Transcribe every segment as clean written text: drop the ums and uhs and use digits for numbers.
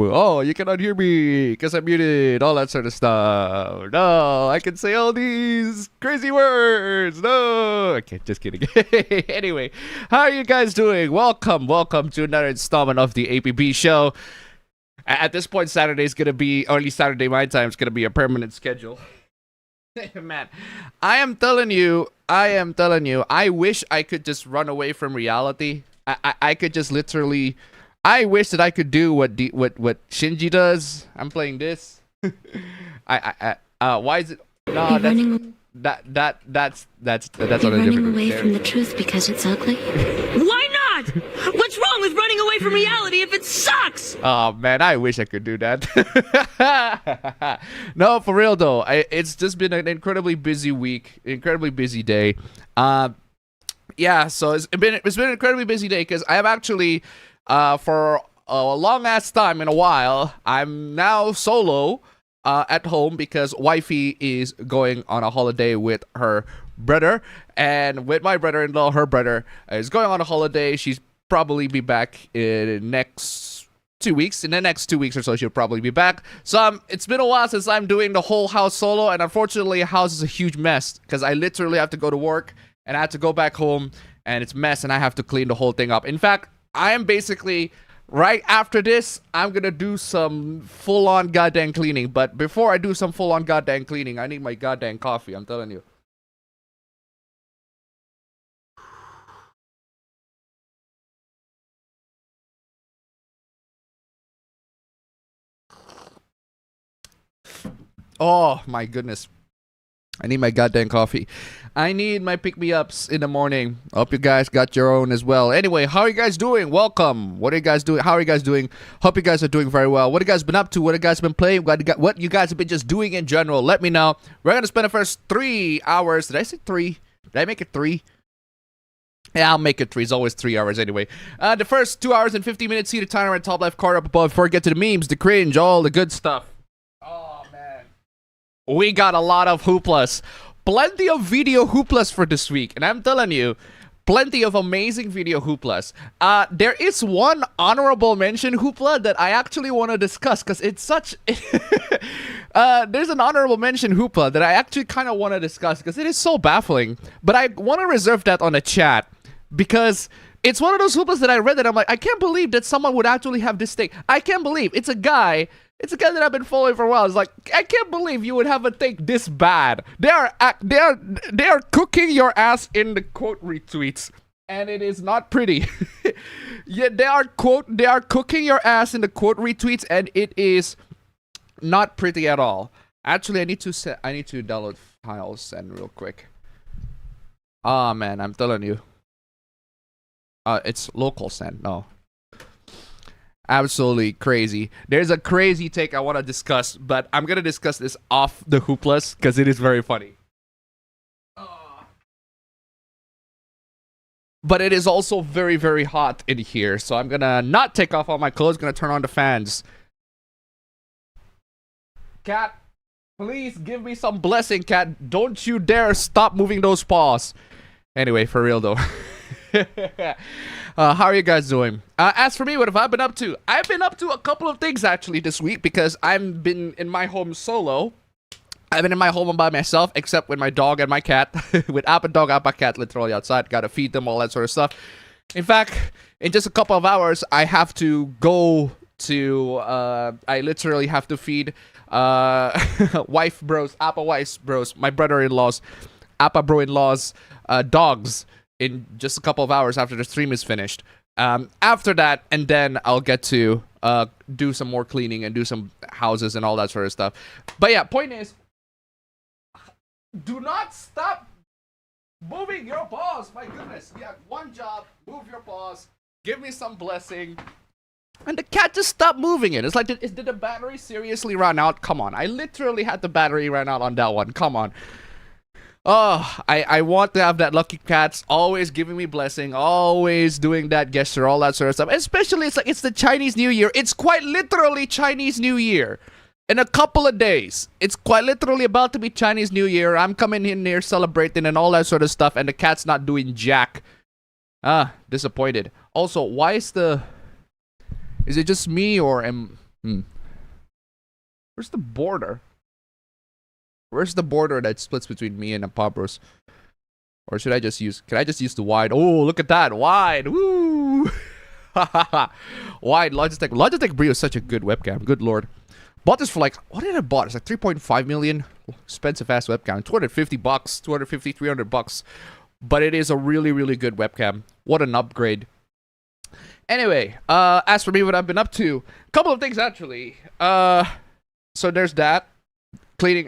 Oh, you cannot hear me because I'm muted. All that sort of stuff. No, I can say all these crazy words. No, okay, just kidding. Anyway, how are you guys doing? Welcome to another installment of the APB show. At this point, Saturday is gonna be, or at least Saturday my time is gonna be a permanent schedule. Man, I am telling you, I wish I could just run away from reality. I could just literally, I wish that I could do what Shinji does. I'm playing this. Why is it? No, that's on a different. Running away from the truth because it's ugly. Why not? What's wrong with running away from reality if it sucks? Oh man, I wish I could do that. No, for real though. It's just been an incredibly busy week, incredibly busy day. Yeah, so it's been an incredibly busy day because I have actually, for a long ass time in a while, I'm now solo at home because wifey is going on a holiday with her brother, and with my brother-in-law, her brother is going on a holiday. She's probably be back in the next 2 weeks. In the next 2 weeks or so, she'll probably be back. So it's been a while since I'm doing the whole house solo, and unfortunately, house is a huge mess because I literally have to go to work and I have to go back home, and it's a mess, and I have to clean the whole thing up. In fact, I am basically, right after this, I'm gonna do some full-on goddamn cleaning. But before I do some full-on goddamn cleaning, I need my goddamn coffee, I'm telling you. Oh my goodness. I need my goddamn coffee. I need my pick-me-ups in the morning. Hope you guys got your own as well. Anyway, how are you guys doing? Welcome. What are you guys doing? How are you guys doing? Hope you guys are doing very well. What have you guys been up to? What have you guys been playing? What you guys have been just doing in general? Let me know. We're going to spend the first 3 hours. Did I say 3? Did I make it 3? Yeah, I'll make it 3. It's always 3 hours anyway. The first 2 hours and 50 minutes. See the timer at top left corner up above. Before we get to the memes, the cringe, all the good stuff. Oh, man. We got a lot of hooplas. Plenty of video hooplas for this week. And I'm telling you, plenty of amazing video hooplas. There is one honorable mention hoopla that I actually want to discuss because it's such... there's an honorable mention hoopla that I actually kind of want to discuss because it is so baffling. But I want to reserve that on the chat because it's one of those hooplas that I read that I'm like, I can't believe that someone would actually have this take. I can't believe it's a guy that I've been following for a while. It's like, I can't believe you would have a take this bad. They are cooking your ass in the quote retweets, and it is not pretty. Yeah, they are cooking your ass in the quote retweets, and it is not pretty at all. Actually, I need to download files send real quick. Oh man, I'm telling you. It's local send. No. Absolutely crazy. There's a crazy take I want to discuss, but I'm gonna discuss this off the hooplas because it is very funny. But it is also very, very hot in here, so I'm gonna not take off all my clothes. Gonna turn on the fans. Cat, please give me some blessing, cat. Don't you dare stop moving those paws. Anyway, for real though. How are you guys doing? As for me, what have I been up to? I've been up to a couple of things actually this week because I've been in my home solo. I've been in my home by myself, except with my dog and my cat. With Appa dog, Appa cat literally outside. Gotta feed them, all that sort of stuff. In fact, in just a couple of hours, I have to go to, I literally have to feed wife bros, Appa wife bros, my brother-in-law's, Appa bro-in-law's dogs in just a couple of hours after the stream is finished. After that, and then I'll get to do some more cleaning and do some houses and all that sort of stuff. But yeah, point is, do not stop moving your paws. My goodness, yeah, one job, move your paws, give me some blessing. And the cat just stopped moving it. It's like, did the battery seriously run out? Come on, I literally had the battery run out on that one. Come on. Oh, I want to have that lucky cats always giving me blessing, always doing that gesture, all that sort of stuff. Especially, it's like it's the Chinese New Year. It's quite literally Chinese New Year. In a couple of days, it's quite literally about to be Chinese New Year. I'm coming in here celebrating and all that sort of stuff, and the cat's not doing jack. Disappointed. Also, why is the Is it just me or am... Where's the border? Where's the border that splits between me and Apabros? Or should I just use... Can I just use the wide? Oh, look at that. Wide. Woo! Wide Logitech. Logitech Brio is such a good webcam. Good lord. Bought this for like... What did I bought? It's like 3.5 million. Expensive ass webcam. 250 bucks. 250, 300 bucks. But it is a really, really good webcam. What an upgrade. Anyway, as for me, what I've been up to, a couple of things actually. So there's that.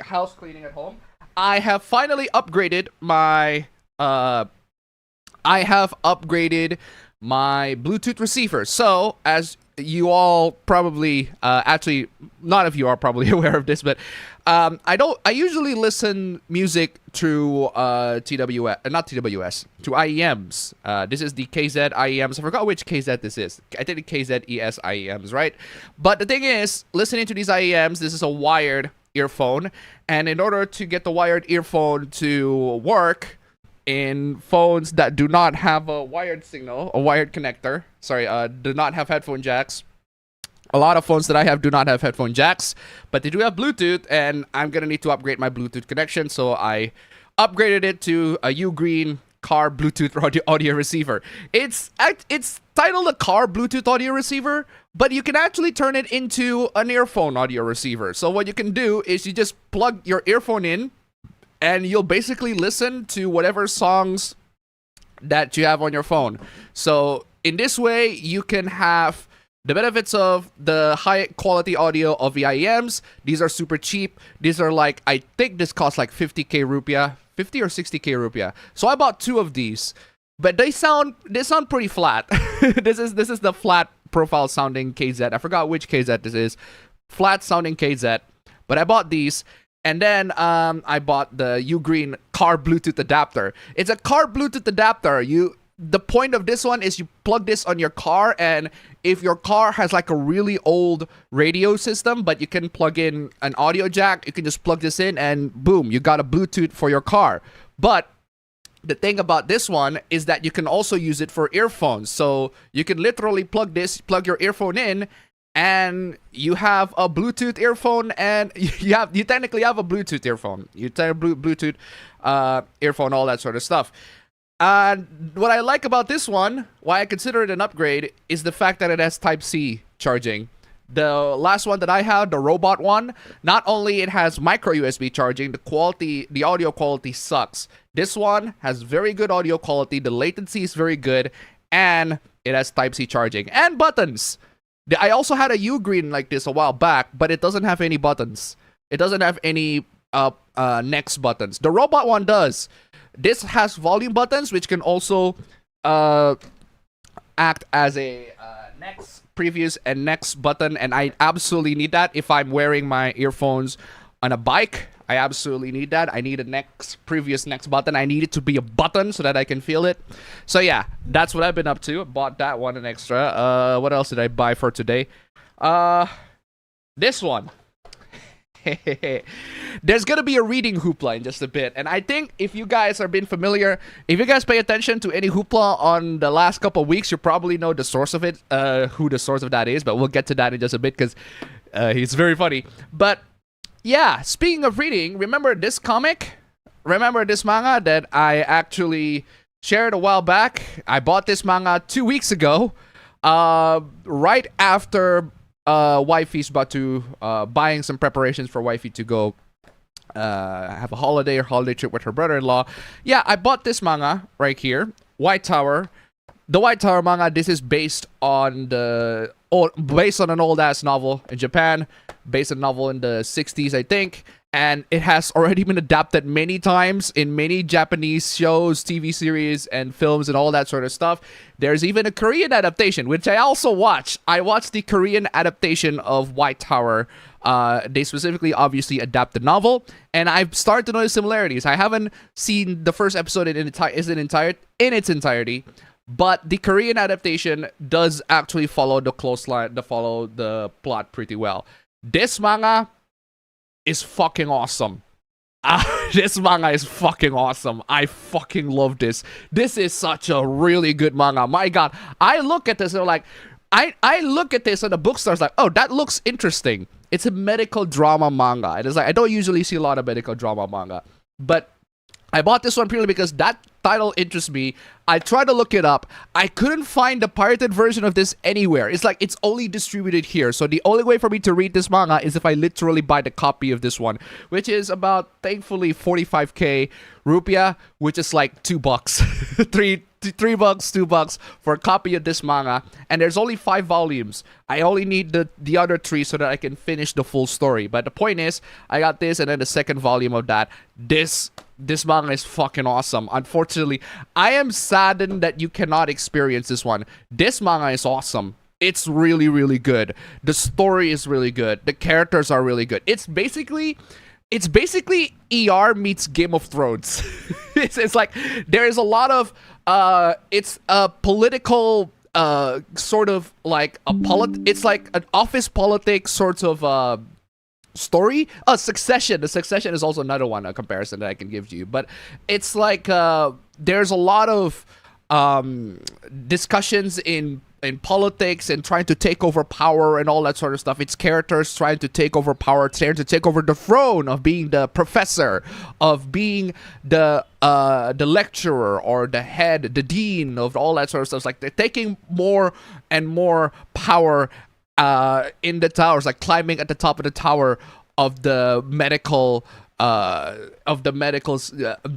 House cleaning at home. I have finally upgraded my Bluetooth receiver. So, as you all probably, actually, none of you are probably aware of this, but I usually listen music through TWS, not TWS, to IEMs. This is the KZ IEMs. I forgot which KZ this is. I think the KZES IEMs, right? But the thing is, listening to these IEMs, this is a wired earphone, and in order to get the wired earphone to work in phones that do not have a wired signal, a wired connector, do not have headphone jacks. A lot of phones that I have do not have headphone jacks, but they do have Bluetooth, and I'm gonna need to upgrade my Bluetooth connection, so I upgraded it to a Ugreen car Bluetooth audio receiver. It's titled a car Bluetooth audio receiver, but you can actually turn it into an earphone audio receiver. So what you can do is you just plug your earphone in, and you'll basically listen to whatever songs that you have on your phone. So in this way, you can have the benefits of the high quality audio of the IEMs. These are super cheap. These are like, I think this costs like 50k rupiah, 50 or 60k rupiah. So I bought 2 of these, but they sound pretty flat. This is the flat profile sounding KZ. I forgot which KZ this is. Flat sounding KZ. But I bought these. And then I bought the Ugreen car Bluetooth adapter. It's a car Bluetooth adapter. The point of this one is you plug this on your car, and if your car has like a really old radio system, but you can plug in an audio jack, you can just plug this in and boom, you got a Bluetooth for your car. But the thing about this one is that you can also use it for earphones. So you can literally plug your earphone in, and you have a Bluetooth earphone, and you technically have a Bluetooth earphone. You take Bluetooth earphone, all that sort of stuff. And what I like about this one, why I consider it an upgrade, is the fact that it has Type-C charging. The last one that I had, the robot one, not only it has micro USB charging, the audio quality sucks. This one has very good audio quality, the latency is very good, and it has Type-C charging and buttons. I also had a Ugreen like this a while back, but it doesn't have any buttons. It doesn't have any next buttons. The robot one does. This has volume buttons, which can also act as a next, previous, and next button, and I absolutely need that if I'm wearing my earphones on a bike. I absolutely need that. I need a next, previous, next button. I need it to be a button so that I can feel it. So yeah, that's what I've been up to. I bought that one an extra. What else did I buy for today? This one. There's gonna be a reading hoopla in just a bit, and I think if you guys are being familiar, if you guys pay attention to any hoopla on the last couple of weeks, you probably know the source of it, who the source of that is, but we'll get to that in just a bit because he's very funny. But yeah, speaking of reading, remember this comic? Remember this manga that I actually shared a while back? I bought this manga 2 weeks ago, right after wifey's about to buying some preparations for wifey to go have a holiday trip with her brother-in-law. Yeah, I bought this manga right here, White Tower. The White Tower manga. This is based on an old ass novel in Japan, based on a novel in the 60s, I think. And it has already been adapted many times in many Japanese shows, TV series, and films, and all that sort of stuff. There's even a Korean adaptation, which I also watched. I watched the Korean adaptation of White Tower. They specifically, obviously, adapt the novel, and I've started to notice similarities. I haven't seen the first episode in its entirety, but the Korean adaptation does actually follow the plot pretty well. This manga is fucking awesome. This manga is fucking awesome. I fucking love this. This is such a really good manga. My god. I look at this and I'm like, I look at this on the bookstore, like, oh, that looks interesting. It's a medical drama manga. And it's like, I don't usually see a lot of medical drama manga, but I bought this one purely because that title interests me. I tried to look it up. I couldn't find the pirated version of this anywhere. It's like it's only distributed here. So the only way for me to read this manga is if I literally buy the copy of this one, which is about, thankfully, 45k rupiah, which is like $2. $3, $2 for a copy of this manga. And there's only 5 volumes. I only need the other 3 so that I can finish the full story. But the point is, I got this and then the second volume of that. This manga is fucking awesome. Unfortunately, I am saddened that you cannot experience this one. This manga is awesome. It's really, really good. The story is really good. The characters are really good. It's basically ER meets Game of Thrones. it's like there is a lot of it's a political sort of like it's like an office politics sort of story. Succession. The Succession is also another one, a comparison that I can give to you. But it's like there's a lot of discussions in politics and trying to take over power and all that sort of stuff. It's characters trying to take over power, trying to take over the throne of being the professor, of being the lecturer or the head, the dean of all that sort of stuff. It's like they're taking more and more power in the towers, like climbing at the top of the tower of the medical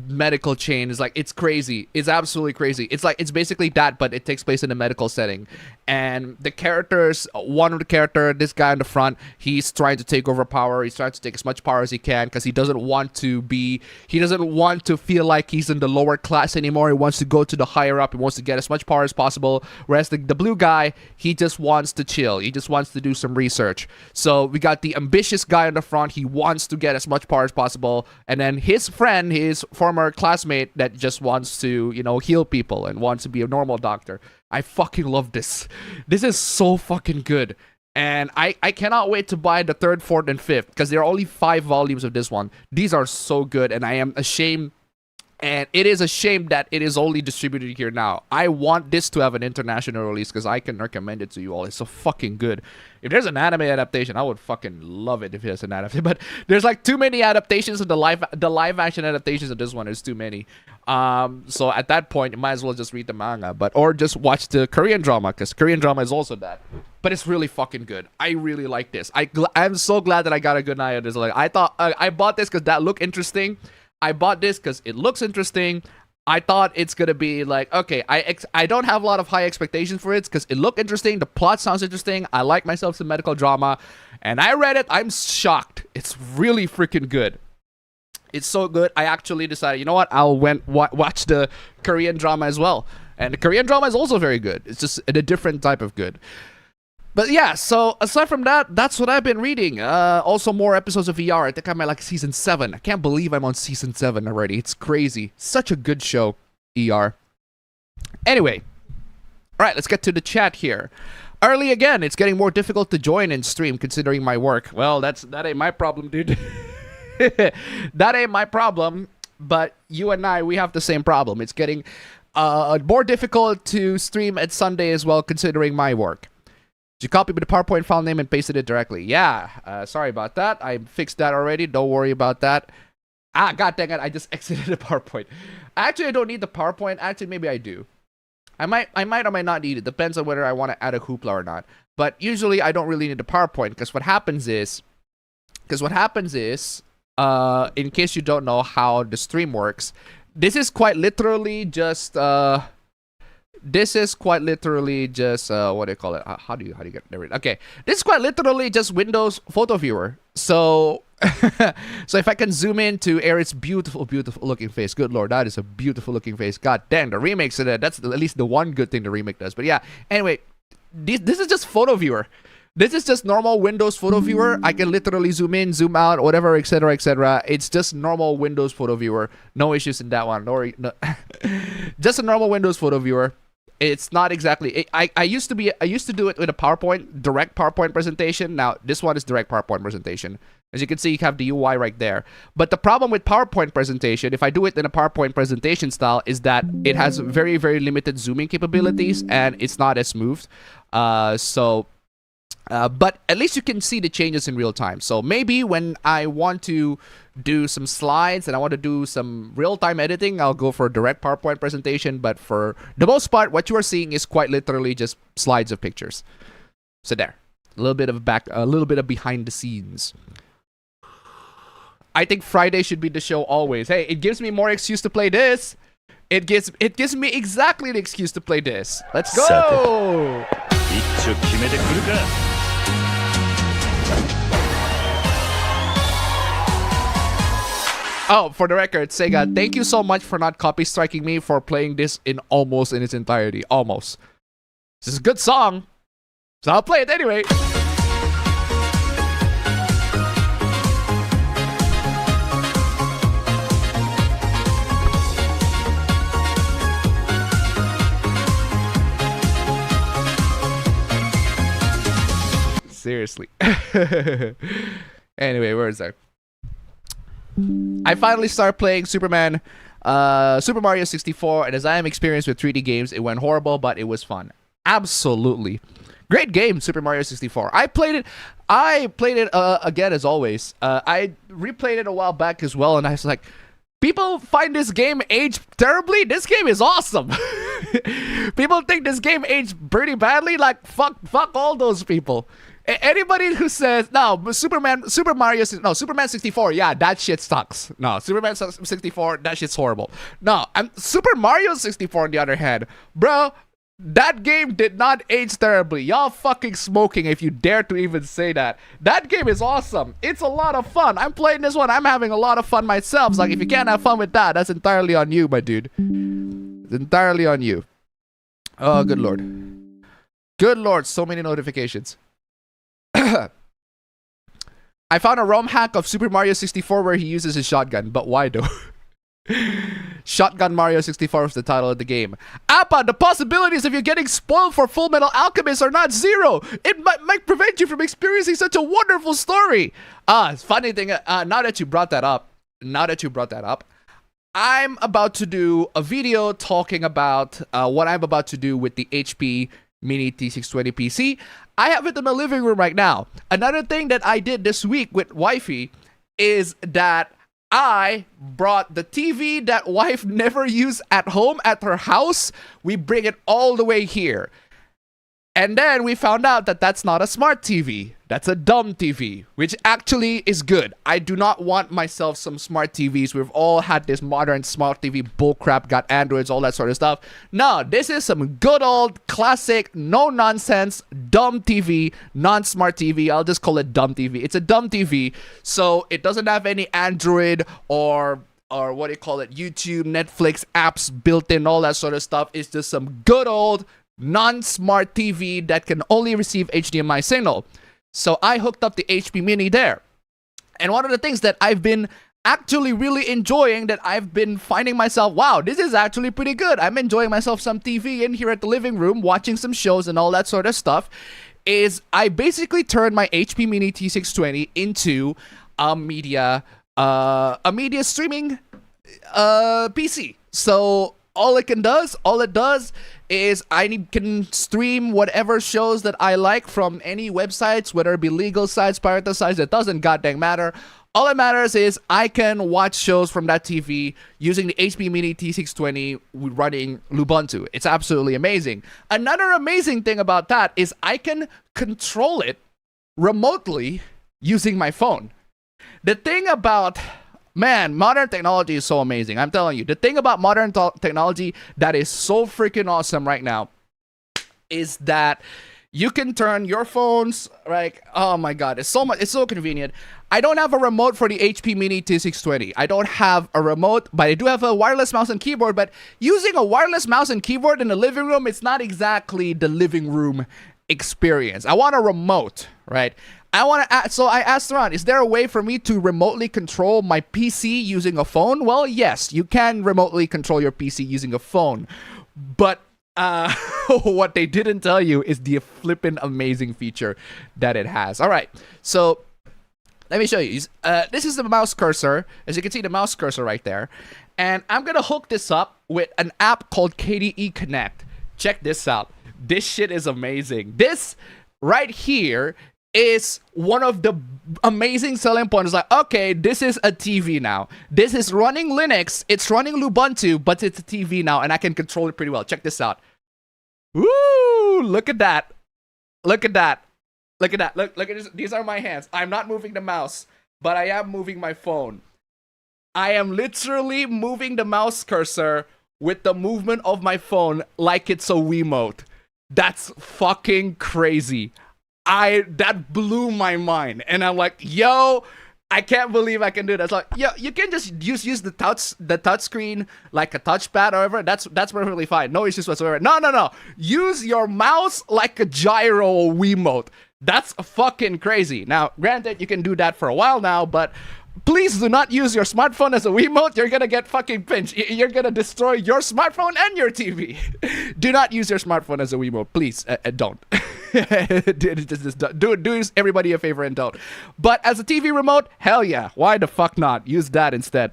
medical chain. Is like, it's crazy. It's absolutely crazy. It's like, it's basically that, but it takes place in a medical setting. And the characters, one of the character, this guy in the front, he's trying to take over power. He's trying to take as much power as he can because he doesn't want to feel like he's in the lower class anymore. He wants to go to the higher up. He wants to get as much power as possible. Whereas the blue guy, he just wants to chill. He just wants to do some research. So we got the ambitious guy in the front. He wants to get as much power as possible. And then his friend, his former classmate that just wants to, heal people and wants to be a normal doctor. I fucking love this. This is so fucking good. And I cannot wait to buy the 3rd, 4th, and 5th because there are only 5 volumes of this one. These are so good, and I am ashamed. And it is a shame that it is only distributed here now. I want this to have an international release because I can recommend it to you all. It's so fucking good. If there's an anime adaptation, I would fucking love it if there's an adaptation. But there's like too many adaptations of the live action adaptations of this one. There's too many. So at that point, you might as well just read the manga, or just watch the Korean drama because Korean drama is also that. But it's really fucking good. I really like this. I'm so glad that I got a good eye on this. Like, I thought I bought this because that looked interesting. I bought this because it looks interesting. I thought it's gonna be like, okay, I don't have a lot of high expectations for it because it looked interesting. The plot sounds interesting. I like myself some medical drama, and I read it. I'm shocked. It's really freaking good. It's so good. I actually decided, you know what? I'll watch the Korean drama as well, and the Korean drama is also very good. It's just a different type of good. But yeah, so aside from that, that's what I've been reading. Also more episodes of ER. I think I'm at like season 7. I can't believe I'm on season 7 already. It's crazy. Such a good show, ER. Anyway, all right, let's get to the chat here. Early again, it's getting more difficult to join and stream considering my work. Well, that ain't my problem, dude. That ain't my problem, but you and I, we have the same problem. It's getting more difficult to stream at Sunday as well considering my work. You copied the PowerPoint file name and pasted it directly. Yeah, sorry about that. I fixed that already. Don't worry about that. God dang it. I just exited the PowerPoint. Actually, I don't need the PowerPoint. Actually, maybe I do. I might or might not need it. Depends on whether I want to add a hoopla or not. But usually, I don't really need the PowerPoint because what happens is, in case you don't know how the stream works, this is quite literally just what do you call it? How do you get there? Okay, this is quite literally just Windows Photo Viewer. So so if I can zoom in to Eric's beautiful looking face. Good lord, that is a beautiful looking face. God damn, the remakes of that. That's at least the one good thing the remake does. But yeah, anyway, this is just Photo Viewer. This is just normal Windows Photo Viewer. I can literally zoom in, zoom out, whatever, etc., etc. It's just normal Windows Photo Viewer. No issues in that one. No, just a normal Windows Photo Viewer. It's not exactly. I used to do it with a PowerPoint, direct PowerPoint presentation. Now this one is direct PowerPoint presentation. As you can see, you have the UI right there. But the problem with PowerPoint presentation, if I do it in a PowerPoint presentation style, is that it has very, very limited zooming capabilities and it's not as smooth. But at least you can see the changes in real time. So maybe when I want to do some slides and I want to do some real-time editing, I'll go for a direct PowerPoint presentation. But for the most part, what you are seeing is quite literally just slides of pictures. So there, a little bit of behind the scenes. I think Friday should be the show always. Hey, it gives me more excuse to play this. It gives me exactly the excuse to play this. Let's go. Oh, for the record, Sega, thank you so much for not copy striking me for playing this in almost in its entirety. Almost. This is a good song, so I'll play it anyway. Seriously. Anyway, where is that? I finally started playing Super Mario 64, and as I am experienced with 3D games, it went horrible, but it was fun. Absolutely. Great game, Super Mario 64. I played it again as always. I replayed it a while back as well, and I was like, people find this game aged terribly? This game is awesome. People think this game aged pretty badly? Like, fuck all those people. Anybody who says, no, Superman 64, yeah, that shit sucks. No, Superman 64, that shit's horrible. No, Super Mario 64 on the other hand, bro, that game did not age terribly. Y'all fucking smoking if you dare to even say that. That game is awesome. It's a lot of fun. I'm playing this one. I'm having a lot of fun myself. It's like, if you can't have fun with that, that's entirely on you, my dude. It's entirely on you. Oh, good lord. Good lord, so many notifications. I found a ROM hack of Super Mario 64 where he uses his shotgun, but why though? Shotgun Mario 64 is the title of the game. Appa, the possibilities of you getting spoiled for Full Metal Alchemist are not zero. It might prevent you from experiencing such a wonderful story. Funny thing, now that you brought that up, I'm about to do a video talking about what I'm about to do with the HP Mini T620 PC. I have it in my living room right now. Another thing that I did this week with wifey is that I brought the TV that wife never used at home at her house. We bring it all the way here. And then we found out that that's not a smart TV. That's a dumb TV, which actually is good. I do not want myself some smart TVs. We've all had this modern smart TV bullcrap, got Androids, all that sort of stuff. No, this is some good old classic, no nonsense, dumb TV, non-smart TV. I'll just call it dumb TV. It's a dumb TV, so it doesn't have any Android or what do you call it, YouTube, Netflix apps built in, all that sort of stuff. It's just some good old non-smart TV that can only receive HDMI signal. So I hooked up the HP Mini there. And one of the things that I've been actually really enjoying, that I've been finding myself, wow, this is actually pretty good. I'm enjoying myself some TV in here at the living room, watching some shows and all that sort of stuff, is I basically turned my HP Mini T620 into a media streaming PC. So all it does is I can stream whatever shows that I like from any websites, whether it be legal sites, pirate sites, it doesn't goddamn matter. All that matters is I can watch shows from that TV using the HP Mini T620 running Lubuntu. It's absolutely amazing. Another amazing thing about that is I can control it remotely using my phone. The thing about, man, modern technology is so amazing. I'm telling you, the thing about modern technology that is so freaking awesome right now is that you can turn your phones, like, oh my god, it's so convenient. I don't have a remote for the HP Mini T620. I don't have a remote, but I do have a wireless mouse and keyboard. But using a wireless mouse and keyboard in the living room, it's not exactly the living room experience. I want a remote, right? So I asked around, is there a way for me to remotely control my PC using a phone? Well, yes, you can remotely control your PC using a phone. But what they didn't tell you is the flippin' amazing feature that it has. All right, so let me show you. This is the mouse cursor. As you can see, the mouse cursor right there. And I'm going to hook this up with an app called KDE Connect. Check this out. This shit is amazing. This right here is one of the amazing selling points. Like, okay, this is a TV now. This is running Linux. It's running Lubuntu, but it's a TV now, and I can control it pretty well. Check this out. Woo! Look at that. Look at that. Look at that. Look at this. These are my hands. I'm not moving the mouse, but I am moving my phone. I am literally moving the mouse cursor with the movement of my phone like it's a Wiimote. That's fucking crazy. That blew my mind. And I'm like, yo, I can't believe I can do that. It's like, yo, you can just use the touch screen like a touchpad or whatever. That's perfectly fine. No issues whatsoever. No. Use your mouse like a gyro Wiimote. That's fucking crazy. Now, granted, you can do that for a while now, but please do not use your smartphone as a Wiimote. You're gonna get fucking pinched. You're gonna destroy your smartphone and your TV. Do not use your smartphone as a Wiimote. Please, don't. do everybody a favor and don't. But as a TV remote, hell yeah. Why the fuck not? Use that instead.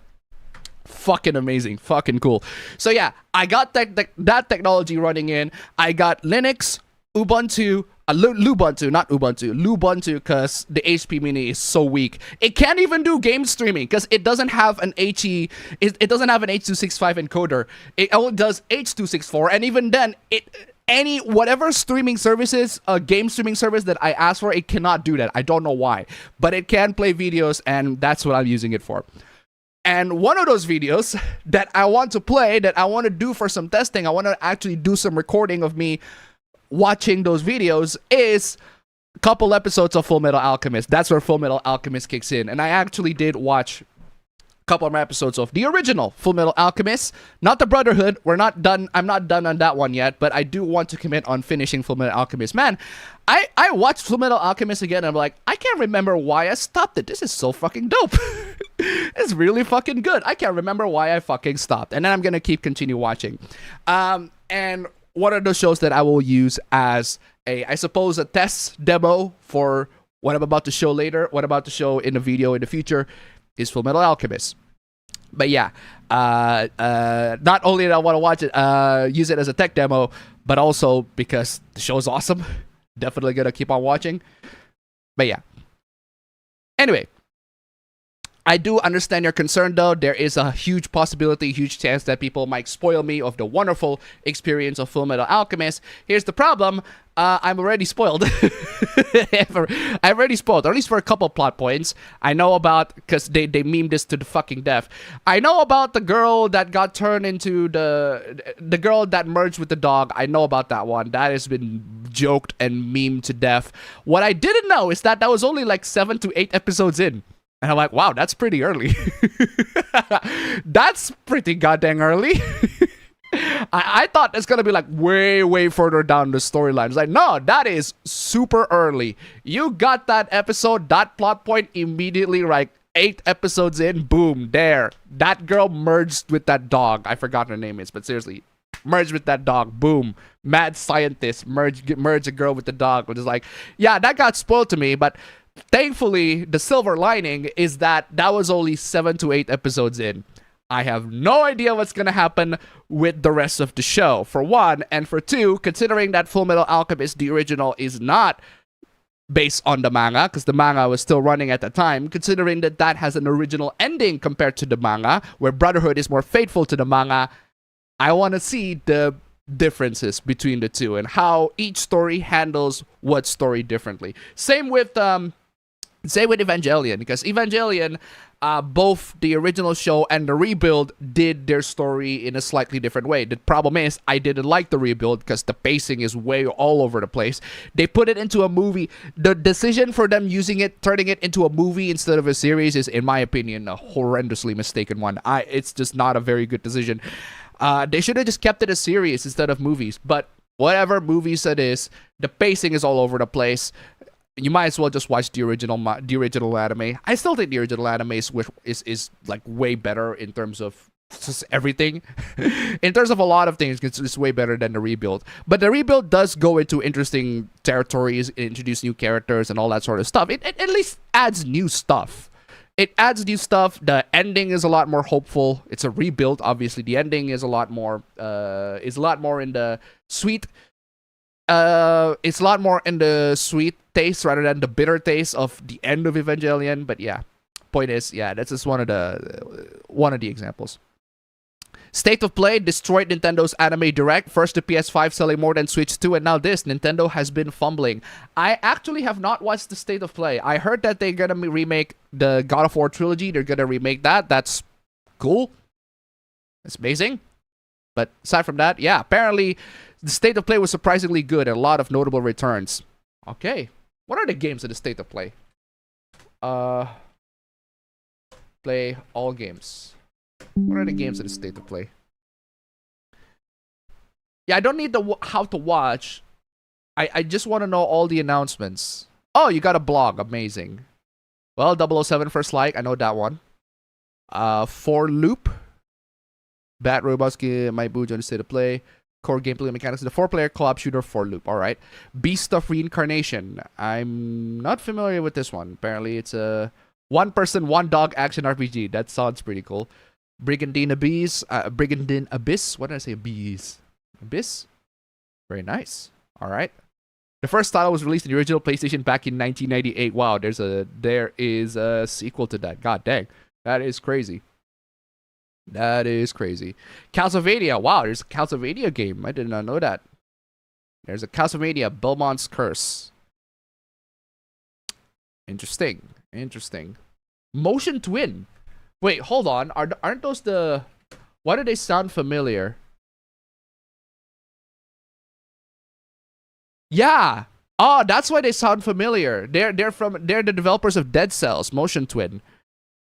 Fucking amazing. Fucking cool. So yeah, I got that technology running in. I got Linux, Ubuntu, Lubuntu, not Ubuntu, Lubuntu, because the HP Mini is so weak. It can't even do game streaming because it doesn't have an HE, it doesn't have an H.265 encoder. It only does H.264, and even then, whatever streaming services, game streaming service that I ask for, it cannot do that. I don't know why, but it can play videos, and that's what I'm using it for. And one of those videos that I want to play, that I want to do for some testing, I want to actually do some recording of me watching those videos, is a couple episodes of Full Metal Alchemist. That's where Full Metal Alchemist kicks in. And I actually did watch a couple of episodes of the original Full Metal Alchemist, not the Brotherhood. We're not done. I'm not done on that one yet, but I do want to commit on finishing Full Metal Alchemist. Man, I watched Full Metal Alchemist again, and I'm like, I can't remember why I stopped it. This is so fucking dope. It's really fucking good. I can't remember why I fucking stopped. And then I'm gonna continue watching. And one of those shows that I will use as I suppose, a test demo for what I'm about to show later, what I'm about to show in the video in the future, is Full Metal Alchemist. But yeah, not only do I want to watch it, use it as a tech demo, but also because the show is awesome. Definitely gonna keep on watching. But yeah. Anyway, I do understand your concern, though. There is a huge possibility, huge chance that people might spoil me of the wonderful experience of Full Metal Alchemist. Here's the problem. I'm already spoiled. I'm already spoiled, or at least for a couple plot points. I know about, because they memed this to the fucking death. I know about the girl that got turned into the girl that merged with the dog. I know about that one. That has been joked and memed to death. What I didn't know is that was only like 7 to 8 episodes in. And I'm like, wow, that's pretty early. That's pretty goddamn early. I thought it's going to be like way further down the storyline. It's like, no, that is super early. You got that episode, that plot point immediately, like 8 episodes in, boom, there. That girl merged with that dog. I forgot her name is, but seriously, merged with that dog, boom. Mad scientist, merge a girl with the dog, which is like, yeah, that got spoiled to me, but thankfully, the silver lining is that was only 7 to 8 episodes in. I have no idea what's going to happen with the rest of the show, for one. And for two, considering that Full Metal Alchemist, the original, is not based on the manga, because the manga was still running at the time, considering that has an original ending compared to the manga, where Brotherhood is more faithful to the manga, I want to see the differences between the two and how each story handles what story differently. Same with Evangelion, because Evangelion, both the original show and the rebuild did their story in a slightly different way. The problem is, I didn't like the rebuild because the pacing is way all over the place. They put it into a movie. The decision for them turning it into a movie instead of a series is, in my opinion, a horrendously mistaken one. It's just not a very good decision. They should have just kept it a series instead of movies. But whatever movies it is, the pacing is all over the place. You might as well just watch the original anime. I still think the original anime is like way better in terms of just everything. In terms of a lot of things, it's way better than the rebuild. But the rebuild does go into interesting territories, introduce new characters and all that sort of stuff. It at least adds new stuff. It adds new stuff. The ending is a lot more hopeful. It's a rebuild, obviously. The ending is a lot more in the sweet. It's a lot more in the sweet taste rather than the bitter taste of the end of Evangelion. But yeah, point is, yeah, that's just one of the examples. State of Play destroyed Nintendo's Anime Direct. First the PS5 selling more than Switch 2, and now this. Nintendo has been fumbling. I actually have not watched the State of Play. I heard that they're gonna remake the God of War trilogy. They're gonna remake that. That's cool. That's amazing. But aside from that, yeah, apparently the State of Play was surprisingly good and a lot of notable returns. Okay. What are the games in the State of Play? Play all games. What are the games in the State of Play? Yeah, I don't need the how to watch. I just want to know all the announcements. Oh, you got a blog. Amazing. Well, 007 First Light. I know that one. For Loop. Bat Robots, My Boojo on the State of Play. Core gameplay mechanics. The 4-player co-op shooter For Loop. Alright. Beast of Reincarnation. I'm not familiar with this one. Apparently, it's a one-person, one-dog action RPG. That sounds pretty cool. Brigandine Abyss. Brigandine Abyss. What did I say? Abyss? Very nice. Alright. The first title was released in the original PlayStation back in 1998. Wow, there is a sequel to that. God dang. That is crazy. That is crazy. Castlevania. Wow, there's a Castlevania game. I did not know that. There's a Castlevania Belmont's Curse. Interesting. Motion Twin. Wait, hold on. Aren't those the... Why do they sound familiar? Yeah. Oh, that's why they sound familiar. They're the developers of Dead Cells, Motion Twin.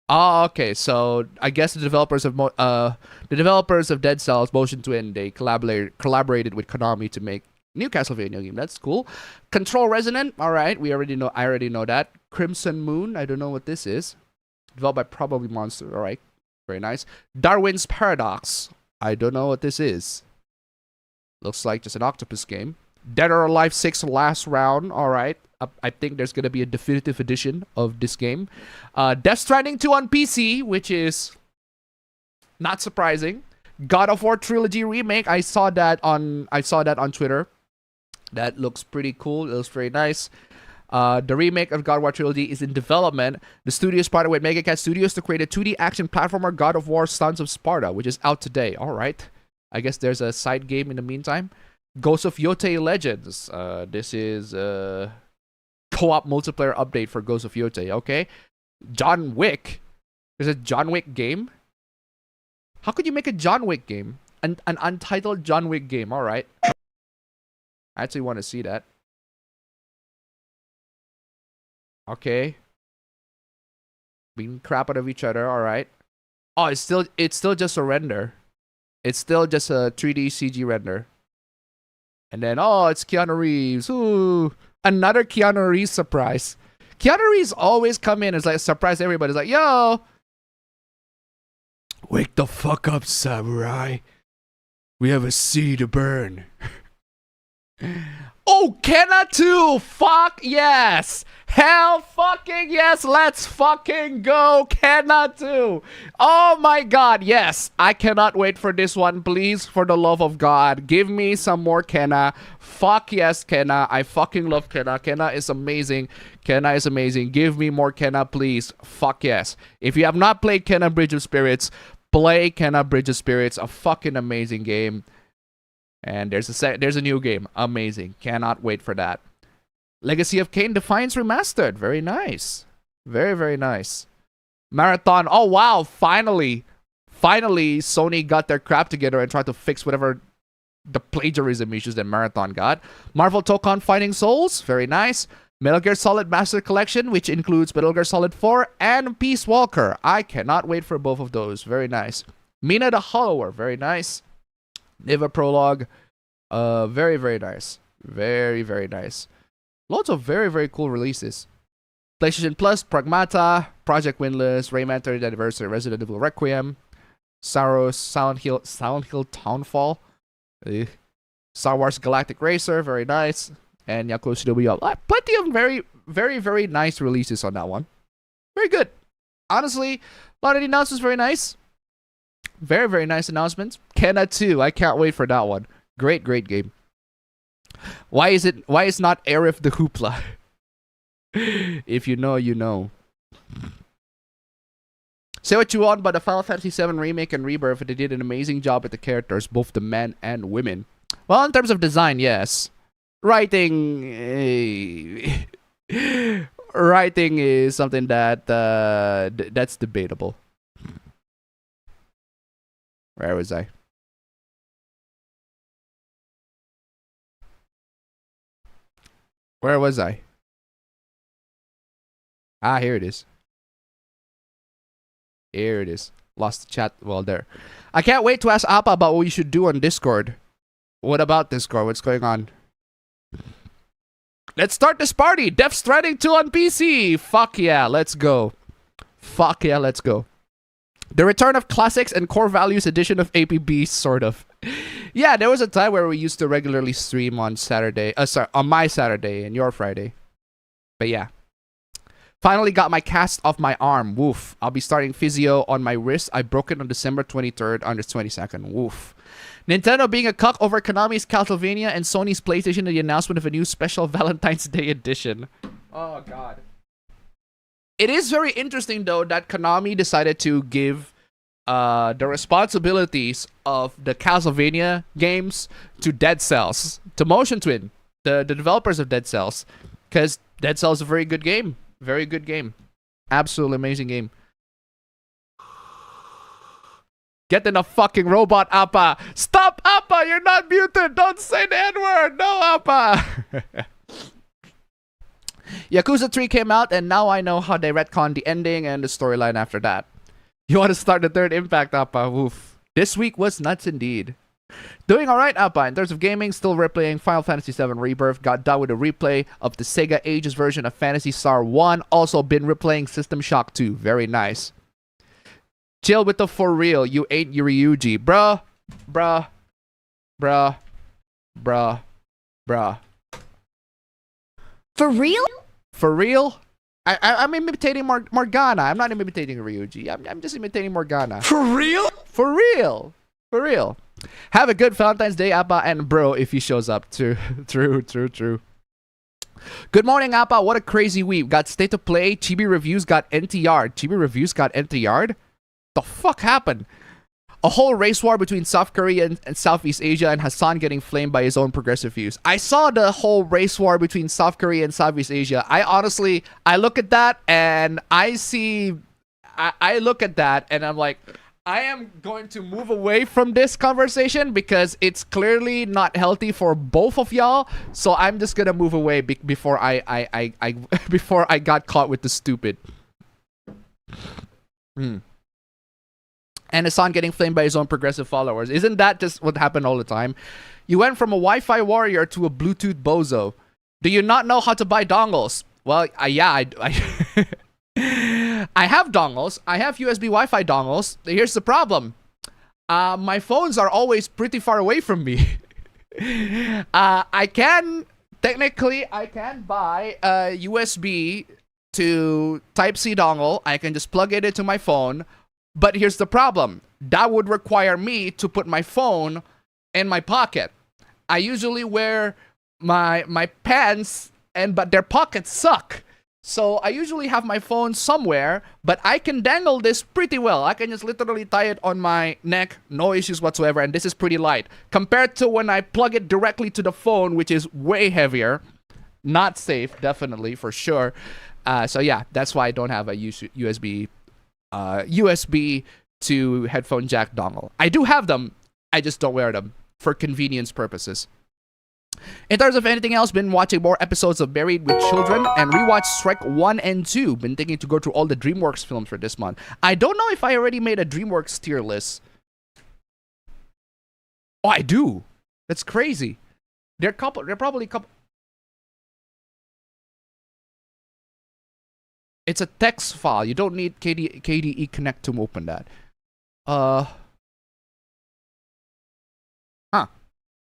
Oh, okay. So I guess the developers of Dead Cells, Motion Twin, they collaborated with Konami to make new Castlevania game. That's cool. Control Resonant. All right, I already know that. Crimson Moon. I don't know what this is. Developed by Probably Monster. All right, very nice. Darwin's Paradox. I don't know what this is. Looks like just an octopus game. Dead or Alive 6 Last Round. All right. I think there's going to be a definitive edition of this game. Death Stranding 2 on PC, which is not surprising. God of War Trilogy Remake. I saw that on Twitter. That looks pretty cool. It looks very nice. The remake of God of War Trilogy is in development. The studio is partnered with Megacat Studios to create a 2D action platformer, God of War Sons of Sparta, which is out today. All right. I guess there's a side game in the meantime. Ghost of Yote Legends. This is co-op multiplayer update for Ghost of Yote. Okay. John Wick. There's a John Wick game. How could you make a John Wick game? An untitled John Wick game. All right. I actually want to see that. Okay. Being crap out of each other. All right. Oh, it's still just a render. It's still just a 3D CG render. And then, oh, it's Keanu Reeves. Ooh, another Keanu Reeves surprise. Keanu Reeves always come in and like surprise everybody. It's like, yo, wake the fuck up, samurai. We have a city to burn. Oh, Kenna 2! Fuck yes! Hell fucking yes! Let's fucking go! Kenna 2! Oh my god, yes! I cannot wait for this one. Please, for the love of God, give me some more Kenna. Fuck yes, Kenna. I fucking love Kenna. Kenna is amazing. Kenna is amazing. Give me more Kenna, please. Fuck yes. If you have not played Kenna Bridge of Spirits, play Kenna Bridge of Spirits. A fucking amazing game. And there's a new game. Amazing. Cannot wait for that. Legacy of Kain Defiance Remastered. Very nice. Very, very nice. Marathon. Oh, wow. Finally, Sony got their crap together and tried to fix whatever the plagiarism issues that Marathon got. Marvel Tokon Fighting Souls. Very nice. Metal Gear Solid Master Collection, which includes Metal Gear Solid 4 and Peace Walker. I cannot wait for both of those. Very nice. Mina the Hollower. Very nice. Niva Prologue. Very, very nice. Very, very nice. Lots of very, very cool releases. PlayStation Plus, Pragmata, Project Windless, Rayman 30th Anniversary, Resident Evil Requiem. Saros, Silent Hill Townfall, Star Wars Galactic Racer, very nice, and Yakuza W. Plenty of very, very, very nice releases on that one. Very good. Honestly, a lot of the announcements very nice. Very, very nice announcements. Kenna 2, I can't wait for that one. Great, great game. Why is not Arif the Hoopla? If you know, you know. Say what you want, but the Final Fantasy VII Remake and Rebirth, they did an amazing job with the characters, both the men and women. Well, in terms of design, yes. Writing... writing is something that that's debatable. Where was I? Where was I? Ah, here it is. Here it is. Lost the chat. Well, there. I can't wait to ask Appa about what we should do on Discord. What about Discord? What's going on? Let's start this party. Death Stranding 2 on PC. Fuck yeah, let's go. Fuck yeah, let's go. The return of classics and core values edition of APB, sort of. Yeah, there was a time where we used to regularly stream on Saturday. Sorry, on my Saturday and your Friday. But yeah. Finally got my cast off my arm. Woof. I'll be starting physio on my wrist. I broke it on December 23rd, on the 22nd. Woof. Nintendo being a cuck over Konami's Castlevania and Sony's PlayStation and the announcement of a new special Valentine's Day edition. Oh, God. It is very interesting, though, that Konami decided to give the responsibilities of the Castlevania games to Dead Cells, to Motion Twin, the developers of Dead Cells. Because Dead Cells is a very good game. Very good game. Absolutely amazing game. Get in the fucking robot, Appa. Stop, Appa. You're not muted. Don't say the N-word. No, Appa. Yakuza 3 came out, and now I know how they retconned the ending and the storyline after that. You want to start the third Impact, Appa? Woof. This week was nuts indeed. Doing alright, Appa. In terms of gaming, still replaying Final Fantasy VII Rebirth. Got done with a replay of the Sega Ages version of Phantasy Star 1. Also been replaying System Shock 2. Very nice. Chill with the for real. You ain't Ryuji. Bruh. Bruh. Bruh. Bruh. Bruh. For real? For real? I'm imitating Morgana. I'm not imitating Ryuji. I'm just imitating Morgana. For real? For real. For real. Have a good Valentine's Day, Appa, and bro, if he shows up. True. Good morning, Appa. What a crazy week. Got State of Play. Chibi Reviews got NTR. Chibi Reviews got NTR? The fuck happened? A whole race war between South Korea and Southeast Asia, and Hassan getting flamed by his own progressive views. I saw the whole race war between South Korea and Southeast Asia. I look at that and I look at that and I'm like, I am going to move away from this conversation because it's clearly not healthy for both of y'all. So I'm just gonna move away before I before I got caught with the stupid. And Hassan getting flamed by his own progressive followers. Isn't that just what happened all the time? You went from a Wi-Fi warrior to a Bluetooth bozo. Do you not know how to buy dongles? Well, yeah, I have dongles. I have USB Wi-Fi dongles. Here's the problem. My phones are always pretty far away from me. I can buy a USB to Type-C dongle. I can just plug it into my phone. But here's the problem. That would require me to put my phone in my pocket. I usually wear my pants, but their pockets suck. So I usually have my phone somewhere, but I can dangle this pretty well. I can just literally tie it on my neck, no issues whatsoever, and this is pretty light. Compared to when I plug it directly to the phone, which is way heavier. Not safe, definitely, for sure. So yeah, that's why I don't have a USB to headphone jack dongle. I do have them, I just don't wear them for convenience purposes. In terms of anything else, been watching more episodes of Married with Children and rewatched Shrek 1 and 2. Been thinking to go through all the DreamWorks films for this month. I don't know if I already made a DreamWorks tier list. Oh, I do. That's crazy. They're probably couple. It's a text file. You don't need KDE Connect to open that.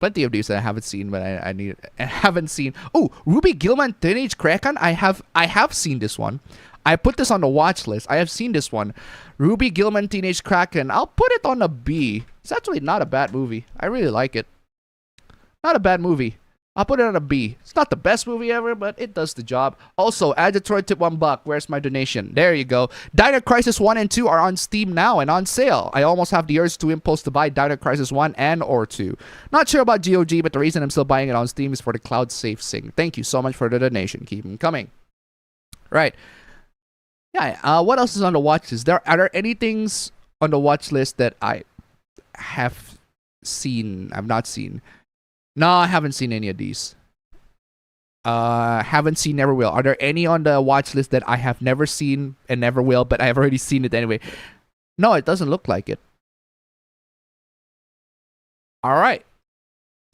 Plenty of these that I haven't seen, but I haven't seen. Oh, Ruby Gilman Teenage Kraken. I have seen this one. I put this on the watch list. I have seen this one. Ruby Gilman Teenage Kraken. I'll put it on a B. It's actually not a bad movie. I really like it. Not a bad movie. I'll put it on a B. It's not the best movie ever, but it does the job. Also, add Detroit tip $1. Where's my donation? There you go. Dino Crisis 1 and 2 are on Steam now and on sale. I almost have the urge to impulse to buy Dino Crisis 1 and or 2. Not sure about GOG, but the reason I'm still buying it on Steam is for the cloud safe sync. Thank you so much for the donation. Keep them coming. Right. Yeah, what else is on the watch list? Are there any things on the watch list that I have seen, I've not seen? No, I haven't seen any of these. Haven't seen, never will. Are there any on the watch list that I have never seen and never will, but I have already seen it anyway? No, it doesn't look like it. All right.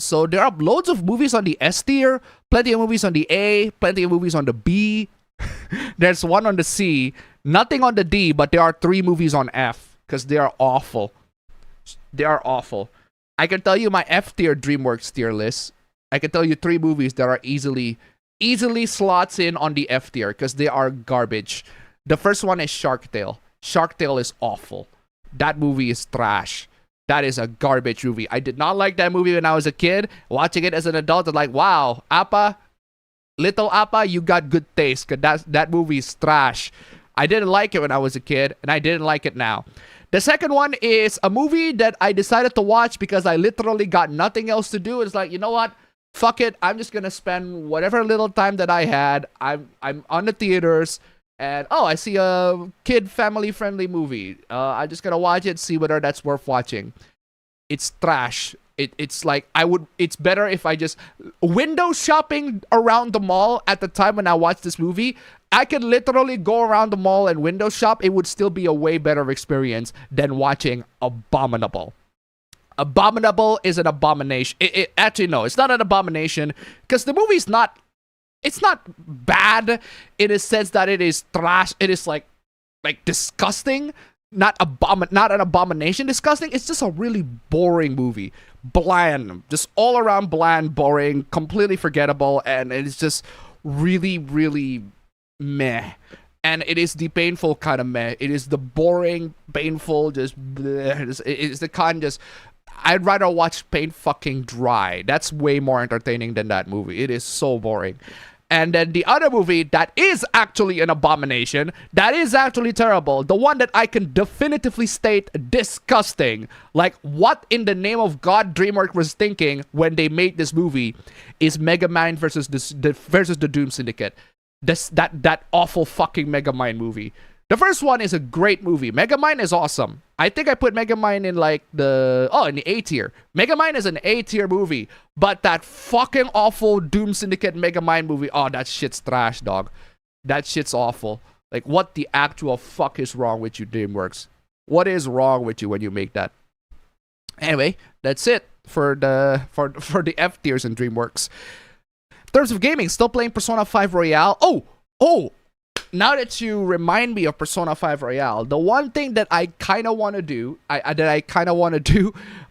So there are loads of movies on the S tier, plenty of movies on the A, plenty of movies on the B. There's one on the C, nothing on the D, but there are 3 movies on F because they are awful. They are awful. I can tell you my F tier DreamWorks tier list. I can tell you 3 movies that are easily slots in on the F tier because they are garbage. The first one is Shark Tale. Shark Tale is awful. That movie is trash. That is a garbage movie. I did not like that movie when I was a kid. Watching it as an adult, I'm like, wow, Appa, little Appa, you got good taste because that movie is trash. I didn't like it when I was a kid, and I didn't like it now. The second one is a movie that I decided to watch because I literally got nothing else to do. It's like, you know what? Fuck it. I'm just going to spend whatever little time that I had. I'm on the theaters, and oh, I see a kid family-friendly movie. I'm just going to watch it, see whether that's worth watching. It's trash. It's like it's better if I just window shopping around the mall at the time when I watched this movie. I could literally go around the mall and window shop. It would still be a way better experience than watching Abominable. Abominable is an abomination. Actually, no, it's not an abomination because the movie's not. It's not bad in a sense that it is trash. It is like disgusting. Not an abomination disgusting. It's just a really boring movie. Bland. Just all around bland, boring, completely forgettable, and it's just really, really meh. And it is the painful kind of meh. It is the boring, painful, just bleh. It's the kind just I'd rather watch paint fucking dry. That's way more entertaining than that movie. It is so boring. And then the other movie that is actually an abomination, that is actually terrible, the one that I can definitively state disgusting, like what in the name of God DreamWorks was thinking when they made this movie, is Megamind versus the Doom Syndicate. That awful fucking Megamind movie. The first one is a great movie. Megamind is awesome. I think I put Megamind in like in the A tier. Megamind is an A tier movie. But that fucking awful Doom Syndicate Megamind movie, oh, that shit's trash, dog. That shit's awful. Like, what the actual fuck is wrong with you, DreamWorks? What is wrong with you when you make that? Anyway, that's it for the F tiers in DreamWorks. In terms of gaming, still playing Persona 5 Royale. Oh! Now that you remind me of Persona 5 Royale, the one thing that I kind of want to do,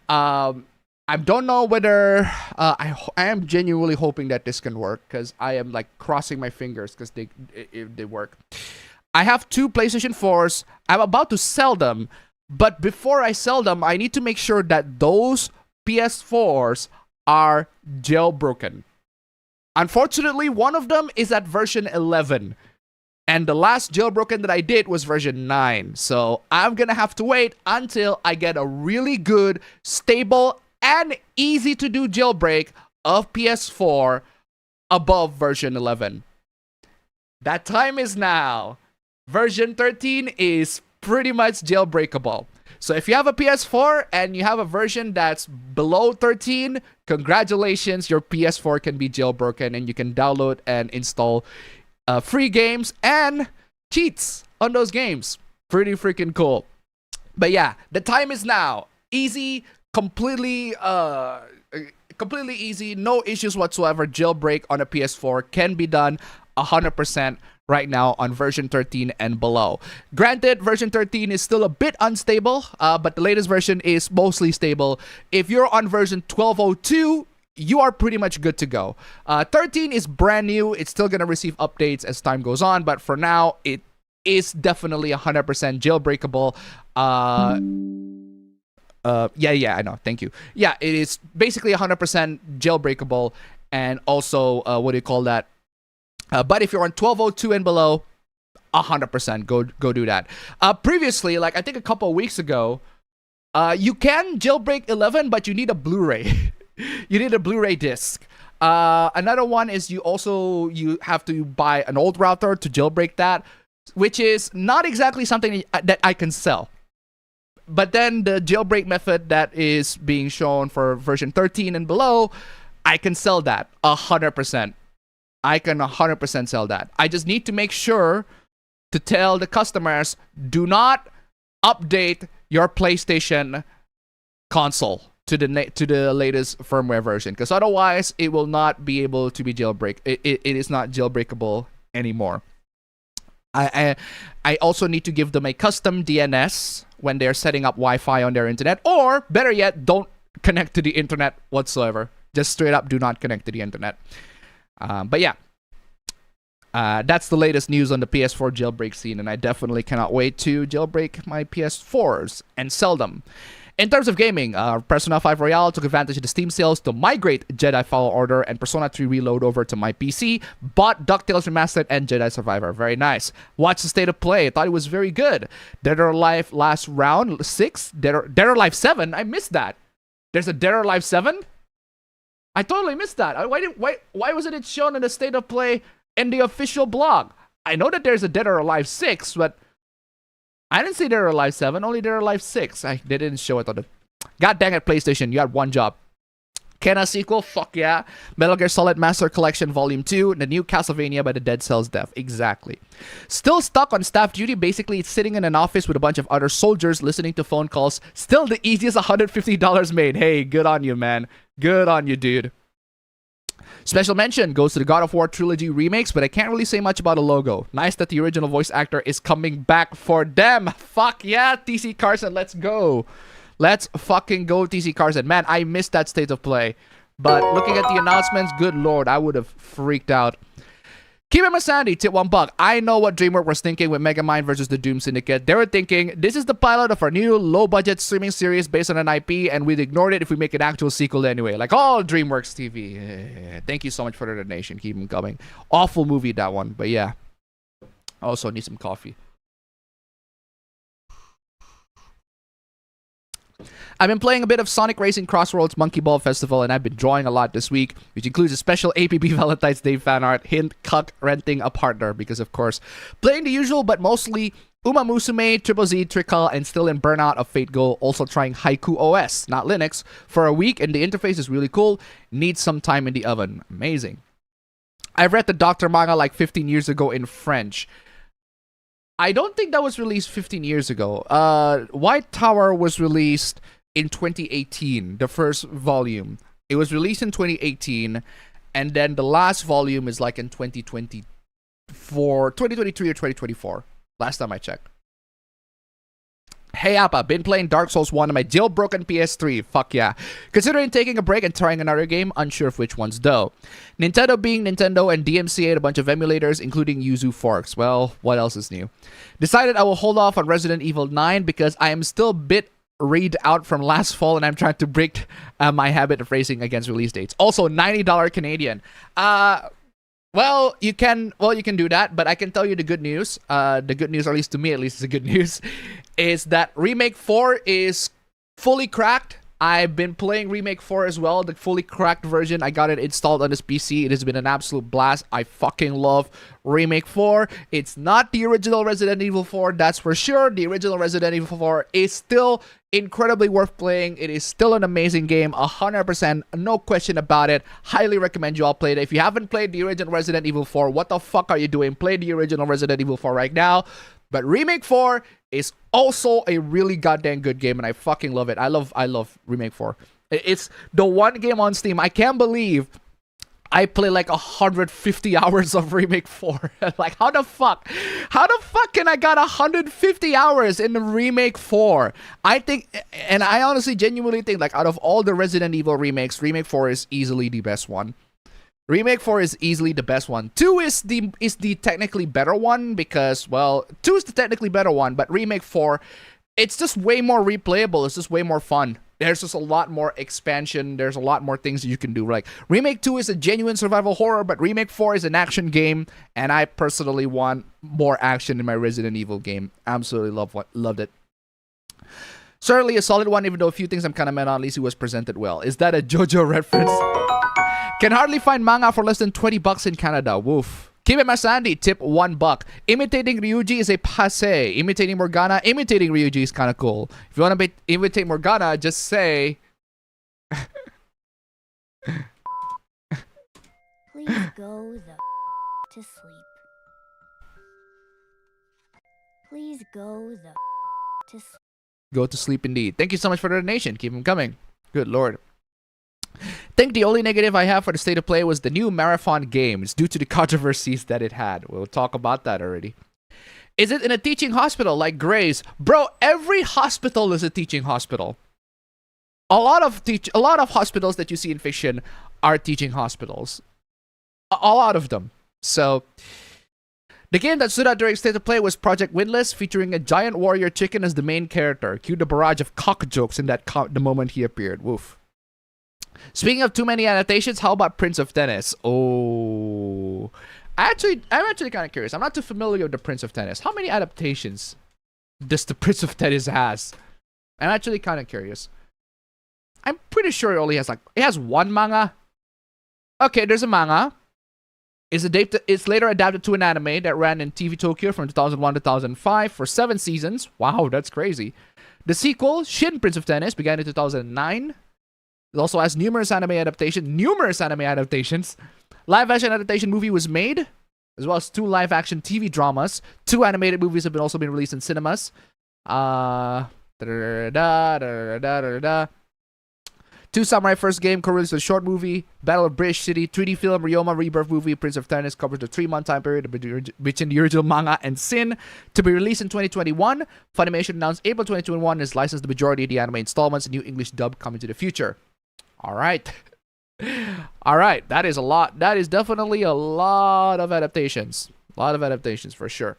I don't know whether I am genuinely hoping that this can work because I am like crossing my fingers because they work. I have 2 PlayStation 4s. I'm about to sell them, but before I sell them, I need to make sure that those PS4s are jailbroken. Unfortunately, one of them is at version 11. And the last jailbroken that I did was version 9. So I'm going to have to wait until I get a really good, stable, and easy to do jailbreak of PS4 above version 11. That time is now. Version 13 is pretty much jailbreakable. So if you have a PS4 and you have a version that's below 13, congratulations, your PS4 can be jailbroken and you can download and install free games and cheats on those games. Pretty freaking cool. But yeah, the time is now. Easy, completely easy, no issues whatsoever. Jailbreak on a PS4 can be done 100% right now on version 13 and below. Granted, version 13 is still a bit unstable, but the latest version is mostly stable. If you're on version 12.02, you are pretty much good to go. 13 is brand new. It's still going to receive updates as time goes on, but for now, it is definitely 100% jailbreakable. Yeah, I know. Thank you. Yeah, it is basically 100% jailbreakable, and also, what do you call that? But if you're on 12.02 and below, 100% go do that. Previously, like I think a couple of weeks ago, you can jailbreak 11, but you need a Blu-ray. You need a Blu-ray disc. Another one is you have to buy an old router to jailbreak that, which is not exactly something that I can sell. But then the jailbreak method that is being shown for version 13 and below, I can sell that 100%. I can 100% sell that. I just need to make sure to tell the customers, do not update your PlayStation console to the latest firmware version, because otherwise it will not be able to be jailbreak. It is not jailbreakable anymore. I also need to give them a custom DNS when they're setting up Wi-Fi on their internet, or better yet, don't connect to the internet whatsoever. Just straight up do not connect to the internet. But yeah, that's the latest news on the PS4 jailbreak scene, and I definitely cannot wait to jailbreak my PS4s and sell them. In terms of gaming, Persona 5 Royale took advantage of the Steam sales to migrate Jedi Fallen Order and Persona 3 Reload over to my PC, bought DuckTales Remastered and Jedi Survivor. Very nice. Watched the state of play. I thought it was very good. Dead or Alive last round 6. Dead or Alive 7. I missed that. There's a Dead or Alive 7? I totally missed that. Why wasn't it shown in the state of play in the official blog? I know that there's a Dead or Alive 6, but I didn't see Dead or Alive 7, only Dead or Alive 6. They didn't show it on the... God dang it, PlayStation, you had one job. Can a sequel? Fuck yeah. Metal Gear Solid Master Collection Volume 2, the new Castlevania by the Dead Cells dev. Exactly. Still stuck on staff duty. Basically, it's sitting in an office with a bunch of other soldiers listening to phone calls. Still the easiest $150 made. Hey, good on you, man. Good on you, dude. Special mention goes to the God of War Trilogy remakes, but I can't really say much about the logo. Nice that the original voice actor is coming back for them. Fuck yeah, TC Carson, let's go. Let's fucking go, TC Carson. Man, I missed that state of play. But looking at the announcements, good lord, I would have freaked out. Keep him a Sandy, tip $1. I know what DreamWorks was thinking with Megamind versus the Doom Syndicate. They were thinking, this is the pilot of our new low-budget streaming series based on an IP, and we'd ignored it if we make an actual sequel anyway. Like, oh, DreamWorks TV. Thank you so much for the donation. Keep them coming. Awful movie, that one. But yeah. Also need some coffee. I've been playing a bit of Sonic Racing Crossroads Monkey Ball Festival, and I've been drawing a lot this week, which includes a special APB Valentine's Day fan art, hint, cuck, renting a partner, because of course, playing the usual, but mostly Uma Musume, Triple Z, Trickle, and still in Burnout of Fate Go, also trying Haiku OS, not Linux, for a week, and the interface is really cool, needs some time in the oven. Amazing. I've read the Doctor manga like 15 years ago in French. I don't think that was released 15 years ago. White Tower was released in 2018, the first volume. It was released in 2018, and then the last volume is like in 2023 or 2024. Last time I checked. Hey Appa, been playing Dark Souls 1 on my jailbroken PS3. Fuck yeah. Considering taking a break and trying another game, unsure of which ones though. Nintendo being Nintendo and DMCA'd a bunch of emulators, including Yuzu Forks. Well, what else is new? Decided I will hold off on Resident Evil 9 because I am still a bit read out from last fall and I'm trying to break my habit of racing against release dates. Also, $90 Canadian. Well, you can do that, but I can tell you the good news. The good news, or at least to me, at least, is the good news, is that Remake 4 is fully cracked. I've been playing Remake 4 as well, the fully cracked version. I got it installed on this PC. It has been an absolute blast. I fucking love Remake 4. It's not the original Resident Evil 4, that's for sure. The original Resident Evil 4 is still incredibly worth playing. It is still an amazing game, 100%, no question about it. Highly recommend you all play it. If you haven't played the original Resident Evil 4, what the fuck are you doing? Play the original Resident Evil 4 right now. But Remake 4 is also a really goddamn good game, and I fucking love it. I love Remake 4. It's the one game on Steam. I can't believe I play like 150 hours of Remake 4. Like, how the fuck? How the fuck can I got 150 hours in the Remake 4? I think, and I honestly genuinely think, like, out of all the Resident Evil remakes, Remake 4 is easily the best one. Remake 4 is easily the best one. 2 is the technically better one because, well, 2 is the technically better one, but Remake 4, it's just way more replayable. It's just way more fun. There's just a lot more expansion. There's a lot more things that you can do. Like, Remake 2 is a genuine survival horror, but Remake 4 is an action game, and I personally want more action in my Resident Evil game. Absolutely loved it. Certainly a solid one, even though a few things I'm kind of mad on. At least it was presented well. Is that a JoJo reference? Can hardly find manga for less than $20 in Canada. Woof. Keep it Masandi, tip $1. Imitating Ryuji is a passe. Imitating Ryuji is kind of cool. If you want to imitate Morgana, just say... Please go to sleep. Please go to sleep. Go to sleep indeed. Thank you so much for the donation. Keep them coming. Good lord. I think the only negative I have for the state of play was the new marathon games due to the controversies that it had. We'll talk about that already. Is it in a teaching hospital like Gray's? Bro, every hospital is a teaching hospital. A lot of hospitals that you see in fiction are teaching hospitals. A lot of them. So, the game that stood out during state of play was Project Windless, featuring a giant warrior chicken as the main character. Cue the barrage of cock jokes in the moment he appeared. Woof. Speaking of too many adaptations, how about Prince of Tennis? Oh, I'm actually kind of curious. I'm not too familiar with the Prince of Tennis. How many adaptations does the Prince of Tennis has? I'm actually kind of curious. I'm pretty sure it only has it has one manga. Okay, there's a manga. It's later adapted to an anime that ran in TV Tokyo from 2001 to 2005 for 7 seasons. Wow, that's crazy. The sequel, Shin Prince of Tennis, began in 2009. It also has numerous anime adaptations. Live action adaptation movie was made, as well as 2 live action TV dramas. 2 animated movies have also been released in cinemas. 2 Samurai First Game co-released a short movie. Battle of British City 3D film. Ryoma Rebirth movie. Prince of Tennis covers the 3-month time period between the original manga and Sin. To be released in 2021. Funimation announced April 2021 is licensed the majority of the anime installments. A new English dub coming to the future. All right. All right. That is a lot. That is definitely a lot of adaptations. A lot of adaptations for sure.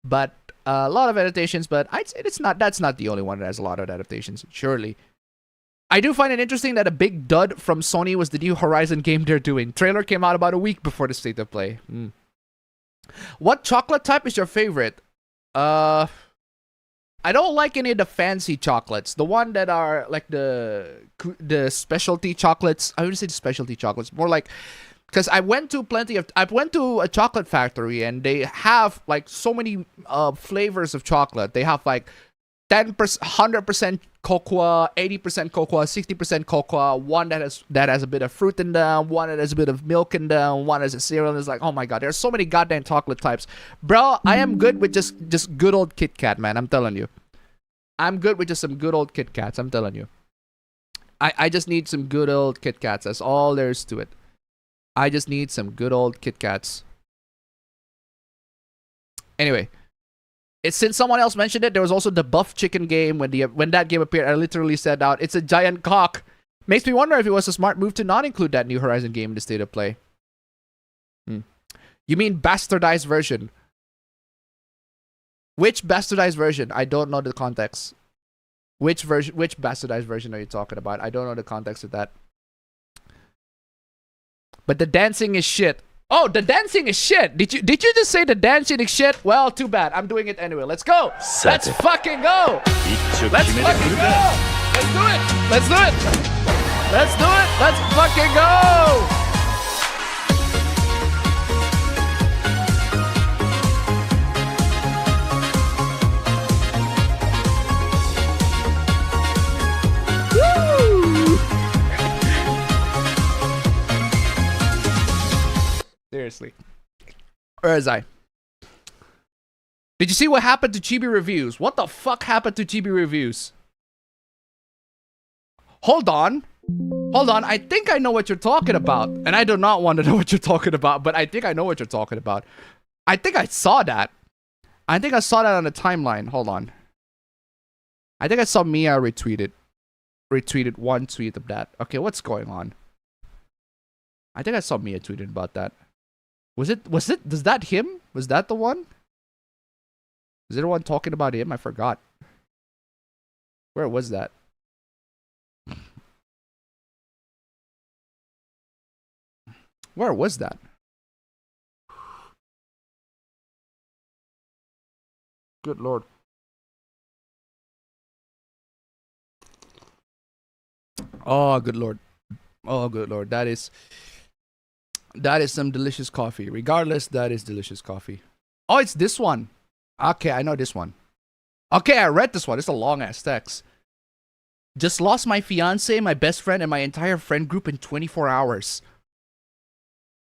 But a lot of adaptations, but I'd say that's not the only one that has a lot of adaptations, surely. I do find it interesting that a big dud from Sony was the new Horizon game they're doing. Trailer came out about a week before the state of play. What chocolate type is your favorite? I don't like any of the fancy chocolates. The one that are like the specialty chocolates. I wouldn't say the specialty chocolates. More like, because I went to a chocolate factory and they have like so many flavors of chocolate. They have like 10%, 100% cocoa, 80% cocoa, 60% cocoa, one that has a bit of fruit in them, one that has a bit of milk in them, one has a cereal, and it's like, oh my god, there's so many goddamn chocolate types. Bro, I am good with just good old Kit Kat, man, I'm telling you. I'm good with just some good old Kit Kats, I'm telling you. I just need some good old Kit Kats, that's all there is to it. I just need some good old Kit Kats. Anyway. Since someone else mentioned it, there was also the Buff Chicken game. When that game appeared, I literally said out, it's a giant cock. Makes me wonder if it was a smart move to not include that new Horizon game in the state of play. You mean bastardized version? Which bastardized version? I don't know the context. Which bastardized version are you talking about? I don't know the context of that. But the dancing is shit. Oh, the dancing is shit. Did you just say the dancing is shit? Well, too bad. I'm doing it anyway. Let's go. Let's fucking go. Let's fucking go. Let's do it. Let's do it. Let's do it. Let's fucking go. Seriously. Where is I? Did you see what happened to Chibi Reviews? What the fuck happened to Chibi Reviews? Hold on. Hold on, I think I know what you're talking about. And I do not want to know what you're talking about, but I think I know what you're talking about. I think I saw that. I think I saw that on the timeline. Hold on. I think I saw Mia retweeted one tweet of that. Okay, what's going on? I think I saw Mia tweeted about that. Was it, was that him? Was that the one? Was there one talking about him? I forgot. Where was that? Where was that? Good lord. Oh, good lord. Oh, good lord. That is some delicious coffee. Regardless, that is delicious coffee. Oh, it's this one. Okay, I know this one. Okay, I read this one. It's a long-ass text. Just lost my fiance, my best friend, and my entire friend group in 24 hours.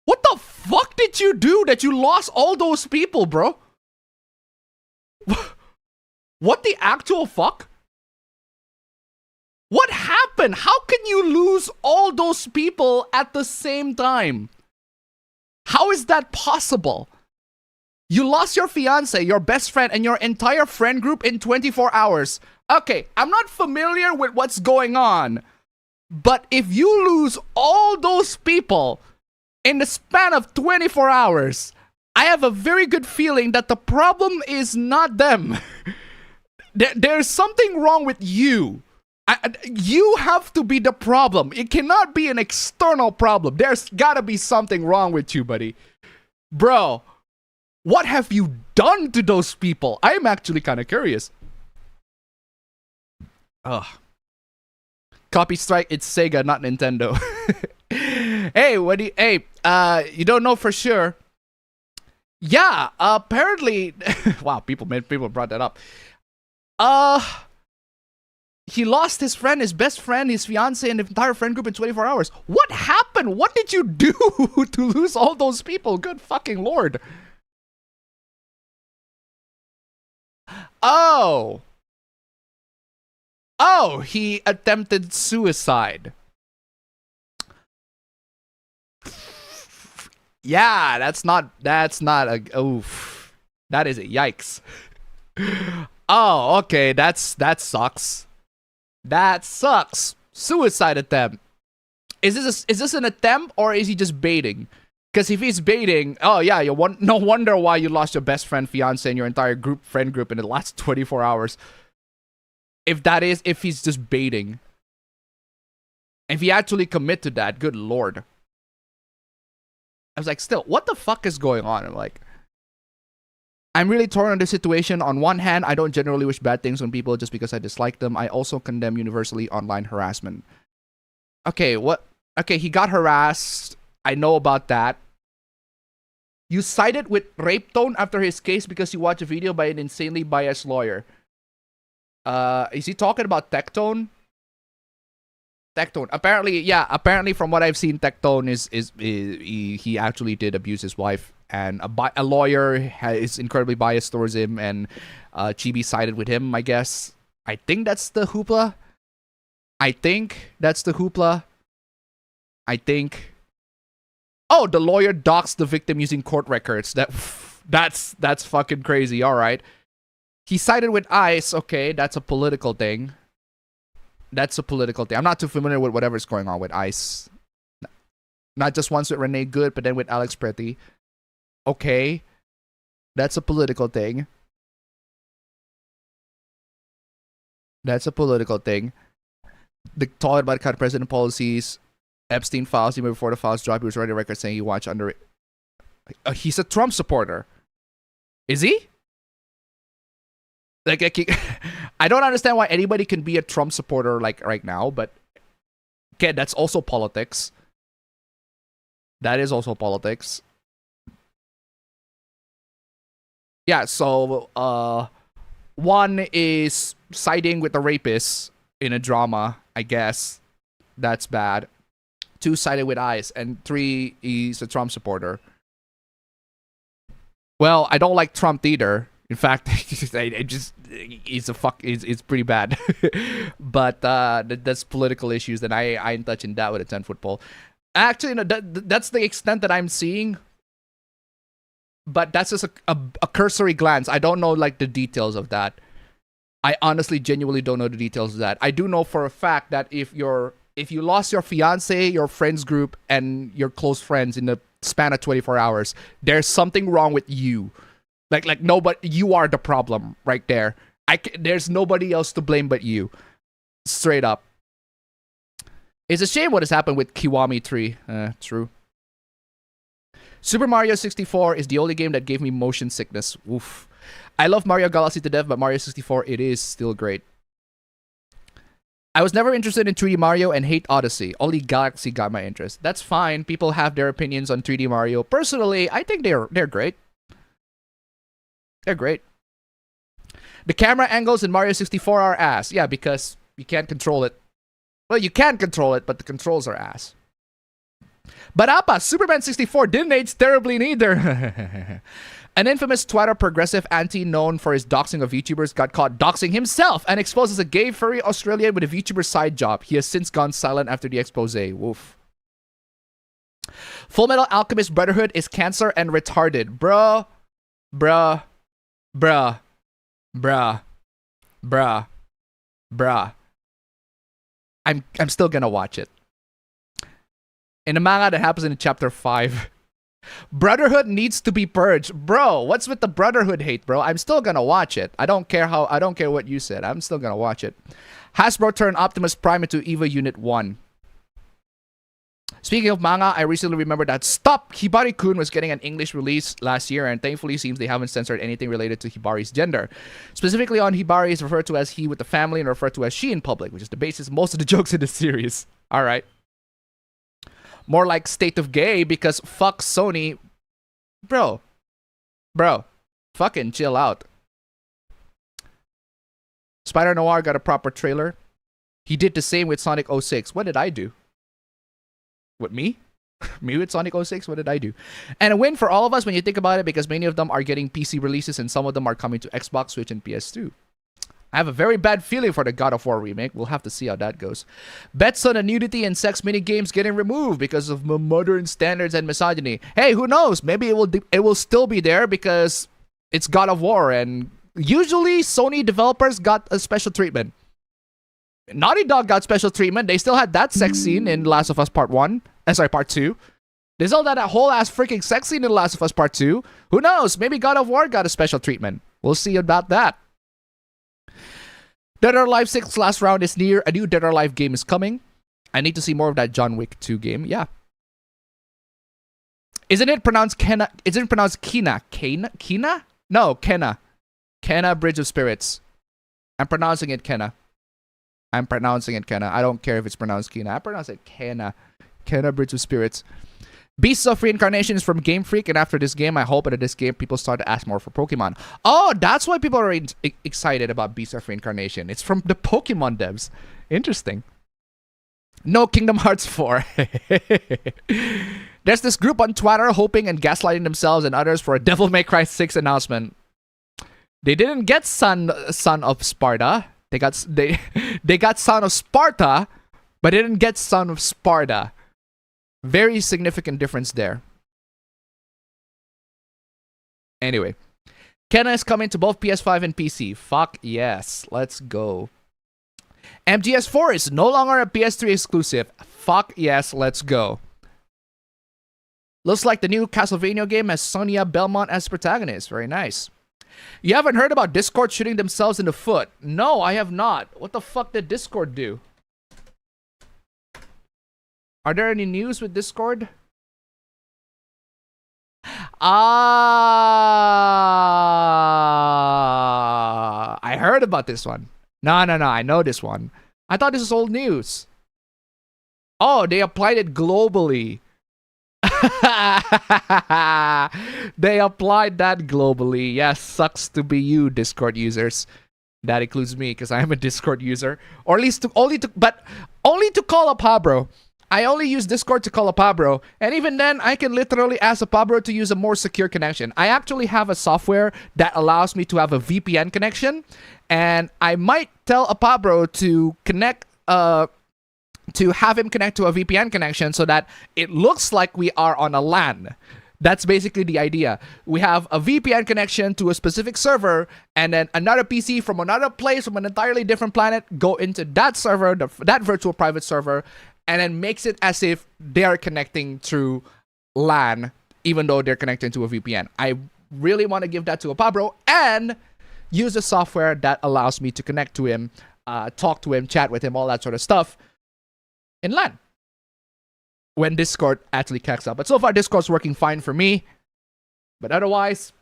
What the fuck did you do that you lost all those people, bro? What the actual fuck? What happened? How can you lose all those people at the same time? How is that possible? You lost your fiance, your best friend, and your entire friend group in 24 hours. Okay, I'm not familiar with what's going on. But if you lose all those people in the span of 24 hours, I have a very good feeling that the problem is not them. There's something wrong with you. You have to be the problem. It cannot be an external problem. There's gotta be something wrong with you, buddy. Bro, what have you done to those people? I'm actually kind of curious. Ugh. Copy strike, it's Sega, not Nintendo. Hey, what do you... Hey, you don't know for sure. Yeah, apparently... Wow, people brought that up. He lost his friend, his best friend, his fiance, and the entire friend group in 24 hours. What happened? What did you do to lose all those people? Good fucking lord. Oh. Oh, he attempted suicide. Yeah, that's not a... Oof. That is a yikes. Oh, okay, that sucks. That sucks. Suicide attempt. Is this an attempt or is he just baiting? Because if he's baiting, oh yeah, no wonder why you lost your best friend, fiance, and your entire friend group in the last 24 hours. If he's just baiting. If he actually commit to that, good lord. I was like, still, what the fuck is going on? I'm like, I'm really torn on this situation. On one hand, I don't generally wish bad things on people just because I dislike them. I also condemn universally online harassment. Okay, what? Okay, he got harassed. I know about that. You sided with Rape Tone after his case because you watched a video by an insanely biased lawyer. Is he talking about Tectone? Tectone. Apparently, yeah. Apparently, from what I've seen, Tectone he actually did abuse his wife. And a lawyer is incredibly biased towards him, and Chibi sided with him, I guess. I think that's the hoopla. Oh, the lawyer doxed the victim using court records. That's fucking crazy. All right. He sided with ICE. Okay, that's a political thing. I'm not too familiar with whatever's going on with ICE. Not just once with Renee Good, but then with Alex Pretty. Okay, that's a political thing. The talking about cut president policies, Epstein files, even before the files dropped, he was writing a record saying he watched under it. He's a Trump supporter. Is he? Like, I don't understand why anybody can be a Trump supporter like right now, but okay, that's also politics. That is also politics. Yeah, so one is siding with the rapist in a drama, I guess. That's bad. 2, sided with ICE, and 3, he's a Trump supporter. Well, I don't like Trump either. In fact, it's pretty bad. But that's political issues, and I ain't touching that with a 10-foot pole. Actually, no, that's the extent that I'm seeing. But that's just a cursory glance. I don't know like the details of that. I honestly, genuinely don't know the details of that. I do know for a fact that if you lost your fiance, your friends group, and your close friends in the span of 24 hours, there's something wrong with you. Like nobody, you are the problem right there. There's nobody else to blame but you. Straight up. It's a shame what has happened with Kiwami 3. True. Super Mario 64 is the only game that gave me motion sickness. Oof. I love Mario Galaxy to death, but Mario 64, it is still great. I was never interested in 3D Mario and hate Odyssey. Only Galaxy got my interest. That's fine. People have their opinions on 3D Mario. Personally, I think they're great. They're great. The camera angles in Mario 64 are ass. Yeah, because you can't control it. Well, you can control it, but the controls are ass. But Appa, Superman 64 didn't age terribly neither. An infamous Twitter progressive anti known for his doxing of VTubers got caught doxing himself and exposed as a gay furry Australian with a VTuber side job. He has since gone silent after the expose. Woof. Full Metal Alchemist Brotherhood is cancer and retarded. Bruh. I'm still gonna watch it. In the manga that happens in chapter 5. Brotherhood needs to be purged. Bro, what's with the Brotherhood hate, bro? I'm still gonna watch it. I don't care what you said. I'm still gonna watch it. Hasbro turned Optimus Prime into EVA Unit 1. Speaking of manga, I recently remembered that Stop! Hibari-kun was getting an English release last year, and thankfully seems they haven't censored anything related to Hibari's gender. Specifically on Hibari is referred to as he with the family and referred to as she in public, which is the basis of most of the jokes in the series. Alright. More like State of Gay because fuck Sony. Bro. Fucking chill out. Spider Noir got a proper trailer. He did the same with Sonic 06. What did I do? What, me? Me with Sonic 06? What did I do? And a win for all of us when you think about it, because many of them are getting PC releases and some of them are coming to Xbox, Switch, and PS2. I have a very bad feeling for the God of War remake. We'll have to see how that goes. Bets on the nudity and sex minigames getting removed because of modern standards and misogyny. Hey, who knows? Maybe it will still be there because it's God of War, and usually Sony developers got a special treatment. Naughty Dog got special treatment. They still had that sex scene in Last of Us Part 2. They still had that whole ass freaking sex scene in Last of Us Part 2. Who knows? Maybe God of War got a special treatment. We'll see about that. Dead or Alive 6 last round is near. A new Dead or Alive game is coming. I need to see more of that John Wick 2 game. Yeah. Isn't it pronounced Kena? Isn't it pronounced Kina? Kina? No, Kena. Kena Bridge of Spirits. I'm pronouncing it Kena. I don't care if it's pronounced Kina. I pronounce it Kena. Kena Bridge of Spirits. Beasts of Reincarnation is from Game Freak, and after this game, I hope that this game people start to ask more for Pokemon. Oh, that's why people are excited about Beasts of Reincarnation. It's from the Pokemon devs. Interesting. No Kingdom Hearts 4. There's this group on Twitter hoping and gaslighting themselves and others for a Devil May Cry 6 announcement. They didn't get Son of Sparta. They got Son of Sparta, but they didn't get Son of Sparta. Very significant difference there. Anyway, Kena is coming to both PS5 and PC. Fuck yes. Let's go. MGS4 is no longer a PS3 exclusive. Fuck yes. Let's go. Looks like the new Castlevania game has Sonia Belmont as protagonist. Very nice. You haven't heard about Discord shooting themselves in the foot? No, I have not. What the fuck did Discord do? Are there any news with Discord? I heard about this one. No, I know this one. I thought this was old news. Oh, they applied it globally. They applied that globally. Yes, sucks to be you, Discord users. That includes me because I am a Discord user, or at least only to call up Habro. I only use Discord to call a Pabro, and even then, I can literally ask a Pabro to use a more secure connection. I actually have a software that allows me to have a VPN connection, and I might tell a Pabro to connect, to have him connect to a VPN connection so that it looks like we are on a LAN. That's basically the idea. We have a VPN connection to a specific server, and then another PC from another place, from an entirely different planet, go into that server, that virtual private server, and then makes it as if they're connecting through LAN, even though they're connecting to a VPN. I really want to give that to a Pabro and use a software that allows me to connect to him, talk to him, chat with him, all that sort of stuff in LAN when Discord actually kicks up. But so far, Discord's working fine for me. But otherwise,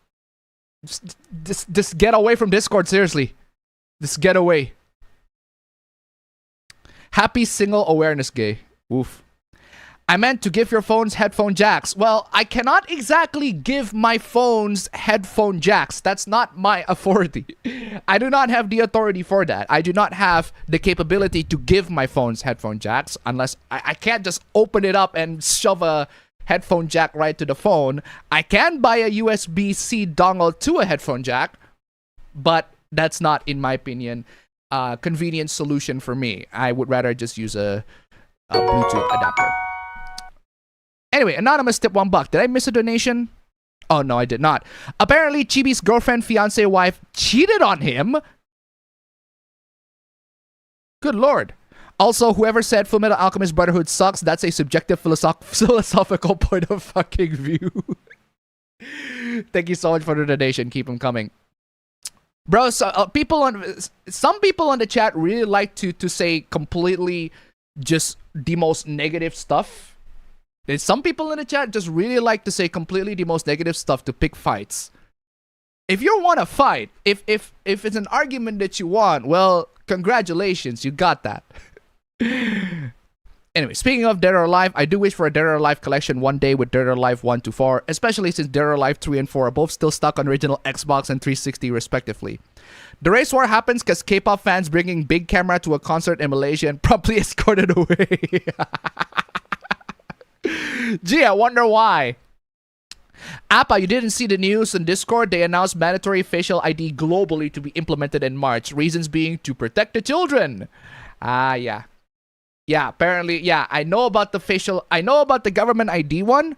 just get away from Discord, seriously. Just get away. Happy single awareness gay. Oof. I meant to give your phones headphone jacks. Well, I cannot exactly give my phones headphone jacks. That's not my authority. I do not have the authority for that. I do not have the capability to give my phones headphone jacks unless I can't just open it up and shove a headphone jack right to the phone. I can buy a USB-C dongle to a headphone jack, but that's not, in my opinion, a convenient solution for me. I would rather just use a Bluetooth adapter. Anyway, Anonymous tip $1. Did I miss a donation? Oh, no, I did not. Apparently, Chibi's girlfriend, fiance, wife cheated on him. Good lord. Also, whoever said Fullmetal Alchemist Brotherhood sucks, that's a subjective philosophical point of fucking view. Thank you so much for the donation. Keep them coming. Bro, so, some people on the chat really like to say completely just the most negative stuff. There's some people in the chat just really like to say completely the most negative stuff to pick fights. If you want to fight, if it's an argument that you want, well, congratulations, you got that. Anyway, speaking of Dead or Alive, I do wish for a Dead or Alive collection one day with Dead or Alive 1 to 4, especially since Dead or Alive 3 and 4 are both still stuck on original Xbox and 360 respectively. The race war happens because K-pop fans bringing big camera to a concert in Malaysia and promptly escorted away. Gee, I wonder why. Appa, you didn't see the news on Discord? They announced mandatory facial ID globally to be implemented in March. Reasons being to protect the children. Yeah. Yeah, apparently, yeah, I know about the government ID one,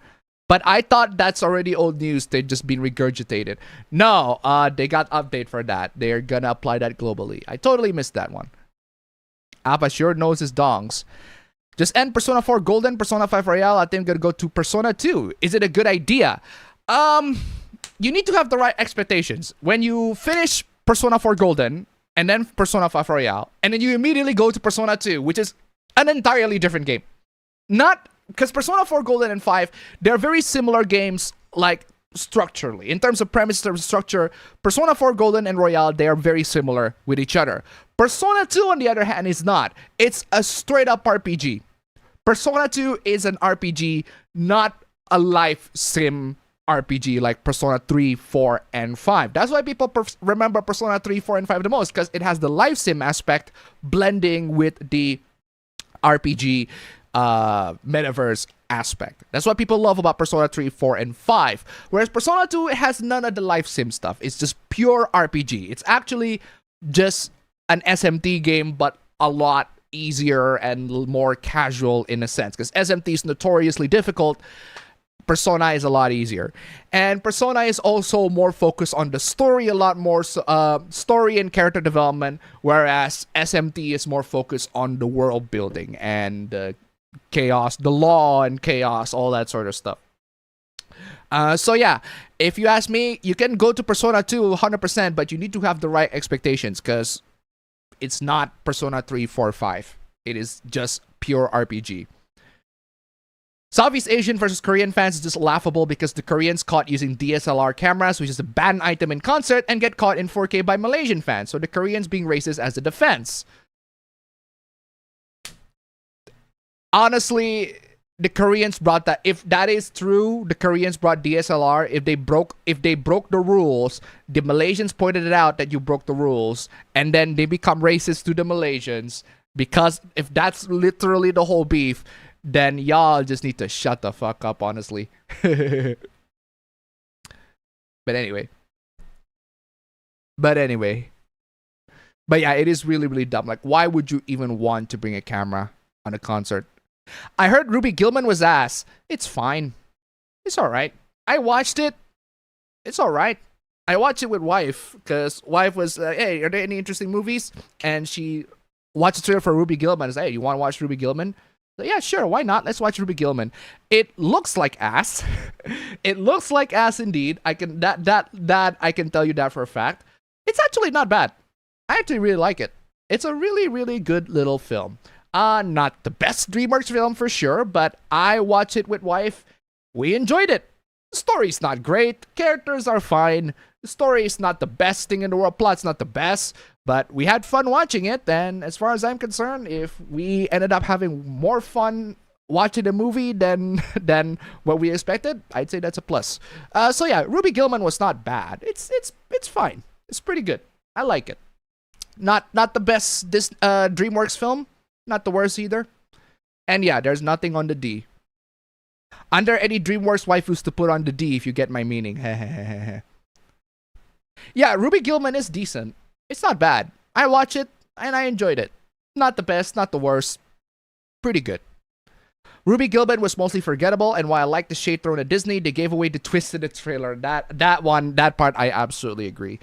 but I thought that's already old news. They've just been regurgitated. No, they got update for that. They're gonna apply that globally. I totally missed that one. Appa sure knows his dongs. Just end Persona 4 Golden, Persona 5 Royale. I think I'm gonna go to Persona 2. Is it a good idea? You need to have the right expectations. When you finish Persona 4 Golden, and then Persona 5 Royale, and then you immediately go to Persona 2, which is an entirely different game. Not, because Persona 4 Golden and 5, they're very similar games, like, structurally. In terms of premise, in terms of structure, Persona 4 Golden and Royale, they are very similar with each other. Persona 2, on the other hand, is not. It's a straight-up RPG. Persona 2 is an RPG, not a life sim RPG like Persona 3, 4, and 5. That's why people remember Persona 3, 4, and 5 the most, because it has the life sim aspect blending with the RPG metaverse aspect. That's what people love about Persona 3, 4, and 5. Whereas Persona 2, it has none of the life sim stuff. It's just pure RPG. It's actually just an SMT game, but a lot easier and more casual in a sense, because SMT is notoriously difficult. Persona is a lot easier, and Persona is also more focused on the story, a lot more story and character development, whereas SMT is more focused on the world building and chaos, the law and chaos, all that sort of stuff. So yeah, if you ask me, you can go to Persona 2 100%, but you need to have the right expectations, because it's not Persona 3, 4, 5. It is just pure RPG. Southeast Asian versus Korean fans is just laughable because the Koreans caught using DSLR cameras, which is a banned item in concert, and get caught in 4K by Malaysian fans. So the Koreans being racist as a defense. Honestly, the Koreans brought that. If that is true, the Koreans brought DSLR. If they broke the rules, the Malaysians pointed it out that you broke the rules, and then they become racist to the Malaysians, because if that's literally the whole beef, then y'all just need to shut the fuck up, honestly. But anyway. But yeah, it is really, really dumb. Like, why would you even want to bring a camera on a concert? I heard Ruby Gillman was ass. It's fine. It's alright. I watched it. It's alright. I watched it with wife, because wife was, hey, are there any interesting movies? And she watched the trailer for Ruby Gillman and said, hey, you want to watch Ruby Gillman? So, yeah, sure, why not? Let's watch Ruby Gillman. It looks like ass. It looks like ass indeed. I can I can tell you that for a fact. It's actually not bad. I actually really like it. It's a really, really good little film. Not the best DreamWorks film for sure, but I watched it with wife. We enjoyed it. The story's not great. Characters are fine. The story is not the best thing in the world. Plot's not the best, but we had fun watching it. And as far as I'm concerned, if we ended up having more fun watching the movie than what we expected, I'd say that's a plus. So yeah, Ruby Gillman was not bad. It's fine. It's pretty good. I like it. Not the best this DreamWorks film. Not the worst either. And yeah, there's nothing on the D. Under any DreamWorks waifus to put on the D, if you get my meaning. Yeah, Ruby Gillman is decent. It's not bad. I watched it and I enjoyed it. Not the best, not the worst. Pretty good. Ruby Gillman was mostly forgettable, and while I like the shade thrown at Disney, they gave away the twist in the trailer. That part, I absolutely agree.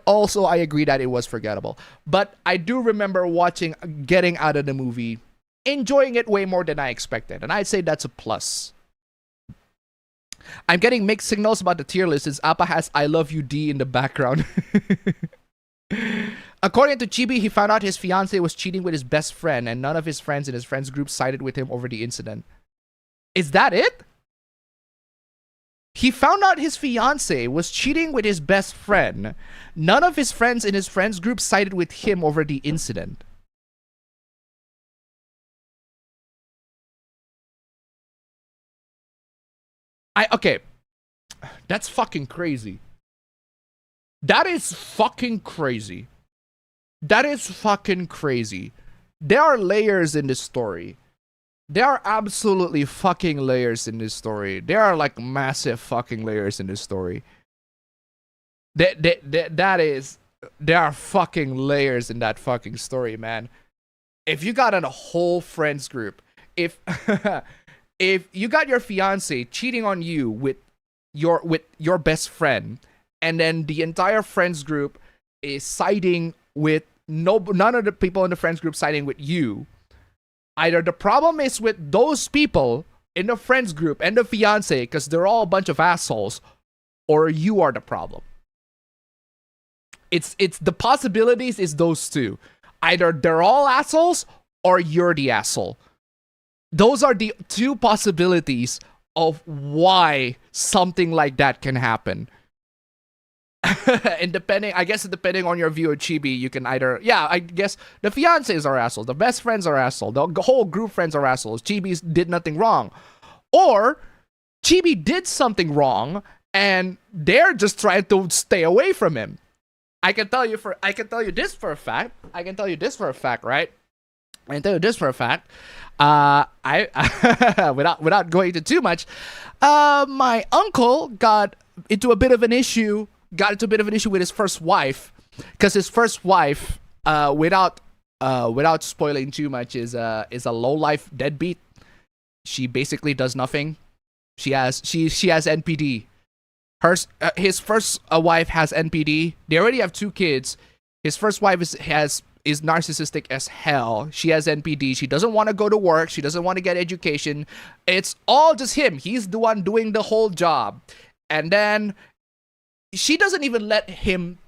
Also, I agree that it was forgettable. But I do remember getting out of the movie, enjoying it way more than I expected, and I'd say that's a plus. I'm getting mixed signals about the tier list since Appa has I Love You D in the background. According to Chibi, he found out his fiancé was cheating with his best friend, and none of his friends in his friends group sided with him over the incident. Is that it? He found out his fiancé was cheating with his best friend. None of his friends in his friends group sided with him over the incident. Okay. That's fucking crazy. That is fucking crazy. That is fucking crazy. There are layers in this story. There are absolutely fucking layers in this story. There are like massive fucking layers in this story. There are fucking layers in that fucking story, man. If you got a whole friends group, if you got your fiance cheating on you with your best friend, and then the entire friends group is siding with none of the people in the friends group siding with you, either the problem is with those people in the friends group and the fiance because they're all a bunch of assholes, or you are the problem. It's the possibilities is those two. Either they're all assholes or you're the asshole. Those are the two possibilities of why something like that can happen. And depending on your view of Chibi, you can either, I guess the fiancés are assholes, the best friends are assholes, the whole group friends are assholes, Chibi did nothing wrong. Or Chibi did something wrong and they're just trying to stay away from him. I can tell you this for a fact, right? I can tell you this for a fact. Without going into too much, my uncle got into a bit of an issue with his first wife, because his first wife, without spoiling too much, is a low-life deadbeat. She basically does nothing. She has NPD. His first wife has NPD. They already have 2 kids. His first wife is narcissistic as hell. She has NPD. She doesn't want to go to work. She doesn't want to get education. It's all just him. He's the one doing the whole job. And then she doesn't even let him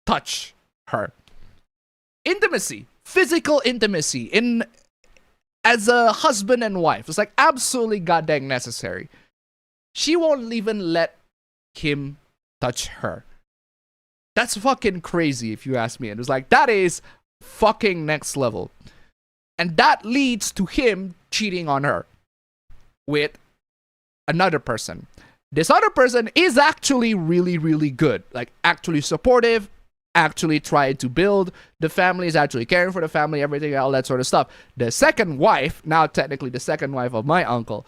touch her. Intimacy, physical intimacy as a husband and wife. It's like absolutely goddamn necessary. She won't even let him touch her. That's fucking crazy if you ask me. And it's like, that is fucking next level. And that leads to him cheating on her with another person. This other person is actually really, really good. Like, actually supportive, actually tried to build the family, is actually caring for the family, everything, all that sort of stuff. The second wife, now technically the second wife of my uncle,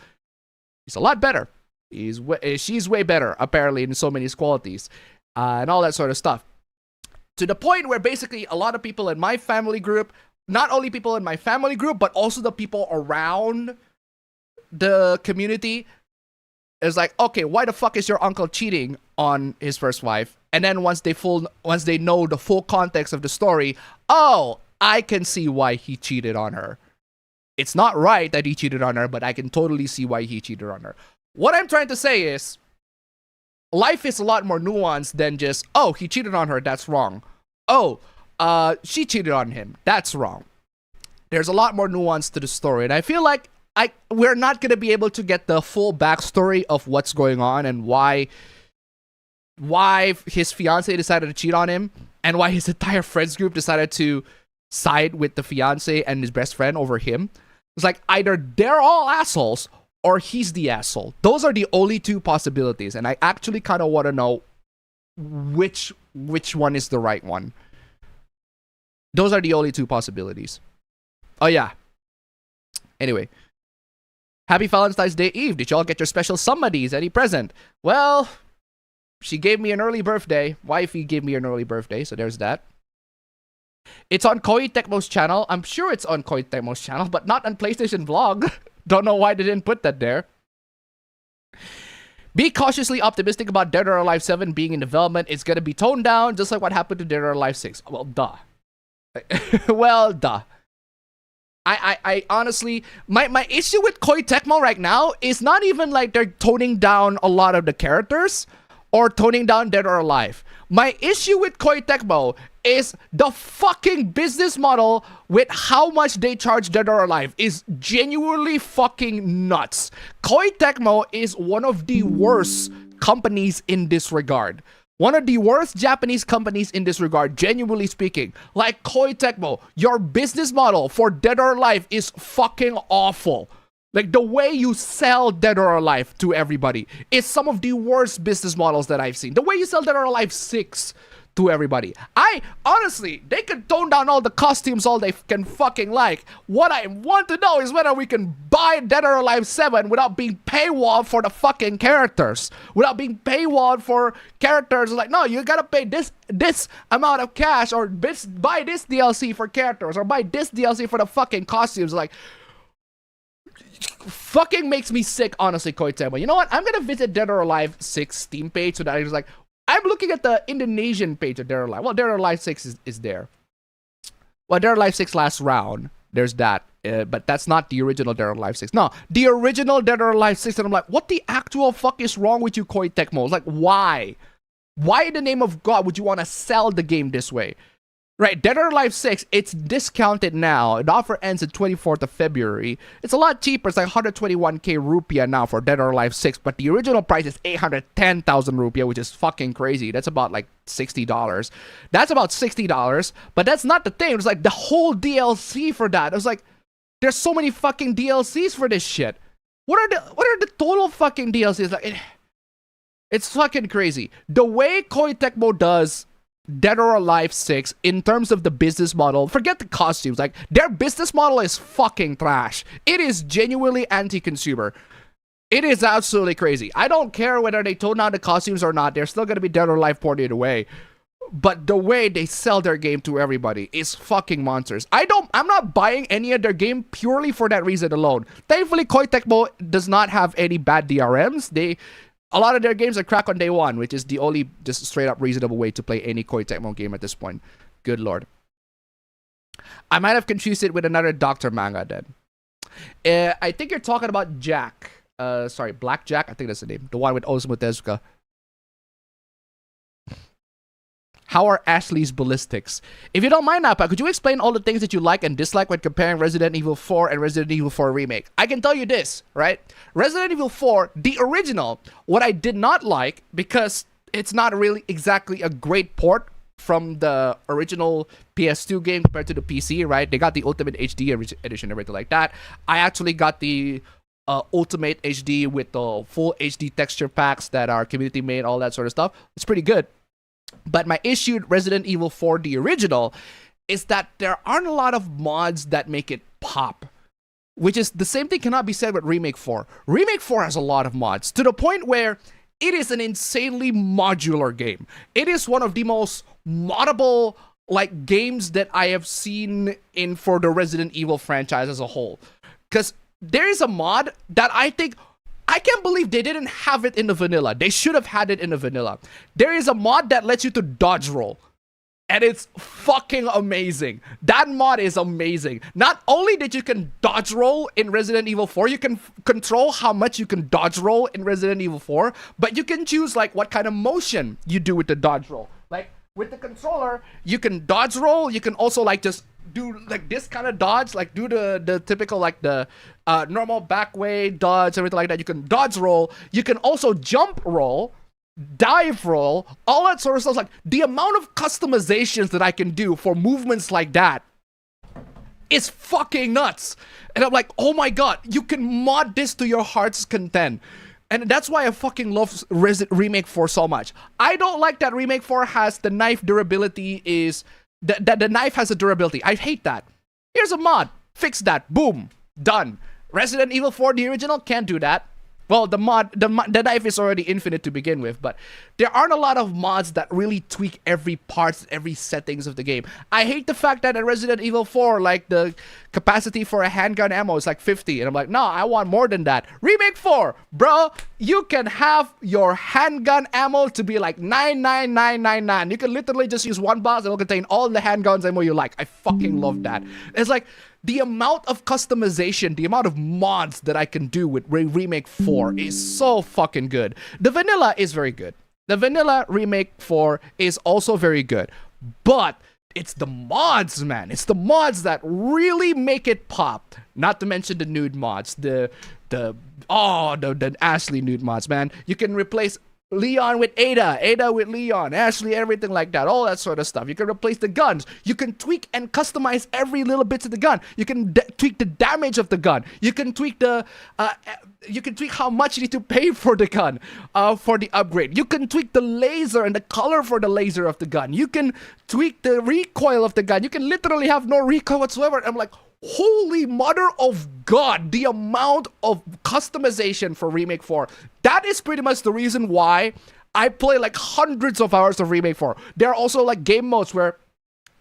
is a lot better. She's way better, apparently, in so many qualities, and all that sort of stuff. To the point where basically a lot of people in my family group, not only people in my family group, but also the people around the community, is like, okay, why the fuck is your uncle cheating on his first wife? And then once they know the full context of the story, oh, I can see why he cheated on her. It's not right that he cheated on her, but I can totally see why he cheated on her. What I'm trying to say is, life is a lot more nuanced than just, oh, he cheated on her, that's wrong. Oh, she cheated on him, that's wrong. There's a lot more nuance to the story, and I feel like we're not going to be able to get the full backstory of what's going on and why his fiance decided to cheat on him, and why his entire friends group decided to side with the fiance and his best friend over him. It's like either they're all assholes or he's the asshole. Those are the only two possibilities, and I actually kind of want to know which one is the right one. Those are the only two possibilities. Oh yeah. Anyway, happy Valentine's Day Eve. Did y'all get your special somebodies any present? Well, she gave me an early birthday. Wifey gave me an early birthday, so there's that. It's on Koei Tecmo's channel. I'm sure it's on Koei Tecmo's channel, but not on PlayStation Vlog. Don't know why they didn't put that there. Be cautiously optimistic about Dead or Alive 7 being in development. It's gonna be toned down, just like what happened to Dead or Alive 6. Well, duh. Well, duh. I honestly, my issue with Koei Tecmo right now is not even like they're toning down a lot of the characters or toning down Dead or Alive. My issue with Koei Tecmo is the fucking business model with how much they charge Dead or Alive is genuinely fucking nuts. Koei Tecmo is one of the worst companies in this regard. One of the worst Japanese companies in this regard, genuinely speaking. Like Koei Tecmo, your business model for Dead or Alive is fucking awful. Like, the way you sell Dead or Alive to everybody is some of the worst business models that I've seen. The way you sell Dead or Alive 6 to everybody. Honestly, they can tone down all the costumes all they can fucking like. What I want to know is whether we can buy Dead or Alive 7 without being paywalled for the fucking characters. Without being paywalled for characters. Like, no, you gotta pay this amount of cash, or buy this DLC for characters, or buy this DLC for the fucking costumes. Like, fucking makes me sick, honestly, Koei Tecmo. You know what? I'm gonna visit Dead or Alive 6 Steam page so that I was like, I'm looking at the Indonesian page of Dead or Alive. Well, Dead or Alive 6 is there. Well, Dead or Alive 6 last round, there's that. But that's not the original Dead or Alive 6. No, the original Dead or Alive 6. And I'm like, what the actual fuck is wrong with you, Koei Tecmo? It's like, why? Why in the name of God would you want to sell the game this way? Right, Dead or Alive 6, it's discounted now. The offer ends the 24th of February. It's a lot cheaper. It's like 121k rupiah now for Dead or Alive 6. But the original price is 810,000 rupiah, which is fucking crazy. That's about like $60. That's about $60. But that's not the thing. It's like the whole DLC for that. I was like, there's so many fucking DLCs for this shit. What are the total fucking DLCs? Like, it's fucking crazy. The way Koei Tecmo does Dead or Alive 6 in terms of the business model, forget the costumes, like, their business model is fucking trash. It is genuinely anti-consumer. It is absolutely crazy. I don't care whether they tone down the costumes or not. They're still gonna be Dead or Alive ported away. But the way they sell their game to everybody is fucking monsters. I'm not buying any of their game purely for that reason alone. Thankfully, Koei Tecmo does not have any bad DRMs. A lot of their games are cracked on day one, which is the only just straight up reasonable way to play any Koei Tecmo game at this point. Good lord. I might have confused it with another Doctor manga then. I think you're talking about Jack. Sorry, Black Jack. I think that's the name. The one with Osamu Tezuka. How are Ashley's ballistics? If you don't mind, Napa, could you explain all the things that you like and dislike when comparing Resident Evil 4 and Resident Evil 4 Remake? I can tell you this, right? Resident Evil 4, the original, what I did not like, because it's not really exactly a great port from the original PS2 game compared to the PC, right? They got the Ultimate HD edition and everything like that. I actually got the Ultimate HD with the full HD texture packs that our community made, all that sort of stuff. It's pretty good. But my issue with Resident Evil 4, the original, is that there aren't a lot of mods that make it pop. Which is the same thing cannot be said with Remake 4. Remake 4 has a lot of mods, to the point where it is an insanely modular game. It is one of the most moddable like games that I have seen in for the Resident Evil franchise as a whole. Because there is a mod that I think, I can't believe they didn't have it in the vanilla. They should have had it in the vanilla. There is a mod that lets you to dodge roll. And it's fucking amazing. That mod is amazing. Not only that you can dodge roll in Resident Evil 4, you can control how much you can dodge roll in Resident Evil 4, but you can choose like what kind of motion you do with the dodge roll. Like with the controller, you can dodge roll. You can also like just do like this kind of dodge, like do the typical like the normal back way dodge, everything like that. You can dodge roll. You can also jump roll, dive roll, all that sort of stuff. Like the amount of customizations that I can do for movements like that is fucking nuts. And I'm like, oh my god, you can mod this to your heart's content. And that's why I fucking love Remake 4 so much. I don't like that Remake 4 has the knife durability is that the knife has a durability. I hate that. Here's a mod. Fix that. Boom. Done. Resident Evil 4, the original, can't do that. Well, the knife is already infinite to begin with, but there aren't a lot of mods that really tweak every part, every settings of the game. I hate the fact that in Resident Evil 4, like the capacity for a handgun ammo is like 50, and I'm like, no, I want more than that. Remake 4, bro, you can have your handgun ammo to be like 99999. You can literally just use one box and it'll contain all the handguns ammo you like. I fucking love that. It's like the amount of customization, the amount of mods that I can do with Remake 4 is so fucking good. The vanilla is very good. The vanilla Remake 4 is also very good. But it's the mods, man. It's the mods that really make it pop. Not to mention the nude mods. The Ashley nude mods, man. You can replace Leon with Ada, Ada with Leon, Ashley, everything like that, all that sort of stuff. You can replace the guns. You can tweak and customize every little bit of the gun. You can tweak the damage of the gun. You can tweak the, you can tweak how much you need to pay for the gun, for the upgrade. You can tweak the laser and the color for the laser of the gun. You can tweak the recoil of the gun. You can literally have no recoil whatsoever. I'm like, holy mother of God, the amount of customization for Remake 4. That is pretty much the reason why I play like hundreds of hours of Remake 4. There are also like game modes where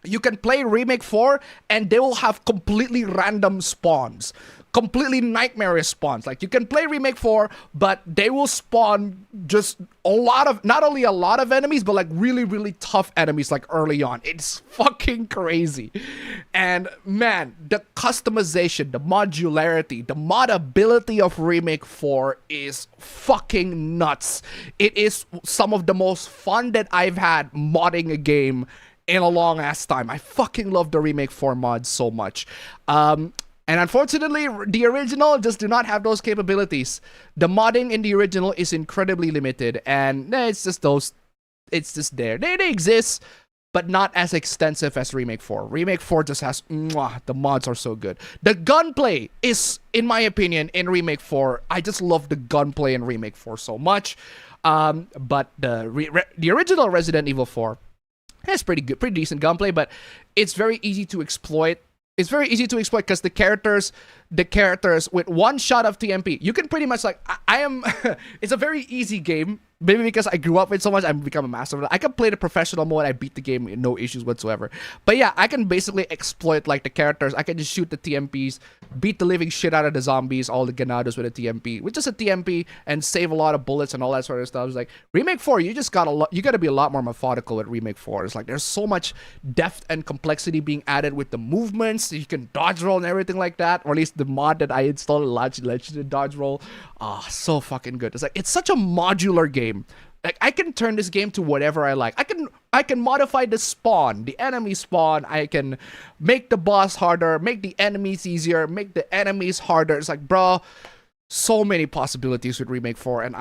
you can play Remake 4 and they will have completely random spawns. Completely nightmarish spawns. Like you can play Remake 4, but they will spawn just a lot of, not only a lot of enemies, but like really, really tough enemies like early on. It's fucking crazy. And man, the customization, the modularity, the modability of Remake 4 is fucking nuts. It is some of the most fun that I've had modding a game in a long ass time. I fucking love the Remake 4 mods so much. And unfortunately, the original just do not have those capabilities. The modding in the original is incredibly limited, and it's just those, it's just there. They exist, but not as extensive as Remake 4. Remake 4 just has, the mods are so good. The gunplay is, in my opinion, in Remake 4, I just love the gunplay in Remake 4 so much. But the original Resident Evil 4 has pretty good, pretty decent gunplay, but it's very easy to exploit. It's very easy to exploit because the characters with one shot of TMP, you can pretty much like, it's a very easy game. Maybe because I grew up with it so much, I've become a master of it. I can play the professional mode, I beat the game with no issues whatsoever. But yeah, I can basically exploit like the characters. I can just shoot the TMPs, beat the living shit out of the zombies, all the ganados with a TMP, with just a TMP, and save a lot of bullets and all that sort of stuff. It's like, Remake 4, you just got you gotta be a lot more methodical with Remake 4. It's like, there's so much depth and complexity being added with the movements. You can dodge roll and everything like that, or at least the mod that I installed lets you to dodge roll. Ah, so fucking good. It's like, it's such a modular game. Like, I can turn this game to whatever I like. I can modify the spawn, the enemy spawn. I can make the boss harder, make the enemies easier, make the enemies harder. It's like, bro, so many possibilities with Remake 4, and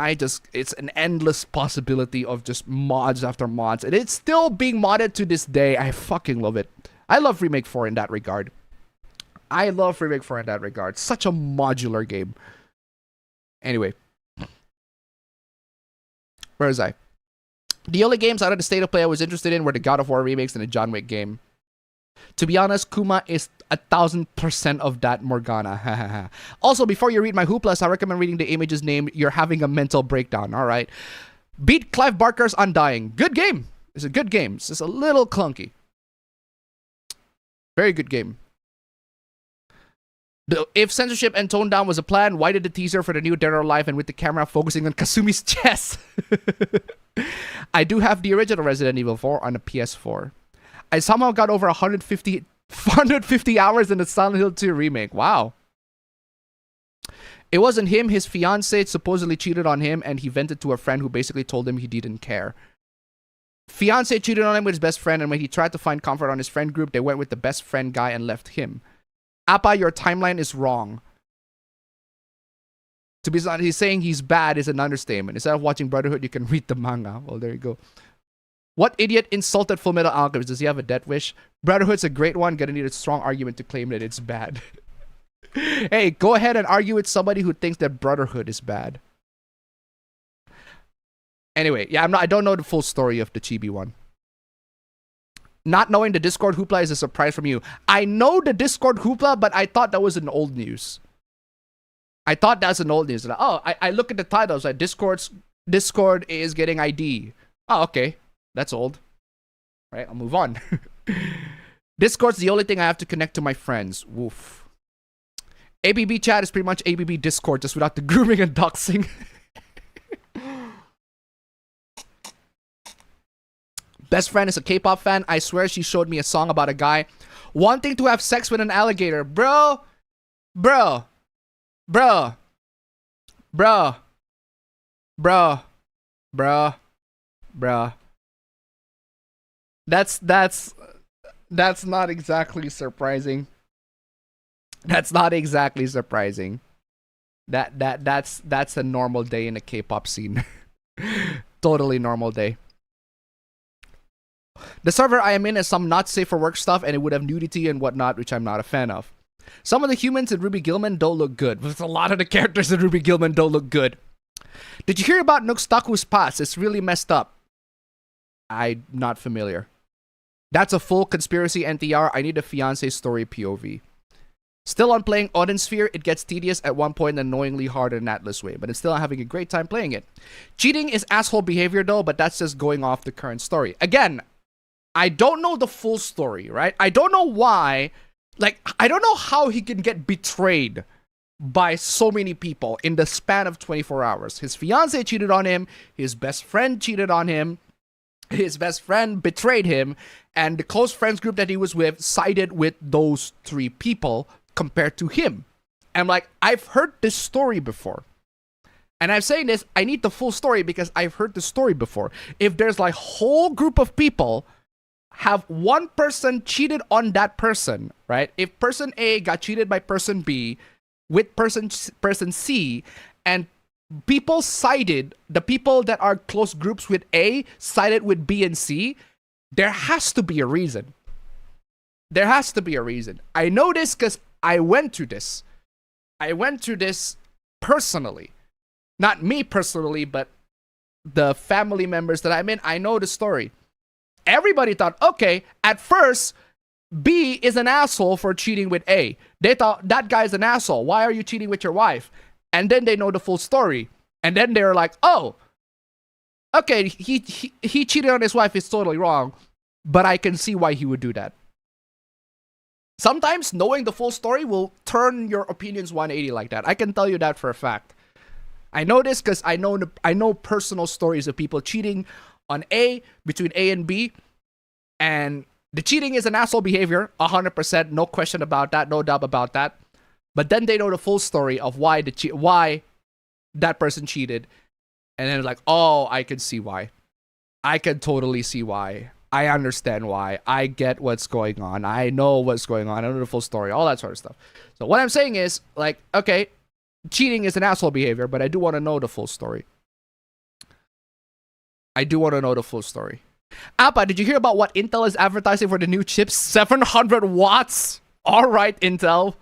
it's an endless possibility of just mods after mods, and it's still being modded to this day. I fucking love it. I love Remake 4 in that regard. I love Remake 4 in that regard. Such a modular game. Anyway. Where was I? The only games out of the state of play I was interested in were the God of War remakes and the John Wick game. To be honest, Kuma is 1,000% of that Morgana. Also, before you read my hooplas, I recommend reading the images named You're Having a Mental Breakdown. All right. Beat Clive Barker's Undying. Good game. It's a good game. It's just a little clunky. Very good game. If censorship and tone down was a plan, why did the teaser for the new Dead or Alive and with the camera focusing on Kasumi's chest? I do have the original Resident Evil 4 on a PS4. I somehow got over 150 hours in the Silent Hill 2 remake. Wow. It wasn't him. His fiancée supposedly cheated on him, and he vented to a friend who basically told him he didn't care. Fiancé cheated on him with his best friend, and when he tried to find comfort on his friend group, they went with the best friend guy and left him. Appa, your timeline is wrong. To be honest, he's saying he's bad is an understatement. Instead of watching Brotherhood, you can read the manga. Well, there you go. What idiot insulted Fullmetal Alchemist? Does he have a death wish? Brotherhood's a great one. Gonna need a strong argument to claim that it's bad. Hey, go ahead and argue with somebody who thinks that Brotherhood is bad. Anyway, yeah, I don't know the full story of the Chibi one. Not knowing the Discord hoopla is a surprise from you. I know the Discord hoopla, but I thought that was an old news. I thought that's an old news. Like, oh, I look at the titles. Like Discord is getting ID. Oh, okay. That's old. Right, I'll move on. Discord's the only thing I have to connect to my friends. Woof. APB chat is pretty much APB Discord, just without the grooming and doxing. Best friend is a K-pop fan. I swear she showed me a song about a guy wanting to have sex with an alligator. Bro. That's not exactly surprising. That's not exactly surprising. That's a normal day in the K-pop scene. Totally normal day. The server I am in has some not safe for work stuff, and it would have nudity and whatnot, which I'm not a fan of. Some of the humans in Ruby Gilman don't look good. But a lot of the characters in Ruby Gilman don't look good. Did you hear about Nuxtaku's past? It's really messed up. I'm not familiar. That's a full conspiracy NTR. I need a fiancé story POV. Still on playing Odin Sphere, it gets tedious at one point and annoyingly hard in an Atlas way, but I'm still having a great time playing it. Cheating is asshole behavior though, but that's just going off the current story. Again, I don't know the full story, right? I don't know why. Like, I don't know how he can get betrayed by so many people in the span of 24 hours. His fiancé cheated on him. His best friend cheated on him. His best friend betrayed him. And the close friends group that he was with sided with those three people compared to him. I'm like, I've heard this story before. And I'm saying this, I need the full story because I've heard the story before. If there's like whole group of people have one person cheated on that person, right? If person A got cheated by person B with person C, and people sided, the people that are close groups with A sided with B and C, there has to be a reason. There has to be a reason. I know this because I went through this. I went through this personally. Not me personally, but the family members that I'm in. I know the story. Everybody thought, okay, at first, B is an asshole for cheating with A. They thought, that guy's an asshole. Why are you cheating with your wife? And then they know the full story. And then they're like, oh, okay, he cheated on his wife. It's totally wrong. But I can see why he would do that. Sometimes knowing the full story will turn your opinions 180 like that. I can tell you that for a fact. I know this because I know personal stories of people cheating on A, between A and B, and the cheating is an asshole behavior, 100%, no question about that, no doubt about that. But then they know the full story of why that person cheated, and then like, oh, I can see why. I can totally see why. I understand why. I get what's going on. I know what's going on. I know the full story, all that sort of stuff. So what I'm saying is, like, okay, cheating is an asshole behavior, but I do want to know the full story. I do want to know the full story. Appa, did you hear about what Intel is advertising for the new chips? 700 watts? Alright, Intel.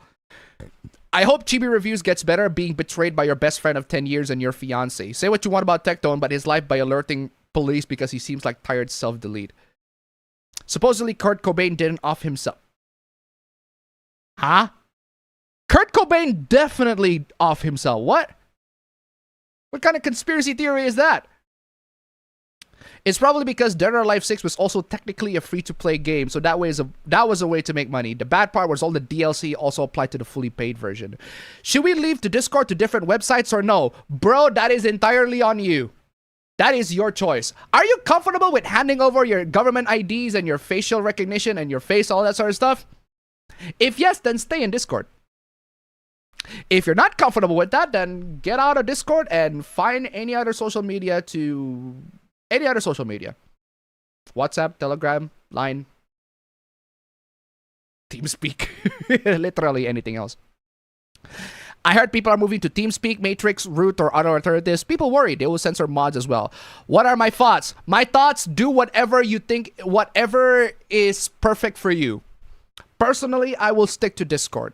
I hope Chibi Reviews gets better being betrayed by your best friend of 10 years and your fiancé. Say what you want about Tectone, but his life by alerting police because he seems like tired self-delete. Supposedly, Kurt Cobain didn't off himself. Huh? Kurt Cobain definitely off himself. What? What kind of conspiracy theory is that? It's probably because Dead or Alive 6 was also technically a free-to-play game, so that was a way to make money. The bad part was all the DLC also applied to the fully paid version. Should we leave the Discord to different websites or no? Bro, that is entirely on you. That is your choice. Are you comfortable with handing over your government IDs and your facial recognition and your face, all that sort of stuff? If yes, then stay in Discord. If you're not comfortable with that, then get out of Discord and find any other social media WhatsApp, Telegram, Line, TeamSpeak, literally anything else. I heard people are moving to TeamSpeak, Matrix, Root, or other alternatives. People worry they will censor mods as well. What are my thoughts? My thoughts, do whatever you think, whatever is perfect for you. Personally, I will stick to Discord.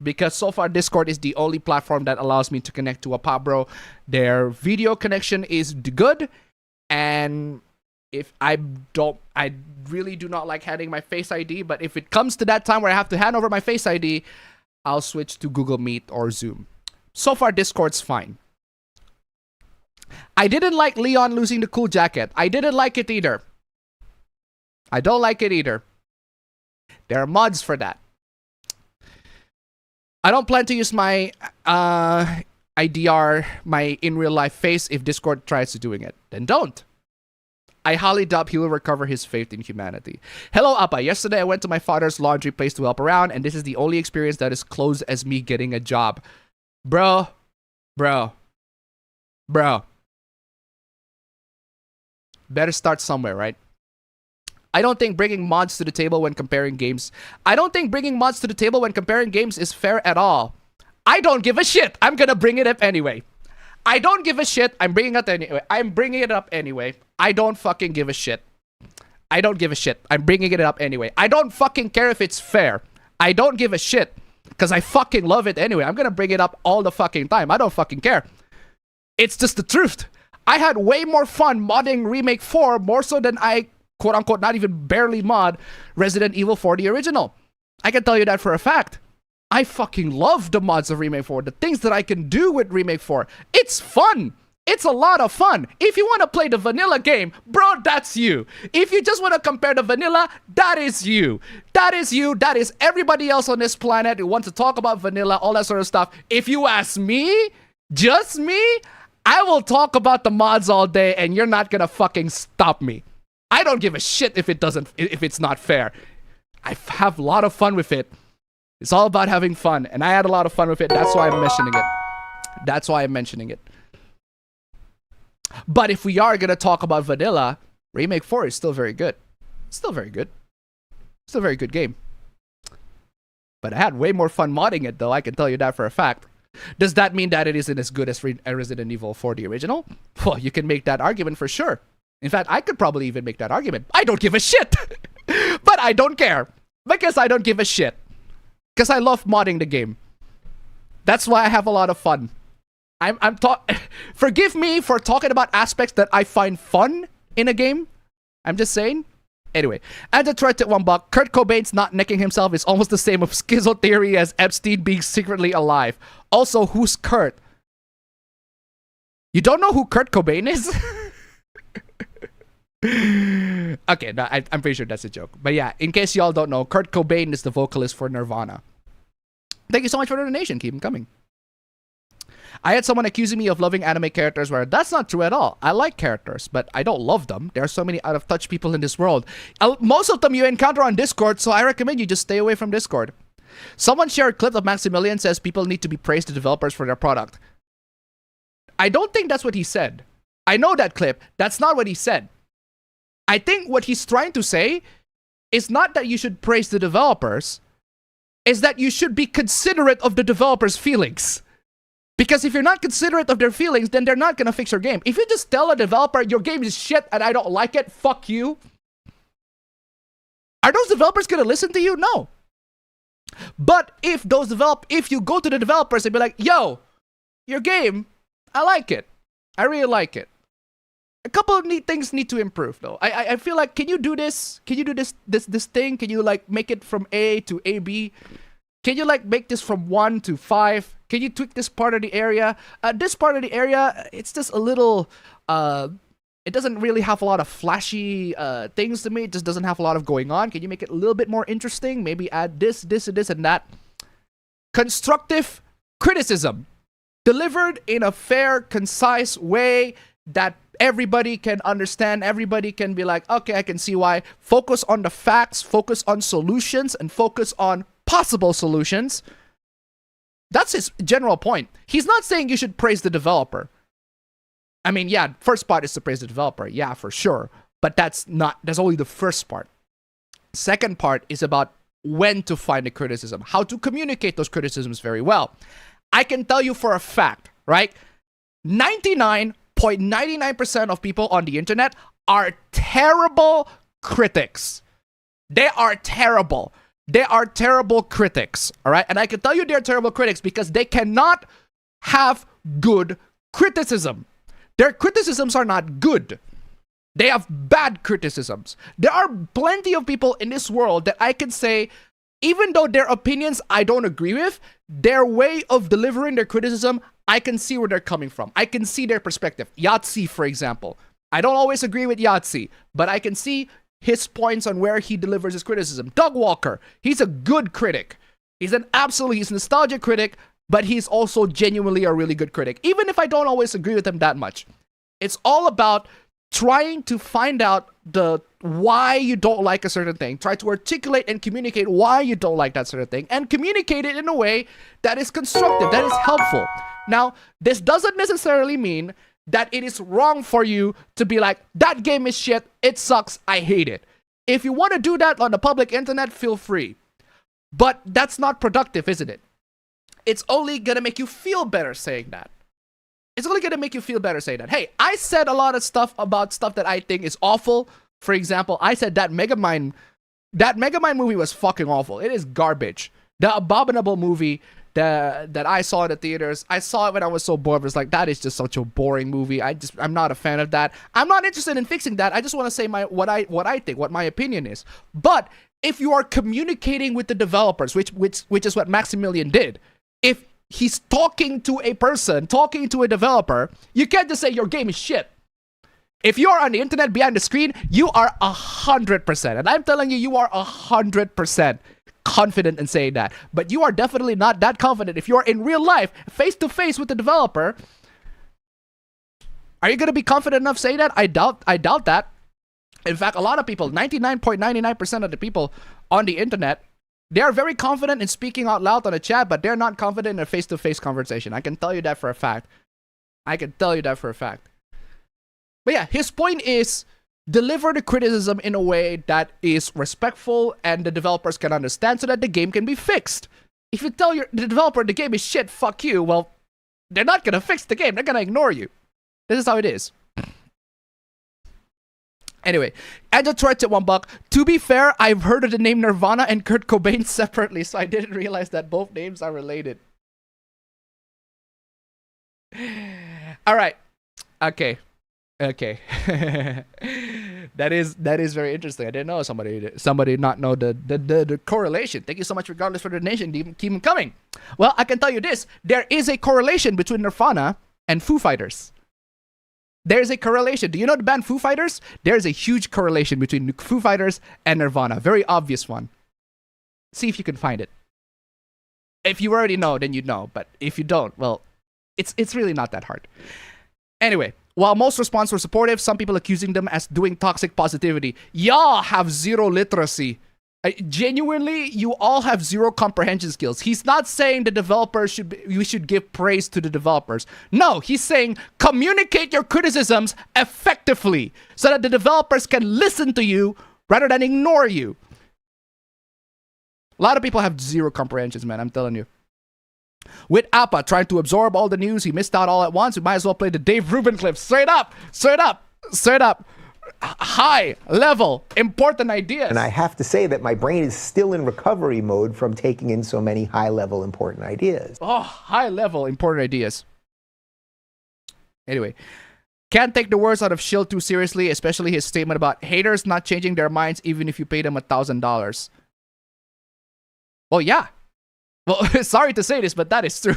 Because so far, Discord is the only platform that allows me to connect to a Pabro. Their video connection is good. And if I really do not like handing my Face ID. But if it comes to that time where I have to hand over my Face ID, I'll switch to Google Meet or Zoom. So far, Discord's fine. I didn't like Leon losing the cool jacket. I didn't like it either. I don't like it either. There are mods for that. I don't plan to use my IDR, my in real life face, if Discord tries to doing it. Then don't. I highly doubt he will recover his faith in humanity. Hello, Appa. Yesterday I went to my father's laundry place to help around, and this is the only experience that is close as me getting a job. Bro. Better start somewhere, right? I don't think bringing mods to the table when comparing games. Is fair at all. I don't give a shit. I'm gonna bring it up anyway. I don't give a shit. I'm bringing it up anyway. I don't fucking give a shit. I'm bringing it up anyway. I don't fucking care if it's fair. I don't give a shit. Because I fucking love it anyway. I'm gonna bring it up all the fucking time. I don't fucking care. It's just the truth. I had way more fun modding Remake 4 more so than I quote-unquote not even barely mod Resident Evil 4 the original. I can tell you that for a fact. I fucking love the mods of Remake 4. The things that I can do with Remake 4. It's fun. It's a lot of fun. If you want to play the vanilla game, bro, that's you. If you just want to compare the vanilla, that is you. That is you. That is everybody else on this planet who wants to talk about vanilla, all that sort of stuff. If you ask me, just me, I will talk about the mods all day and you're not going to fucking stop me. I don't give a shit if it's not fair. I have a lot of fun with it. It's all about having fun, and I had a lot of fun with it. That's why I'm mentioning it. But if we are gonna talk about vanilla, Remake 4 is still very good. Still a very good game. But I had way more fun modding it, though. I can tell you that for a fact. Does that mean that it isn't as good as Resident Evil 4 the original? Well, you can make that argument for sure. In fact, I could probably even make that argument. I don't give a shit. But I don't care. Because I don't give a shit. Because I love modding the game. That's why I have a lot of fun. Forgive me for talking about aspects that I find fun in a game. I'm just saying. Anyway, and the threat at $1, Kurt Cobain's not necking himself is almost the same of schizo theory as Epstein being secretly alive. Also, who's Kurt? You don't know who Kurt Cobain is? Okay, no, I'm pretty sure that's a joke. But yeah, in case y'all don't know, Kurt Cobain is the vocalist for Nirvana. Thank you so much for the donation. Keep them coming. I had someone accusing me of loving anime characters where that's not true at all. I like characters, but I don't love them. There are so many out-of-touch people in this world. Most of them you encounter on Discord, so I recommend you just stay away from Discord. Someone shared a clip of Maximilian says people need to be praised to developers for their product. I don't think that's what he said. I know that clip. That's not what he said. I think what he's trying to say is not that you should praise the developers, is that you should be considerate of the developers' feelings. Because if you're not considerate of their feelings, then they're not going to fix your game. If you just tell a developer, your game is shit and I don't like it, fuck you. Are those developers going to listen to you? No. But if you go to the developers and be like, yo, your game, I like it. I really like it. A couple of neat things need to improve though. I feel like, can you do this? Can you do this thing? Can you like make it from A to AB? Can you like make this from 1 to 5? Can you tweak this part of the area? This part of the area, it's just a little, it doesn't really have a lot of flashy things to me. It just doesn't have a lot of going on. Can you make it a little bit more interesting? Maybe add this, and that. Constructive criticism delivered in a fair, concise way that everybody can understand. Everybody can be like, okay, I can see why. Focus on the facts, focus on solutions, and focus on possible solutions. That's his general point. He's not saying you should praise the developer. I mean, yeah, first part is to praise the developer. Yeah, for sure. But that's only the first part. Second part is about when to find the criticism, how to communicate those criticisms very well. I can tell you for a fact, right? 99.99% of people on the internet are terrible critics. They are terrible. They are terrible critics, all right? And I can tell you they're terrible critics because they cannot have good criticism. Their criticisms are not good. They have bad criticisms. There are plenty of people in this world that I can say, even though their opinions I don't agree with, their way of delivering their criticism, I can see where they're coming from. I can see their perspective. Yahtzee, for example. I don't always agree with Yahtzee, but I can see his points on where he delivers his criticism. Doug Walker, he's a good critic. He's a nostalgic critic, but he's also genuinely a really good critic, even if I don't always agree with him that much. It's all about trying to find out why you don't like a certain thing. Try to articulate and communicate why you don't like that certain thing, and communicate it in a way that is constructive, that is helpful. Now, this doesn't necessarily mean that it is wrong for you to be like, that game is shit, it sucks, I hate it. If you want to do that on the public internet, feel free. But that's not productive, isn't it? It's only gonna make you feel better saying that. It's only gonna make you feel better saying that. Hey, I said a lot of stuff about stuff that I think is awful. For example, I said that Megamind movie was fucking awful. It is garbage. The Abominable movie that I saw in the theaters, I saw it when I was so bored. It was like, that is just such a boring movie. I'm not a fan of that. I'm not interested in fixing that. I just want to say what I think, what my opinion is. But if you are communicating with the developers, which is what Maximilian did, if he's talking to a person, talking to a developer, you can't just say your game is shit. If you are on the internet behind the screen, you are 100%. And I'm telling you, you are 100% confident in saying that. But you are definitely not that confident if you're in real life, face to face with the developer. Are you going to be confident enough saying that? I doubt that. In fact, a lot of people, 99.99% of the people on the internet, they are very confident in speaking out loud on a chat, but they're not confident in a face-to-face conversation. I can tell you that for a fact. But yeah, his point is, deliver the criticism in a way that is respectful and the developers can understand so that the game can be fixed. If you tell the developer the game is shit, fuck you, well, they're not going to fix the game. They're going to ignore you. This is how it is. Anyway, Angel Troy at $1. To be fair, I've heard of the name Nirvana and Kurt Cobain separately, so I didn't realize that both names are related. All right. Okay. That is very interesting. I didn't know somebody not know the correlation. Thank you so much, regardless, for the donation. Keep them coming. Well, I can tell you this: there is a correlation between Nirvana and Foo Fighters. There's a correlation. Do you know the band Foo Fighters? There's a huge correlation between Foo Fighters and Nirvana. Very obvious one. See if you can find it. If you already know, then you know. But if you don't, well, it's really not that hard. Anyway, while most responses were supportive, some people accusing them as doing toxic positivity. Y'all have zero literacy. Genuinely, you all have zero comprehension skills. He's not saying the developers you should give praise to the developers. No, he's saying communicate your criticisms effectively so that the developers can listen to you rather than ignore you. A lot of people have zero comprehensions, man, I'm telling you. With Appa trying to absorb all the news, he missed out all at once. We might as well play the Dave Rubin clip. Straight up. High level, important ideas. And I have to say that my brain is still in recovery mode from taking in so many high level, important ideas. Oh, high level, important ideas. Anyway, Can't take the words out of Shield too seriously, especially his statement about haters not changing their minds even if you pay them $1,000. Well, yeah. Well, sorry to say this, but that is true.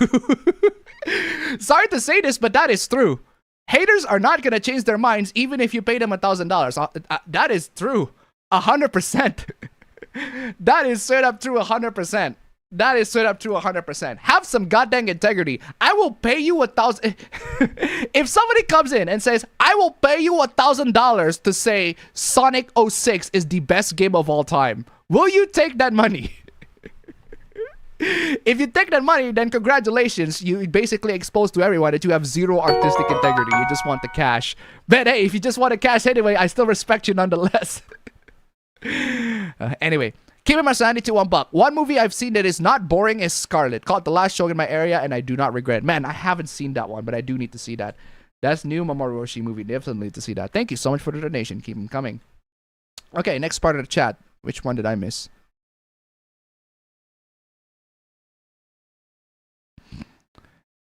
Sorry to say this, but that is true. Haters are not going to change their minds even if you pay them $1,000. That is true. 100%. That is straight up true 100%. That is straight up true 100%. Have some goddamn integrity. I will pay you $1,000. If somebody comes in and says, I will pay you $1,000 to say Sonic 06 is the best game of all time, will you take that money? If you take that money, then congratulations. You basically exposed to everyone that you have zero artistic integrity. You just want the cash. But hey, if you just want the cash anyway, I still respect you nonetheless. Anyway, keeping my sanity to $1. One movie I've seen that is not boring is Scarlet. Caught the last show in my area and I do not regret it. Man, I haven't seen that one, but I do need to see that. That's new Mamoru Oshii movie. Definitely need to see that. Thank you so much for the donation. Keep them coming. Okay, next part of the chat. Which one did I miss?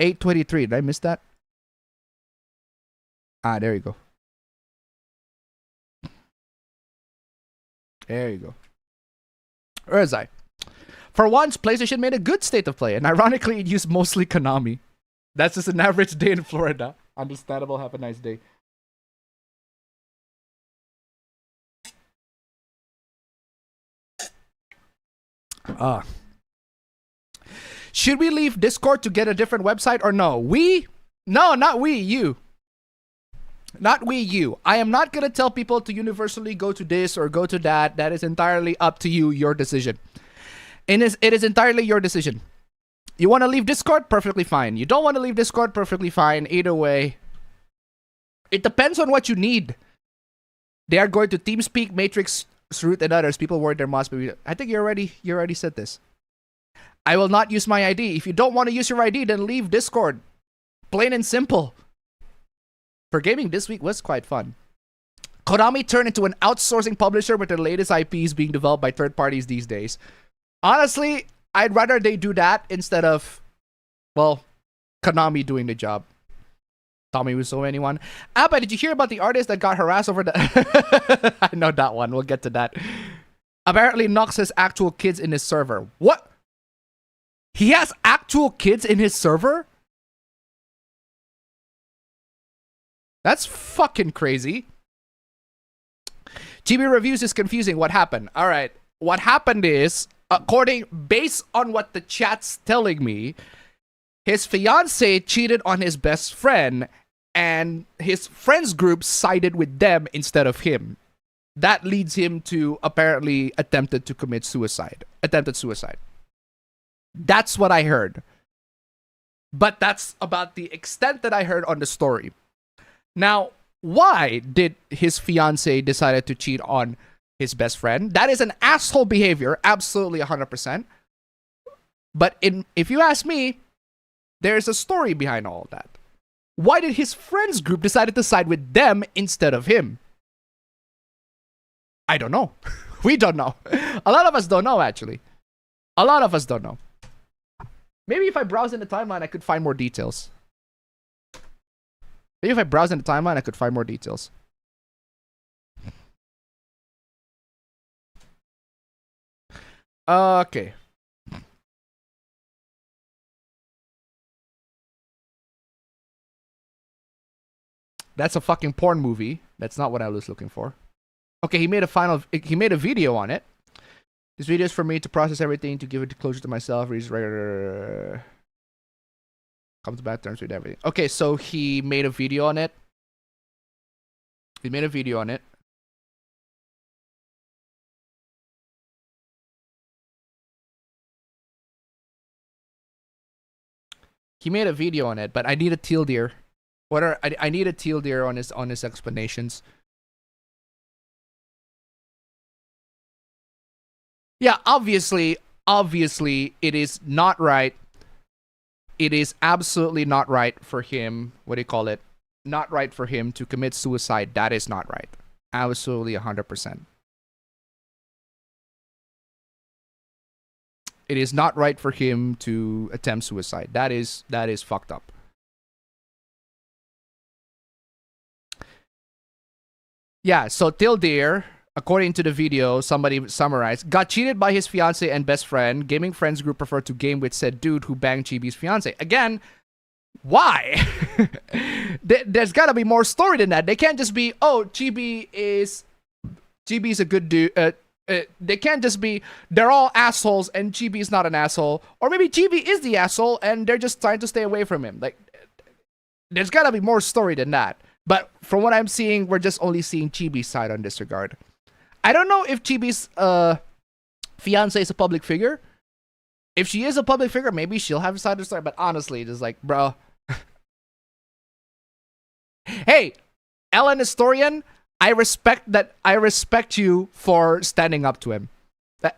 8:23. Did I miss that? Ah, there you go. There you go. Where is I? For once, PlayStation made a good state of play, and ironically, it used mostly Konami. That's just an average day in Florida. Understandable. Have a nice day. Should we leave Discord to get a different website or no? We? No, not we, you. Not we, you. I am not going to tell people to universally go to this or go to that. That is entirely up to you, your decision. It is entirely your decision. You want to leave Discord? Perfectly fine. You don't want to leave Discord? Perfectly fine. Either way. It depends on what you need. They are going to TeamSpeak, Matrix, Root, and others. People worried there must be... I think you already said this. I will not use my ID. If you don't want to use your ID, then leave Discord. Plain and simple. For gaming this week was quite fun. Konami turned into an outsourcing publisher with their latest IPs being developed by third parties these days. Honestly, I'd rather they do that instead of, well, Konami doing the job. Tommy Wiseau, anyone? But did you hear about the artist that got harassed over the... I know that one. We'll get to that. Apparently, Nox has actual kids in his server. What? He has actual kids in his server? That's fucking crazy. GB Reviews is confusing. What happened? All right. What happened is, based on what the chat's telling me, his fiance cheated on his best friend and his friends group sided with them instead of him. That leads him to apparently attempted suicide. That's what I heard. But that's about the extent that I heard on the story. Now, why did his fiance decided to cheat on his best friend? That is an asshole behavior, absolutely 100%. But if you ask me, there's a story behind all of that. Why did his friends group decided to side with them instead of him? I don't know. We don't know. A lot of us don't know, actually. A lot of us don't know. Maybe if I browse in the timeline, I could find more details. Maybe if I browse in the timeline, I could find more details. Okay. That's a fucking porn movie. That's not what I was looking for. Okay, he made a video on it. This video is for me to process everything, to give it closure to myself. Come to bad terms with everything. Okay, so he made a video on it. He made a video on it. He made a video on it, but I need a teal deer. I need a teal deer on his explanations. Yeah, obviously, it is not right. It is absolutely not right for him. What do you call it? Not right for him to commit suicide. That is not right. Absolutely 100%. It is not right for him to attempt suicide. That is fucked up. yeah, so Tildir, according to the video, somebody summarized, got cheated by his fiance and best friend. Gaming friends group preferred to game with said dude who banged Chibi's fiance. Again, why? There's gotta be more story than that. They can't just be, oh, Chibi's a good dude. They can't just be, they're all assholes and Chibi's not an asshole. Or maybe Chibi is the asshole and they're just trying to stay away from him. Like, there's gotta be more story than that. But from what I'm seeing, we're just only seeing Chibi's side on this regard. I don't know if Chibi's fiance is a public figure. If she is a public figure, maybe she'll have a side of the story. But honestly, just like, bro. Hey, Ellen Historian, I respect you for standing up to him.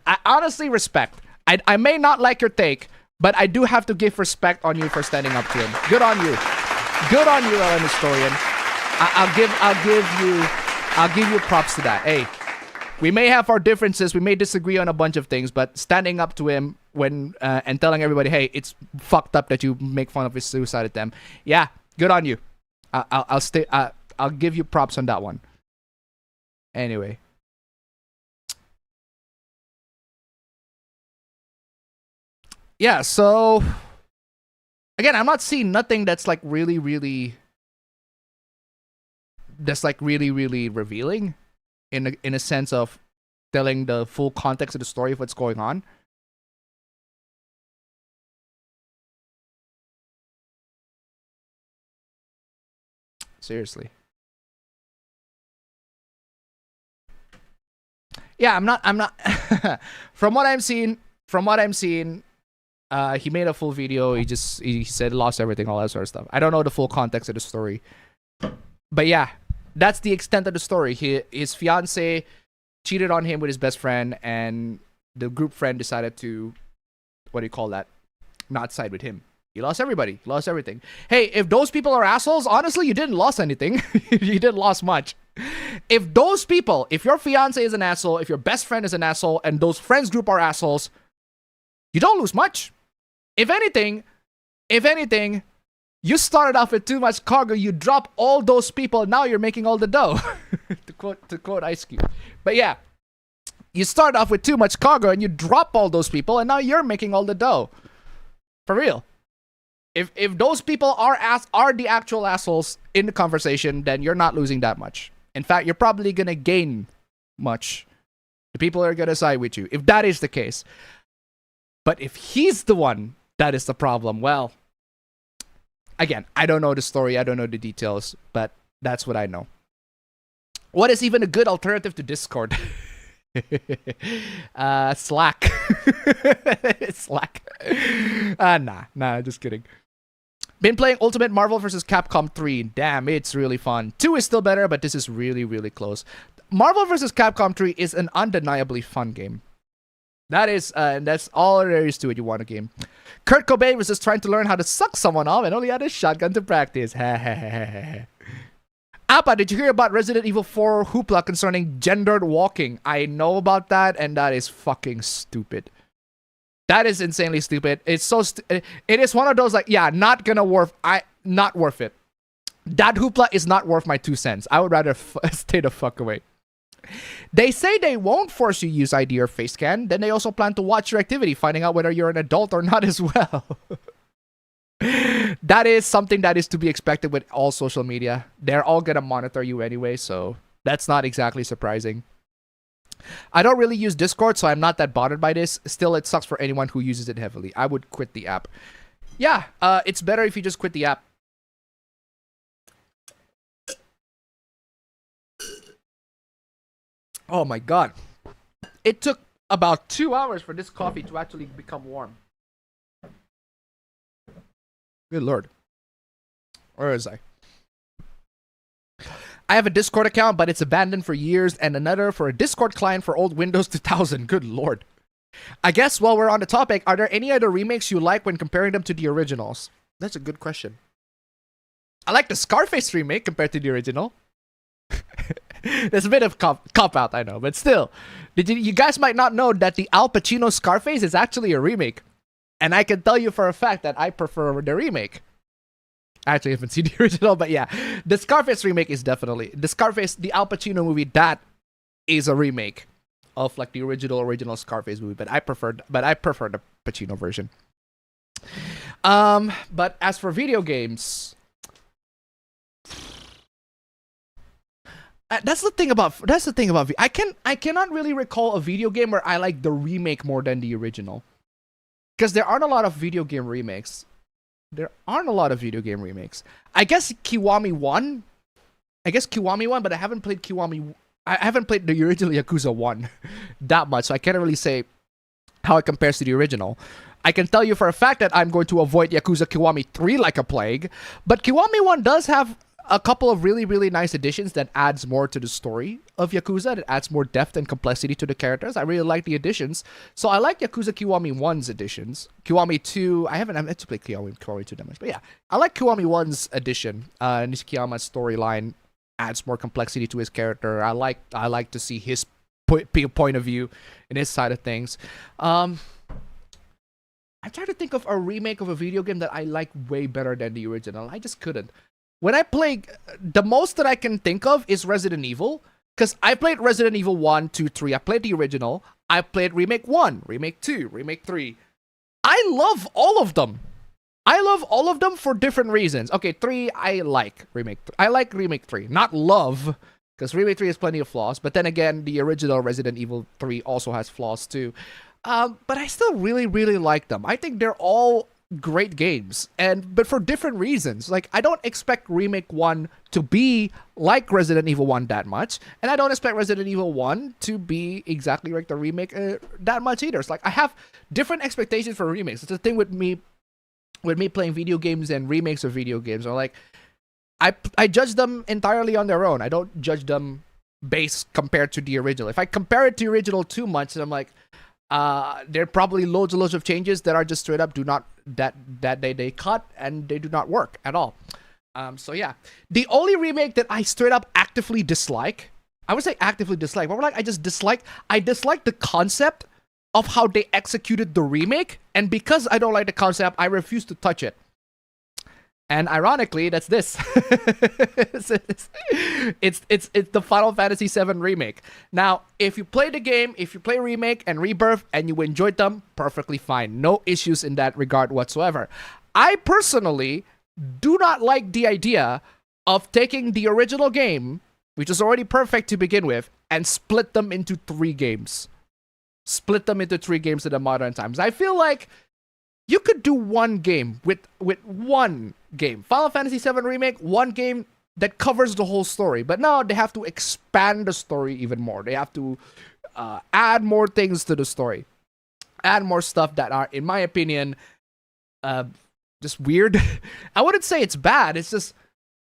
I honestly respect. I may not like your take, but I do have to give respect on you for standing up to him. Good on you. Good on you, Ellen Historian. I'll give you props to that. Hey, we may have our differences, we may disagree on a bunch of things, but standing up to him when and telling everybody, hey, it's fucked up that you make fun of his suicide attempt. Yeah, good on you. I'll give you props on that one. Anyway. Yeah, so again, I'm not seeing nothing that's like really revealing in a sense of telling the full context of the story of what's going on. Seriously. Yeah, I'm not from what I'm seeing, he made a full video. He said lost everything, all that sort of stuff. I don't know the full context of the story. But yeah, that's the extent of the story. His fiance cheated on him with his best friend, and the group friend decided to, what do you call that? Not side with him. He lost everybody. He lost everything. Hey, if those people are assholes, honestly, you didn't lose anything. You didn't lose much. If those people, if your fiance is an asshole, if your best friend is an asshole, and those friends group are assholes, you don't lose much. If anything, you started off with too much cargo, you drop all those people, now you're making all the dough. to quote Ice Cube. But yeah, you start off with too much cargo and you drop all those people, and now you're making all the dough. For real. If those people are the actual assholes in the conversation, then you're not losing that much. In fact, you're probably gonna gain much. The people are gonna side with you, if that is the case. But if he's the one that is the problem, well, again, I don't know the story, I don't know the details, but that's what I know. What is even a good alternative to Discord? Slack. Slack. Nah, just kidding. Been playing Ultimate Marvel vs. Capcom 3. Damn, it's really fun. 2 is still better, but this is really close. Marvel vs. Capcom 3 is an undeniably fun game. That's all there is to it. You want a game. Kurt Cobain was just trying to learn how to suck someone off and only had a shotgun to practice. Appa, did you hear about Resident Evil 4 hoopla concerning gendered walking? I know about that, and that is fucking stupid. That is insanely stupid. It's so it is one of those like, yeah, not worth it. That hoopla is not worth my 2 cents. I would rather stay the fuck away. They say they won't force you to use ID or face scan. Then they also plan to watch your activity, finding out whether you're an adult or not as well. That is something that is to be expected with all social media. They're all gonna monitor you anyway, so that's not exactly surprising. I don't really use Discord, so I'm not that bothered by this. Still, it sucks for anyone who uses it heavily. I would quit the app. Yeah, it's better if you just quit the app. Oh my god. It took about 2 hours for this coffee to actually become warm. Good lord. Where is I? I have a Discord account, but it's abandoned for years, and another for a Discord client for old Windows 2000. Good lord. I guess while we're on the topic, are there any other remakes you like when comparing them to the originals? That's a good question. I like the Scarface remake compared to the original. There's a bit of cop out, I know, but still. You guys might not know that the Al Pacino Scarface is actually a remake. And I can tell you for a fact that I prefer the remake. I actually haven't seen the original, but yeah, the Scarface remake is definitely the Scarface, the Al Pacino movie. That is a remake of like the original Scarface movie, but I prefer the Pacino version. But as for video games, that's the thing about I cannot really recall a video game where I like the remake more than the original, because there aren't a lot of video game remakes. I guess Kiwami 1. But I haven't played Kiwami. I haven't played the original Yakuza 1 that much, so I can't really say how it compares to the original. I can tell you for a fact that I'm going to avoid Yakuza Kiwami 3 like a plague, but Kiwami 1 does have a couple of really, really nice additions that adds more to the story of Yakuza, that adds more depth and complexity to the characters. I really like the additions. So I like Yakuza Kiwami 1's additions. Kiwami 2, I haven't had to play Kiwami 2 that much, but yeah, I like Kiwami 1's addition. Nishikiyama's storyline adds more complexity to his character. I like to see his point of view and his side of things. I'm trying to think of a remake of a video game that I like way better than the original. I just couldn't. When I play, the most that I can think of is Resident Evil, because I played Resident Evil 1, 2, 3. I played the original. I played Remake 1, Remake 2, Remake 3. I love all of them. For different reasons. Okay, 3, I like Remake 3. I like Remake 3. Not love, because Remake 3 has plenty of flaws. But then again, the original Resident Evil 3 also has flaws too. But I still really, really like them. I think they're all great games, but for different reasons. Like, I don't expect Remake 1 to be like Resident Evil 1 that much, and I don't expect Resident Evil 1 to be exactly like the remake that much either. It's like, I have different expectations for remakes. It's the thing with me playing video games and remakes of video games. Or like, I judge them entirely on their own. I don't judge them based compared to the original. If I compare it to the original too much, then I'm like, there are probably loads and loads of changes that are just straight up they cut and they do not work at all. So yeah, the only remake that I straight up actively dislike, I would say actively dislike, but more like I dislike the concept of how they executed the remake, and because I don't like the concept, I refuse to touch it. And ironically, that's this. it's the Final Fantasy VII Remake. Now, if you play the game, if you play Remake and Rebirth and you enjoyed them, perfectly fine. No issues in that regard whatsoever. I personally do not like the idea of taking the original game, which is already perfect to begin with, and split them into 3 games. Split them into 3 games in the modern times. I feel like you could do one game with one game. Final Fantasy VII Remake, one game that covers the whole story. But now they have to expand the story even more. They have to add more things to the story. Add more stuff that are, in my opinion, just weird. I wouldn't say it's bad. It's just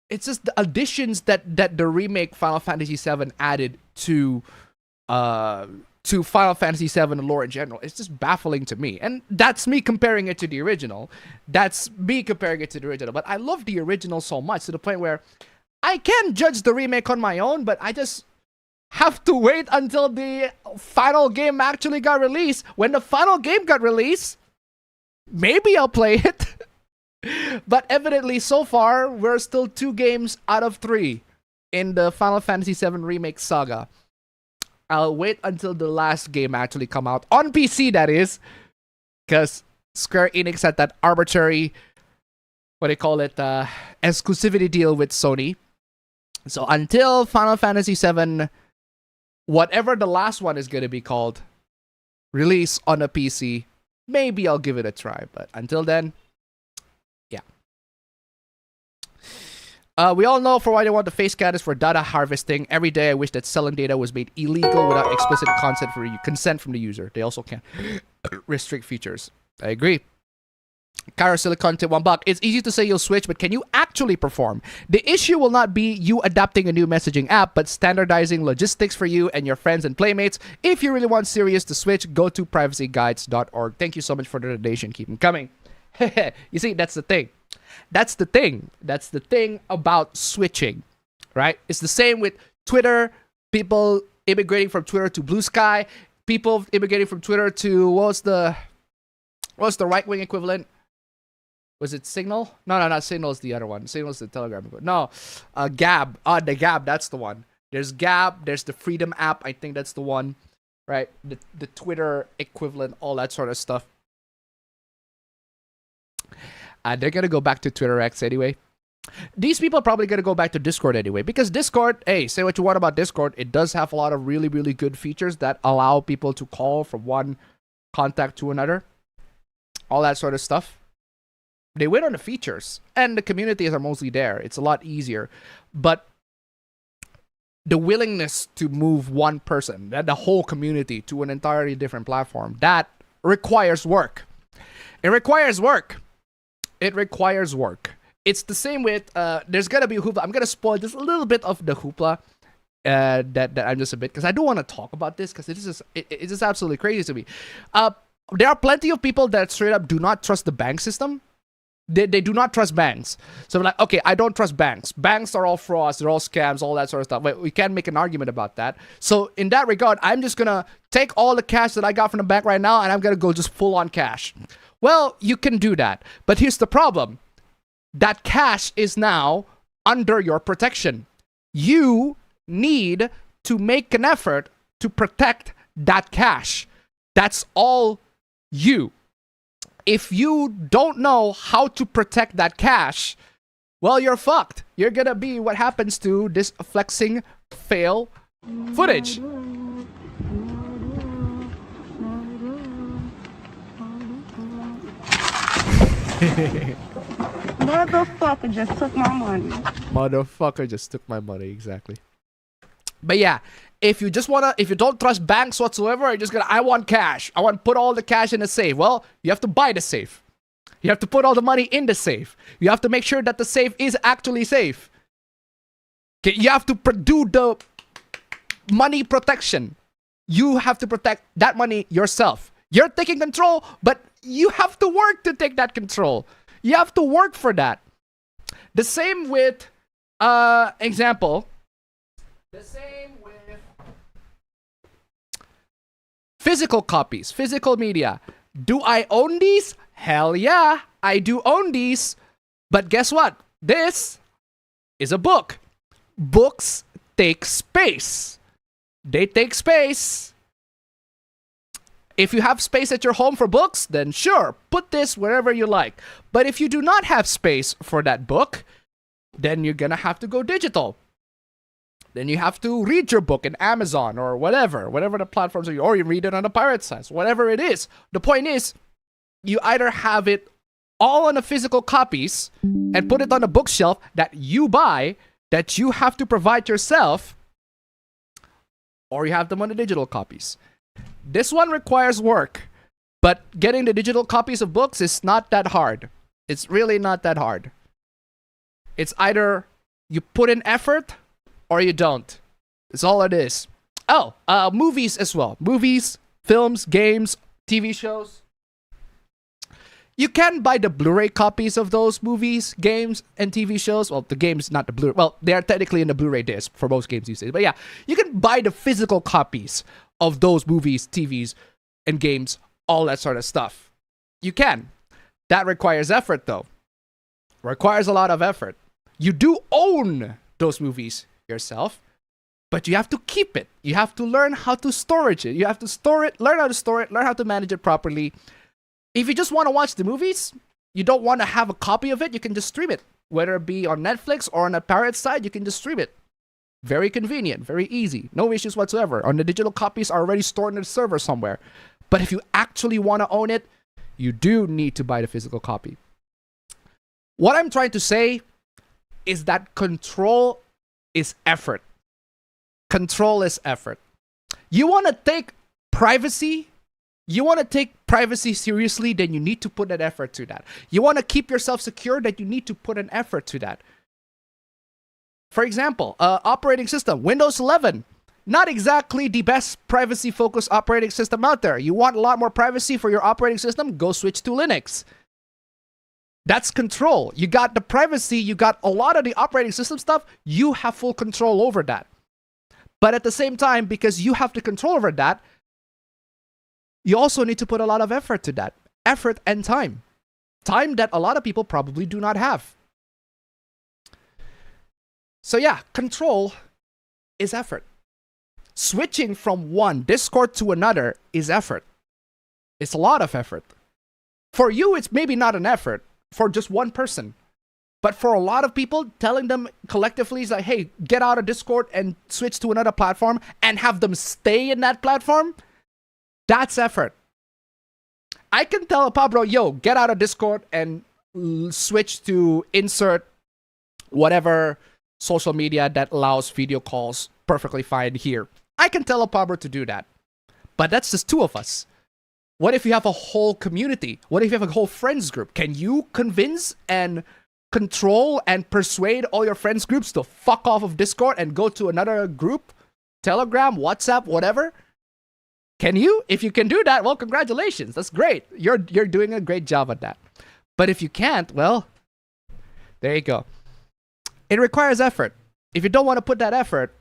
the additions that the remake Final Fantasy VII added to Final Fantasy VII lore in general. It's just baffling to me. And that's me comparing it to the original. But I love the original so much to the point where I can judge the remake on my own, but I just have to wait until the final game actually got released. When the final game got released, maybe I'll play it. But evidently, so far, we're still 2 games out of 3 in the Final Fantasy VII Remake saga. I'll wait until the last game actually come out on PC, that is, because Square Enix had that arbitrary, exclusivity deal with Sony. So until Final Fantasy VII, whatever the last one is going to be called, release on a PC, maybe I'll give it a try. But until then, yeah. We all know for why they want the face scan is for data harvesting. Every day I wish that selling data was made illegal without explicit consent from the user. They also can restrict features. I agree. Cairo Silicon tip $1. It's easy to say you'll switch, but can you actually perform? The issue will not be you adapting a new messaging app, but standardizing logistics for you and your friends and playmates. If you really want Sirius to switch, go to privacyguides.org. Thank you so much for the donation. Keep them coming. You see, that's the thing. That's the thing about switching, right? It's the same with Twitter, people immigrating from Twitter to Blue Sky, people immigrating from Twitter to what's the right-wing equivalent? Was it Signal? No, not Signal is the other one. Signal is the Telegram. No, Gab. The Gab, that's the one. There's Gab. There's the Freedom app. I think that's the one, right? The Twitter equivalent, all that sort of stuff. They're gonna go back to Twitter X anyway. These people are probably gonna go back to Discord anyway, because Discord, hey, say what you want about Discord, it does have a lot of really, really good features that allow people to call from one contact to another. All that sort of stuff. They win on the features, and the communities are mostly there. It's a lot easier. But the willingness to move one person, the whole community, to an entirely different platform, that requires work. It requires work. It requires work. It's the same with, there's going to be a hoopla. I'm going to spoil just a little bit of the hoopla that I'm just a bit, because I do want to talk about this, because it's just absolutely crazy to me. There are plenty of people that straight up do not trust the bank system. They do not trust banks. So I'm like, okay, I don't trust banks. Banks are all frauds, they're all scams, all that sort of stuff. But we can't make an argument about that. So in that regard, I'm just gonna take all the cash that I got from the bank right now, and I'm gonna go just full on cash. Well, you can do that. But here's the problem. That cash is now under your protection. You need to make an effort to protect that cash. That's all you. If you don't know how to protect that cash, well, you're fucked. You're gonna be what happens to this flexing fail footage. Motherfucker just took my money. Motherfucker just took my money, exactly. But yeah, if you don't trust banks whatsoever, you're just gonna, I want cash. I want to put all the cash in the safe. Well, you have to buy the safe. You have to put all the money in the safe. You have to make sure that the safe is actually safe. Okay, you have to do the money protection. You have to protect that money yourself. You're taking control, but you have to work to take that control. You have to work for that. The same with, example. The same with physical copies, physical media. Do I own these? Hell yeah, I do own these. But guess what? This is a book. Books take space. They take space. If you have space at your home for books, then sure, put this wherever you like. But if you do not have space for that book, then you're gonna have to go digital. Then you have to read your book in Amazon or whatever the platforms are, or you read it on a pirate site, whatever it is. The point is, you either have it all on the physical copies and put it on a bookshelf that you buy, that you have to provide yourself, or you have them on the digital copies. This one requires work, but getting the digital copies of books is not that hard. It's really not that hard. It's either you put in effort or you don't. It's all it is. Oh, movies as well. Movies, films, games, TV shows. You can buy the Blu-ray copies of those movies, games, and TV shows. Well, the games, not the Blu-ray. Well, they are technically in the Blu-ray disc for most games these days. But yeah, you can buy the physical copies of those movies, TVs, and games, all that sort of stuff. You can. That requires effort, though. Requires a lot of effort. You do own those movies yourself, but you have to keep it. You have to learn how to storage it. You have to store it, learn how to store it, learn how to manage it properly. If you just want to watch the movies, you don't want to have a copy of it, you can just stream it. Whether it be on Netflix or on a pirate site, you can just stream it. Very convenient, very easy, no issues whatsoever. On the digital copies are already stored in the server somewhere. But if you actually want to own it, you do need to buy the physical copy. What I'm trying to say is that control is effort. Control is effort. You want to take privacy? You want to take privacy seriously, then you need to put an effort to that. You want to keep yourself secure, then you need to put an effort to that. For example, operating system, Windows 11. Not exactly the best privacy-focused operating system out there. You want a lot more privacy for your operating system? Go switch to Linux. That's control. You got the privacy, you got a lot of the operating system stuff, you have full control over that. But at the same time, because you have the control over that, you also need to put a lot of effort to that. Effort and time. Time that a lot of people probably do not have. So yeah, control is effort. Switching from one Discord to another is effort. It's a lot of effort. For you, it's maybe not an effort for just one person. But for a lot of people, telling them collectively is like, hey, get out of Discord and switch to another platform and have them stay in that platform, that's effort. I can tell Pablo, yo, get out of Discord and switch to insert whatever social media that allows video calls perfectly fine here. I can tell Pablo to do that. But that's just two of us. What if you have a whole community? What if you have a whole friends group? Can you convince and control and persuade all your friends groups to fuck off of Discord and go to another group? Telegram, WhatsApp, whatever? Can you? If you can do that, well, congratulations. That's great. You're doing a great job at that. But if you can't, well, there you go. It requires effort. If you don't want to put that effort...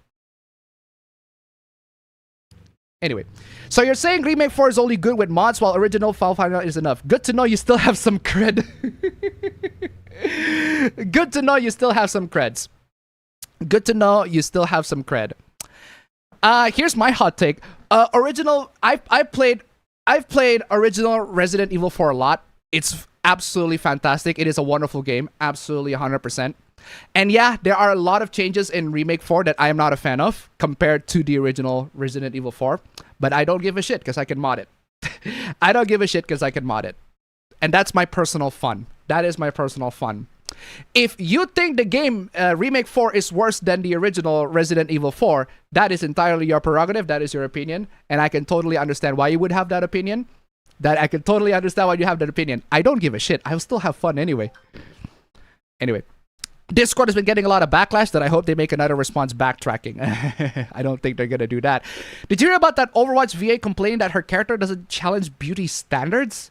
Anyway, so you're saying Remake 4 is only good with mods while original File Finder is enough. Good to know you still have some cred. Good to know you still have some creds. Good to know you still have some cred. Here's my hot take. I've played original Resident Evil 4 a lot. It's absolutely fantastic. It is a wonderful game. Absolutely 100%. And yeah, there are a lot of changes in Remake 4 that I am not a fan of compared to the original Resident Evil 4. But I don't give a shit because I can mod it. I don't give a shit because I can mod it. And that's my personal fun. That is my personal fun. If you think the game Remake 4 is worse than the original Resident Evil 4, that is entirely your prerogative. That is your opinion. And I can totally understand why you would have that opinion. I can totally understand why you have that opinion. I don't give a shit. I'll still have fun anyway. Anyway. Discord has been getting a lot of backlash that I hope they make another response backtracking. I don't think they're going to do that. Did you hear about that Overwatch VA complaining that her character doesn't challenge beauty standards?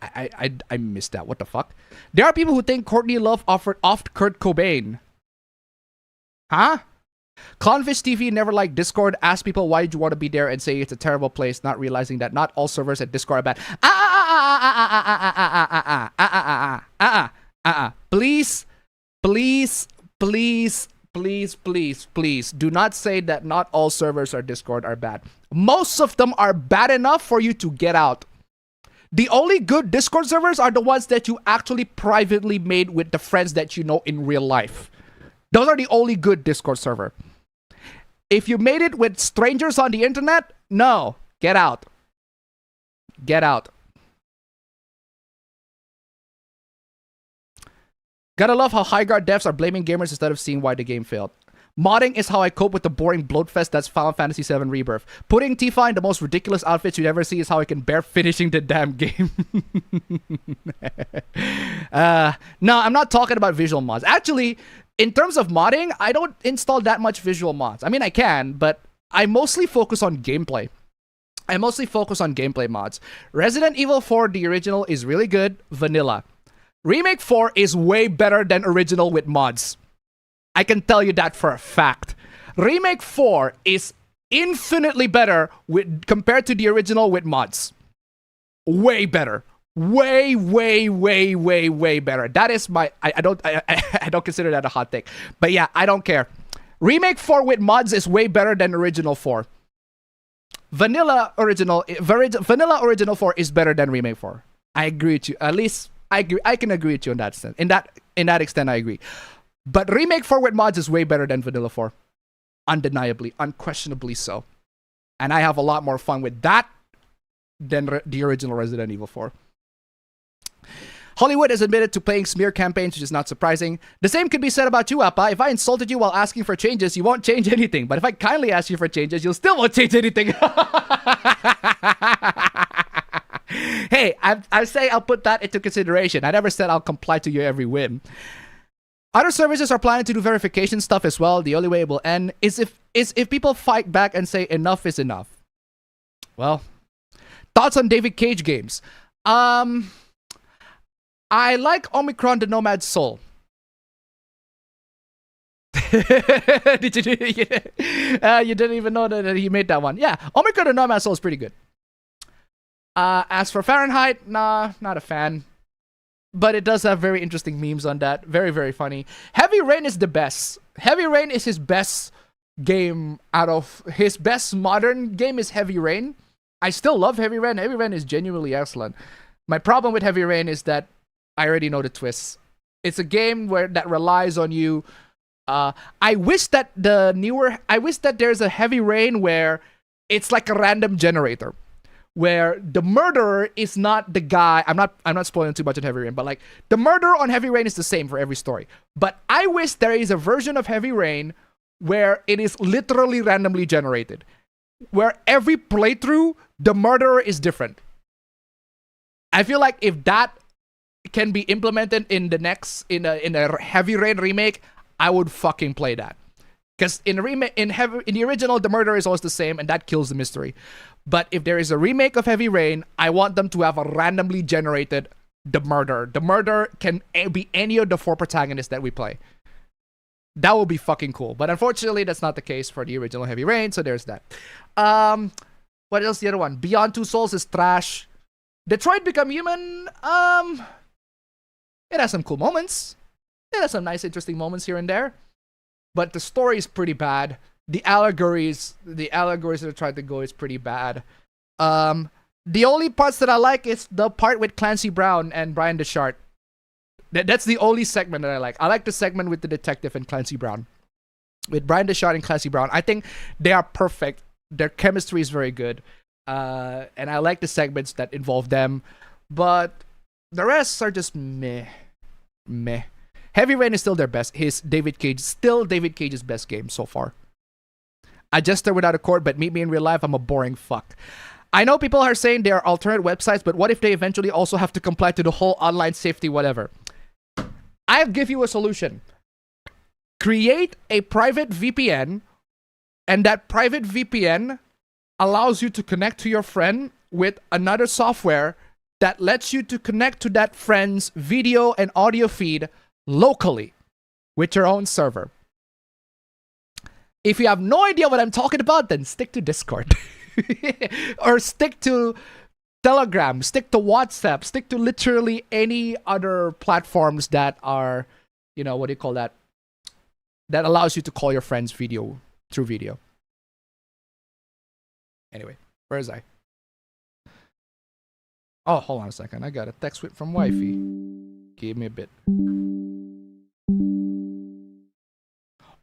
I missed that. What the fuck? There are people who think Courtney Love offed Kurt Cobain. Huh? Clownfish TV never liked Discord. Asked people why did you want to be there and say it's a terrible place, not realizing that not all servers at Discord are bad. Please, please, please, please, please, please do not say that not all servers or Discord are bad. Most of them are bad enough for you to get out. The only good Discord servers are the ones that you actually privately made with the friends that you know in real life. Those are the only good Discord server. If you made it with strangers on the internet, no, get out. Get out. Gotta love how Highguard devs are blaming gamers instead of seeing why the game failed. Modding is how I cope with the boring bloatfest that's Final Fantasy VII Rebirth. Putting Tifa in the most ridiculous outfits you'd ever see is how I can bear finishing the damn game. No, I'm not talking about visual mods. Actually, in terms of modding, I don't install that much visual mods. I mean, I can, but I mostly focus on gameplay. I mostly focus on gameplay mods. Resident Evil 4, the original, is really good. Vanilla. Remake 4 is way better than original with mods. I can tell you that for a fact. Remake 4 is infinitely better compared to the original with mods. Way better. Way, way, way, way, way better. That is my... I don't consider that a hot take. But yeah, I don't care. Remake 4 with mods is way better than original 4. Vanilla original 4 is better than Remake 4. I agree with you. At least... I can agree with you on that extent. In that extent, I agree. But Remake 4 with mods is way better than Vanilla 4. Undeniably, unquestionably so. And I have a lot more fun with that than the original Resident Evil 4. Hollywood has admitted to playing smear campaigns, which is not surprising. The same could be said about you, Appa. If I insulted you while asking for changes, you won't change anything. But if I kindly ask you for changes, you'll still won't change anything. Hey, I say I'll put that into consideration. I never said I'll comply to your every whim. Other services are planning to do verification stuff as well. The only way it will end is if people fight back and say enough is enough. Well, thoughts on David Cage games? I like Omicron the Nomad Soul. You didn't even know that he made that one. Yeah, Omicron the Nomad Soul is pretty good. As for Fahrenheit, nah, not a fan. But it does have very interesting memes on that. Very, very funny. Heavy Rain is the best. Heavy Rain is his best game out of... His best modern game is Heavy Rain. I still love Heavy Rain. Heavy Rain is genuinely excellent. My problem with Heavy Rain is that I already know the twists. It's a game that relies on you. I wish that there's a Heavy Rain where it's like a random generator, where the murderer is not the guy. I'm not spoiling too much on Heavy Rain, but like the murderer on Heavy Rain is the same for every story. But I wish there is a version of Heavy Rain where it is literally randomly generated, where every playthrough the murderer is different. I feel like if that can be implemented in a Heavy Rain remake, I would fucking play that. Because in the original, the murderer is always the same, and that kills the mystery. But if there is a remake of Heavy Rain, I want them to have a randomly generated the murderer. The murderer can be any of the 4 protagonists that we play. That would be fucking cool. But unfortunately, that's not the case for the original Heavy Rain, so there's that. What else? The other one, Beyond Two Souls is trash. Detroit Become Human, it has some cool moments. It has some nice, interesting moments here and there. But the story is pretty bad. The allegories that are trying to go is pretty bad. The only parts that I like is the part with Clancy Brown and Brian Deschart. That's the only segment that I like. I like the segment with the detective and Clancy Brown. With Brian Deschart and Clancy Brown, I think they are perfect. Their chemistry is very good. And I like the segments that involve them. But the rest are just meh. Heavy Rain is still their best. David Cage's best game so far. I just started without a cord, but meet me in real life, I'm a boring fuck. I know people are saying there are alternate websites, but what if they eventually also have to comply to the whole online safety whatever? I'll give you a solution. Create a private VPN, and that private VPN allows you to connect to your friend with another software that lets you to connect to that friend's video and audio feed locally with your own server. If you have no idea what I'm talking about, then stick to Discord. Or stick to Telegram, stick to WhatsApp, stick to literally any other platforms that are, that allows you to call your friends through video. Anyway, where is I? Oh, hold on a second. I got a text from wifey. Give me a bit.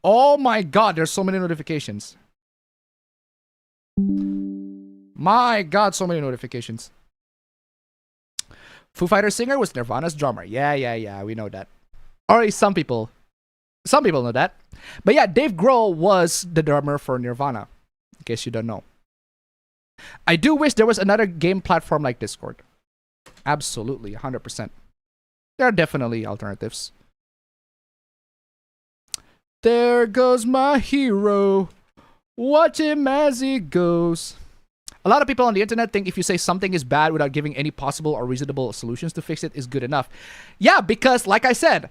Oh my god, there's so many notifications. My god, so many notifications. Foo Fighters singer was Nirvana's drummer. Yeah, we know that. Or some people know that. But yeah, Dave Grohl was the drummer for Nirvana. In case you don't know. I do wish there was another game platform like Discord. Absolutely, 100%. There are definitely alternatives. There goes my hero. Watch him as he goes. A lot of people on the internet think if you say something is bad without giving any possible or reasonable solutions to fix it is good enough. Yeah, because like I said,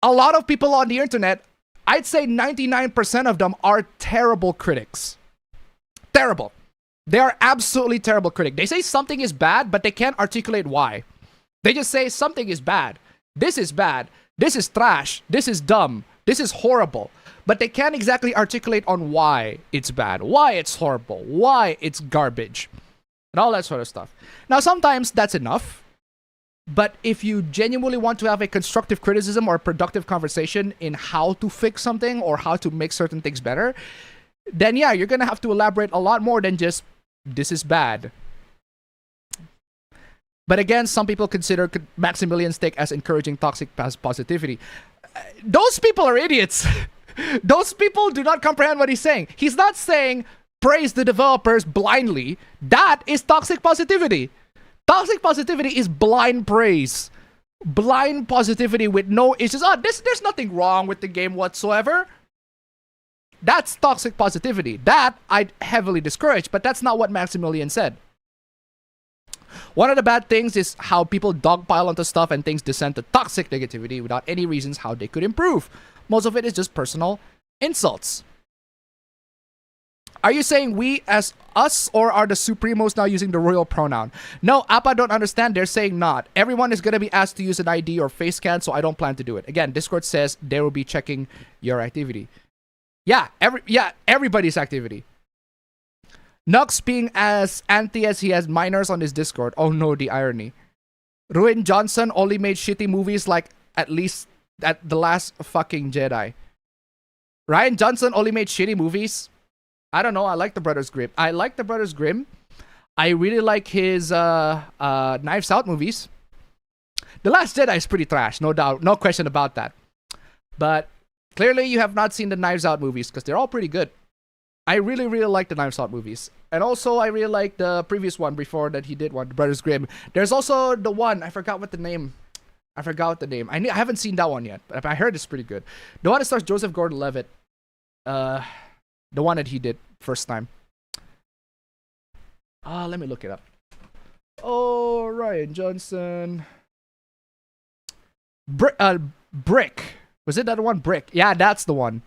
a lot of people on the internet, I'd say 99% of them are terrible critics. Terrible. They are absolutely terrible critics. They say something is bad, but they can't articulate why. They just say something is bad. This is bad. This is trash. This is dumb. This is horrible. But they can't exactly articulate on why it's bad, why it's horrible, why it's garbage, and all that sort of stuff. Now, sometimes that's enough. But if you genuinely want to have a constructive criticism or a productive conversation in how to fix something or how to make certain things better, then yeah, you're going to have to elaborate a lot more than just, this is bad. But again, some people consider Maximilian's take as encouraging toxic positivity. Those people are idiots. Those people do not comprehend what he's saying. He's not saying praise the developers blindly. That is toxic positivity. Toxic positivity is blind praise. Blind positivity with no issues. There's nothing wrong with the game whatsoever. That's toxic positivity. That I'd heavily discourage, but that's not what Maximilian said. One of the bad things is how people dogpile onto stuff and things descend to toxic negativity without any reasons how they could improve. Most of it is just personal insults. Are you saying we as us, or are the Supremos now using the royal pronoun? No, Appa don't understand. They're saying not. Everyone is going to be asked to use an ID or face scan, so I don't plan to do it. Again, Discord says they will be checking your activity. Yeah, everybody's activity. Nux being as anti as he has minors on his Discord. Oh no, the irony. Ruin Johnson only made shitty movies like at least at The Last fucking Jedi. Ryan Johnson only made shitty movies. I don't know. I like the Brothers Grimm. I really like his Knives Out movies. The Last Jedi is pretty trash, no doubt, no question about that. But clearly you have not seen the Knives Out movies because they're all pretty good. I really, really like the Knives Out movies. And also, I really like the previous one before that he did one, the Brothers Grimm. There's also the one, I forgot what the name. I haven't seen that one yet, but I heard it's pretty good. The one that stars Joseph Gordon-Levitt. The one that he did first time. Let me look it up. Oh, Ryan Johnson. Brick. Was it that one? Brick. Yeah, that's the one.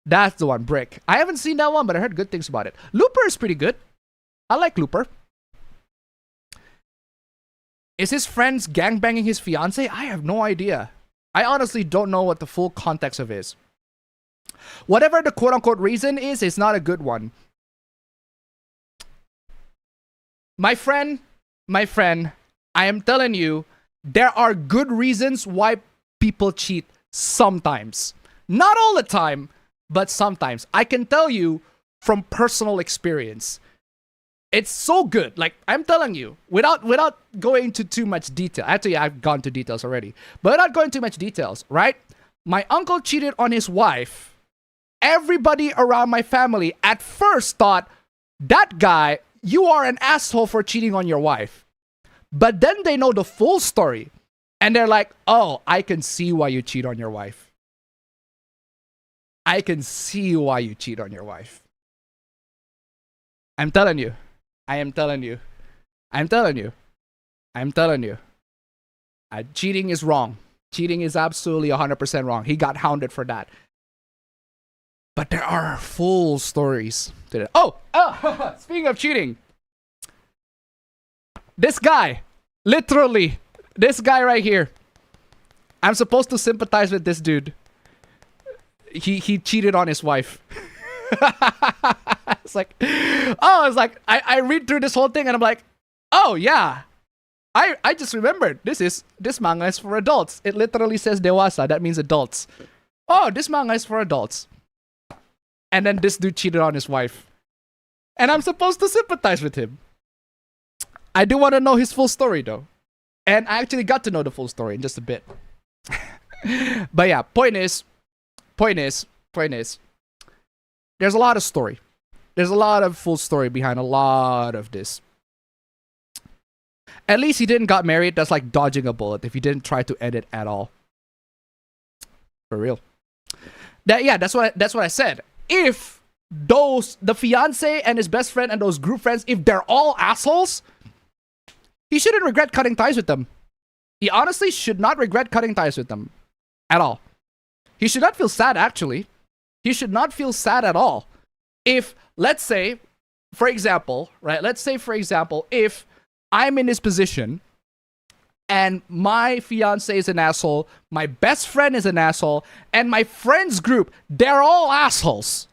That's the one, Brick. I haven't seen that one, but I heard good things about it. Looper is pretty good. I like Looper. Is his friends gangbanging his fiance? I have no idea. I honestly don't know what the full context of is. Whatever the quote-unquote reason is, it's not a good one. My friend, I am telling you, there are good reasons why people cheat sometimes. Not all the time, but sometimes. I can tell you from personal experience. It's so good. Like, I'm telling you, without going into too much detail. Actually, I've gone to details already. But without going too much details, right? My uncle cheated on his wife. Everybody around my family at first thought, that guy, you are an asshole for cheating on your wife. But then they know the full story. And they're like, oh, I can see why you cheat on your wife. I can see why you cheat on your wife. I'm telling you. I am telling you. I'm telling you. I'm telling you. Cheating is wrong. Cheating is absolutely 100% wrong. He got hounded for that. But there are full stories to that. Oh, speaking of cheating. This guy, literally, this guy right here. I'm supposed to sympathize with this dude. He cheated on his wife. It's like, I read through this whole thing and I'm like, oh yeah. I just remembered this manga is for adults. It literally says dewasa, that means adults. Oh, this manga is for adults. And then this dude cheated on his wife. And I'm supposed to sympathize with him. I do want to know his full story though. And I actually got to know the full story in just a bit. But yeah, point is, there's a lot of story. There's a lot of full story behind a lot of this. At least he didn't got married. That's like dodging a bullet if he didn't try to edit at all. For real. That's what I said. If the fiance and his best friend and those group friends, if they're all assholes, he shouldn't regret cutting ties with them. He honestly should not regret cutting ties with them. At all. He should not feel sad, actually. He should not feel sad at all. If, let's say, for example, if I'm in his position and my fiance is an asshole, my best friend is an asshole, and my friends group, they're all assholes.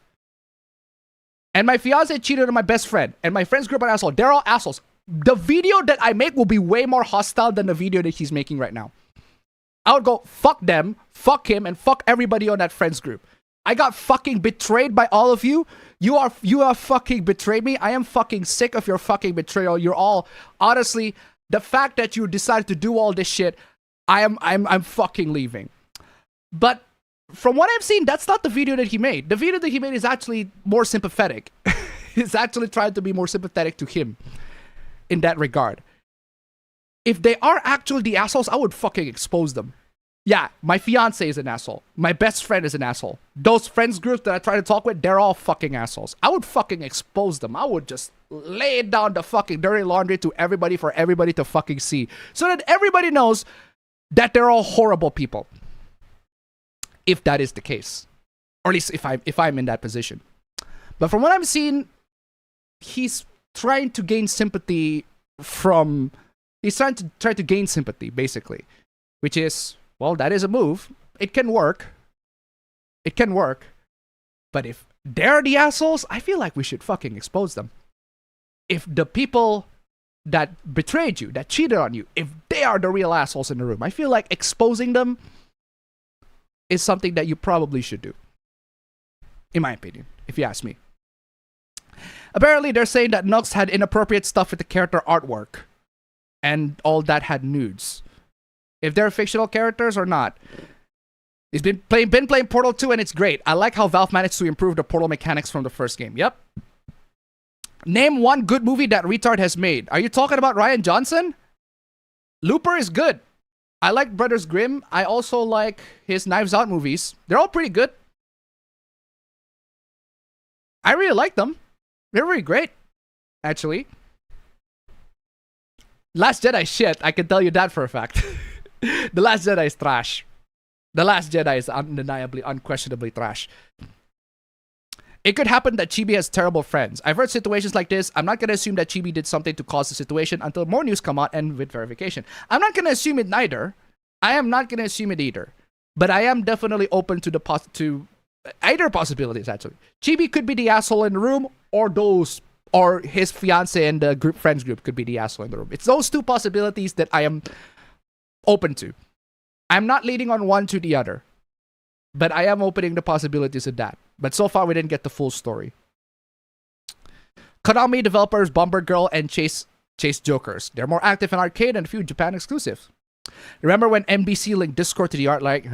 And my fiance cheated on my best friend, and my friends group are asshole. They're all assholes. The video that I make will be way more hostile than the video that he's making right now. I would go, fuck them, fuck him, and fuck everybody on that friends group. I got fucking betrayed by all of you. You are fucking betrayed me. I am fucking sick of your fucking betrayal. You're all, honestly, the fact that you decided to do all this shit, I'm fucking leaving. But from what I've seen, that's not the video that he made. The video that he made is actually more sympathetic. He's actually trying to be more sympathetic to him in that regard. If they are actually the assholes, I would fucking expose them. Yeah, my fiance is an asshole. My best friend is an asshole. Those friends groups that I try to talk with, they're all fucking assholes. I would fucking expose them. I would just lay down the fucking dirty laundry to everybody for everybody to fucking see. So that everybody knows that they're all horrible people. If that is the case. Or at least if I'm in that position. But from what I'm seeing, he's trying to gain sympathy from... He's trying to gain sympathy, basically. Which is, well, that is a move. It can work. It can work. But if they're the assholes, I feel like we should fucking expose them. If the people that betrayed you, that cheated on you, if they are the real assholes in the room, I feel like exposing them is something that you probably should do. In my opinion, if you ask me. Apparently, they're saying that Nux had inappropriate stuff with the character artwork. And all that had nudes. If they're fictional characters or not. He's been playing Portal 2 and it's great. I like how Valve managed to improve the Portal mechanics from the first game. Yep. Name one good movie that retard has made. Are you talking about Rian Johnson? Looper is good. I like Brothers Grimm. I also like his Knives Out movies. They're all pretty good. I really like them. They're really great, actually. Last Jedi shit, I can tell you that for a fact. The Last Jedi is trash. The Last Jedi is undeniably, unquestionably trash. It could happen that Chibi has terrible friends. I've heard situations like this. I'm not going to assume that Chibi did something to cause the situation until more news come out and with verification. I'm not going to assume it neither. I am not going to assume it either. But I am definitely open to either possibilities, actually. Chibi could be the asshole in the room, or his fiance and the friends group could be the asshole in the room. It's those two possibilities that I am open to. I'm not leaning on one to the other. But I am opening the possibilities of that. But so far, we didn't get the full story. Konami developers Bomber Girl and Chase Jokers. They're more active in arcade and a few Japan exclusives. Remember when MBC linked Discord to the art like...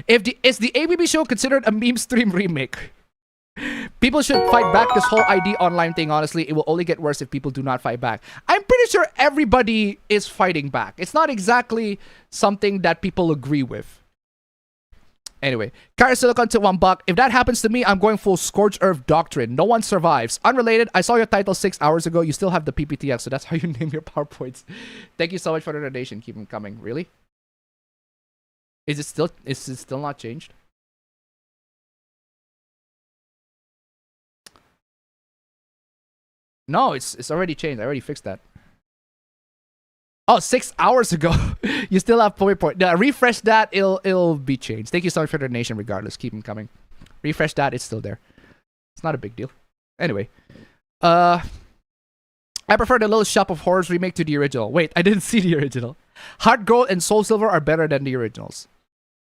Is the APB show considered a meme stream remake? People should fight back this whole ID online thing, honestly. It will only get worse if people do not fight back. I'm pretty sure everybody is fighting back. It's not exactly something that people agree with. Anyway, Carry Silicon to $1. If that happens to me, I'm going full Scorched Earth Doctrine. No one survives. Unrelated, I saw your title 6 hours ago. You still have the PPTX, so that's how you name your PowerPoints. Thank you so much for the donation. Keep them coming. Really? Is it still not changed? No, it's already changed. I already fixed that. Oh, 6 hours ago. You still have PowerPoint. Refresh that. It'll be changed. Thank you so much for the donation regardless. Keep them coming. Refresh that. It's still there. It's not a big deal. Anyway. I prefer the Little Shop of Horrors remake to the original. Wait, I didn't see the original. Heart Gold and Soul Silver are better than the originals.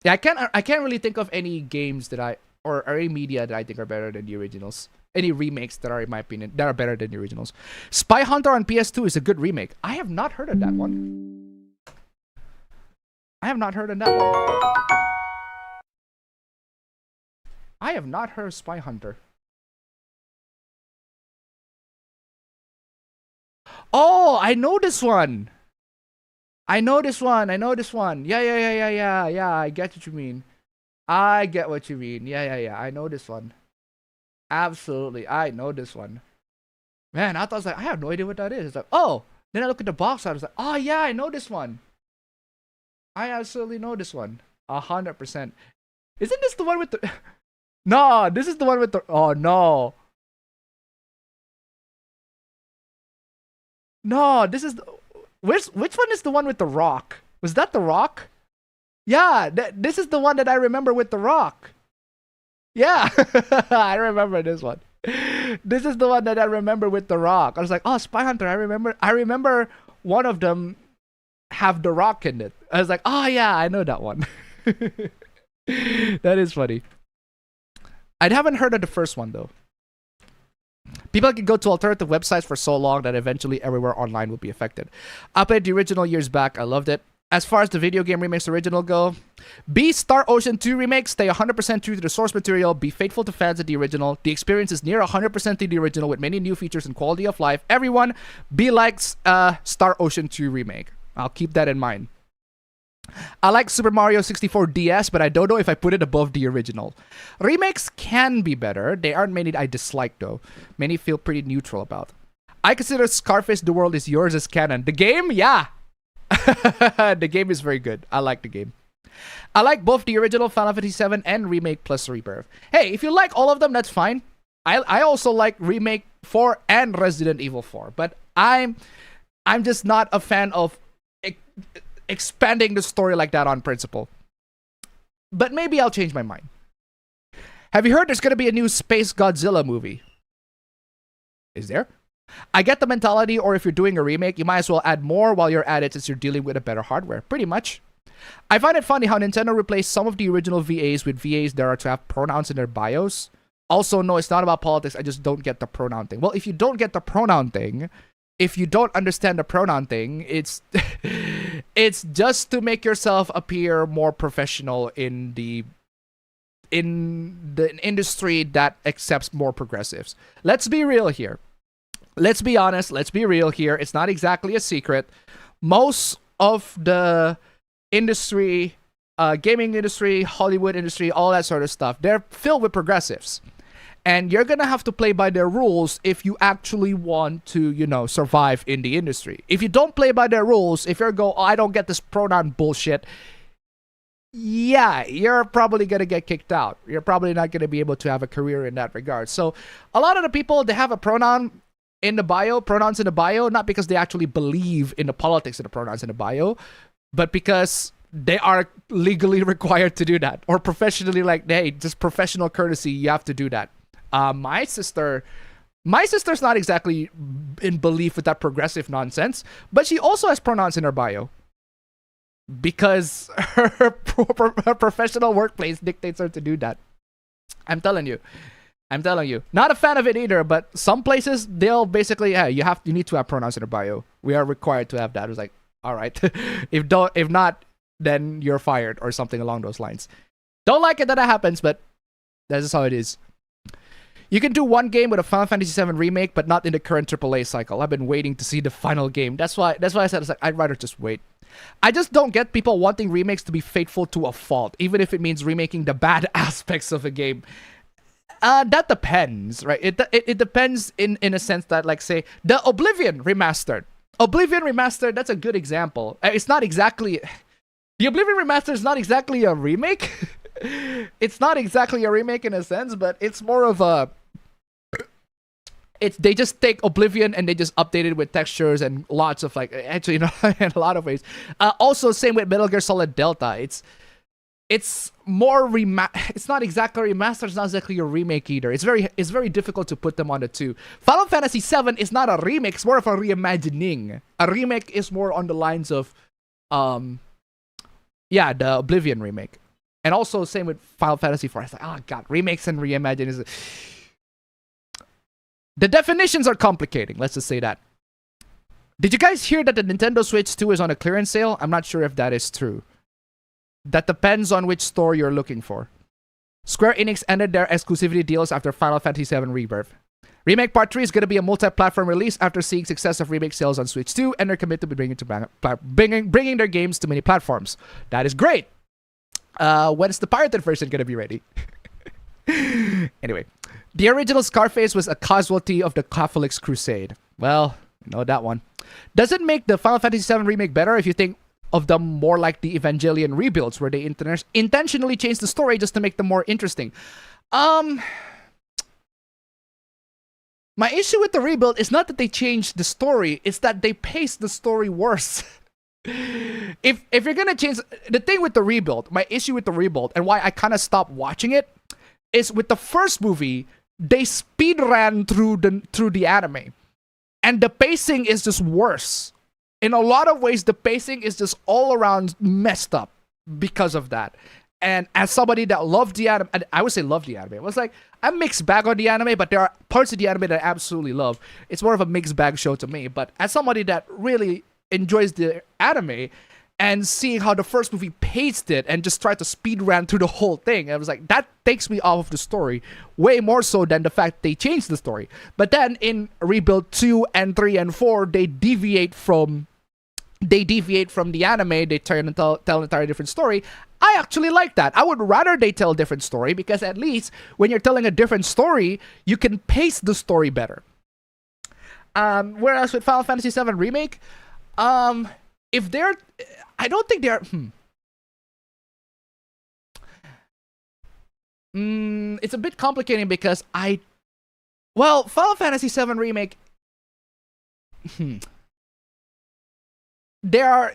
Yeah, I can't really think of any games that or any media that I think are better than the originals. Any remakes that are, in my opinion, that are better than the originals. Spy Hunter on PS2 is a good remake. I have not heard of that one. I have not heard of that one. I have not heard of Spy Hunter. Oh, I know this one. I know this one. Yeah. I get what you mean. Yeah. I know this one. Absolutely, I know this one. Man, I was like, I have no idea what that is. It's like, oh. Then I look at the box. I was like, oh yeah, I know this one. I absolutely know this one. 100%. Isn't this the one with the... No, this is the one with the... Oh no. No, this is... Which one is the one with the rock? Was that the rock? Yeah, this is the one that I remember with the rock. Yeah, I remember this one. This is the one that I remember with the rock. I was like, oh, Spy Hunter, I remember one of them have the rock in it. I was like, oh yeah, I know that one. That is funny. I haven't heard of the first one though. People can go to alternative websites for so long that eventually everywhere online will be affected. I played the original years back. I loved it. As far as the video game remakes original go, be Star Ocean 2 remakes, stay 100% true to the source material, be faithful to fans of the original. The experience is near 100% to the original with many new features and quality of life. Everyone, be like Star Ocean 2 remake. I'll keep that in mind. I like Super Mario 64 DS, but I don't know if I put it above the original. Remakes can be better. There aren't many I dislike though. Many feel pretty neutral about. I consider Scarface The World Is Yours as canon. The game? Yeah. The game is very good. I like the game. I like both the original Final Fantasy VII and remake plus rebirth. Hey, if you like all of them, that's fine. I also like Remake 4 and Resident Evil 4, but I'm just not a fan of expanding the story like that on principle. But maybe I'll change my mind. Have you heard there's gonna be a new Space Godzilla movie? Is there? I get the mentality, or if you're doing a remake, you might as well add more while you're at it since you're dealing with a better hardware. Pretty much. I find it funny how Nintendo replaced some of the original VAs with VAs that are to have pronouns in their bios. Also, no, it's not about politics. I just don't get the pronoun thing. Well, if you don't get the pronoun thing, if you don't understand the pronoun thing, it's it's just to make yourself appear more professional in the industry that accepts more progressives. Let's be real here. Let's be honest. Let's be real here. It's not exactly a secret. Most of the industry, gaming industry, Hollywood industry, all that sort of stuff, they're filled with progressives. And you're going to have to play by their rules if you actually want to, you know, survive in the industry. If you don't play by their rules, if you're oh, I don't get this pronoun bullshit, yeah, you're probably going to get kicked out. You're probably not going to be able to have a career in that regard. So a lot of the people, they have a pronoun in the bio, pronouns in the bio, not because they actually believe in the politics of the pronouns in the bio, but because they are legally required to do that, or professionally, like, hey, just professional courtesy, you have to do that. My sister's not exactly in belief with that progressive nonsense, but she also has pronouns in her bio because her professional workplace dictates her to do that. I'm telling you. Not a fan of it either, but some places they'll basically, yeah, you need to have pronouns in your bio. We are required to have that. It's like, all right, if not, then you're fired or something along those lines. Don't like it that happens, but that's just how it is. You can do one game with a Final Fantasy VII remake, but not in the current AAA cycle. I've been waiting to see the final game. That's why I said, it's like, I'd rather just wait. I just don't get people wanting remakes to be faithful to a fault, even if it means remaking the bad aspects of a game. That depends, right? It depends in a sense that, like, say, the Oblivion Remastered, that's a good example. It's not exactly... The Oblivion Remastered is not exactly a remake. It's not exactly a remake in a sense, but it's more of a... They just take Oblivion and they just update it with textures and lots of, like, actually, you know, in a lot of ways. Also, same with Metal Gear Solid Delta. It's more it's not exactly a remaster, it's not exactly a remake either. It's very difficult to put them on the two. Final Fantasy VII is not a remake, it's more of a reimagining. A remake is more on the lines of yeah, the Oblivion remake. And also same with Final Fantasy IV. It's like, oh god, remakes and reimagining. The definitions are complicating, let's just say that. Did you guys hear that the Nintendo Switch 2 is on a clearance sale? I'm not sure if that is true. That depends on which store you're looking for. Square Enix ended their exclusivity deals after Final Fantasy VII Rebirth. Remake Part 3 is going to be a multi-platform release after seeing success of remake sales on Switch 2, and they're committed to bringing their games to many platforms. That is great. When's the pirated version going to be ready? Anyway, the original Scarface was a casualty of the Catholic's crusade. Well, you know that one. Does it make the Final Fantasy VII Remake better if you think of them more like the Evangelion rebuilds, where they intentionally changed the story just to make them more interesting? My issue with the rebuild is not that they changed the story, it's that they paced the story worse. If you're gonna change the thing with the rebuild, my issue with the rebuild and why I kind of stopped watching it is with the first movie, they speed ran through the anime, and the pacing is just worse. In a lot of ways, the pacing is just all around messed up because of that. And as somebody that loved the anime, I would say loved the anime. It was like, I'm mixed bag on the anime, but there are parts of the anime that I absolutely love. It's more of a mixed bag show to me. But as somebody that really enjoys the anime, and seeing how the first movie paced it and just tried to speed run through the whole thing, I was like, that takes me off of the story way more so than the fact they changed the story. But then in Rebuild 2 and 3 and 4, they deviate from the anime. They tell an entirely different story. I actually like that. I would rather they tell a different story, because at least when you're telling a different story, you can pace the story better. Whereas with Final Fantasy VII Remake, if they're... I don't think they're... It's a bit complicating because I Well, Final Fantasy VII Remake... They are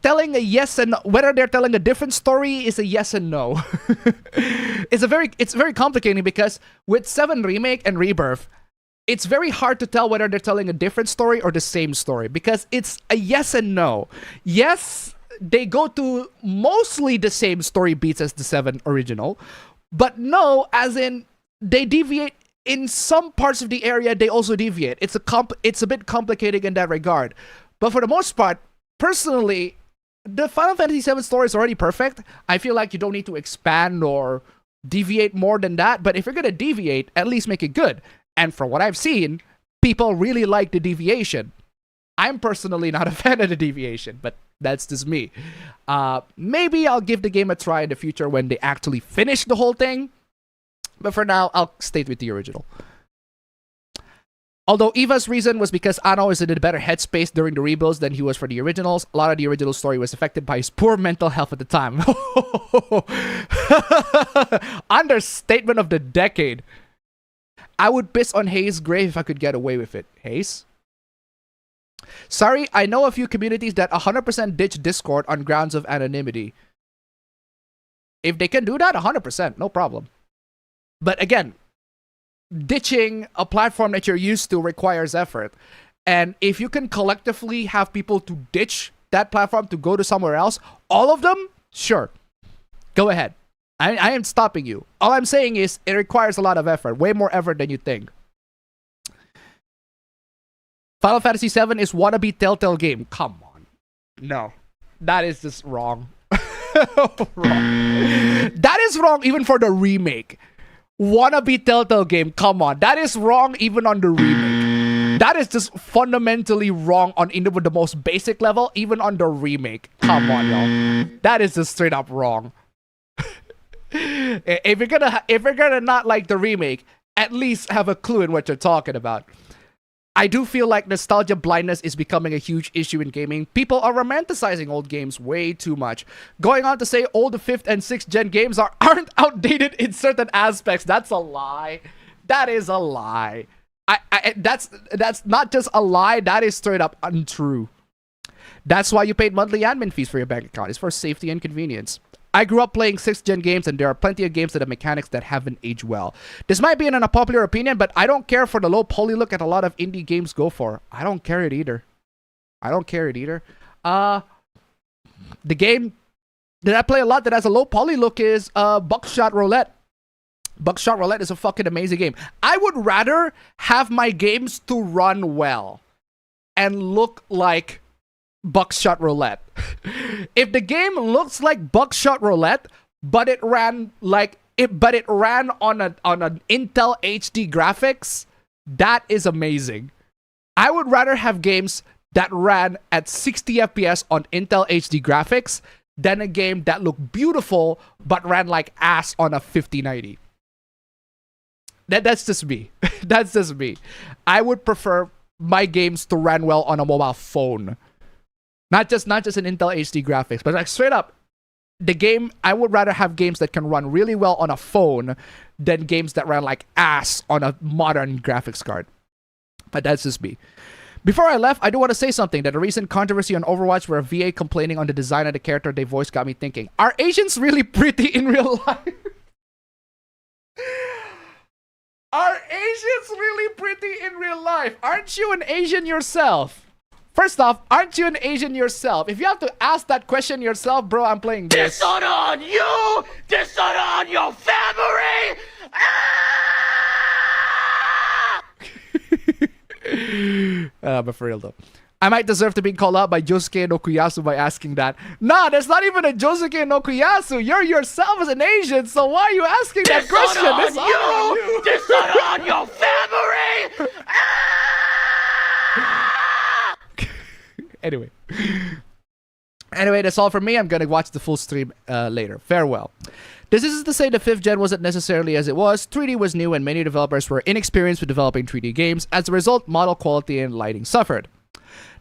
telling a yes and no. Whether they're telling a different story is a yes and no. It's very complicating because with 7 Remake and Rebirth, it's very hard to tell whether they're telling a different story or the same story because it's a yes and no. Yes, they go to mostly the same story beats as the 7 original, but no, as in they deviate in some parts of the area. They also deviate. It's a bit complicated in that regard, but for the most part, personally, the Final Fantasy VII story is already perfect. I feel like you don't need to expand or deviate more than that. But if you're gonna deviate, at least make it good. And from what I've seen, people really like the deviation. I'm personally not a fan of the deviation, but that's just me. Maybe I'll give the game a try in the future when they actually finish the whole thing. But for now, I'll stay with the original. Although Eva's reason was because Anno is in a better headspace during the rebuilds than he was for the originals, a lot of the original story was affected by his poor mental health at the time. Understatement of the decade. I would piss on Hayes' grave if I could get away with it. Hayes? Sorry, I know a few communities that 100% ditch Discord on grounds of anonymity. If they can do that, 100%, no problem. But again, ditching a platform that you're used to requires effort. And if you can collectively have people to ditch that platform to go to somewhere else, all of them, sure. Go ahead. I am stopping you. All I'm saying is it requires a lot of effort. Way more effort than you think. Final Fantasy VII is wannabe Telltale game. Come on. No. That is just wrong. Wrong. That is wrong even for the remake. Wannabe Telltale game. Come on. That is wrong even on the remake. That is just fundamentally wrong on even the most basic level, even on the remake. Come on, y'all. That is just straight up wrong. If you're gonna not like the remake, at least have a clue in what you're talking about. I do feel like nostalgia blindness is becoming a huge issue in gaming. People are romanticizing old games way too much. Going on to say old 5th and 6th gen games aren't outdated in certain aspects. That's a lie. That is a lie. That's not just a lie. That is straight up untrue. That's why you paid monthly admin fees for your bank account. It's for safety and convenience. I grew up playing 6th gen games, and there are plenty of games that have mechanics that haven't aged well. This might be an unpopular opinion, but I don't care for the low poly look that a lot of indie games go for. I don't care it either. The game that I play a lot that has a low poly look is Buckshot Roulette. Buckshot Roulette is a fucking amazing game. I would rather have my games to run well and look like Buckshot Roulette. If the game looks like Buckshot Roulette, but it ran on an Intel HD graphics, that is amazing. I would rather have games that ran at 60 FPS on Intel HD graphics than a game that looked beautiful but ran like ass on a 5090. That's just me. That's just me. I would prefer my games to run well on a mobile phone. Not just an Intel HD graphics, but like straight up, the game, I would rather have games that can run really well on a phone than games that run like ass on a modern graphics card. But that's just me. Before I left, I do want to say something that a recent controversy on Overwatch where a VA complaining on the design of the character they voiced got me thinking, are Asians really pretty in real life? Are Asians really pretty in real life? Aren't you an Asian yourself? First off, aren't you an Asian yourself? If you have to ask that question yourself, bro, I'm playing this. Dishonor on you! Dishonor on your family! Ah! But for real though, I might deserve to be called out by Josuke no Kuyasu by asking that. Nah, that's not even a Josuke no Kuyasu. You're yourself as an Asian, so why are you asking that question? Dishonor on you! Dishonor on your family! Anyway, that's all for me. I'm gonna watch the full stream later. Farewell. This isn't to say the 5th gen wasn't necessarily as it was. 3D was new and many developers were inexperienced with developing 3D games. As a result, model quality and lighting suffered.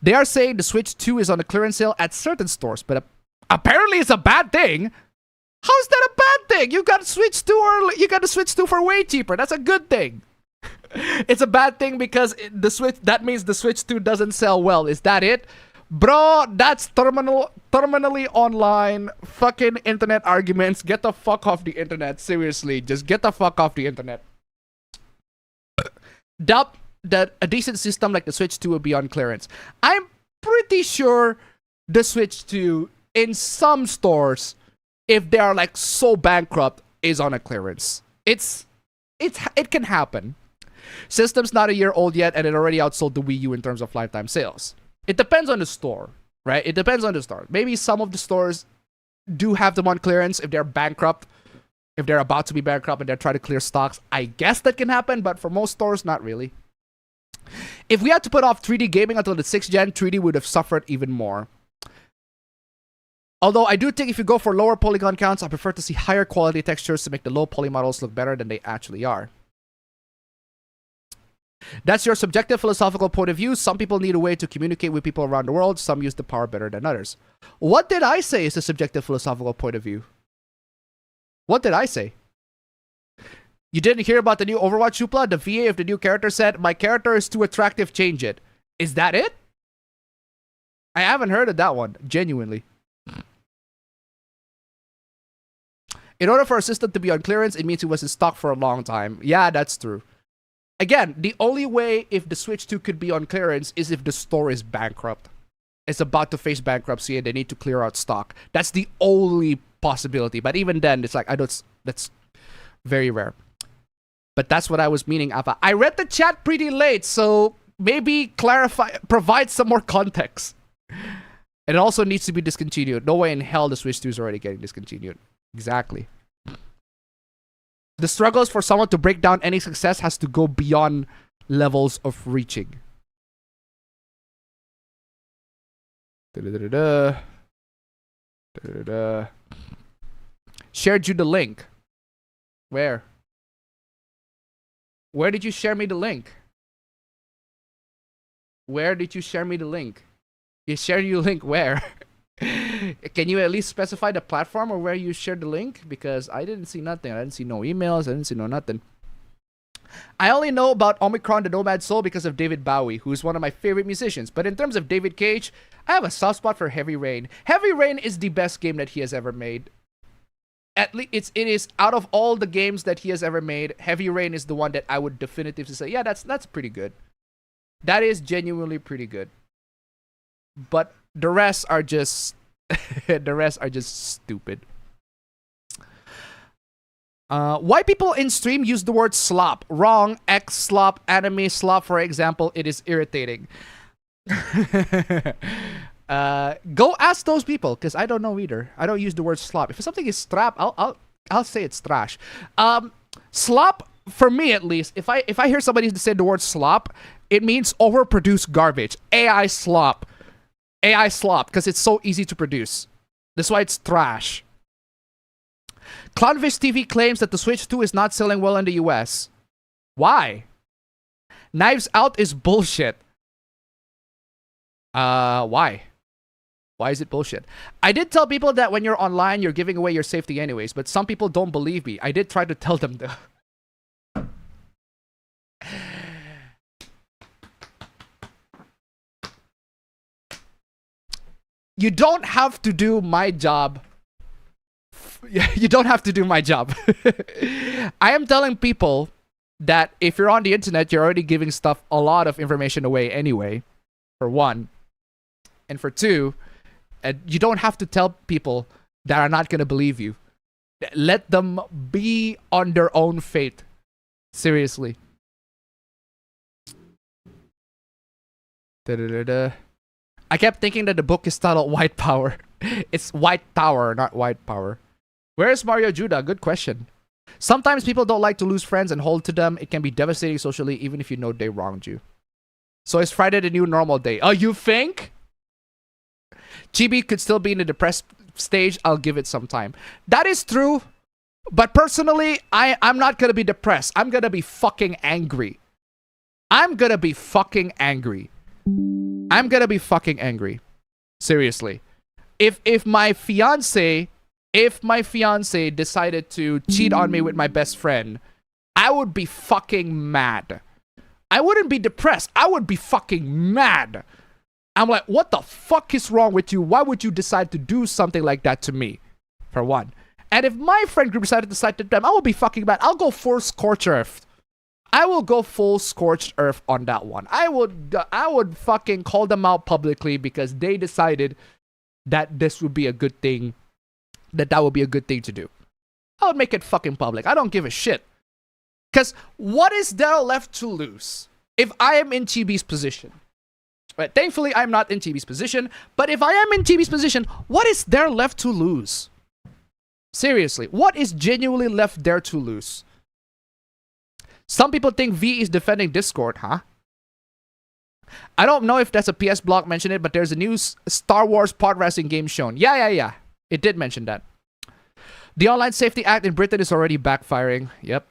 They are saying the Switch 2 is on a clearance sale at certain stores, but apparently it's a bad thing. How is that a bad thing? You got a Switch 2 for way cheaper. That's a good thing. It's a bad thing because that means the Switch 2 doesn't sell well. Is that it? Bro, that's terminally online fucking internet arguments. Get the fuck off the internet. Seriously, just get the fuck off the internet. Doubt that a decent system like the Switch 2 will be on clearance. I'm pretty sure the Switch 2 in some stores, if they are like so bankrupt, is on a clearance. It can happen. System's not a year old yet, and it already outsold the Wii U in terms of lifetime sales. It depends on the store, right? It depends on the store. Maybe some of the stores do have them on clearance if they're bankrupt, if they're about to be bankrupt and they're trying to clear stocks. I guess that can happen, but for most stores, not really. If we had to put off 3D gaming until the 6th gen, 3D would have suffered even more. Although I do think if you go for lower polygon counts, I prefer to see higher quality textures to make the low poly models look better than they actually are. That's your subjective philosophical point of view. Some people need a way to communicate with people around the world. Some use the power better than others. What did I say is a subjective philosophical point of view? What did I say? You didn't hear about the new Overwatch Supla? The VA of the new character said, "My character is too attractive, change it." Is that it? I haven't heard of that one, genuinely. In order for a system to be on clearance, it means it was in stock for a long time. Yeah, that's true. Again, the only way if the Switch 2 could be on clearance is if the store is bankrupt. It's about to face bankruptcy and they need to clear out stock. That's the only possibility. But even then, it's like, that's very rare. But that's what I was meaning, Appa. I read the chat pretty late, so maybe provide some more context. It also needs to be discontinued. No way in hell the Switch 2 is already getting discontinued. Exactly. The struggles for someone to break down any success has to go beyond levels of reaching. Shared you the link. Where? Where did you share me the link? Where did you share me the link? You shared your link where? Can you at least specify the platform or where you shared the link? Because I didn't see nothing. I didn't see no emails. I didn't see no nothing. I only know about Omicron the Nomad Soul because of David Bowie, who's one of my favorite musicians. But in terms of David Cage, I have a soft spot for Heavy Rain. Heavy Rain is the best game that he has ever made. At least it is out of all the games that he has ever made, Heavy Rain is the one that I would definitively say, yeah, that's pretty good. That is genuinely pretty good. But the rest are just stupid. Why people in stream use the word slop? Wrong. X slop, anime slop, for example. It is irritating. Go ask those people, because I don't know either. I don't use the word slop. If something is strap, I'll say it's trash. Slop, for me at least, if I hear somebody say the word slop, it means overproduced garbage. AI slop. AI slop, because it's so easy to produce. That's why it's trash. Clownfish TV claims that the Switch 2 is not selling well in the US. Why? Knives Out is bullshit. Why? Why is it bullshit? I did tell people that when you're online, you're giving away your safety anyways, but some people don't believe me. I did try to tell them though. You don't have to do my job. You don't have to do my job. I am telling people that if you're on the internet, you're already giving a lot of information away anyway, for one. And for two, you don't have to tell people that are not going to believe you. Let them be on their own fate. Seriously. I kept thinking that the book is titled White Power. It's White Tower, not White Power. Where is Mario Judah? Good question. Sometimes people don't like to lose friends and hold to them. It can be devastating socially, even if you know they wronged you. So is Friday the new normal day? Oh, you think? Chibi could still be in the depressed stage. I'll give it some time. That is true. But personally, I'm not going to be depressed. I'm going to be fucking angry. I'm going to be fucking angry. I'm going to be fucking angry. Seriously. If my fiance decided to cheat on me with my best friend, I would be fucking mad. I wouldn't be depressed. I would be fucking mad. I'm like, what the fuck is wrong with you? Why would you decide to do something like that to me? For one. And if my friend group decided to side to them, I would be fucking mad. I'll go full scorched earth. I will go full scorched earth on that one. I would fucking call them out publicly because they decided that this would be a good thing. That would be a good thing to do. I would make it fucking public. I don't give a shit. Because what is there left to lose if I am in TB's position? Right, thankfully, I'm not in TB's position. But if I am in TB's position, what is there left to lose? Seriously, what is genuinely left there to lose? Some people think V is defending Discord, huh? I don't know if that's a PS blog mentioned it, but there's a new Star Wars pod racing game shown. Yeah. It did mention that. The Online Safety Act in Britain is already backfiring. Yep.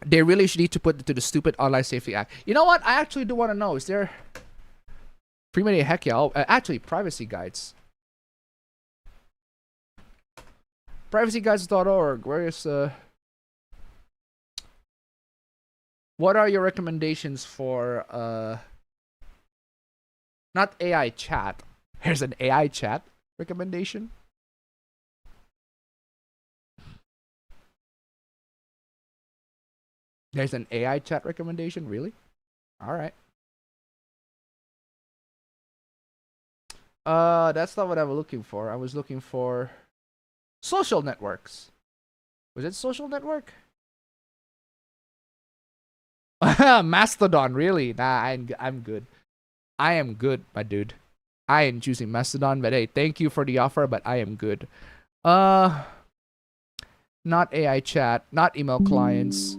They really should need to put it to the stupid Online Safety Act. You know what? I actually do want to know. Is there... Free media, heck yeah. Oh, actually, privacy guides. Privacyguides.org. Where is... What are your recommendations for... Not AI chat. Here's an AI chat recommendation. There's an AI chat recommendation? Really? Alright. That's not what I was looking for. I was looking for social networks. Was it social network? Mastodon, really? Nah, I'm good. I am good, my dude. I am choosing Mastodon, but hey, thank you for the offer, but I am good. Not AI chat, not email clients.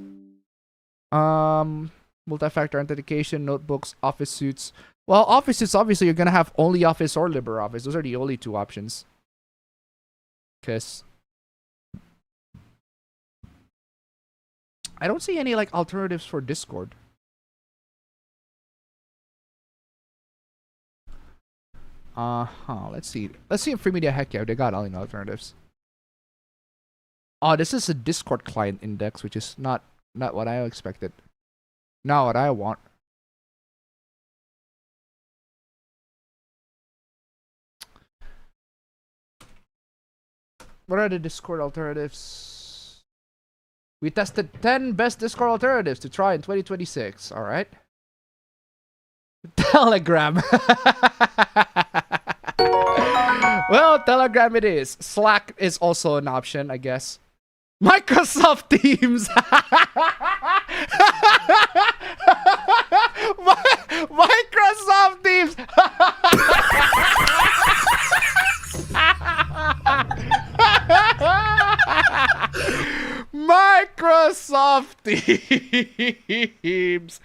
Multi-factor authentication, notebooks, office suits. Well, office suits, obviously, you're gonna have only Office or LibreOffice. Those are the only two options. Cause I don't see any like alternatives for Discord. Let's see. Let's see if Free Media, heck yeah, they got all the alternatives. Oh, this is a Discord client index, which is not what I expected. Not what I want. What are the Discord alternatives? We tested 10 best Discord alternatives to try in 2026. All right. Telegram. Well, Telegram it is. Slack is also an option, I guess. Microsoft Teams. Microsoft Teams. Microsoft Teams.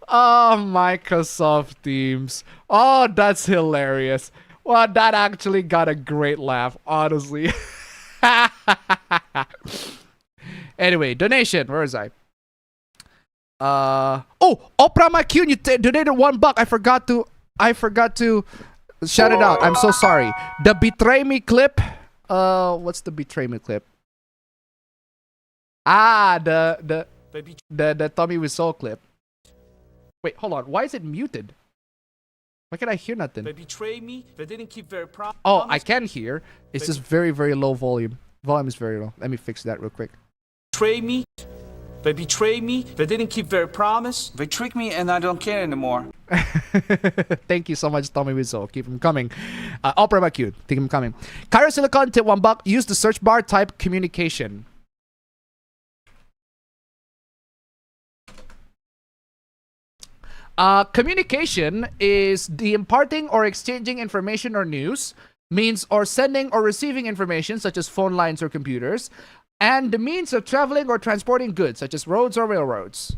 Oh, Microsoft Teams. Oh, that's hilarious. Well, that actually got a great laugh, honestly. Anyway, donation. Where is I? Oh, Oprah McCune, you donated $1. I forgot to shout it out. I'm so sorry. The Betray Me clip. What's the Betray Me clip? Ah, the Tommy Wiseau clip. Wait, hold on. Why is it muted? Why can't I hear nothing? They betrayed me. They didn't keep their promise. Oh, I can hear. It's just very, very low volume. Volume is very low. Let me fix that real quick. Betrayed me. They betrayed me. They didn't keep their promise. They tricked me, and I don't care anymore. Thank you so much, Tommy Wiseau. Keep them coming. Opera McCune. Keep them coming. Cairo Silicon, tip $1. Use the search bar. Type communication. Communication is the imparting or exchanging information or news, means or sending or receiving information such as phone lines or computers, and the means of traveling or transporting goods such as roads or railroads.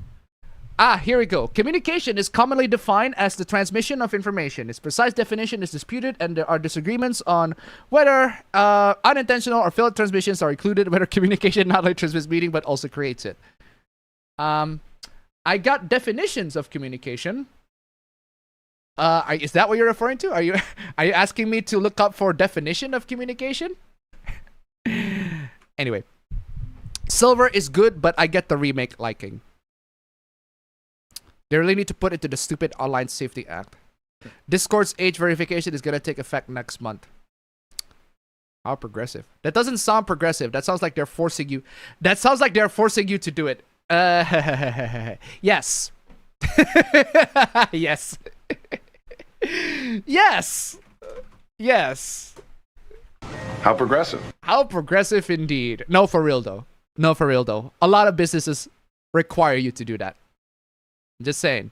Here we go. Communication is commonly defined as the transmission of information. Its precise definition is disputed, and there are disagreements on whether unintentional or failed transmissions are included, whether communication not only transmits meaning but also creates it. I got definitions of communication. Is that what you're referring to? Are you asking me to look up for definition of communication? Anyway, Silver is good, but I get the remake liking. They really need to put it to the stupid Online Safety Act. Discord's age verification is gonna take effect next month. How progressive? That doesn't sound progressive. That sounds like they're forcing you. That sounds like they're forcing you to do it. Yes. Yes. Yes. Yes. How progressive? How progressive indeed. No, for real though. No, for real though. A lot of businesses require you to do that. Just saying.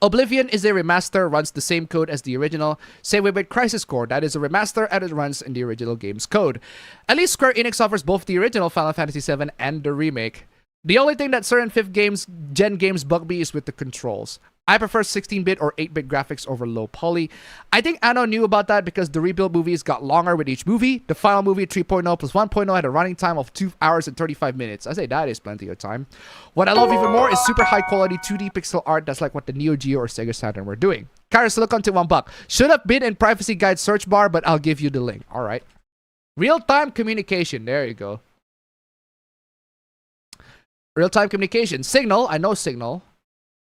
Oblivion is a remaster, runs the same code as the original. Same way with Crisis Core, that is a remaster and it runs in the original game's code. At least Square Enix offers both the original Final Fantasy VII and the remake. The only thing that certain 5th gen games bug me is with the controls. I prefer 16-bit or 8-bit graphics over low poly. I think Anno knew about that because the rebuild movies got longer with each movie. The final movie 3.0 plus 1.0 had a running time of 2 hours and 35 minutes. I say that is plenty of time. What I love even more is super high quality 2D pixel art that's like what the Neo Geo or Sega Saturn were doing. Kairos, look onto $1. Should have been in Privacy Guide search bar, but I'll give you the link. Alright. Real-time communication. There you go. Real-time communication. Signal. I know Signal.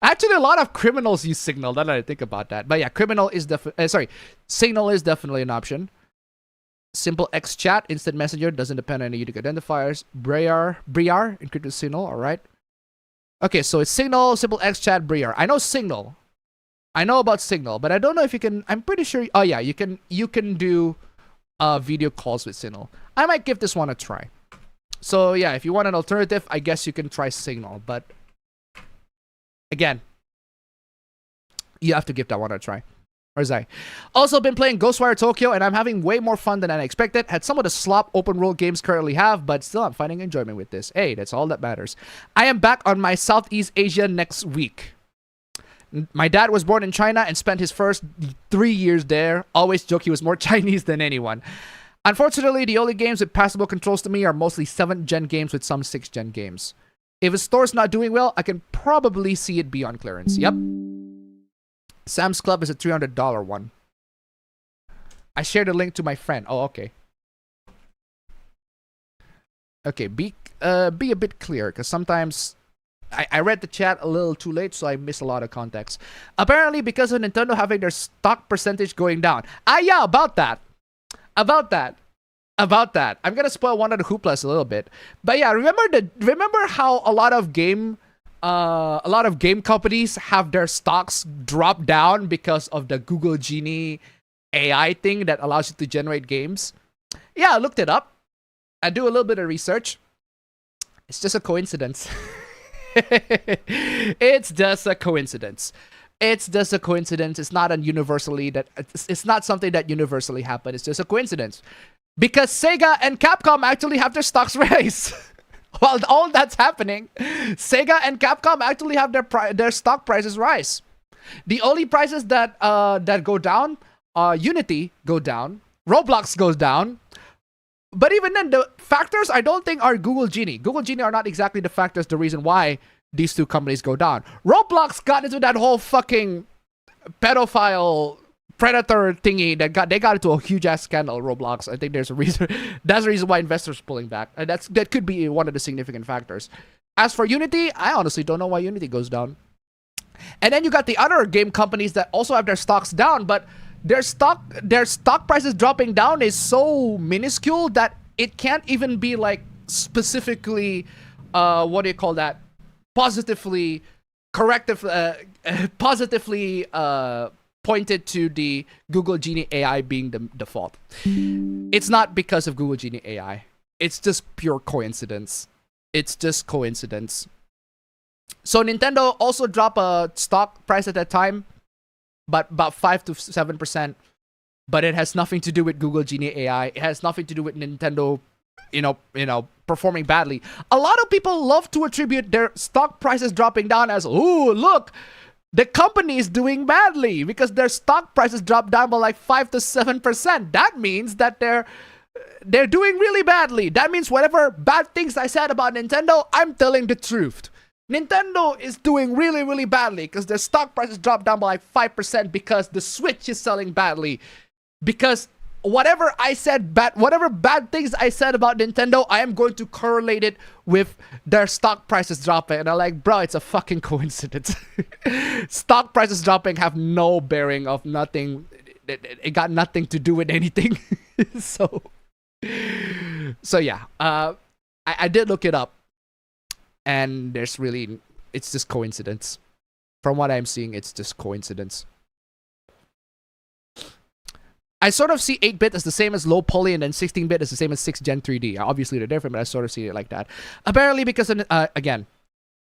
Actually, a lot of criminals use Signal. Now that I think about that. But yeah, Signal is definitely an option. Simple X Chat, instant messenger, doesn't depend on any unique identifiers. Briar, encrypted Signal, alright. Okay, so it's Signal, Simple X Chat, Briar. I know Signal. I know about Signal, but I don't know if you can, I'm pretty sure, oh yeah, you can do video calls with Signal. I might give this one a try. So yeah, if you want an alternative, I guess you can try Signal, but again, you have to give that one a try. Where's I? Also been playing Ghostwire Tokyo, and I'm having way more fun than I expected. Had some of the slop open world games currently have, but still I'm finding enjoyment with this. Hey, that's all that matters. I am back on my Southeast Asia next week. My dad was born in China and spent his first 3 years there. Always joke he was more Chinese than anyone. Unfortunately, the only games with passable controls to me are mostly 7th gen games with some 6th gen games. If a store's not doing well, I can probably see it be on clearance. Yep. Sam's Club is a $300 one. I shared a link to my friend. Oh, okay. Okay, be a bit clear, because sometimes I read the chat a little too late, so I missed a lot of context. Apparently, because of Nintendo having their stock percentage going down. Yeah, about that. I'm gonna spoil one of the hooplas a little bit. But yeah, remember how a lot of game companies have their stocks drop down because of the Google Genie AI thing that allows you to generate games? Yeah, I looked it up. I do a little bit of research. It's just a coincidence. It's just a coincidence. It's just a coincidence. It's not it's not something that universally happens. It's just a coincidence. Because Sega and Capcom actually have their stocks rise. While all that's happening, Sega and Capcom actually have their stock prices rise. The only prices that go down, Unity go down, Roblox goes down. But even then, the factors I don't think are Google Genie. Google Genie are not exactly the factors, the reason why these two companies go down. Roblox got into that whole fucking pedophile predator thingy they got into a huge ass scandal. Roblox, I think there's a reason. That's the reason why investors are pulling back, and that could be one of the significant factors. As for Unity, I honestly don't know why Unity goes down. And then you got the other game companies that also have their stocks down, but their stock prices dropping down is so minuscule that it can't even be like specifically what do you call that, positively pointed to the Google Genie AI being the default. It's not because of Google Genie AI. It's just pure coincidence. It's just coincidence. So Nintendo also dropped a stock price at that time, but about 5 to 7%. But it has nothing to do with Google Genie AI. It has nothing to do with Nintendo, performing badly. A lot of people love to attribute their stock prices dropping down as, ooh, look, the company is doing badly because their stock prices dropped down by like 5 to 7%. That means that they're doing really badly. That means whatever bad things I said about Nintendo, I'm telling the truth. Nintendo is doing really, really badly because their stock prices dropped down by like 5% because the Switch is selling badly. Because whatever bad things I said about Nintendo, I am going to correlate it with their stock prices dropping. And I'm like, bro, it's a fucking coincidence. Stock prices dropping have no bearing of nothing. It got nothing to do with anything. so yeah, I did look it up, and it's just coincidence. From what I'm seeing, it's just coincidence. I sort of see 8-bit as the same as low poly, and then 16-bit is the same as 6 Gen 3D. Obviously, they're different, but I sort of see it like that. Apparently, because, again,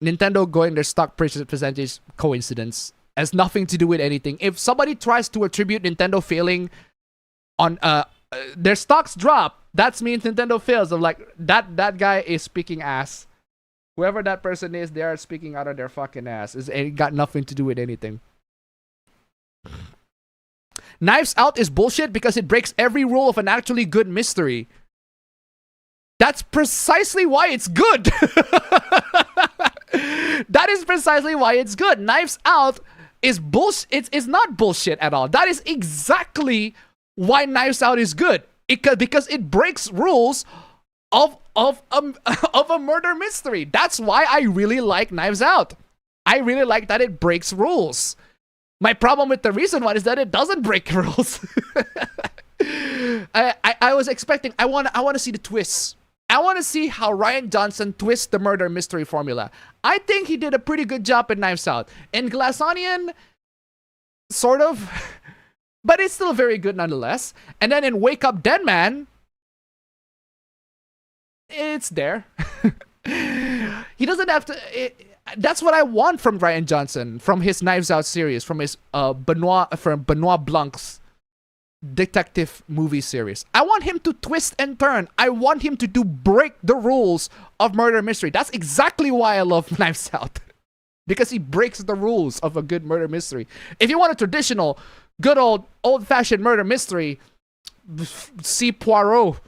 Nintendo going their stock percentage, coincidence. Has nothing to do with anything. If somebody tries to attribute Nintendo failing on their stocks drop, that means Nintendo fails. I'm like, that guy is speaking ass. Whoever that person is, they are speaking out of their fucking ass. It got nothing to do with anything. Knives Out is bullshit because it breaks every rule of an actually good mystery. That's precisely why it's good. That is precisely why it's good. Knives Out is bullshit. It's not bullshit at all. That is exactly why Knives Out is good. Because it breaks rules of a murder mystery. That's why I really like Knives Out. I really like that it breaks rules. My problem with the recent one is that it doesn't break rules. I was expecting. I want to see the twists. I want to see how Rian Johnson twists the murder mystery formula. I think he did a pretty good job in Knives Out. In Glass Onion, sort of, but it's still very good nonetheless. And then in Wake Up Dead Man, it's there. He doesn't have to. That's what I want from Rian Johnson, from his Knives Out series, from his Benoit Blanc's detective movie series. I want him to twist and turn. I want him to break the rules of murder mystery. That's exactly why I love Knives Out. Because he breaks the rules of a good murder mystery. If you want a traditional, good old-fashioned murder mystery, see Poirot.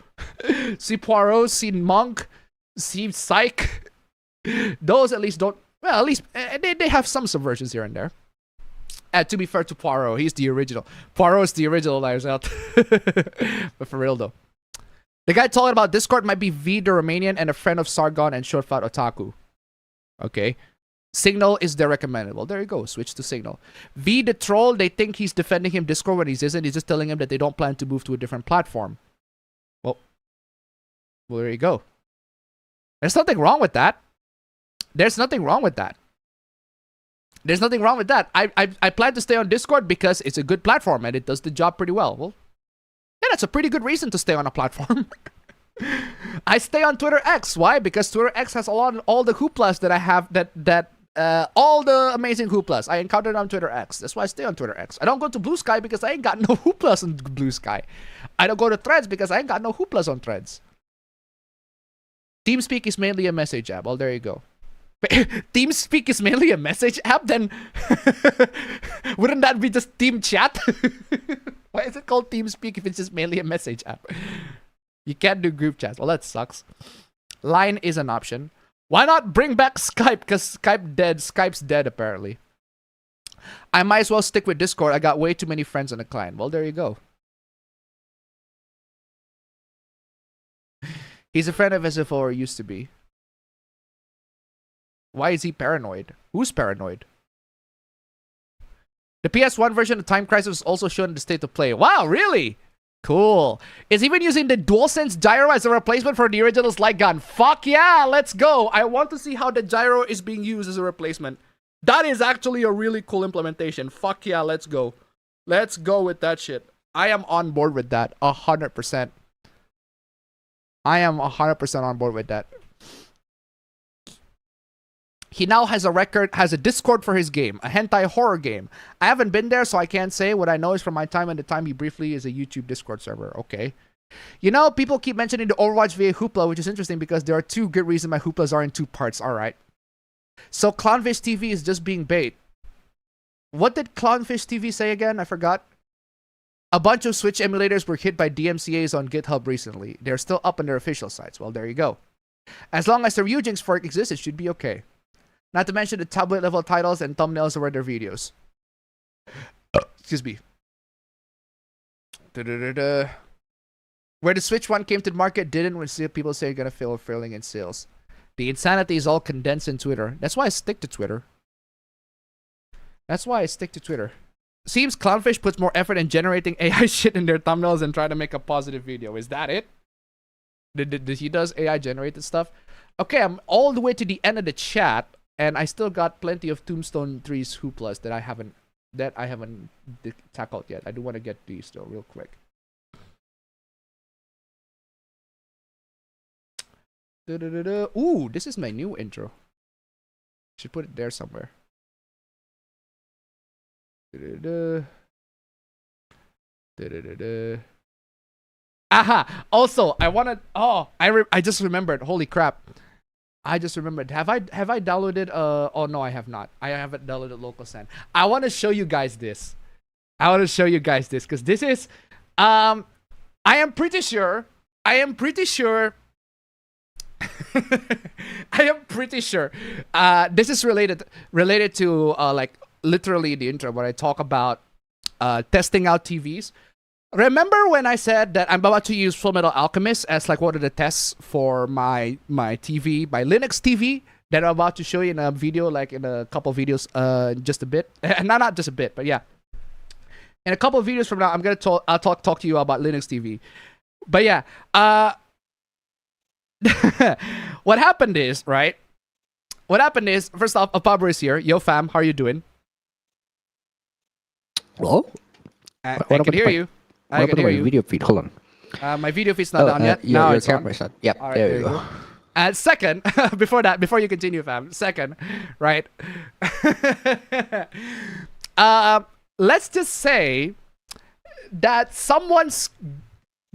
See Poirot, see Monk, see Psych. Those at least don't. Well, at least they have some subversions here and there. To be fair to Poirot, he's the original. Poirot's the original Knives Out. But for real though. The guy talking about Discord might be V the Romanian and a friend of Sargon and Shortfat Otaku. Okay. Signal is the recommended. Well, there you go. Switch to Signal. V the troll, they think he's defending him Discord when he isn't. He's just telling him that they don't plan to move to a different platform. Well, there you go. There's nothing wrong with that. There's nothing wrong with that. There's nothing wrong with that. I plan to stay on Discord because it's a good platform and it does the job pretty well. Well, yeah, that's a pretty good reason to stay on a platform. I stay on Twitter X. Why? Because Twitter X has all the hooplas that I have, all the amazing hooplas I encountered on Twitter X. That's why I stay on Twitter X. I don't go to Blue Sky because I ain't got no hooplas on Blue Sky. I don't go to Threads because I ain't got no hooplas on Threads. TeamSpeak is mainly a message app. Well, there you go. TeamSpeak is mainly a message app, then wouldn't that be just Team Chat? Why is it called TeamSpeak if it's just mainly a message app? You can't do group chats. Well, that sucks. Line is an option. Why not bring back Skype? Because Skype's dead apparently. I might as well stick with Discord. I got way too many friends on the client. Well, there you go. He's a friend of SFO, or used to be. Why is he paranoid? Who's paranoid? The PS1 version of Time Crisis was also shown in the state of play. Wow, really? Cool. It's even using the DualSense gyro as a replacement for the original's light gun. Fuck yeah, let's go. I want to see how the gyro is being used as a replacement. That is actually a really cool implementation. Fuck yeah, let's go. Let's go with that shit. I am on board with that. 100%. I am 100% on board with that. He now has a Discord for his game, a hentai horror game. I haven't been there, so I can't say. What I know is from my time and the time he briefly is a YouTube Discord server. Okay. You know, people keep mentioning the Overwatch VA Hoopla, which is interesting because there are two good reasons my Hooplas are in two parts. Alright. So Clownfish TV is just being bait. What did Clownfish TV say again? I forgot. A bunch of Switch emulators were hit by DMCAs on GitHub recently. They're still up on their official sites. Well, there you go. As long as the Ryujinx fork exists, it should be okay. Not to mention the tablet level titles and thumbnails over their videos. Excuse me. Where the Switch 1 came to the market, didn't we see people say gonna fail failing in sales? The insanity is all condensed in Twitter. That's why I stick to Twitter. Seems Clownfish puts more effort in generating AI shit in their thumbnails and try to make a positive video. Is that it? Did he does AI generated stuff? Okay, I'm all the way to the end of the chat, and I still got plenty of Tombstone 3's hooplas that I haven't tackled yet. I do want to get these though real quick. Ooh, this is my new intro. Should put it there somewhere. Aha! Also, I wanna. Oh, I just remembered. Holy crap! I just remembered. Have I downloaded? Oh no, I have not. I haven't downloaded LocalSend. I want to show you guys this. Because this is. I am pretty sure. This is related to like literally the intro where I talk about testing out TVs. Remember when I said that I'm about to use Full Metal Alchemist as like one of the tests for my TV, my Linux TV that I'm about to show you in a video, like in a couple of videos, just a bit, not just a bit, but yeah, in a couple of videos from now, I'll talk to you about Linux TV. But yeah, what happened is first off, Apabro is here. Yo fam, how are you doing? Hello? I can hear you. I can hear you. Video feed. Hold on. My video feed's not on yet. Now your it's on. camera's on. Yep. All right, there you go. And second, before you continue, fam. Second, right? Let's just say that someone's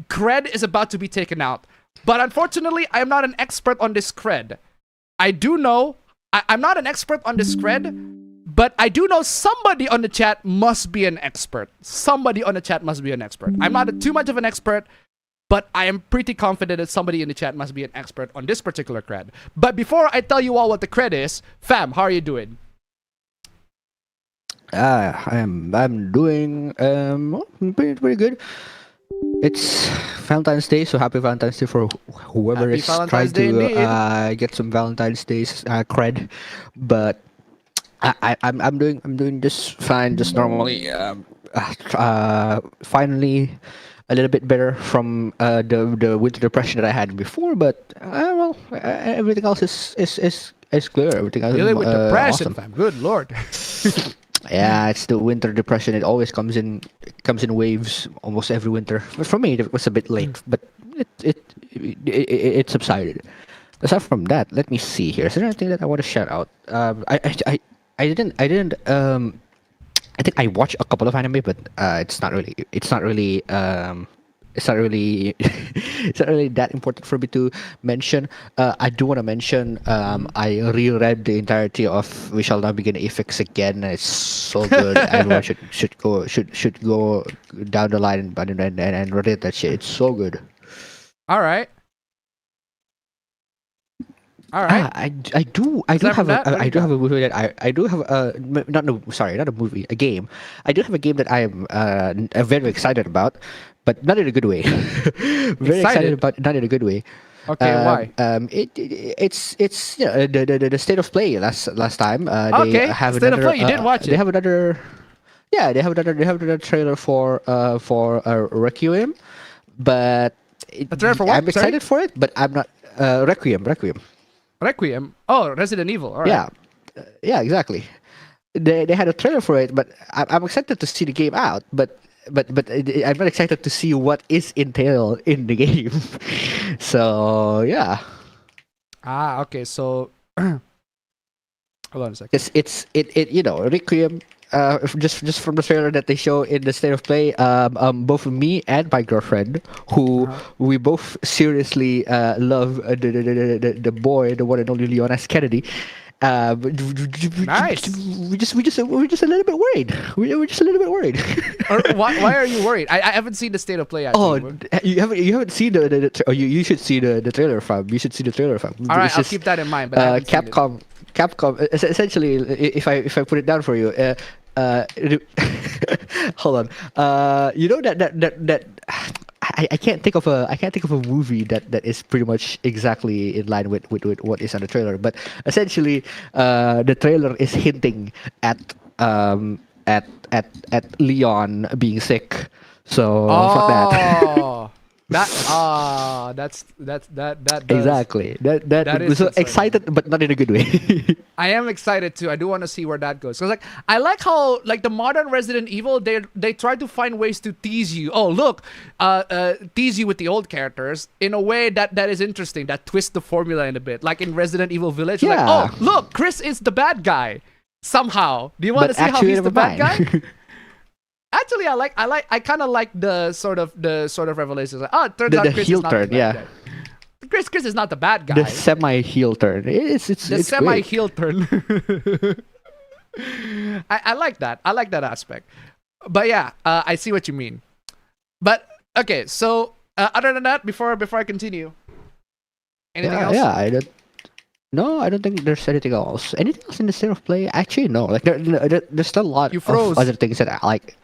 cred is about to be taken out. But unfortunately, I am not an expert on this cred. I do know I'm not an expert on this cred. But I do know somebody on the chat must be an expert. I'm not too much of an expert, but I am pretty confident that somebody in the chat must be an expert on this particular cred. But before I tell you all what the cred is, fam, how are you doing? I'm doing pretty good. It's Valentine's Day, so happy Valentine's Day for whoever Happy is Valentine's trying Day to get some Valentine's Day's cred. But I'm doing just fine, just normally. Finally, a little bit better from the winter depression that I had before, but well, everything else is clear. Everything else Dealing with depression, awesome. fam. Good lord. Yeah, it's the winter depression. It always comes in waves almost every winter. But for me, it was a bit late, but it subsided. Aside from that, let me see here. Is there anything that I want to shout out? I didn't. I think I watched a couple of anime, but it's not really that important for me to mention. I do want to mention I reread the entirety of We Shall Not Begin Affix again. It's so good. Everyone should go down the line and read that shit. It's so good. All right. I do have a movie that I do have not a movie, a game. I do have a game that I am very excited about, but not in a good way. Very excited about, not in a good way. Okay, why? It's the state of play last time. Okay, they have state of another, play. You didn't watch it. They have another. Yeah, they have another trailer for Requiem, but a trailer for what? I'm excited for it, but I'm not. Requiem. Requiem. Oh, Resident Evil. All right. Yeah, exactly. They had a trailer for it, but I'm excited to see the game out. But I'm not excited to see what is entailed in the game. So yeah. Okay. So hold on a second. It's Requiem. Just from the trailer that they show in the state of play, both me and my girlfriend, who we both seriously love, the boy, the one and only Leon S. Kennedy. Nice. We're just a little bit worried. We're just a little bit worried. Why are you worried? I haven't seen the state of play. You haven't seen you should see the trailer from. You should see the trailer from. All right, I'll keep that in mind. But Capcom essentially, if I put it down for you, hold on. You know that I can't think of a movie that is pretty much exactly in line with what is on the trailer. But essentially, the trailer is hinting at Leon being sick. So fuck that. Oh, that does. Exactly. That is so concerning. excited, but not in a good way. I am excited too. I do want to see where that goes. Cause like I like how like the modern Resident Evil, they try to find ways to tease you. Oh look, tease you with the old characters in a way that is interesting. That twists the formula in a bit. Like in Resident Evil Village, like Yeah. oh look, Chris is the bad guy somehow. Do you want to But see how actually, he's the never bad mind. guy? Actually, I kind of like the sort of revelations. Like, oh, it turns The out Chris heel is not the turn, bad yeah. guy. Chris is not the bad guy. The semi-heel turn. It's The semi great. heel turn. I like that. I like that aspect. But yeah, I see what you mean. But okay, so other than that, before I continue, anything else? Yeah, I don't think there's anything else. Anything else in the state of play? Actually, no. Like there's still a lot You of froze. other things that I like.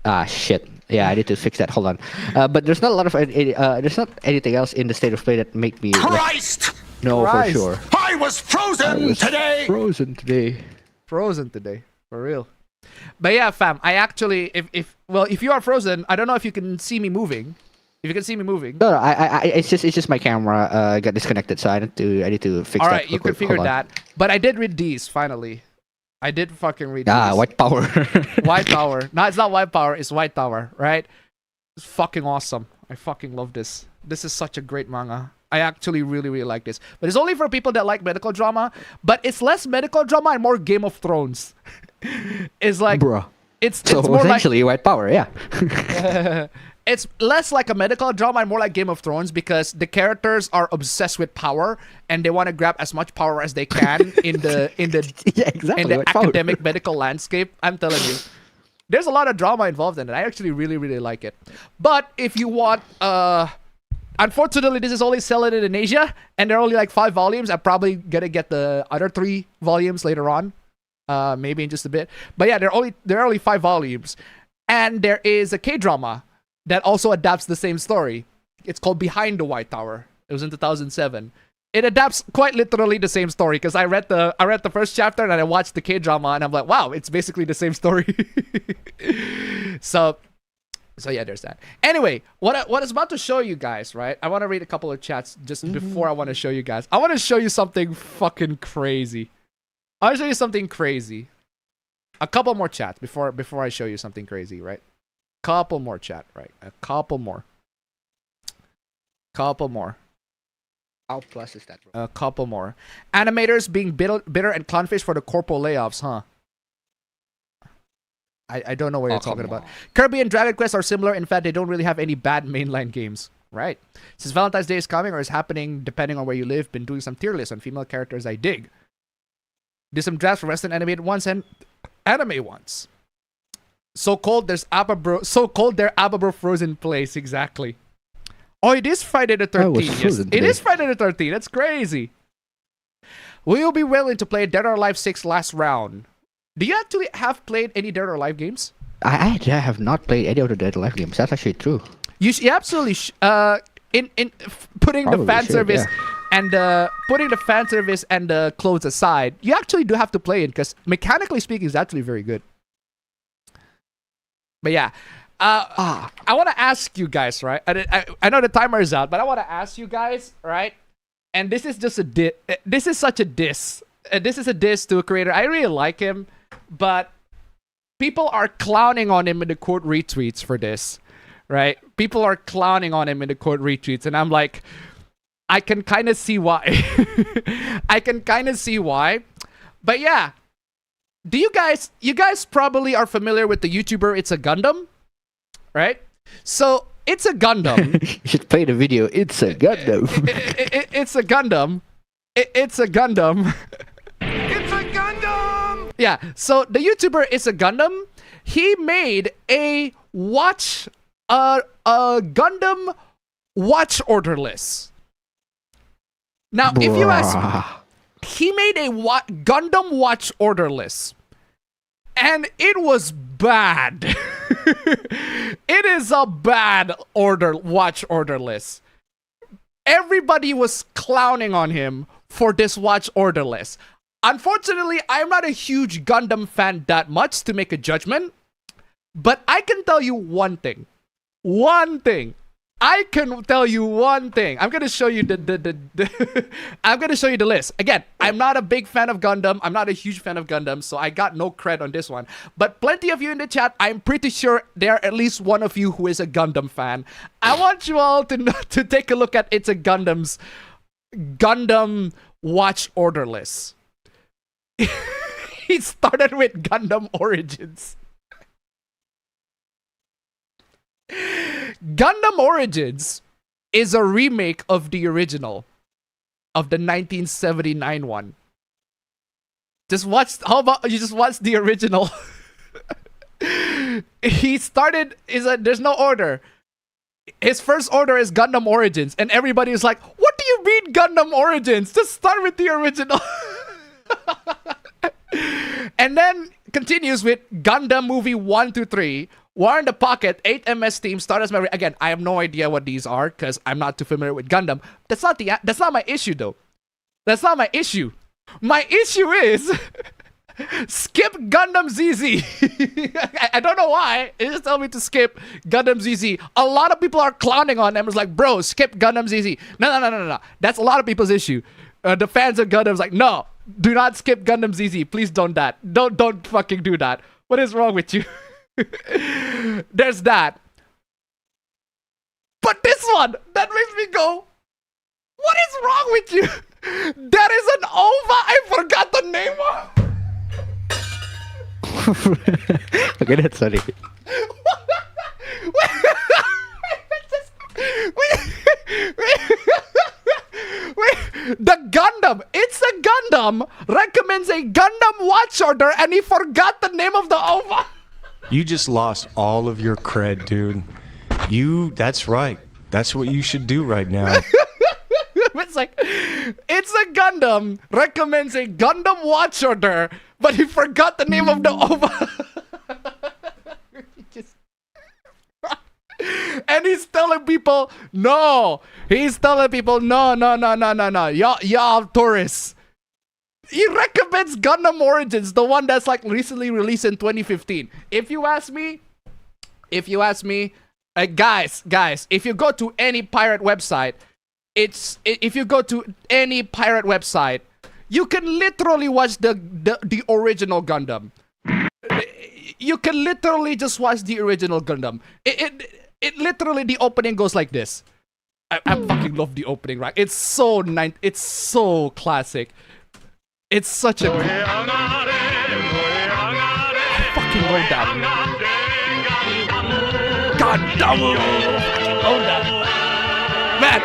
Ah, shit. Yeah, I need to fix that. Hold on. But there's not a lot of there's not anything else in the state of play that make me like, Christ! no Christ. for sure. I was frozen today! Frozen today. Frozen today, for real. But yeah, fam, I actually, if you are frozen, I don't know if you can see me moving. If you can see me moving. No, it's just my camera got disconnected, so I need to fix All that. right, you real quick. configured Hold on. that. But I did read these finally. I did fucking read Ah, these. white power. White Power. No, it's not White Power. It's White Tower, right? It's fucking awesome. I fucking love this. This is such a great manga. I actually really, really like this. But it's only for people that like medical drama. But it's less medical drama and more Game of Thrones. It's like... Bruh. It's So more like... essentially, white power. Yeah. It's less like a medical drama and more like Game of Thrones because the characters are obsessed with power and they want to grab as much power as they can in the Yeah, exactly. in the white power. academic medical landscape. I'm telling you, there's a lot of drama involved in it. I actually really, really like it. But if you want, unfortunately, this is only selling in Indonesia and there are only like 5 volumes. I'm probably gonna get the other 3 volumes later on, maybe in just a bit. But yeah, there are only 5 volumes, and there is a K-drama that also adapts the same story. It's called Behind the White Tower. It was in 2007. It adapts quite literally the same story because I read the first chapter and I watched the K-drama and I'm like, wow, it's basically the same story. so yeah, there's that. Anyway, what I was about to show you guys, right? I want to read a couple of chats just before I want to show you guys. I want to show you something fucking crazy. I want to show you something crazy. A couple more chats before I show you something crazy, right? Couple more chat, right? A couple more. How plus is that, bro? A couple more. Animators being bitter and clownfish for the corpo layoffs, huh? I don't know what you're talking about. Kirby and Dragon Quest are similar. In fact, they don't really have any bad mainline games. Right. Since Valentine's Day is coming or is happening, depending on where you live, been doing some tier lists on female characters I dig. Did some drafts for Western animated ones and anime ones. So-called they're APB Frozen Place, exactly. Oh, it is Friday the 13th. Yes, frozen it today. is Friday the 13th. That's crazy. Will you be willing to play Dead or Alive 6 last round? Do you actually have played any Dead or Alive games? I have not played any of the Dead or Alive games. That's actually true. You absolutely putting the Probably fan should, service yeah. and putting the fan service and the clothes aside, you actually do have to play it because mechanically speaking, it's actually very good. But yeah, I want to ask you guys, right? I know the timer is out, but I want to ask you guys, right? And this is just this is such a diss. This is a diss to a creator. I really like him, but people are clowning on him in the quote retweets for this, right? People are clowning on him in the quote retweets, and I'm like, I can kind of see why. I can kind of see why. But yeah, you guys probably are familiar with the YouTuber It's a Gundam, right? So It's a Gundam. You should play the video. It's a Gundam. It's a Gundam. It's a Gundam. It's a Gundam! Yeah, so the YouTuber It's a Gundam, he made a Gundam watch order list. Now, if you ask me, he made a Gundam watch order list, and it was bad. It is a bad watch order list. Everybody was clowning on him for this watch order list. Unfortunately, I'm not a huge Gundam fan that much to make a judgment, but I can tell you one thing. I can tell you one thing. I'm gonna show you I'm gonna show you the list. Again, I'm not a big fan of Gundam. I'm not a huge fan of Gundam, so I got no cred on this one. But plenty of you in the chat, I'm pretty sure there are at least one of you who is a Gundam fan. I want you all to take a look at It's a Gundam's Gundam watch order list. He started with Gundam Origins. Gundam Origins is a remake of the original, of the 1979 one. How about you just watch the original? He started, there's no order. His first order is Gundam Origins, and everybody is like, what do you mean Gundam Origins? Just start with the original. And then continues with Gundam Movie 1 to 3, War in the Pocket, 8 MS Team, Stardust Memory. Again, I have no idea what these are because I'm not too familiar with Gundam. That's not my issue though. That's not my issue. My issue is skip Gundam ZZ. I don't know why. It just told me to skip Gundam ZZ. A lot of people are clowning on them. It's like, bro, skip Gundam ZZ. No. That's a lot of people's issue. The fans of Gundam's like, no, do not skip Gundam ZZ. Please don't that. Don't fucking do that. What is wrong with you? There's that. But this one, that makes me go, what is wrong with you? There is an OVA I forgot the name of. Okay, that's funny. The Gundam, it's a Gundam, recommends a Gundam watch order, and he forgot the name of the OVA. You just lost all of your cred, dude. That's right. That's what you should do right now. It's like, it's a Gundam, recommends a Gundam watch order, but he forgot the name of the OVA. And he's telling people, no. No. Y'all tourists. He recommends Gundam Origins, the one that's like recently released in 2015. If you ask me, guys, if you go to any pirate website, you can literally watch the original Gundam. You can literally just watch the original Gundam. It literally, the opening goes like this. I fucking love the opening, right? It's so it's so classic. It's such a... I fucking love that. God damn it. Love that. Man,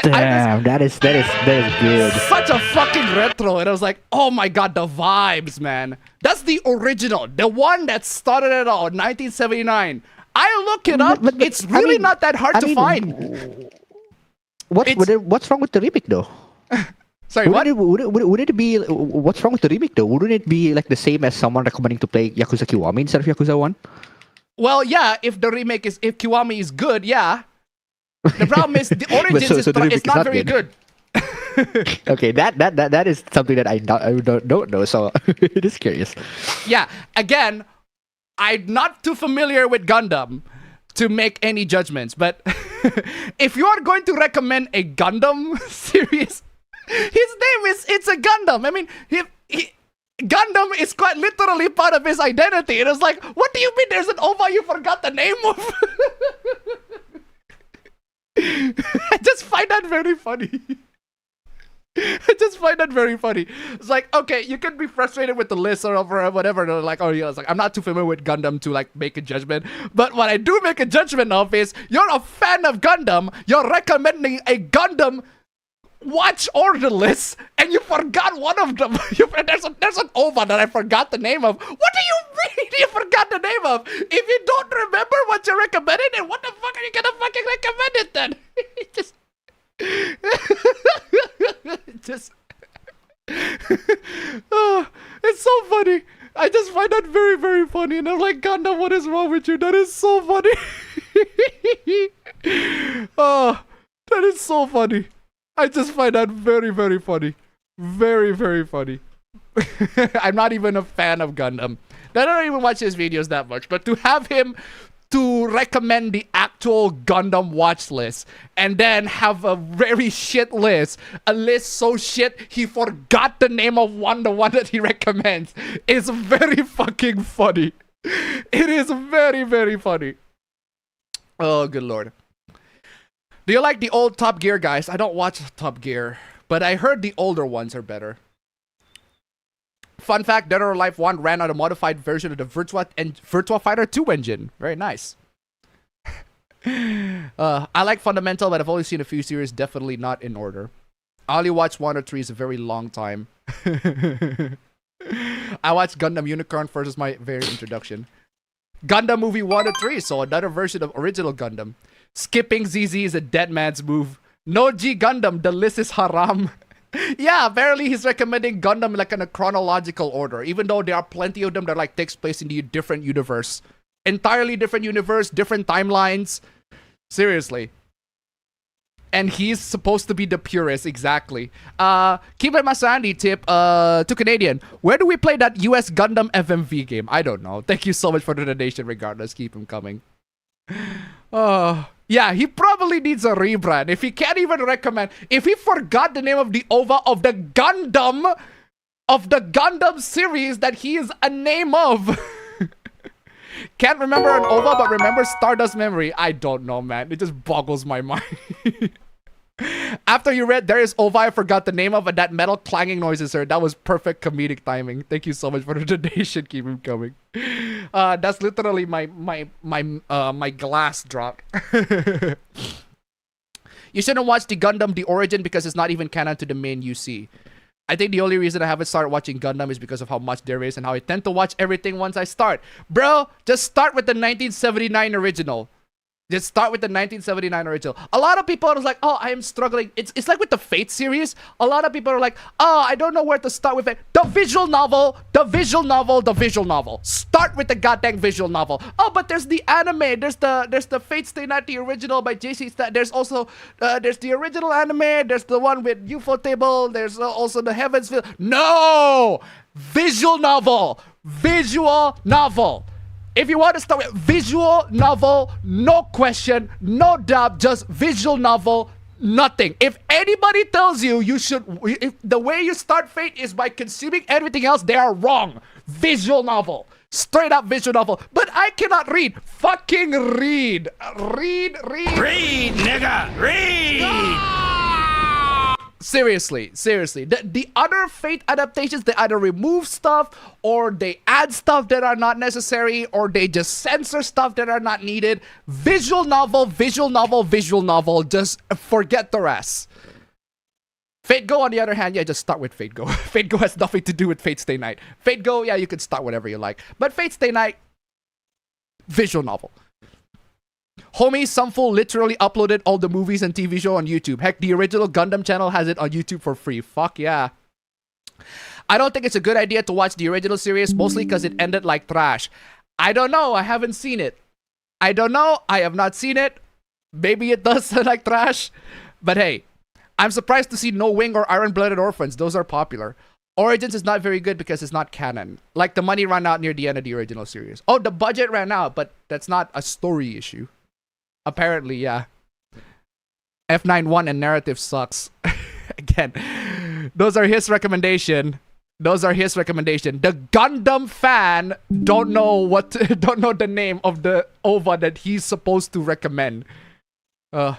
damn, that is good. Such a fucking retro. And I was like, oh my god, the vibes, man. That's the original. The one that started it all, 1979. I look it up. But it's really not that hard to find. What's wrong with the remake though? Sorry, what? Would it be... What's wrong with the remake though? Wouldn't it be like the same as someone recommending to play Yakuza Kiwami instead of Yakuza 1? Well, yeah, if the remake is... If Kiwami is good, yeah. The problem is the Origins is not very good. Okay, that is something that I don't know, so it is curious. Yeah, again, I'm not too familiar with Gundam to make any judgments, but if you are going to recommend a Gundam series, his name is It's a Gundam. I mean, Gundam is quite literally part of his identity. And it's like, what do you mean there's an OVA you forgot the name of? I just find that very funny. It's like, okay, you can be frustrated with the list or whatever. They're like, oh yeah, it's like, I'm not too familiar with Gundam to like make a judgment. But what I do make a judgment of is, you're a fan of Gundam, you're recommending a Gundam watch order list, and you forgot one of them. There's an OVA that I forgot the name of. What do you mean you forgot the name of? If you don't remember what you recommended, then what the fuck are you gonna fucking recommend it then? Oh, it's so funny. I just find that very, very funny. And I'm like, Gundam, what is wrong with you? That is so funny. Oh, that is so funny. I just find that very, very funny. Very, very funny. I'm not even a fan of Gundam. I don't even watch his videos that much. But to have him to recommend the actual Gundam watch list and then have a very shit list, a list so shit he forgot the name of the one that he recommends, is very fucking funny. It is very, very funny. Oh, good lord. Do you like the old Top Gear guys? I don't watch Top Gear, but I heard the older ones are better. Fun fact, Dead or Alive 1 ran on a modified version of the Virtua Fighter 2 engine. Very nice. I like Fundamental, but I've only seen a few series, definitely not in order. I only watched 1 or 3, it's a very long time. I watched Gundam Unicorn first as my very introduction. Gundam Movie 1 or 3, so another version of original Gundam. Skipping ZZ is a dead man's move. No G Gundam, the list is haram. Yeah, apparently he's recommending Gundam like in a chronological order, even though there are plenty of them that like takes place in the different universe. Entirely different universe, different timelines. Seriously. And he's supposed to be the purist, exactly. Keep it Masandi tip to Canadian. Where do we play that US Gundam FMV game? I don't know. Thank you so much for the donation regardless. Keep him coming. Yeah, he probably needs a rebrand. If he can't even recommend, if he forgot the name of the OVA of the Gundam series that he is a name of. Can't remember an OVA, but remember Stardust Memory. I don't know, man. It just boggles my mind. After you read There is OVA, I forgot the name of it. That metal clanging noises, sir. That was perfect comedic timing. Thank you so much for the donation. Keep him coming. That's literally my glass dropped. You shouldn't watch the Gundam The Origin because it's not even canon to the main UC. I think the only reason I haven't started watching Gundam is because of how much there is and how I tend to watch everything once I start. Bro, just start with the 1979 original. Just start with the 1979 original. A lot of people are like, oh, I am struggling. It's like with the Fate series. A lot of people are like, oh, I don't know where to start with it. The visual novel, the visual novel, the visual novel. Start with the goddamn visual novel. Oh, but there's the anime. There's the Fate Stay Night, the original by JC. There's also there's the original anime. There's the one with UFO Table. There's also the Heavensville. No, visual novel, visual novel. If you want to start with visual novel, no question, no doubt, just visual novel, nothing. If anybody tells you you should, if the way you start Fate is by consuming everything else, they are wrong. Visual novel. Straight up visual novel. But I cannot read. Fucking read. Read. Read, nigga, read! Ah! Seriously. The other Fate adaptations, they either remove stuff or they add stuff that are not necessary or they just censor stuff that are not needed. Visual novel, just forget the rest. Fate Go, on the other hand, yeah, just start with Fate Go. Fate Go has nothing to do with Fate Stay Night. Fate Go, yeah, you can start whatever you like. But Fate Stay Night, visual novel. Homie, some fool literally uploaded all the movies and TV show on YouTube. Heck, the original Gundam channel has it on YouTube for free. Fuck yeah. I don't think it's a good idea to watch the original series, mostly because it ended like trash. I don't know. I haven't seen it. I don't know. I have not seen it. Maybe it does sound like trash. But hey, I'm surprised to see No Wing or Iron-Blooded Orphans. Those are popular. Origins is not very good because it's not canon. Like, the money ran out near the end of the original series. Oh, the budget ran out, but that's not a story issue. Apparently, yeah. F91 and narrative sucks. Again, those are his recommendation. The Gundam fan don't know the name of the OVA that he's supposed to recommend. Might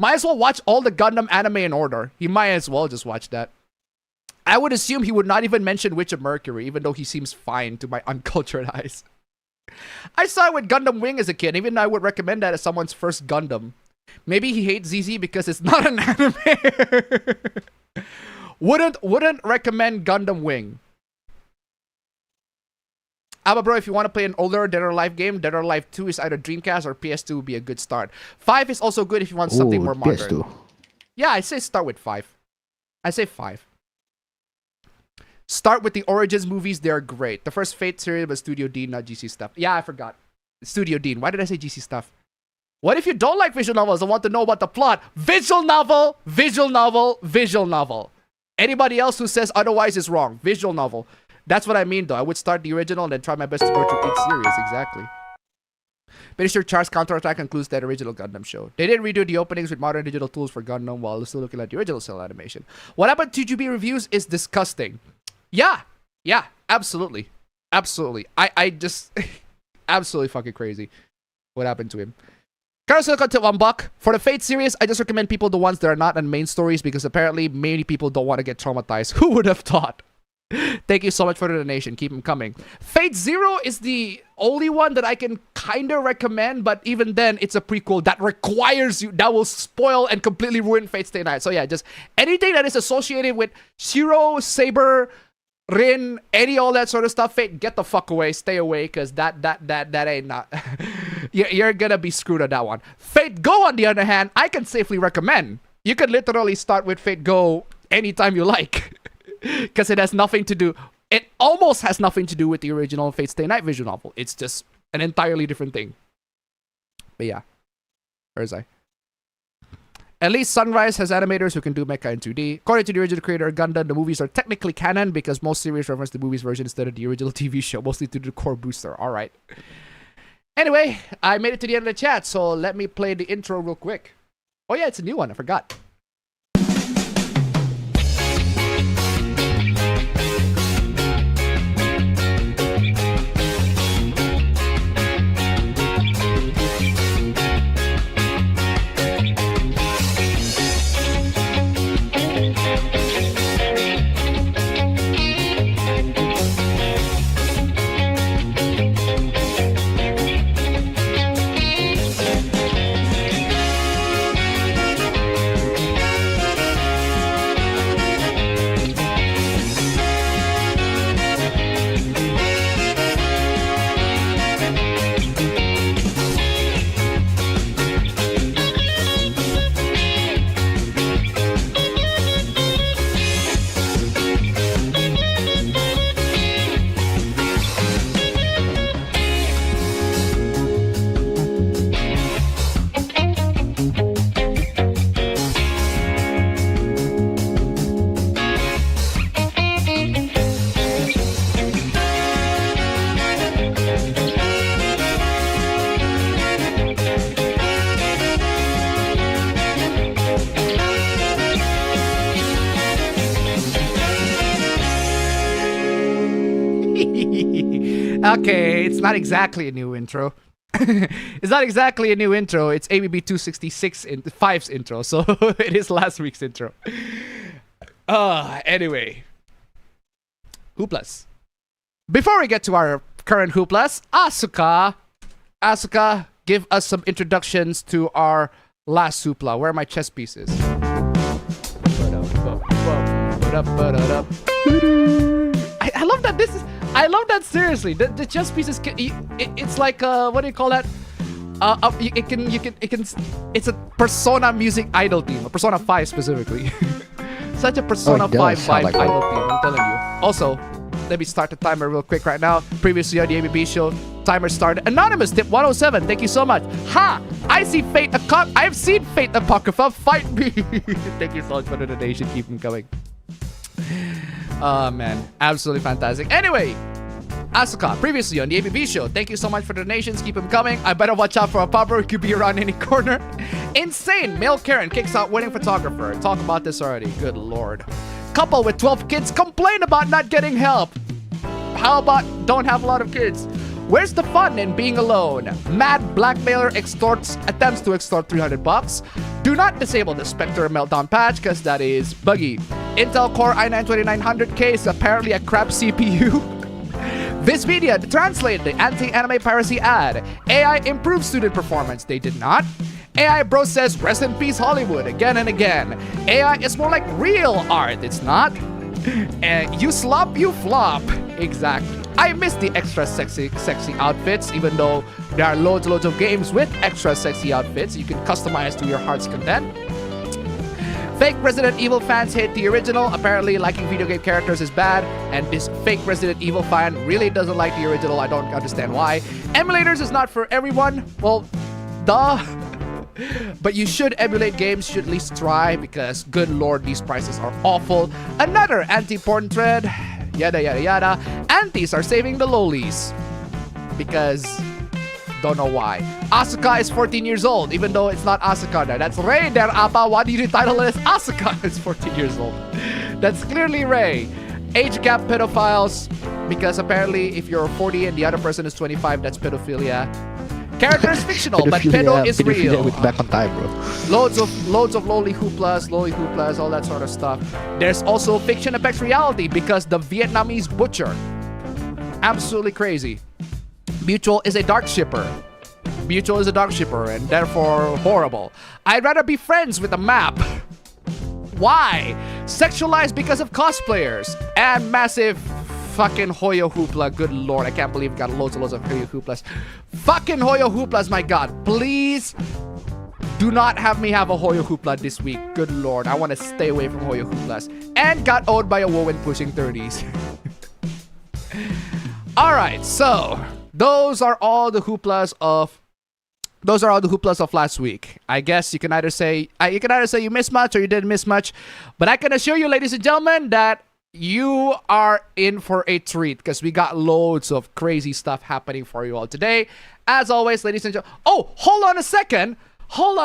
as well watch all the Gundam anime in order. He might as well just watch that. I would assume he would not even mention Witch of Mercury, even though he seems fine to my uncultured eyes. I saw it with Gundam Wing as a kid, even though I would recommend that as someone's first Gundam. Maybe he hates ZZ because it's not an anime. Wouldn't recommend Gundam Wing. But bro, if you want to play an older Dead or Alive game, Dead or Alive 2 is either Dreamcast or PS2 would be a good start. 5 is also good if you want something more modern. PS2. Yeah, I say start with 5. I say 5. Start with the Origins movies. They're great. The first Fate series was Studio Dean, not GC stuff. Yeah, I forgot. Studio Dean. Why did I say GC stuff? What if you don't like visual novels and want to know about the plot? Visual novel, visual novel, visual novel. Anybody else who says otherwise is wrong. Visual novel. That's what I mean, though. I would start the original and then try my best to go through each series. Exactly. Minister Charles Counterattack concludes that original Gundam show. They didn't redo the openings with modern digital tools for Gundam while still looking at the original cell animation. What happened to GB reviews is disgusting. Yeah, absolutely. Absolutely. I just absolutely fucking crazy what happened to him. Carlos to $1. For the Fate series, I just recommend people the ones that are not on main stories because apparently many people don't want to get traumatized. Who would have thought? Thank you so much for the donation. Keep them coming. Fate Zero is the only one that I can kind of recommend, but even then, it's a prequel that requires you, that will spoil and completely ruin Fate Stay Night. So yeah, just anything that is associated with Shiro, Saber, Rin, all that sort of stuff, Fate, get the fuck away, stay away, because that ain't not. You're gonna be screwed on that one. Fate Go, on the other hand, I can safely recommend. You can literally start with Fate Go anytime you like. Because it has nothing to do, it almost has nothing to do with the original Fate Stay Night visual novel. It's just an entirely different thing. But yeah, where is I? At least Sunrise has animators who can do mecha in 2D. According to the original creator of Gundam, the movies are technically canon because most series reference the movie's version instead of the original TV show, mostly to the core booster. Alright. Anyway, I made it to the end of the chat, so let me play the intro real quick. Oh yeah, it's a new one, I forgot. Okay, it's not exactly a new intro. It's not exactly a new intro. It's APB 266 in 5's intro, so it is last week's intro. Anyway. Hooplas. Before we get to our current Hooplas, Asuka, give us some introductions to our last Hoopla. Where are my chess pieces? I love that this is... I love that, seriously. The chess pieces, it's like what do you call that? It's a Persona music idol theme, a Persona 5 specifically. Such a Persona 5 vibe like idol theme, I'm telling you. Also, let me start the timer real quick right now. Previously on the APB show, timer started. Anonymous tip 107, thank you so much. Ha! I've seen Fate Apocrypha, fight me. Thank you so much for the donation, keep them coming. Oh man, absolutely fantastic. Anyway, Asuka, previously on the APB show, thank you so much for the donations, keep them coming. I better watch out for a popper who could be around any corner. Insane, male Karen kicks out winning photographer. Talk about this already, good lord. Couple with 12 kids complain about not getting help. How about don't have a lot of kids? Where's the fun in being alone? Mad blackmailer attempts to extort $300. Do not disable the Spectre Meltdown patch because that is buggy. Intel Core i9-2900K is apparently a crap CPU. Vismedia translated the anti-anime piracy ad. AI improved student performance. They did not. AI bro says rest in peace Hollywood again and again. AI is more like real art. It's not. And you slop, you flop. Exactly. I miss the extra sexy outfits, even though there are loads of games with extra sexy outfits you can customize to your heart's content. Fake Resident Evil fans hate the original. Apparently, liking video game characters is bad, and this fake Resident Evil fan really doesn't like the original. I don't understand why. Emulators is not for everyone. Well, duh. But you should emulate games, you should at least try, because good lord, these prices are awful. Another anti-porn thread. Yada yada yada. Antis are saving the lowlies. Because don't know why. Asuka is 14 years old, even though it's not Asuka there. That's Rei der Appa. Why do you title it as Asuka is 14 years old? That's clearly Rei. Age gap pedophiles, because apparently if you're 40 and the other person is 25, that's pedophilia. Character is fictional, but pedo is real. With back on time, bro. Loads of lowly hooplas, all that sort of stuff. There's also fiction affects reality because the Vietnamese butcher. Absolutely crazy. Mutual is a dark shipper. Mutual is a dark shipper and therefore horrible. I'd rather be friends with a map. Why? Sexualized because of cosplayers and massive fucking Hoyo hoopla. Good lord, I can't believe we got loads and loads of Hoyo hooplas. Fucking Hoyo hooplas, my god. Please do not have me have a Hoyo hoopla this week. Good lord, I want to stay away from Hoyo hooplas. And got owed by a woman pushing 30s. Alright, so those are all the hooplas of last week. I guess you can either say you missed much or you didn't miss much, but I can assure you, ladies and gentlemen, that you are in for a treat because we got loads of crazy stuff happening for you all today. As always, ladies and gentlemen. Oh, hold on a second. Oh,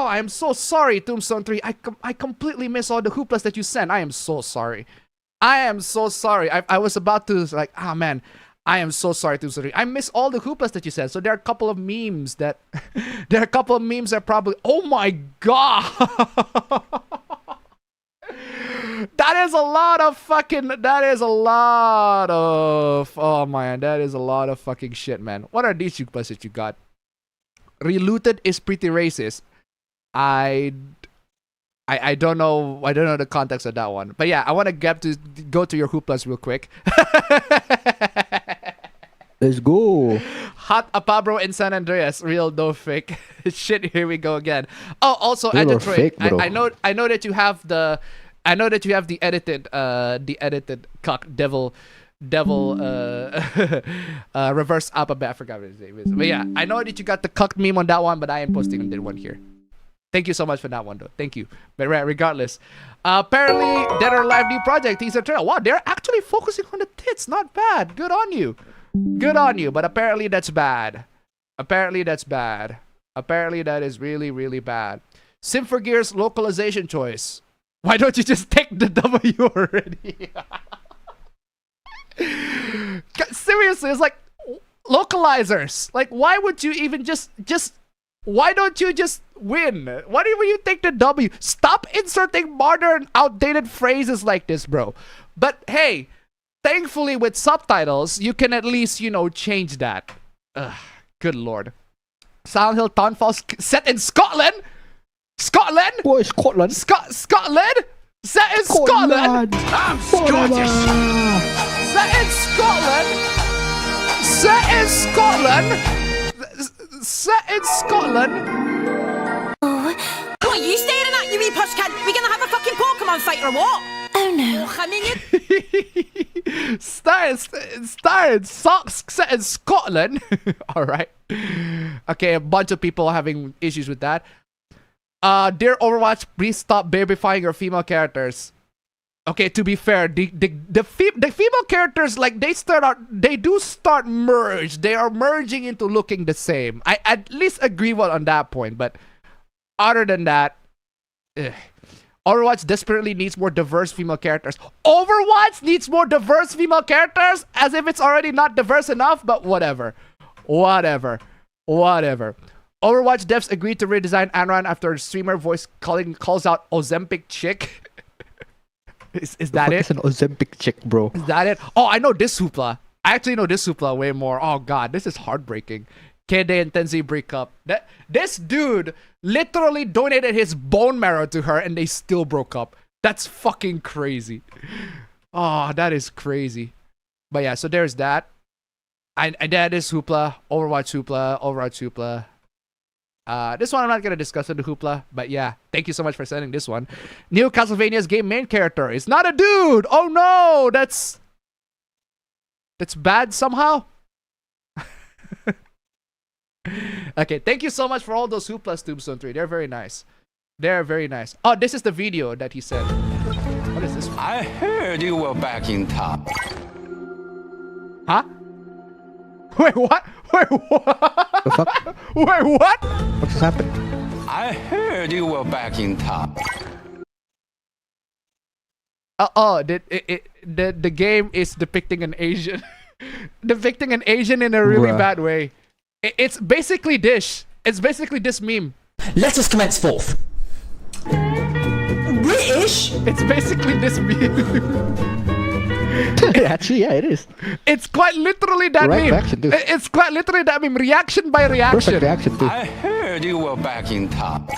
I am so sorry, Tombstone 3. I completely missed all the hooplas that you sent. I am so sorry. I was about to like, ah, man. I am so sorry, Tombstone 3. I missed all the hooplas that you sent. So there are a couple of memes that probably, oh my god. That is a lot of fucking shit, man. What are these hooplas that you got? Relooted is pretty racist. I don't know the context of that one. But yeah, I want to go to your hooplas real quick. Let's go. Hot Apabro in San Andreas, real no fake. Shit, here we go again. Oh, also Editoid. I know that you have the edited cock devil reverse alphabet. I forgot what his name is. But yeah, I know that you got the cucked meme on that one, but I am posting on that one here. Thank you so much for that one, though. Thank you. But regardless, apparently Dead or Alive new project teaser trailer. Wow, they're actually focusing on the tits. Not bad. Good on you. But apparently that's bad. Apparently that is really, really bad. Symphogear's localization choice. Why don't you just take the W already? Seriously, it's like localizers. Like, why would you even just why don't you just win? Why do you take the W? Stop inserting modern, outdated phrases like this, bro. But hey, thankfully with subtitles, you can at least, change that. Ugh, good lord. Silent Hill Townfall set in Scotland? Scotland? Boy, Scotland. Scotland? Set in Scotland? I'm Scottish. Set in Scotland? Set in Scotland? Set in Scotland? What are you staring at, you wee pushkin? We gonna have a fucking Pokemon fight or what? Oh no. Starring socks set in Scotland. Alright. Okay, a bunch of people having issues with that. Dear Overwatch, please stop babyfying your female characters. Okay, to be fair, the female characters, like, they do start merge. They are merging into looking the same. I at least agree on that point, but other than that, Overwatch desperately needs more diverse female characters. Overwatch needs more diverse female characters? As if it's already not diverse enough, but whatever. Overwatch devs agreed to redesign Anran after a streamer voice calls out Ozempic chick. Is that it? It's an Ozempic chick, bro. Is that it? Oh, I know this hoopla. I actually know this hoopla way more. Oh god, this is heartbreaking. Kede and Tenzi break up. This dude literally donated his bone marrow to her and they still broke up. That's fucking crazy. Oh, that is crazy. But yeah, so there's that. And that is hoopla. Overwatch hoopla. This one I'm not gonna discuss in the hoopla, but yeah, thank you so much for sending this one. New Castlevania's game main character is not a dude. Oh no, that's bad somehow. Okay, thank you so much for all those hooplas, Tombstone 3. They're very nice. They're very nice. Oh, this is the video that he said. What is this one? I heard you were back in town. Huh? Wait, what? Wait, what? The fuck? Wait, what? What's happened? I heard you were back in town. The game is depicting an Asian. Depicting an Asian in a really bad way. It's basically this. It's basically this meme. Let us commence forth. British? It's basically this meme. Actually, yeah, it is. It's quite literally that Right meme. reaction, too. It's quite literally that meme. Reaction by reaction. Perfect reaction too. I heard you were back in town.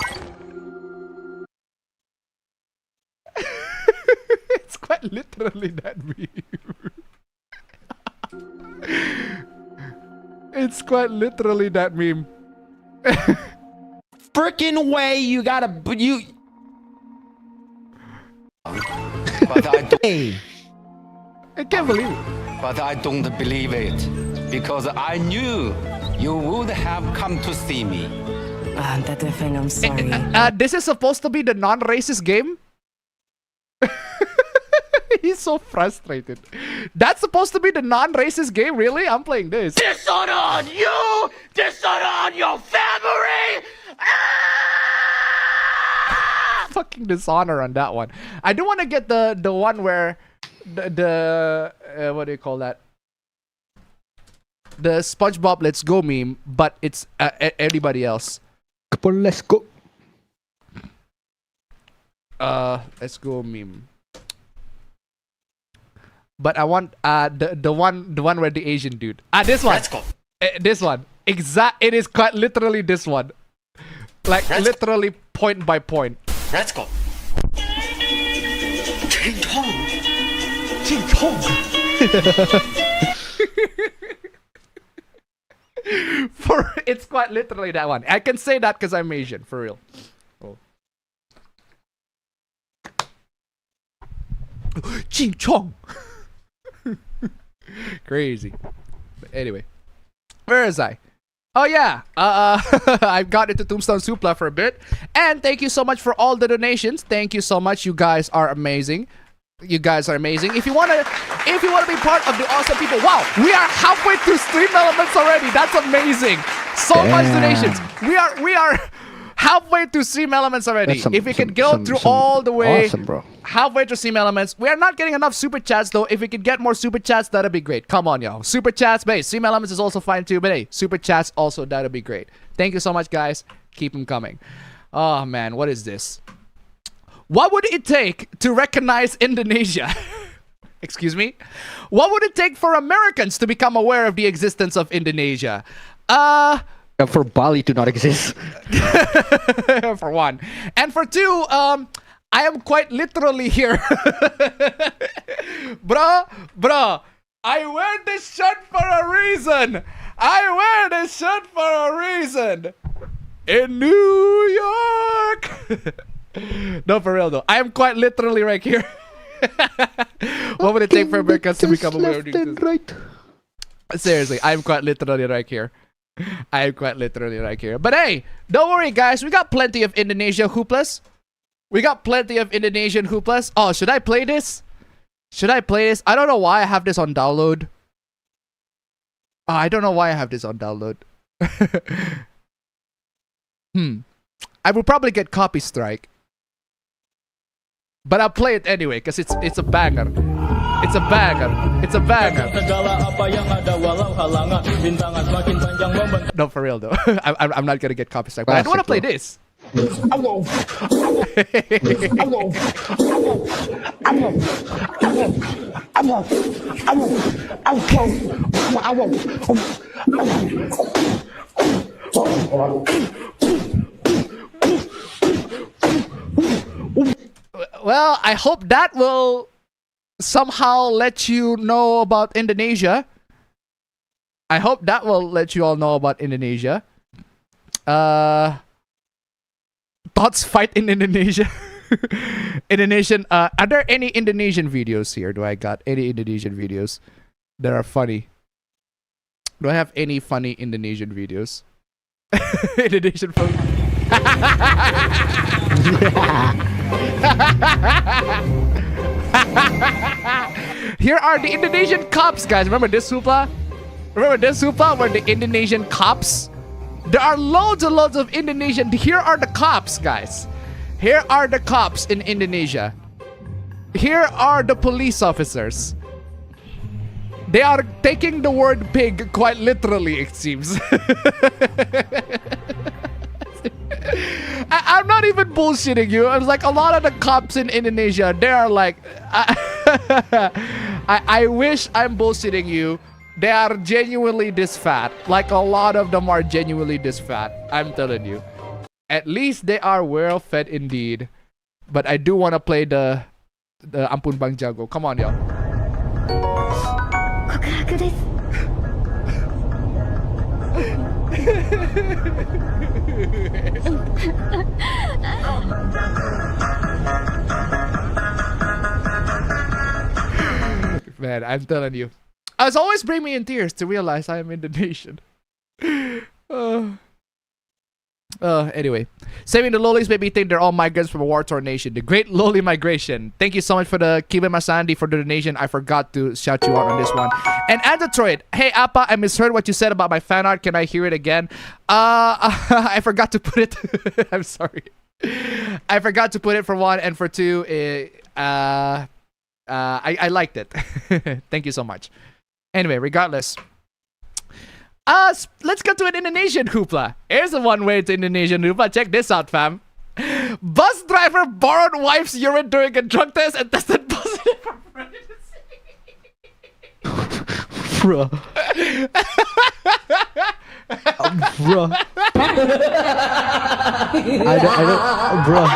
It's quite literally that meme. It's quite literally that meme. Frickin' way you gotta you. But I don't, I can't believe it. but I don't believe it because I knew you would have come to see me. That thing, I'm sorry. This is supposed to be the non-racist game. He's so frustrated. That's supposed to be the non-racist game? Really? I'm playing this. Dishonor on you! Dishonor on your family! Fucking dishonor on that one. I do want to get the one where the what do you call that? The SpongeBob Let's Go meme, but it's anybody else. Come on, let's go. Let's go meme. But I want the one where the Asian dude. This one. Let's go. This one. It is quite literally this one. Like literally point by point. Let's go. Ching chong. Ching chong. It's quite literally that one. I can say that because I'm Asian, for real. Oh. Ching chong. Crazy. But anyway, where is I? Oh yeah, I've got into Tombstone Supla for a bit, and thank you so much for all the donations. Thank you so much. You guys are amazing. You guys are amazing. If you wanna be part of the awesome people, wow, we are halfway through StreamElements already. That's amazing. So much donations. We are halfway through StreamElements already. If we can go through all the way, awesome, bro. Halfway through StreamElements. We are not getting enough super chats though. If we could get more super chats, that'd be great. Come on, y'all. Super chats, but hey, StreamElements is also fine too. But hey, super chats also, that'd be great. Thank you so much, guys. Keep them coming. Oh man, what is this? What would it take to recognize Indonesia? Excuse me? What would it take for Americans to become aware of the existence of Indonesia? For Bali to not exist. For one. And for two, I am quite literally here. Bro, I wear this shirt for a reason. In New York. No, for real though. I am quite literally right here. What would it take for Americans to become aware of the existence? Right. Seriously, I am quite literally right here. But hey, don't worry guys, we got plenty of Indonesia hooplas. We got plenty of Indonesian hooplas. Oh, should I play this? I don't know why I have this on download. I don't know why I have this on download. I will probably get copy strike. But I'll play it anyway, because it's a banger. It's a banger. No, for real though. I'm not gonna get copy strike. But I do want to play this. Well, I hope that will somehow let you know about Indonesia. I hope that will let you all know about Indonesia. Thoughts fight in Indonesia. Indonesian. Are there any Indonesian videos here? Do I got any Indonesian videos that are funny? Do I have any funny Indonesian videos? Indonesian phone. Here are the Indonesian cops, guys. Remember this hoopla? Remember this hoopla were the Indonesian cops? There are loads and loads of Indonesian. Here are the cops, guys. Here are the cops in Indonesia. Here are the police officers. They are taking the word pig quite literally, it seems. I'm not even bullshitting you. It's like a lot of the cops in Indonesia, they are like... I wish I'm bullshitting you. They are genuinely this fat. Like a lot of them are genuinely this fat. I'm telling you. At least they are well fed indeed. But I do want to play the Ampun Bang Jago. Come on, y'all. Man, I'm telling you. It's always bring me in tears to realize I am Indonesian. Anyway. Saving the lollies made me think they're all migrants from a war-torn nation. The great lolly migration. Thank you so much for the Kiba Masandi for the donation. I forgot to shout you out on this one. And Detroit. Hey, Appa, I misheard what you said about my fan art. Can I hear it again? I forgot to put it. I'm sorry. I forgot to put it for one, and for two, I liked it. Thank you so much. Anyway, regardless. Let's go to an Indonesian hoopla. Here's a one-way to Indonesian hoopla. Check this out, fam. Bus driver borrowed wife's urine during a drug test and tested positive for pregnancy. Bruh. Bruh. I don't, bruh.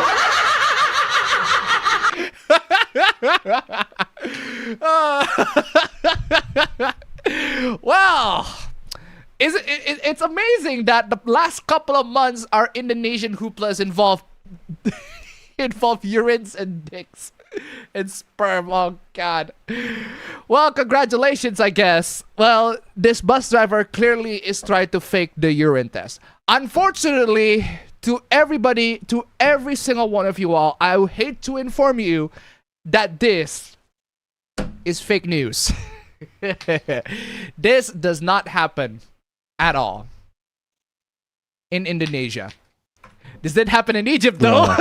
Wow. It's amazing that the last couple of months our Indonesian hooplas involve urines and dicks and sperm. Oh god. Well, congratulations, I guess. Well, this bus driver clearly is trying to fake the urine test. Unfortunately, to everybody, to every single one of you all, I hate to inform you that this is fake news. This does not happen at all in Indonesia. This did happen in Egypt, though.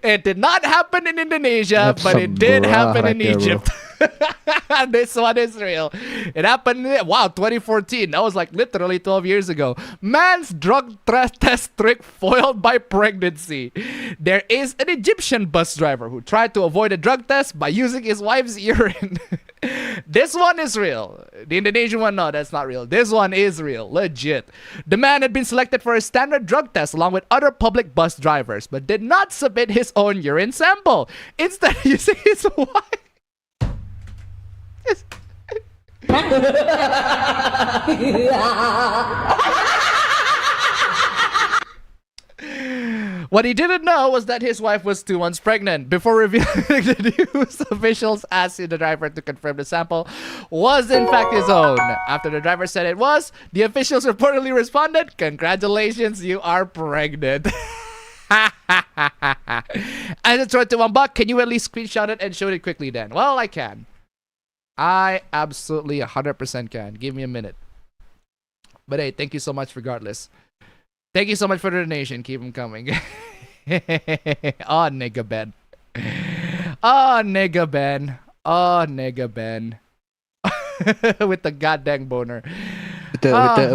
It did not happen in Indonesia, but it did happen in Egypt. This one is real. It happened, wow, 2014. That was like literally 12 years ago. Man's drug test trick foiled by pregnancy. There is an Egyptian bus driver who tried to avoid a drug test by using his wife's urine. This one is real. The Indonesian one, no, that's not real. This one is real, legit. The man had been selected for a standard drug test along with other public bus drivers, but did not submit his own urine sample. Instead, using his wife. What he didn't know was that his wife was 2 months pregnant. Before revealing the news, officials asked the driver to confirm the sample was in fact his own. After the driver said it was, the officials reportedly responded, "Congratulations, you are pregnant." And it's right to $1. Can you at least screenshot it and show it quickly then? Well, I can. I absolutely 100% can. Give me a minute. But hey, thank you so much regardless. Thank you so much for the donation. Keep them coming. Oh, nigga Ben. Oh, nigga Ben. Oh, nigga Ben. With the goddamn boner. Sorry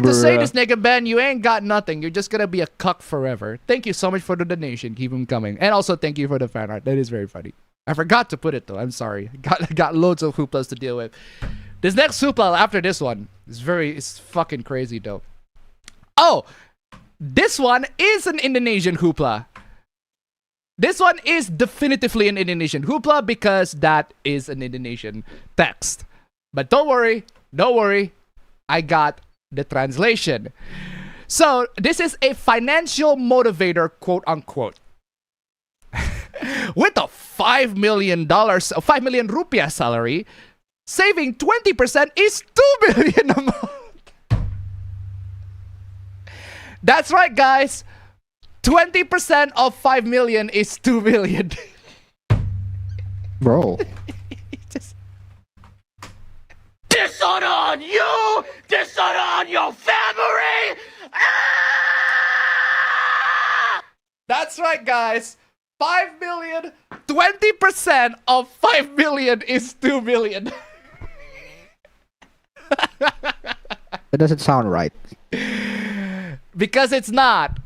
to say this, nigga Ben. You ain't got nothing. You're just gonna be a cuck forever. Thank you so much for the donation. Keep them coming. And also thank you for the fan art. That is very funny. I forgot to put it though. I'm sorry. Got loads of hooplas to deal with. This next hoopla after this one is fucking crazy though. Oh, this one is an Indonesian hoopla. This one is definitively an Indonesian hoopla because that is an Indonesian text. But don't worry, I got the translation. So this is a financial motivator, quote unquote. With a $5 million rupiah salary, saving 20% is 2 billion a month. That's right, guys. 20% of 5 million is 2 billion. Bro. Dishonor on you! Dishonor on your family! Ah! That's right, guys. 5 million, 20% of 5 million is 2 billion. That doesn't sound right. Because it's not.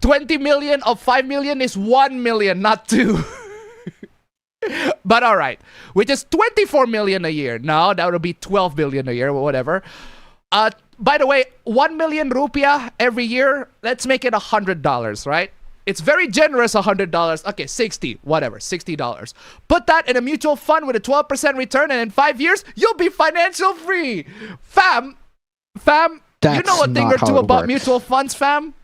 20 million of 5 million is 1 million, not 2. But all right, which is 24 million a year. No, that would be 12 billion a year, or whatever. By the way, 1 million rupiah every year, let's make it $100, right? It's very generous, $100. Okay, 60, whatever, $60. Put that in a mutual fund with a 12% return, and in 5 years, you'll be financial free. Fam, you know a thing or two about mutual funds, fam?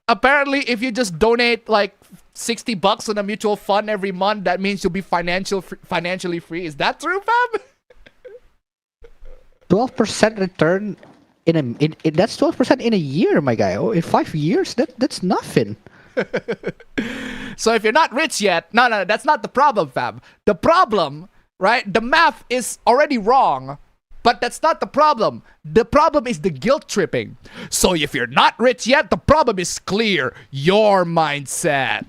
Apparently, if you just donate like $60 on a mutual fund every month, that means you'll be financially free. Is that true, fam? 12% return that's 12% in a year, my guy. Oh, in 5 years, that's nothing. So if you're not rich yet, no, that's not the problem, fam. The problem, right? The math is already wrong, but that's not the problem. The problem is the guilt tripping. So if you're not rich yet, the problem is clear. Your mindset.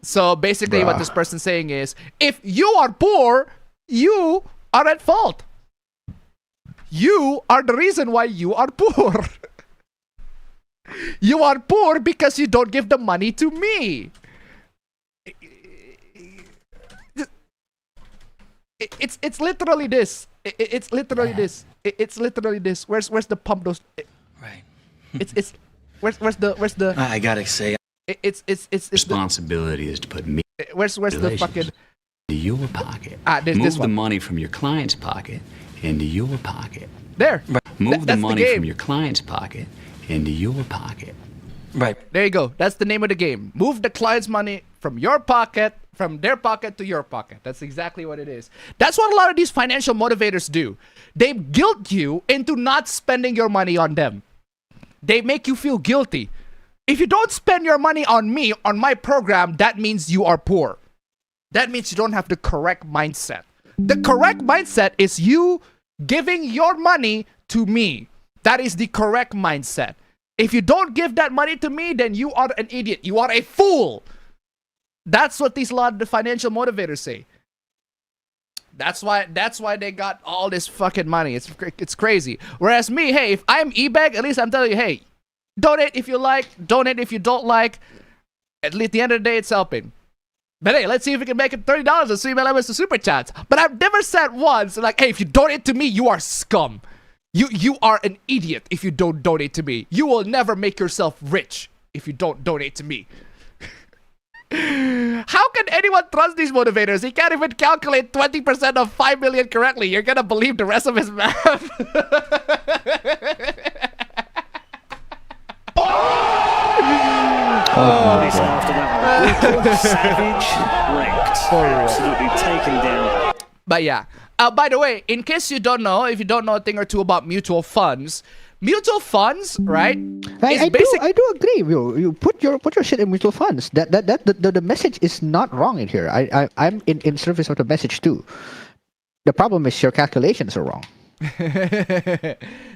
So basically what this person's saying is, if you are poor, you are at fault. You are the reason why you are poor. You are poor because you don't give the money to me. It's literally this. It's literally this. It's literally this. Where's the pump those? Right. It's where's the? I gotta say, it's responsibility is to put me. Where's the fucking? Into your pocket. There's Move this the one. money from your client's pocket into your pocket. There. Move the money game. from your client's pocket into your pocket. Right. There you go. That's the name of the game. Move the client's money from your pocket, from their pocket to your pocket. That's exactly what it is. That's what a lot of these financial motivators do. They guilt you into not spending your money on them. They make you feel guilty. If you don't spend your money on me, on my program, that means you are poor. That means you don't have the correct mindset. The correct mindset is you giving your money to me. That is the correct mindset. If you don't give that money to me, then you are an idiot. You are a fool. That's what these lot of the financial motivators say. That's why they got all this fucking money. It's crazy. Whereas me, hey, if I'm eBay, at least I'm telling you, hey, donate if you like, donate if you don't like. At least at the end of the day, it's helping. But hey, let's see if we can make it $30 on STREAMELEMENTS to Super Chats. But I've never said once, like, hey, if you donate to me, you are scum. You are an idiot if you don't donate to me. You will never make yourself rich if you don't donate to me. How can anyone trust these motivators? He can't even calculate 20% of 5 million correctly. You're gonna believe the rest of his math. Savage, wrecked, absolutely taken down. But yeah. By the way, in case you don't know, if you don't know a thing or two about mutual funds, right? I do agree. You put your shit in mutual funds. The message is not wrong in here. I'm in service of the message too. The problem is your calculations are wrong.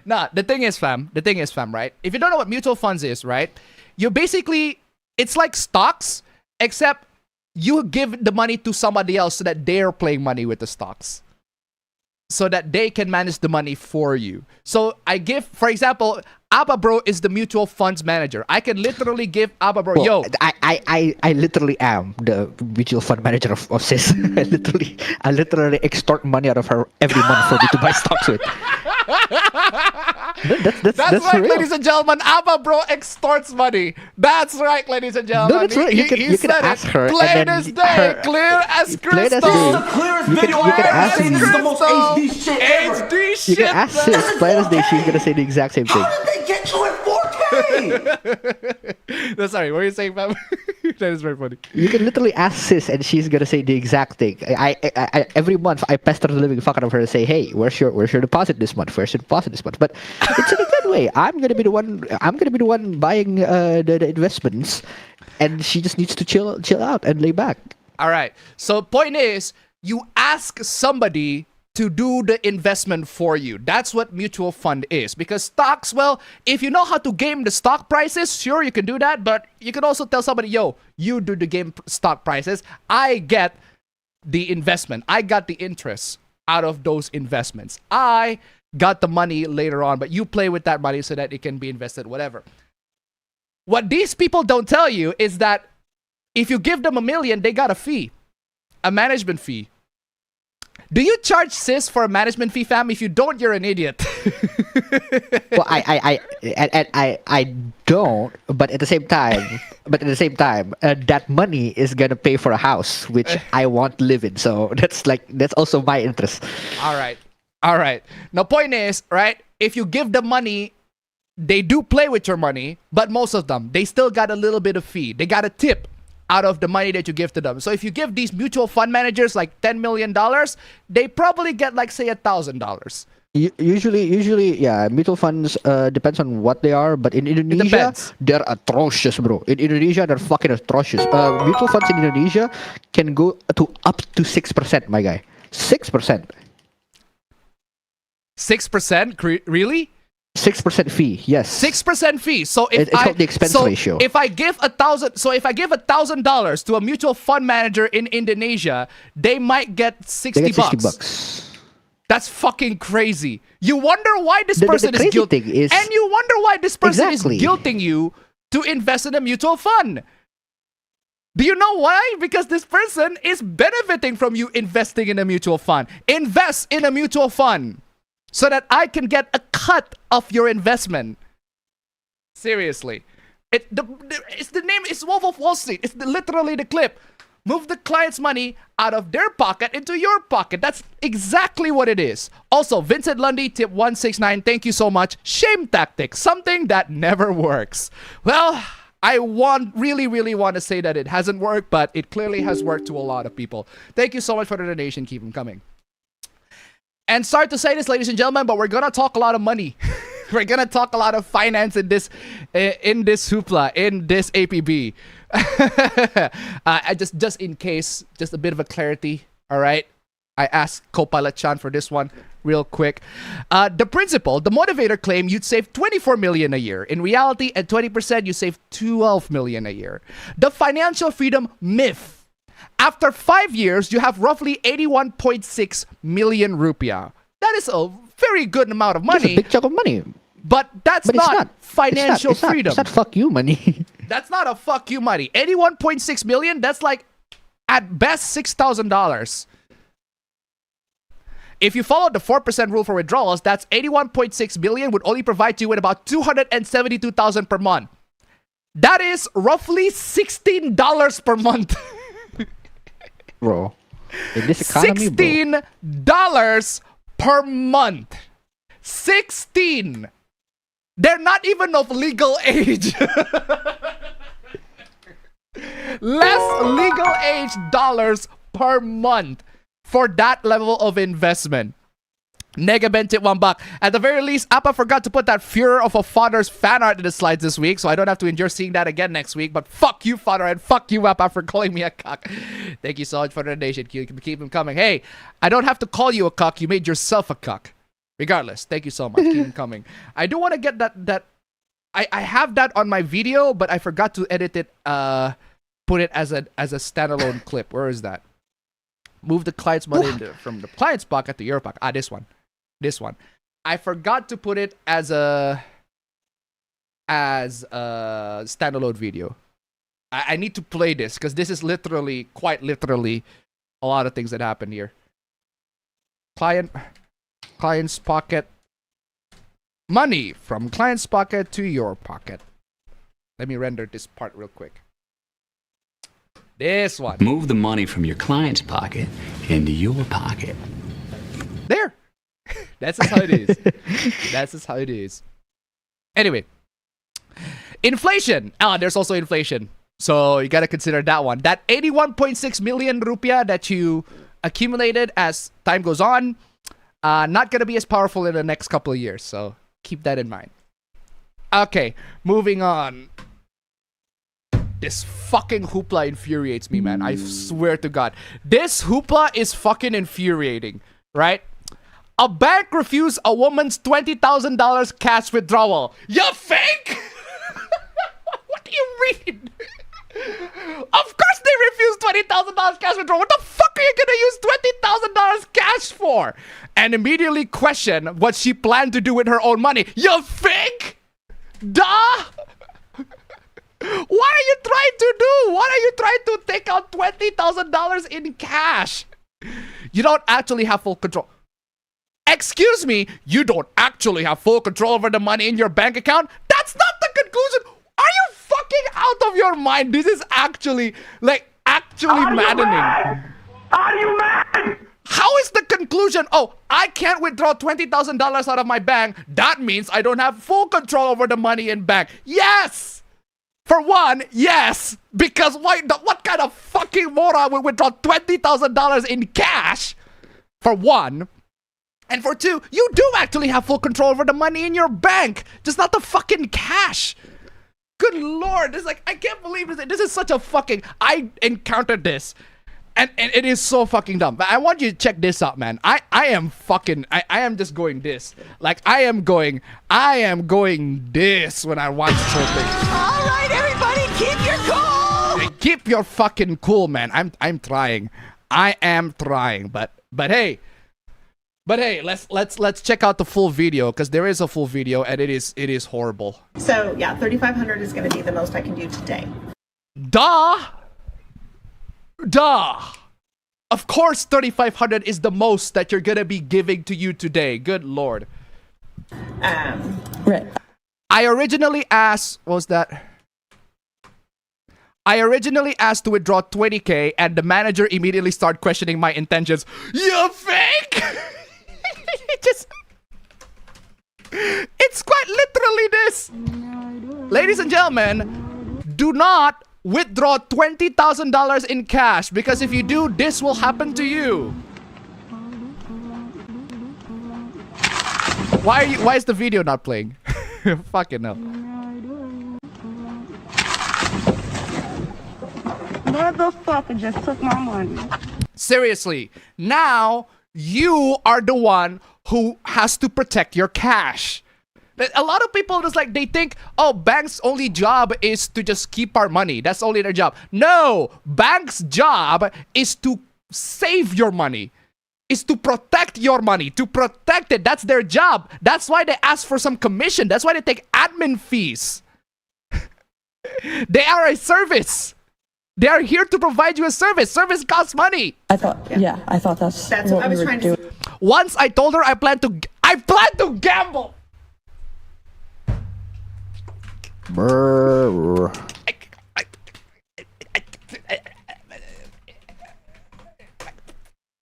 Nah, the thing is, fam, right? If you don't know what mutual funds is, right? You basically, it's like stocks, except you give the money to somebody else so that they're playing money with the stocks. So that they can manage the money for you. So I give, for example, Abba Bro is the mutual funds manager. I can literally give Abba Bro, yo. I literally am the mutual fund manager of Sis. I literally extort money out of her every month for me to buy stocks with. That's right, real. ladies and gentlemen. Abba Bro extorts money. That's right, ladies and gentlemen. No, that's right. You can said ask it. her. Plain and then as day, clear as plain as crystal. day. Clearest You can- video you can I've ever ask seen. This is the most Crystal. HD shit ever. HD shit. You can ask man. sis. Plain as day, she's gonna say the exact same thing. How did they get you in 4K? No, sorry, what were you saying, fam? That is very funny. You can literally ask sis, and she's gonna say the exact thing. I every month I pester the living fuck out of her and say, "Hey, where's your deposit this month? Where's your deposit this month?" But it's in a good way. I'm gonna be the one buying the investments, and she just needs to chill out and lay back. All right. So point is, you ask somebody to do the investment for you. That's what mutual fund is. Because stocks, well, if you know how to game the stock prices, sure, you can do that. But you can also tell somebody, yo, you do the game stock prices. I get the investment. I got the interest out of those investments. I got the money later on, but you play with that money so that it can be invested, whatever. What these people don't tell you is that if you give them $1 million, they got a fee, a management fee. Do you charge sis for a management fee, fam? If you don't, you're an idiot. Well, I don't, but at the same time, that money is gonna pay for a house which I want to live in. So that's also my interest. All right. Now, point is, right? If you give them money, they do play with your money, but most of them, they still got a little bit of fee. They got a tip out of the money that you give to them. So if you give these mutual fund managers like $10 million, they probably get like, say, $1,000. Usually, yeah, mutual funds depends on what they are, but in Indonesia, they're atrocious, bro. In Indonesia, they're fucking atrocious. Mutual funds in Indonesia can go to up to 6%, my guy. 6%. 6%? Really? 6% fee, yes. 6% fee. So if it's called the expense ratio. If I give $1,000 to a mutual fund manager in Indonesia, they might get 60 They get 60 bucks. bucks. That's fucking crazy. You wonder why this person is guilty. And you wonder why this person is guilting you to invest in a mutual fund. Do you know why? Because this person is benefiting from you investing in a mutual fund. Invest in a mutual fund so that I can get a cut of your investment. Seriously. It's the name, it's Wolf of Wall Street. It's literally the clip. Move the client's money out of their pocket into your pocket. That's exactly what it is. Also, Vincent Lundy, tip 169, thank you so much. Shame tactic, something that never works. Well, I really want to say that it hasn't worked, but it clearly has worked to a lot of people. Thank you so much for the donation. Keep them coming. And sorry to say this, ladies and gentlemen, but we're gonna talk a lot of money. We're gonna talk a lot of finance in this hoopla, in this APB. Just in case, just a bit of a clarity. All right, I asked Copilot Chan for this one real quick. The principal, the motivator claim you'd save 24 million a year. In reality, at 20%, you save 12 million a year. The financial freedom myth. After 5 years, you have roughly 81.6 million rupiah. That is a very good amount of money. That's a big chunk of money. But that's not financial freedom. It's not fuck you money. That's not a fuck you money. 81.6 million, that's like at best $6,000. If you follow the 4% rule for withdrawals, that's 81.6 million would only provide you with about 272,000 per month. That is roughly $16 per month. Bro, in this economy, $16 per month. 16. They're not even of legal age. Less legal age dollars per month for that level of investment. Negabent it $1. At the very least, Appa forgot to put that Fuhrer of a Father's fan art in the slides this week, so I don't have to endure seeing that again next week. But fuck you, Father, and fuck you, Appa, for calling me a cuck. Thank you so much for the donation. Keep them coming. Hey, I don't have to call you a cuck. You made yourself a cuck. Regardless, thank you so much. Keep them coming. I do want to get that. I have that on my video, but I forgot to edit it. Put it as a standalone clip. Where is that? Move the client's money from the client's pocket to your pocket. This one. I forgot to put it as a standalone video. I need to play this because this is quite literally a lot of things that happen here. Client's pocket money from client's pocket to your pocket. Let me render this part real quick. This one. Move the money from your client's pocket into your pocket. There. That's just how it is. That's just how it is. Anyway. Inflation. There's also inflation. So you got to consider that one. That 81.6 million rupiah that you accumulated as time goes on, not going to be as powerful in the next couple of years. So keep that in mind. Okay, moving on. This fucking hoopla infuriates me, man. I swear to God. This hoopla is fucking infuriating, right? A bank refused a woman's $20,000 cash withdrawal. You fake? What do you mean? Of course they refused $20,000 cash withdrawal. What the fuck are you gonna use $20,000 cash for? And immediately question what she planned to do with her own money. You fake? Duh! What are you trying to do? What are you trying to take out $20,000 in cash? You don't actually have full control. Excuse me, you don't actually have full control over the money in your bank account? That's not the conclusion. Are you fucking out of your mind? This is actually, maddening. Are you mad? How is the conclusion? Oh, I can't withdraw $20,000 out of my bank. That means I don't have full control over the money in bank. Yes! For one, yes! Because what kind of fucking moron would withdraw $20,000 in cash? For one. And for two, you do actually have full control over the money in your bank. Just not the fucking cash. Good Lord. It's like, I can't believe this. This is such a fucking... I encountered this. And it is so fucking dumb. But I want you to check this out, man. I am just going this. Like, I am going this when I watch this whole thing. All right, everybody, keep your cool. Keep your fucking cool, man. I'm trying. I am trying. But hey, let's check out the full video, because there is a full video and it is horrible. So yeah, 3,500 is going to be the most I can do today. Duh. Of course 3,500 is the most that you're gonna be giving to you today. Good Lord. Right. I originally asked, what was that? I originally asked to withdraw 20K and the manager immediately started questioning my intentions. You fake? It's quite literally this. Ladies and gentlemen, do not withdraw $20,000 in cash, because if you do, this will happen to you. Why is the video not playing? Fucking hell. Motherfucker just took my money. Seriously, now you are the one who has to protect your cash. A lot of people just they think, oh, bank's only job is to just keep our money. That's only their job. No, bank's job is to save your money. Is to protect your money. To protect it. That's their job. That's why they ask for some commission. That's why they take admin fees. They are a service. They are here to provide you a service. Service costs money. I thought that's what I was trying to do. Once I told her I plan to gamble. Brr.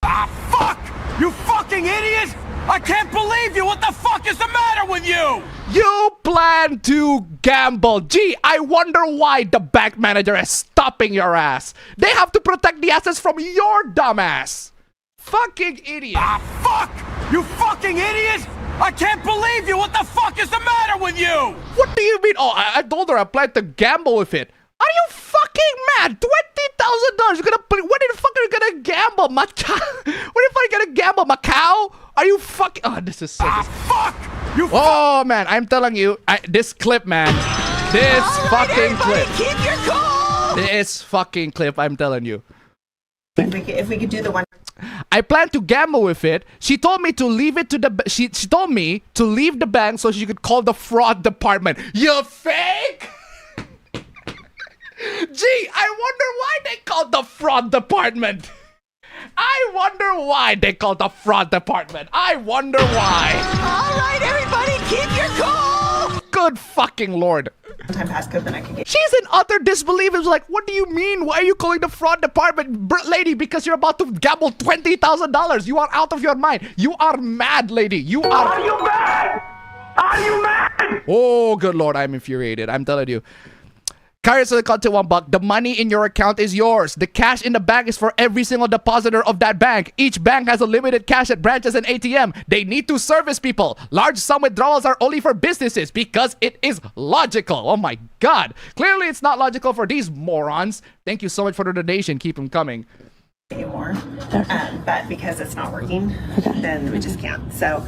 Fuck! You fucking idiot! I can't believe you! What the fuck is the matter with you? You plan to gamble. Gee, I wonder why the bank manager is stopping your ass. They have to protect the assets from your dumbass. Fucking idiot. Fuck! You fucking idiot! I can't believe you! What the fuck is the matter with you? What do you mean? Oh, I told her I plan to gamble with it. Are you fucking mad? $20,000. You're gonna put. What the fuck are you gonna gamble? Macau? What the fuck are you gonna gamble? Macau? Are you fucking? Oh, this is so. Fuck! You. Oh man, I'm telling you, this clip, man. This fucking clip. Keep your cool. This fucking clip. I'm telling you. If we could do the one. I plan to gamble with it. She told me to leave it to the. She told me to leave the bank so she could call the fraud department. You fake. Gee, I wonder why they called the fraud department. I wonder why they called the fraud department. I wonder why. All right, everybody, Keep your cool! Good fucking lord. Time passcode that I can get. She's in utter disbelief. It's like, what do you mean? Why are you calling the fraud department, lady? Because you're about to gamble $20,000. You are out of your mind. You are mad, lady. You are. Are you mad? Are you mad? Oh, good lord, I'm infuriated. I'm telling you. Carriers of the content $1. The money in your account is yours. The cash in the bank is for every single depositor of that bank. Each bank has a limited cash at branches and ATM. They need to service people. Large sum withdrawals are only for businesses because it is logical. Oh my god. Clearly it's not logical for these morons. Thank you so much for the donation. Keep them coming. Anymore, but because it's not working, then we just can't. So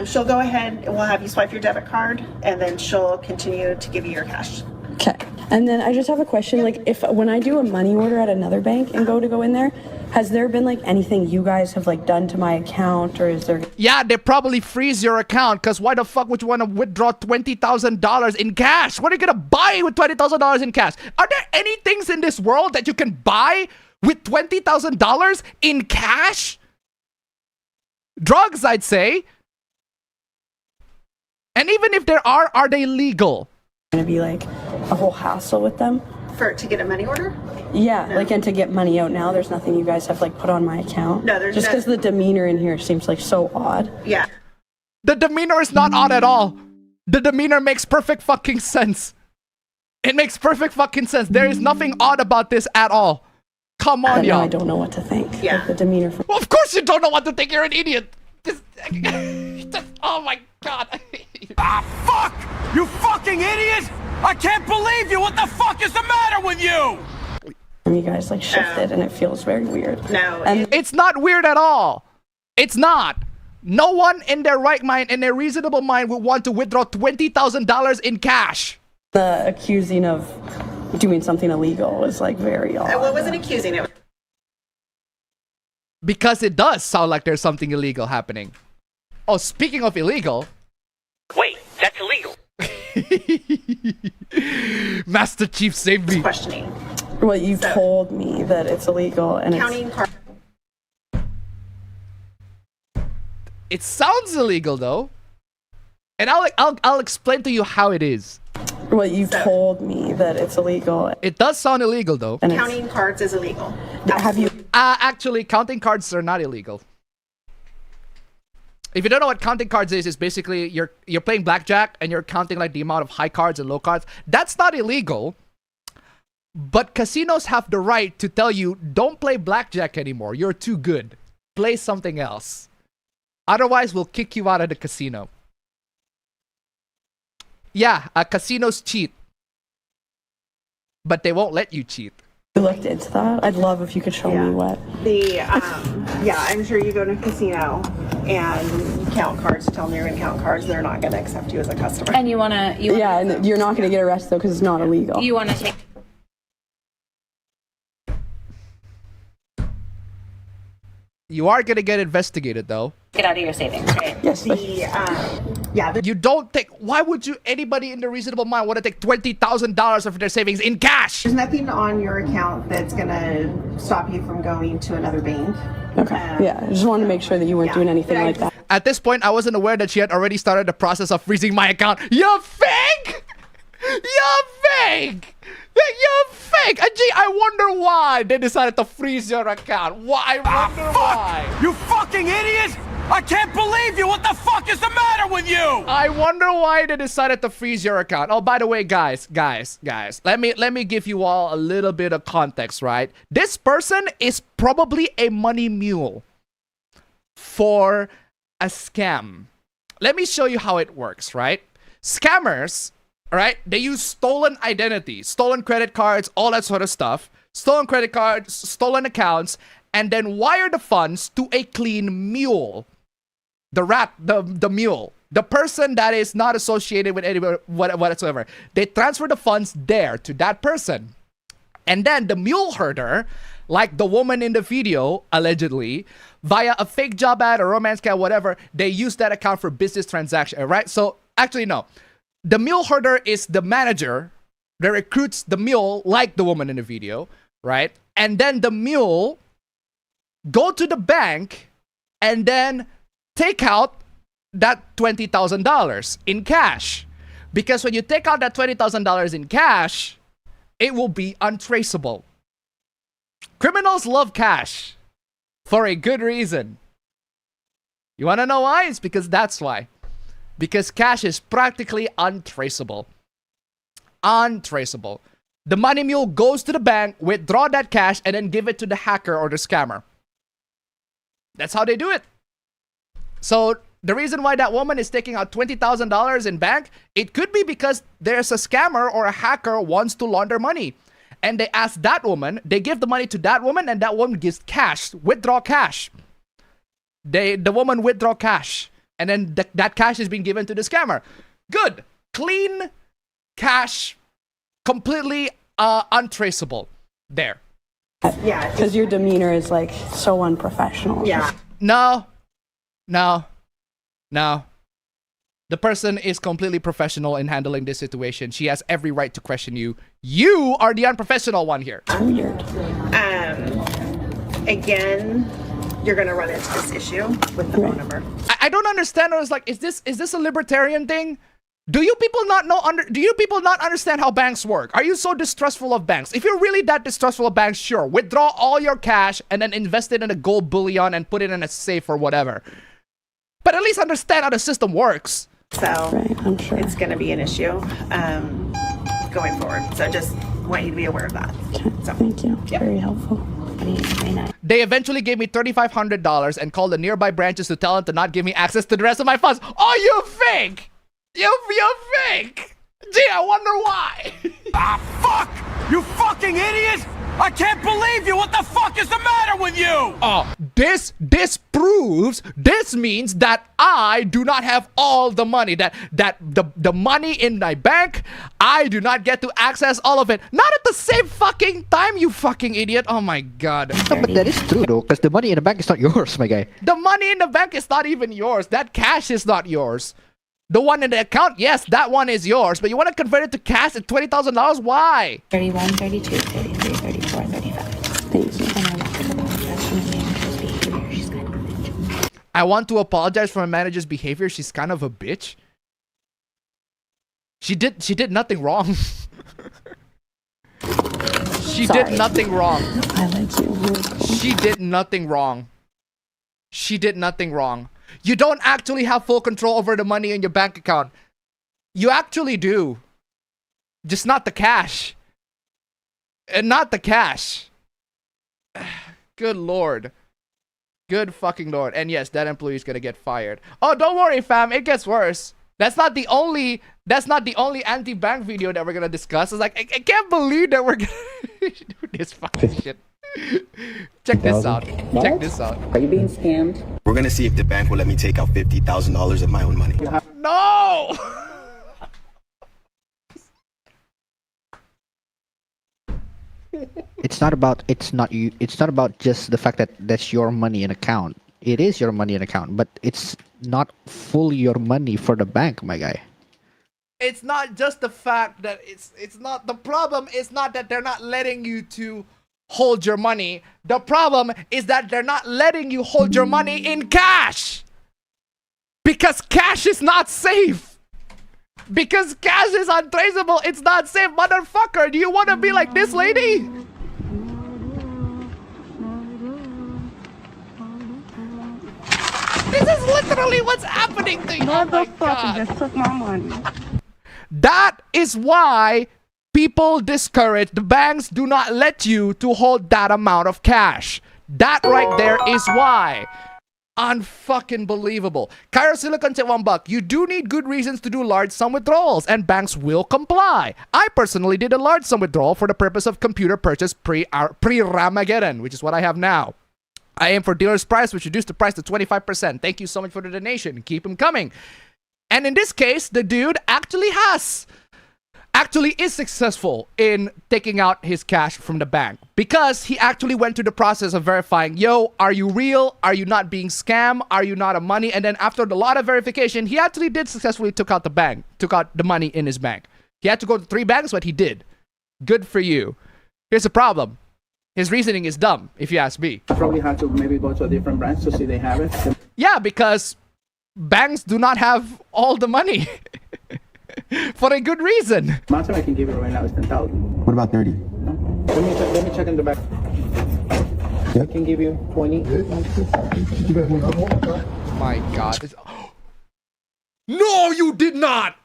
she'll go ahead and we'll have you swipe your debit card, and then she'll continue to give you your cash. Okay. And then I just have a question. Like, if when I do a money order at another bank and go in there, has there been like anything you guys have like done to my account, or is there? Yeah, they probably freeze your account, because why the fuck would you want to withdraw $20,000 in cash? What are you gonna buy with $20,000 in cash? Are there any things in this world that you can buy with $20,000 in cash? Drugs, I'd say. And even if there are they legal? Gonna be like a whole hassle with them to get a money order? Yeah, like, and to get money out now, there's nothing you guys have like put on my account. No, there's just because the demeanor in here seems like so odd. Yeah. The demeanor is not odd at all. The demeanor makes perfect fucking sense. It makes perfect fucking sense. There is nothing odd about this at all. Come on, y'all. I don't know what to think. Yeah. Like, the demeanor. Well, of course you don't know what to think. You're an idiot. Oh my god. Fuck! You fucking idiot! I can't believe you! What the fuck is the matter with you? You guys like shifted, and it feels very weird. No, and it's not weird at all. It's not. No one in their right mind, in their reasonable mind, would want to withdraw $20,000 in cash. The accusing of doing something illegal was like very odd. What was it accusing? It was because it does sound like there's something illegal happening. Oh, speaking of illegal. Wait, that's illegal. Master Chief, save me. Questioning. Well, you told me that it's illegal, and counting cards. It sounds illegal though, and I'll explain to you how it is. Well, you told me that it's illegal. It does sound illegal though. And counting cards is illegal. Have you? Actually, counting cards are not illegal. If you don't know what counting cards is, it's basically you're playing blackjack and you're counting like the amount of high cards and low cards. That's not illegal. But casinos have the right to tell you, don't play blackjack anymore. You're too good. Play something else. Otherwise, we'll kick you out of the casino. Yeah, casinos cheat. But they won't let you cheat. You looked into that? I'd love if you could show me what. I'm sure you go to a casino and count cards to tell them you're going to count cards. They're not going to accept you as a customer. And you want to... Yeah, and you're not going to get arrested though because it's not illegal. You want to take... You are gonna get investigated though. Get out of your savings, right? Yes. You don't take. Why would anybody in their reasonable mind want to take $20,000 of their savings in cash? There's nothing on your account that's gonna stop you from going to another bank. Okay. Yeah, I just wanted to make sure that you weren't doing anything like that. At this point, I wasn't aware that she had already started the process of freezing my account. You fake! You fake! You fake! Gee, I wonder why they decided to freeze your account. Why? I wonder why. You fucking idiot! I can't believe you! What the fuck is the matter with you? I wonder why they decided to freeze your account. Oh, by the way, guys, let me give you all a little bit of context, right? This person is probably a money mule for a scam. Let me show you how it works, right? Scammers, right? They use stolen identity, stolen credit cards, all that sort of stuff. Stolen credit cards, stolen accounts, and then wire the funds to a clean mule. The mule. The person that is not associated with anybody whatsoever. They transfer the funds there to that person. And then the mule herder, like the woman in the video, allegedly, via a fake job ad or romance scam, whatever, they use that account for business transaction, right? So, actually, no. The mule herder is the manager that recruits the mule, like the woman in the video, right? And then the mule go to the bank and then take out that $20,000 in cash. Because when you take out that $20,000 in cash, it will be untraceable. Criminals love cash for a good reason. You want to know why? It's because that's why. Because cash is practically untraceable. Untraceable. The money mule goes to the bank, withdraw that cash, and then give it to the hacker or the scammer. That's how they do it. So the reason why that woman is taking out $20,000 in bank, it could be because there's a scammer or a hacker wants to launder money. And they ask that woman, they give the money to that woman, and that woman gives cash, withdraw cash. The woman withdraw cash, and then that cash is being given to the scammer. Good. Clean cash, completely untraceable. There. Yeah, because your demeanor is like so unprofessional. Yeah. No. The person is completely professional in handling this situation. She has every right to question you. You are the unprofessional one here. Weird. Again, you're gonna run into this issue with the phone number. I don't understand. I was like, is this a libertarian thing? Do you people not understand how banks work? Are you so distrustful of banks? If you're really that distrustful of banks, sure, withdraw all your cash and then invest it in a gold bullion and put it in a safe or whatever. But at least understand how the system works. So I'm sure it's going to be an issue going forward. So just want you to be aware of that. So, thank you. Yep. Very helpful. They eventually gave me $3,500 and called the nearby branches to tell them to not give me access to the rest of my funds. Oh, you fake! You fake! Gee, I wonder why. Fuck! You fucking idiot! I can't believe you! What the fuck is the matter with you? Oh, this means that I do not have all the money. That the money in my bank, I do not get to access all of it. Not at the same fucking time, you fucking idiot. Oh my god. No, but that is true though, because the money in the bank is not yours, my guy. The money in the bank is not even yours. That cash is not yours. The one in the account, yes, that one is yours. But you want to convert it to cash at $20,000? Why? 31, 32, 33, 34, 35. Thank you. And I want to apologize for my manager's behavior. She's kind of a bitch. I want to apologize for my manager's behavior. She did nothing wrong. She did nothing wrong. I like you. She did nothing wrong. She did nothing wrong. You don't actually have full control over the money in your bank account. You actually do. Just not the cash. And not the cash. Good lord. Good fucking lord. And yes, that employee is gonna get fired. Oh, don't worry, fam. It gets worse. That's not the only anti-bank video that we're gonna discuss. It's like, I can't believe that we're gonna do this fucking shit. Check this out. Check this out. Are you being scammed? We're gonna see if the bank will let me take out $50,000 of my own money. No! It's not about just the fact that that's your money in account. It is your money in account, but it's not fully your money for the bank, my guy. It's not just the fact that it's not the problem is not that they're not letting you to hold your money. The problem is that they're not letting you hold your money in cash. Because cash is not safe. Because cash is untraceable. It's not safe, motherfucker. Do you want to be like this lady? This is literally what's happening to you. Oh my God. Just took my money. That is why people discourage, the banks do not let you to hold that amount of cash. That right there is why. Unfucking believable. Cairo Silicon said $1. You do need good reasons to do large sum withdrawals, and banks will comply. I personally did a large sum withdrawal for the purpose of computer purchase pre-Ramageddon, which is what I have now. I aim for dealer's price, which reduced the price to 25%. Thank you so much for the donation. Keep them coming. And in this case, the dude actually is successful in taking out his cash from the bank because he actually went through the process of verifying, yo, are you real? Are you not being scammed? Are you not a money? And then after a lot of verification, he actually did successfully took out the money in his bank. He had to go to 3 banks, but he did. Good for you. Here's the problem. His reasoning is dumb, if you ask me. Probably had to maybe go to a different branch to see they have it. Yeah, because banks do not have all the money for a good reason. Maximum I can give you right now is 10,000. What about 30? Let me check in the back. I can give you 20. My God. No, you did not.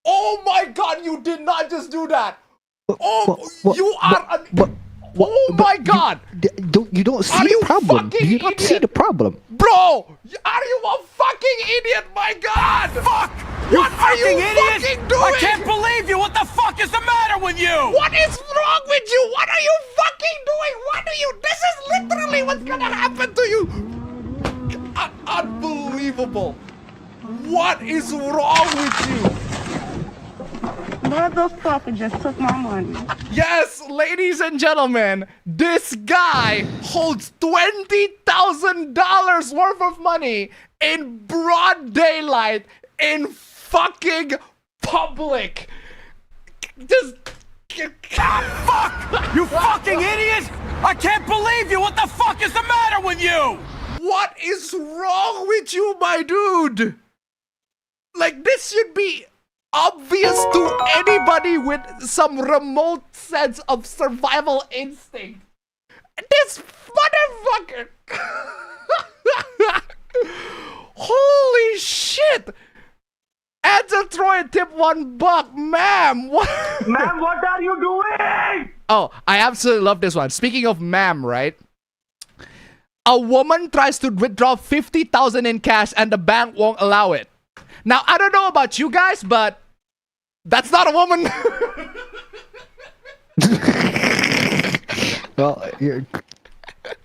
Oh my God, you did not just do that. You are. Oh my God. You don't see the problem. Do you not see the problem? Bro, are you a fucking idiot? My God. Fuck! What are you idiot! fucking doing? I can't believe you! What the fuck is the matter with you? What is wrong with you? What are you fucking doing? What are you? This is literally what's gonna happen to you. Unbelievable. What is wrong with you? Motherfucker just took my money. Yes, ladies and gentlemen, this guy holds $20,000 worth of money in broad daylight in fucking public. Just fuck! You fucking idiot! I can't believe you! What the fuck is the matter with you? What is wrong with you, my dude? Like, this should be obvious to anybody with some remote sense of survival instinct. This motherfucker. Holy shit. Answer Troy tip $1, ma'am. What? Ma'am, what are you doing? Oh, I absolutely love this one. Speaking of ma'am, right? A woman tries to withdraw $50,000 in cash and the bank won't allow it. Now, I don't know about you guys, but that's not a woman. Well,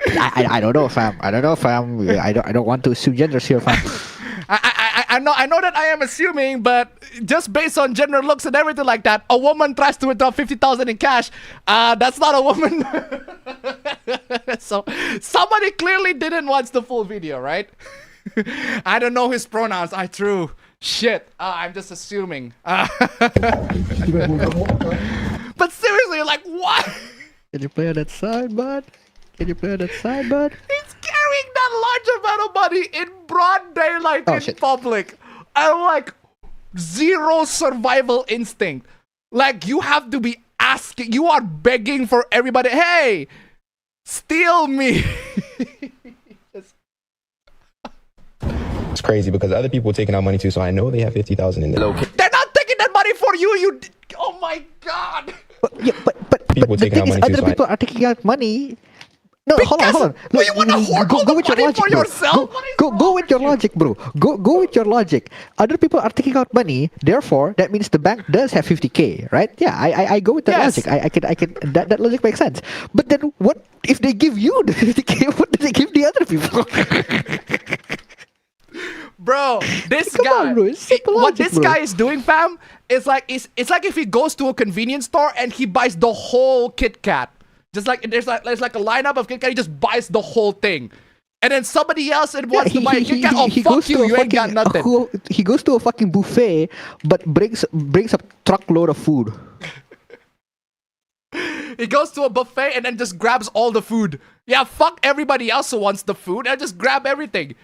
I don't know, fam. I don't want to assume genders here, fam. I know that I am assuming, but just based on gender looks and everything like that, a woman tries to withdraw $50,000 in cash. That's not a woman. So somebody clearly didn't watch the full video, right? I don't know his pronouns. True. Shit. I'm just assuming. But seriously, like, what? Can you play on that side, bud? Can you play on that side, bud? He's carrying that large amount of money in broad daylight in public. And like, zero survival instinct. Like, you have to be asking, you are begging for everybody, hey, steal me. It's crazy because other people are taking out money too, so I know they have 50,000 in there. They're not taking that money for you. Oh my God. But People the taking thing out is, money too, other so people are taking out money. No, hold on. Well, you want to hoard all the money for yourself? Go with your logic, bro. Go with your logic. Other people are taking out money, therefore that means the bank does have 50K, right? Yeah, I go with that logic. I can that logic makes sense. But then what if they give you the 50K? What do they give the other people? Bro, this guy, what this guy is doing, fam, is like it's like if he goes to a convenience store and he buys the whole Kit Kat. Just like there's like a lineup of Kit Kat, he just buys the whole thing. And then somebody else wants to buy a Kit Kat. Oh, fuck you, you ain't got nothing. He goes to a fucking buffet, but brings a truckload of food. He goes to a buffet and then just grabs all the food. Yeah, fuck everybody else who wants the food and just grab everything.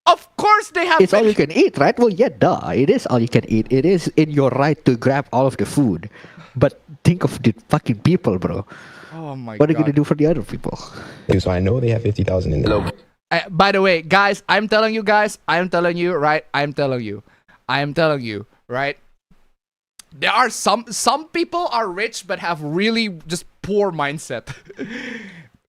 Of course they have. It's all you can eat, right? Well, yeah, duh. It is all you can eat. It is in your right to grab all of the food. But think of the fucking people, bro. Oh my God. What are you gonna do for the other people? So I know they have 50,000 in there. By the way, guys, I'm telling you, right? I'm telling you, right? There are some people are rich but have really just poor mindset.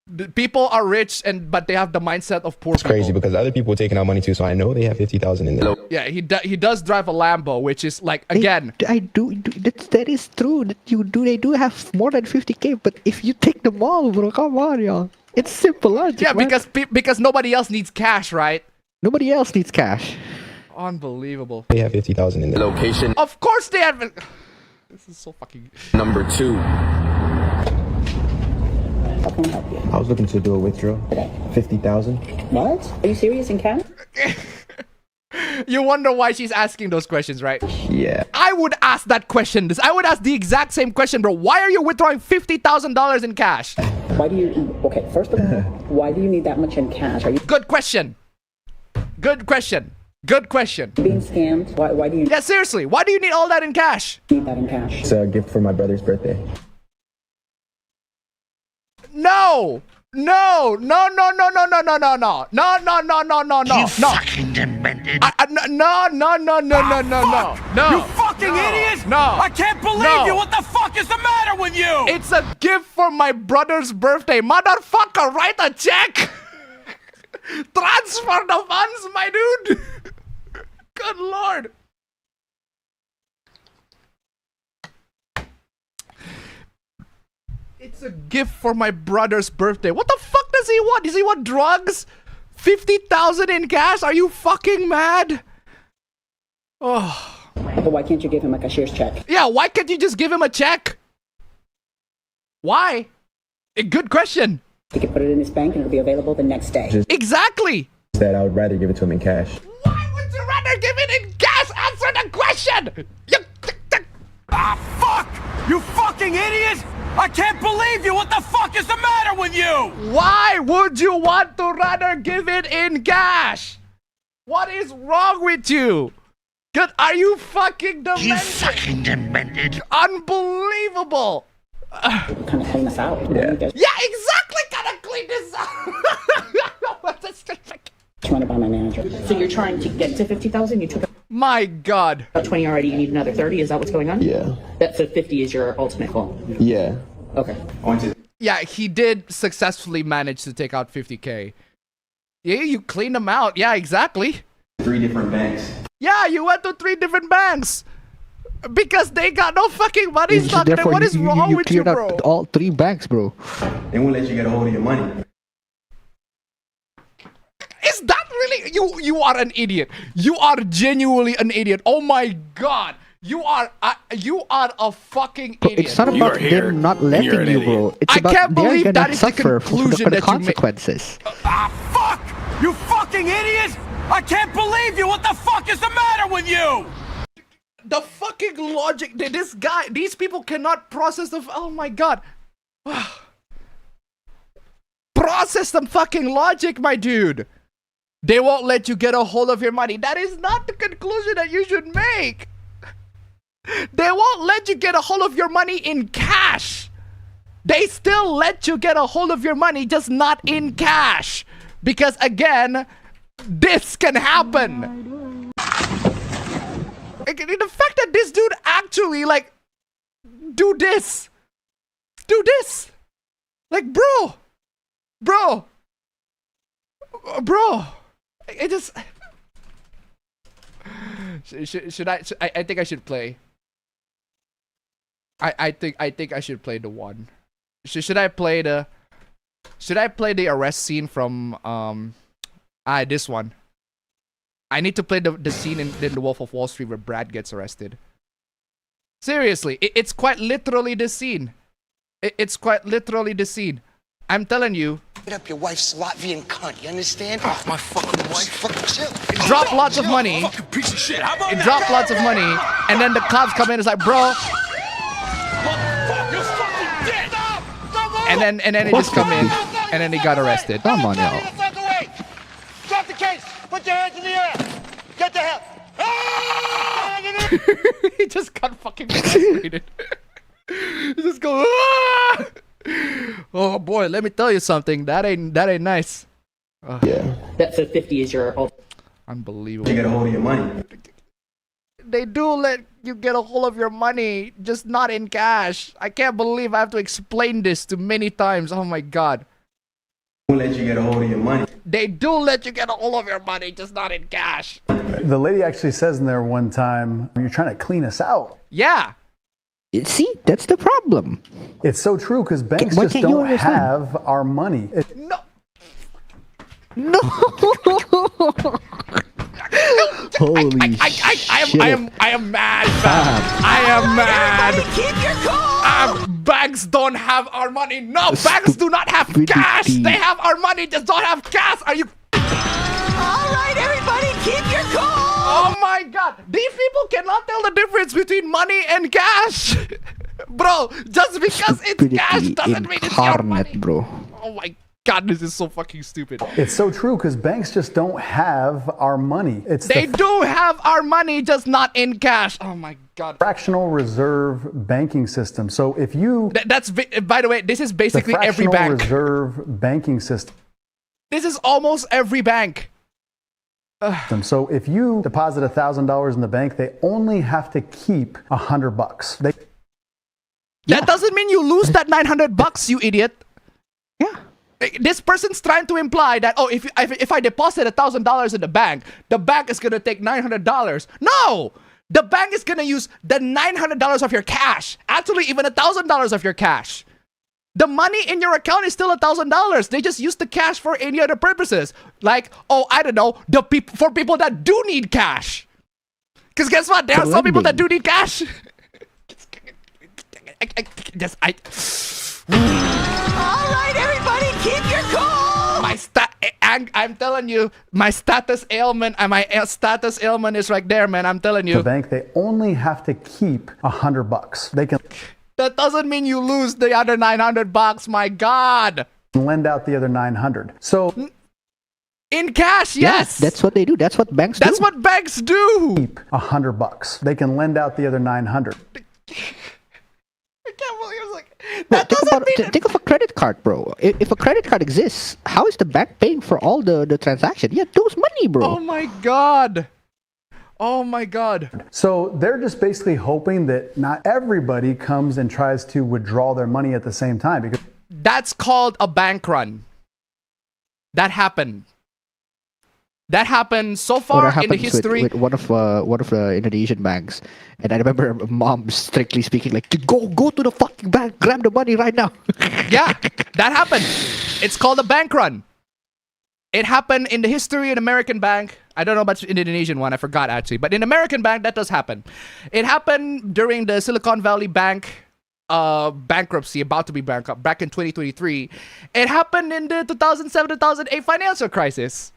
The people are rich but they have the mindset of poor people. It's crazy because other people are taking out money too, so I know they have 50,000 in there. Yeah, he does drive a Lambo, which is like, again, that is true. They do have more than 50K, but if you take them all, bro, come on, y'all. It's simple logic. Yeah, man. because nobody else needs cash, right? Nobody else needs cash. Unbelievable. They have 50,000 in there. Location Of course they have. This is so fucking. number 2. I was looking to do a withdrawal. 50,000. What? Are you serious in Canada? You wonder why she's asking those questions, right? Yeah. I would ask that question. I would ask the exact same question, bro. Why are you withdrawing $50,000 in cash? Why do you? Okay, first of all, why do you need that much in cash? Are you? Good question. Good question. Good question. Being scammed. Why do you Yeah, seriously. Why do you need all that in cash? need that in cash? It's a gift for my brother's birthday. No. No. No. No. No. No. No. No. No. No. No. No. No. No. No. No. You fucking demented. No. No. No. No. No. No. No. No. You fucking idiots! No. I can't believe No. you! What the fuck is the matter with you? It's a gift for my brother's birthday. Motherfucker, write a check. Transfer the funds, my dude. Good lord. It's a gift for my brother's birthday. What the fuck does he want? Does he want drugs? 50,000 in cash? Are you fucking mad? Oh. But why can't you give him a cashier's check? Yeah, why can't you just give him a check? Why? A good question. He can put it in his bank and it'll be available the next day. Exactly. That I would rather give it to him in cash. Why would you rather give it in cash? Answer the question. Fuck! You fucking idiots! I can't believe you! What the fuck is the matter with you? Why would you want to rather give it in cash? What is wrong with you? Good, are you fucking demented? You fucking demented. Unbelievable. Kind of clean us out. Yeah. Yeah, exactly. Gotta clean this up. It's run it by my manager. So you're trying to get to 50,000? You took My God. about 20 already. You need another 30. Is that what's going on? Yeah. That so 50 is your ultimate goal. Yeah. Okay. Yeah, he did successfully manage to take out 50K. Yeah, you cleaned them out. Yeah, exactly. 3 different banks. Yeah, you went to 3 different banks. Because they got no fucking money. Stop there. What is wrong with you, bro? All 3 banks, bro. They won't let you get a hold of your money. Is that really you are an idiot. You are genuinely an idiot. Oh my God. You are a fucking idiot. It's not about them not letting you, bro. It's I about can't they're believe gonna that is the suffer conclusion for the that you made. consequences. Fuck! You fucking idiots! I can't believe you! What the fuck is the matter with you? The fucking logic. These people cannot process the. Oh my God. Process some fucking logic, my dude. They won't let you get a hold of your money. That is not the conclusion that you should make. They won't let you get a hold of your money in cash. They still let you get a hold of your money, just not in cash. Because again, this can happen. The fact that this dude actually do this. Like, bro. It just. Should I think I should play. I think I should play the one. Should I play the arrest scene from this one? I need to play the scene in The Wolf of Wall Street where Brad gets arrested. Seriously, it's quite literally the scene. It's quite literally the scene. I'm telling you. Get up your wife's Latvian cunt, you understand? Oh, my fucking wife. Fucking chill. It dropped lots of money. Fucking piece of shit. How about It dropped lots of money, and then the cops come in. It's like, bro. And then it just come in, and then he got arrested. Come on, y'all. Drop the case. Put your hands in the air. Get the hell. He just got fucking frustrated. He just go. Ah! Oh boy, let me tell you something. That ain't nice. Yeah. That so 50 is your ultimate. Unbelievable. You get a hold of your money. They do let you get a hold of your money, just not in cash. I can't believe I have to explain this to many times. Oh my God. They won't let you get a hold of your money. They do let you get a hold of your money, just not in cash. The lady actually says in there one time, "You're trying to clean us out." Yeah. See, that's the problem. It's so true because banks Why just can't you don't understand? have our money. No. Holy I am mad, fam. I am mad. Keep your cool. Banks don't have our money. No, banks do not have cash. They have our money, just don't have cash. Are you? All right, everybody, keep your cool. Oh my God. These people cannot tell the difference between money and cash. Bro, just because it's cash doesn't mean it's your money. Bro. Oh my God, this is so fucking stupid. It's so true because banks just don't have our money. They do have our money, just not in cash. Oh my God. Fractional reserve banking system. So if you... That's, by the way, this is basically every bank. Reserve banking system. This is almost every bank. So if you deposit $1,000 in the bank, they only have to keep $100. That doesn't mean you lose that $900, you idiot. Yeah. This person's trying to imply that, oh, if I deposit $1,000 in the bank is gonna take $900. No, the bank is gonna use the $900 of your cash. Actually, even $1,000 of your cash. The money in your account is still $1,000. They just use the cash for any other purposes, like, oh, I don't know, for people that do need cash. Because guess what? There are some people that do need cash. All right, everybody, keep your cool. I'm telling you, my status ailment is right there, man. I'm telling you. The bank, they only have to keep $100. They can. That doesn't mean you lose the other $900. My God. Lend out the other 900. So. In cash, yes. That's what they do. That's what banks do. That's what banks do. Keep $100. They can lend out the other 900. I can't believe it's like that. Think of a credit card, bro. If a credit card exists, how is the bank paying for all the transaction? Yeah, those money, bro. Oh my God. Oh my God. So they're just basically hoping that not everybody comes and tries to withdraw their money at the same time. Because that's called a bank run. That happened. That happened so far in the history. With one of the Indonesian banks, and I remember mom strictly speaking like, "Go to the fucking bank, grab the money right now." Yeah, that happened. It's called a bank run. It happened in the history in American bank. I don't know about the Indonesian one. I forgot actually, but in American bank that does happen. It happened during the Silicon Valley Bank bankruptcy, about to be bankrupt, back in 2023. It happened in the 2007-2008 financial crisis.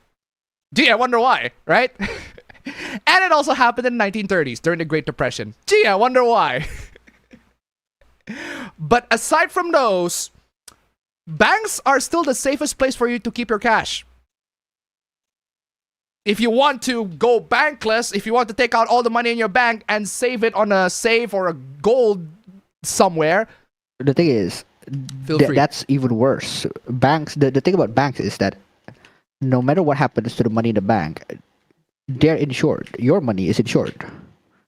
Gee, I wonder why, right? And it also happened in the 1930s during the Great Depression. Gee, I wonder why. But aside from those, banks are still the safest place for you to keep your cash. If you want to go bankless, if you want to take out all the money in your bank and save it on a safe or a gold somewhere. The thing is, that's even worse. Banks, the thing about banks is that no matter what happens to the money in the bank, they're insured. Your money is insured.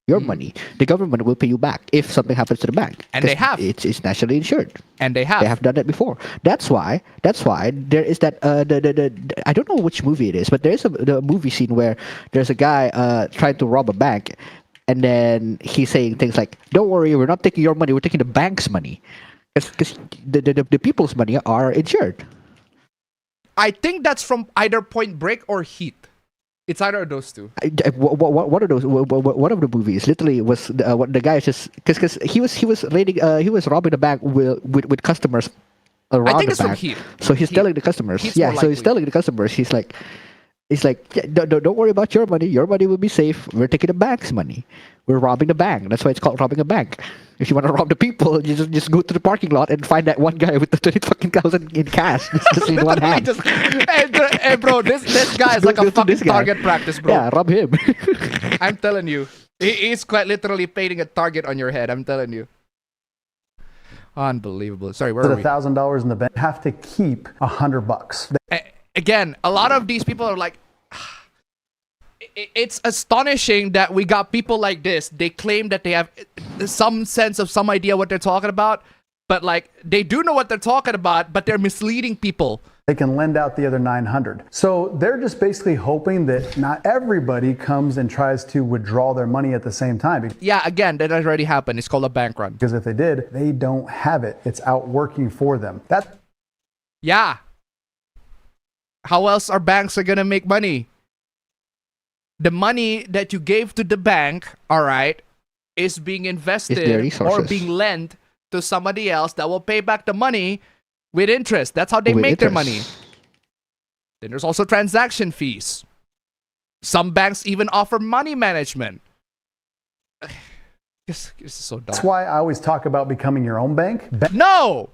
Your money, the government will pay you back if something happens to the bank. And they have. It's nationally insured. And they have. They have done that before. That's why there is that I don't know which movie it is, but there is the movie scene where there's a guy trying to rob a bank, and then he's saying things like, "Don't worry, we're not taking your money. We're taking the bank's money, because the people's money are insured." I think that's from either Point Break or Heat. It's either of those two. One of those. One of the movies literally was what the guy just because he was robbing the bank with customers around I think the it's bank. from Heat. So he's telling the customers, Heat's so he's telling the customers, he's like, yeah, don't worry about your money. Your money will be safe. We're taking the bank's money. We're robbing the bank. That's why it's called robbing a bank. If you want to rob the people, you just go to the parking lot and find that one guy with the 20,000 in cash, just in one hand. Hey bro, this guy is like a fucking target practice, bro. Yeah, rob him. I'm telling you, he's quite literally painting a target on your head. I'm telling you. Unbelievable. Sorry, where are we? $1,000 in the bank, have to keep $100. Again, a lot of these people are like, it's astonishing that we got people like this. They claim that they have some sense of some idea what they're talking about, but like they do know what they're talking about, but they're misleading people. They can lend out the other 900. So they're just basically hoping that not everybody comes and tries to withdraw their money at the same time. Yeah, again, that has already happened. It's called a bank run. Because if they did, they don't have it. It's out working for them. Yeah. How else are banks gonna make money? The money that you gave to the bank, all right, is being invested or being lent to somebody else that will pay back the money with interest. That's how they make their money. Then there's also transaction fees. Some banks even offer money management. This is so dumb. That's why I always talk about becoming your own bank. No!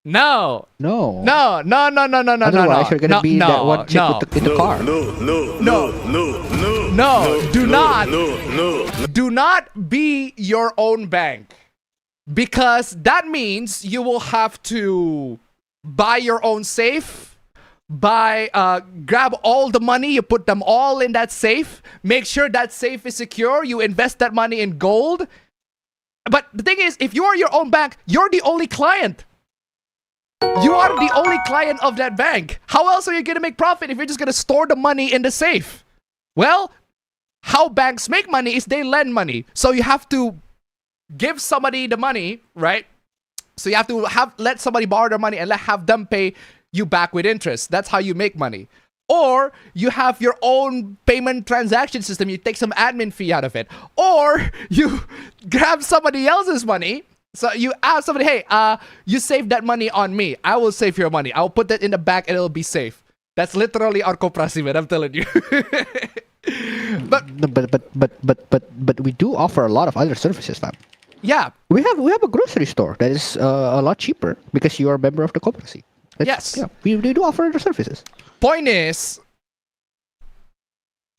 No. No. No. Otherwise, you're gonna be that one chick no. in the car. No. Do not be your own bank. Because that means you will have to buy your own safe, grab all the money, you put them all in that safe, make sure that safe is secure, you invest that money in gold. But the thing is, if you are your own bank, you're the only client. You are the only client of that bank. How else are you going to make profit if you're just going to store the money in the safe? Well, how banks make money is they lend money. So you have to give somebody the money, right? So you have to let somebody borrow their money and have them pay you back with interest. That's how you make money. Or you have your own payment transaction system. You take some admin fee out of it. Or you grab somebody else's money. So you ask somebody, hey, you save that money on me. I will save your money. I'll put that in the bank and it'll be safe. That's literally our koperasi, man. I'm telling you. But we do offer a lot of other services, fam. Yeah. We have a grocery store that is a lot cheaper because you are a member of the koperasi. Yes. Yeah, we do offer other services. Point is,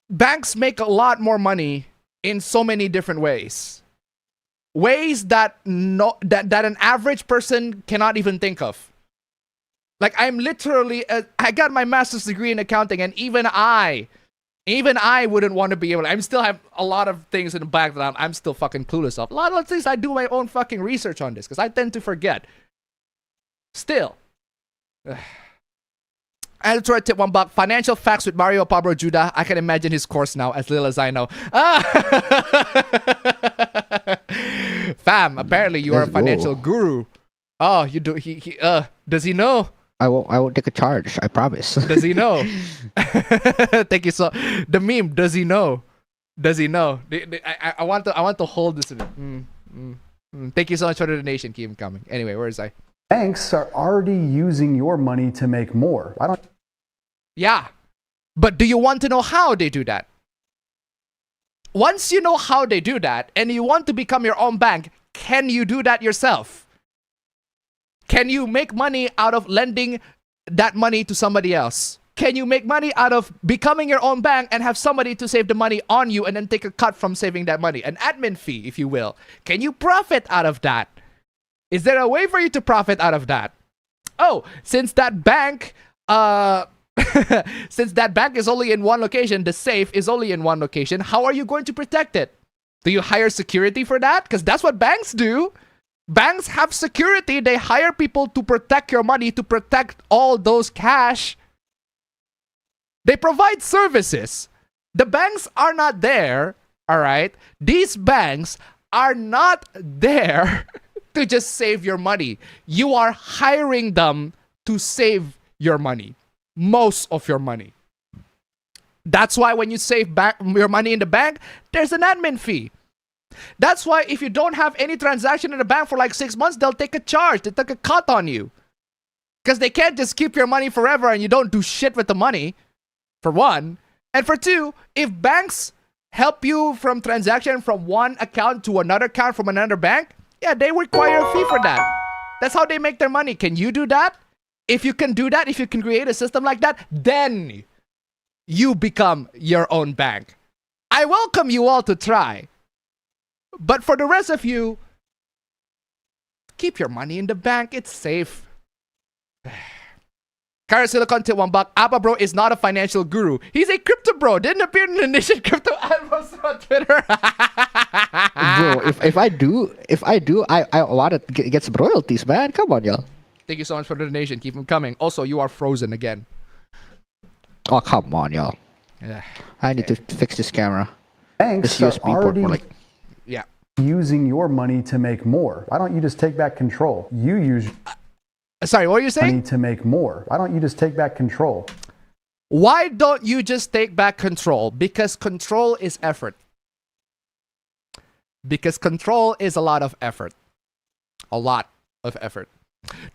banks make a lot more money in so many different ways. Ways that an average person cannot even think of. Like, I'm literally, I got my master's degree in accounting, and even I wouldn't want to be able to. I still have a lot of things in the back that I'm still fucking clueless of. A lot of things I do my own fucking research on this because I tend to forget. Still. And try tip $1. Financial facts with Mario Pablo Judah. I can imagine his course now, as little as I know. Fam, apparently you are a financial guru. Oh, you do. Does he know? I won't take a charge. I promise. Does he know? Thank you so. The meme. Does he know? Does he know? I want to hold this in. Thank you so much for the donation. Keep him coming. Anyway, where is I? Banks are already using your money to make more. Yeah, but do you want to know how they do that? Once you know how they do that, and you want to become your own bank, can you do that yourself? Can you make money out of lending that money to somebody else? Can you make money out of becoming your own bank and have somebody to save the money on you and then take a cut from saving that money? An admin fee, if you will. Can you profit out of that? Is there a way for you to profit out of that? Oh, since that bank, since that bank is only in one location, the safe is only in one location, how are you going to protect it? Do you hire security for that? Because that's what banks do. Banks have security. They hire people to protect your money, to protect all those cash. They provide services. The banks are not there, all right? These banks are not there to just save your money. You are hiring them to save your money. Most of your money. That's why when you save your money in the bank, there's an admin fee. That's why if you don't have any transaction in the bank for like 6 months, they'll take a charge. They take a cut on you. Because they can't just keep your money forever and you don't do shit with the money, for one. And for two, if banks help you from transaction from one account to another account from another bank, yeah, they require a fee for that. That's how they make their money. Can you do that? If you can do that, if you can create a system like that, then you become your own bank. I welcome you all to try. But for the rest of you, keep your money in the bank. It's safe. Kara Silicon tip $1. Appa bro is not a financial guru. He's a crypto bro. Didn't appear in the Indonesian crypto adverts on Twitter. Bro, if I do, I want to get some royalties, man. Come on, y'all. Thank you so much for the donation. Keep them coming. Also, you are frozen again. Oh, come on, y'all. Yeah. I need to fix this camera. Banks this are already yeah. using your money to make more. Why don't you just take back control? You use sorry, what are you saying? Money to make more. Why don't you just take back control? Why don't you just take back control? Because control is effort. Because control is a lot of effort. A lot of effort.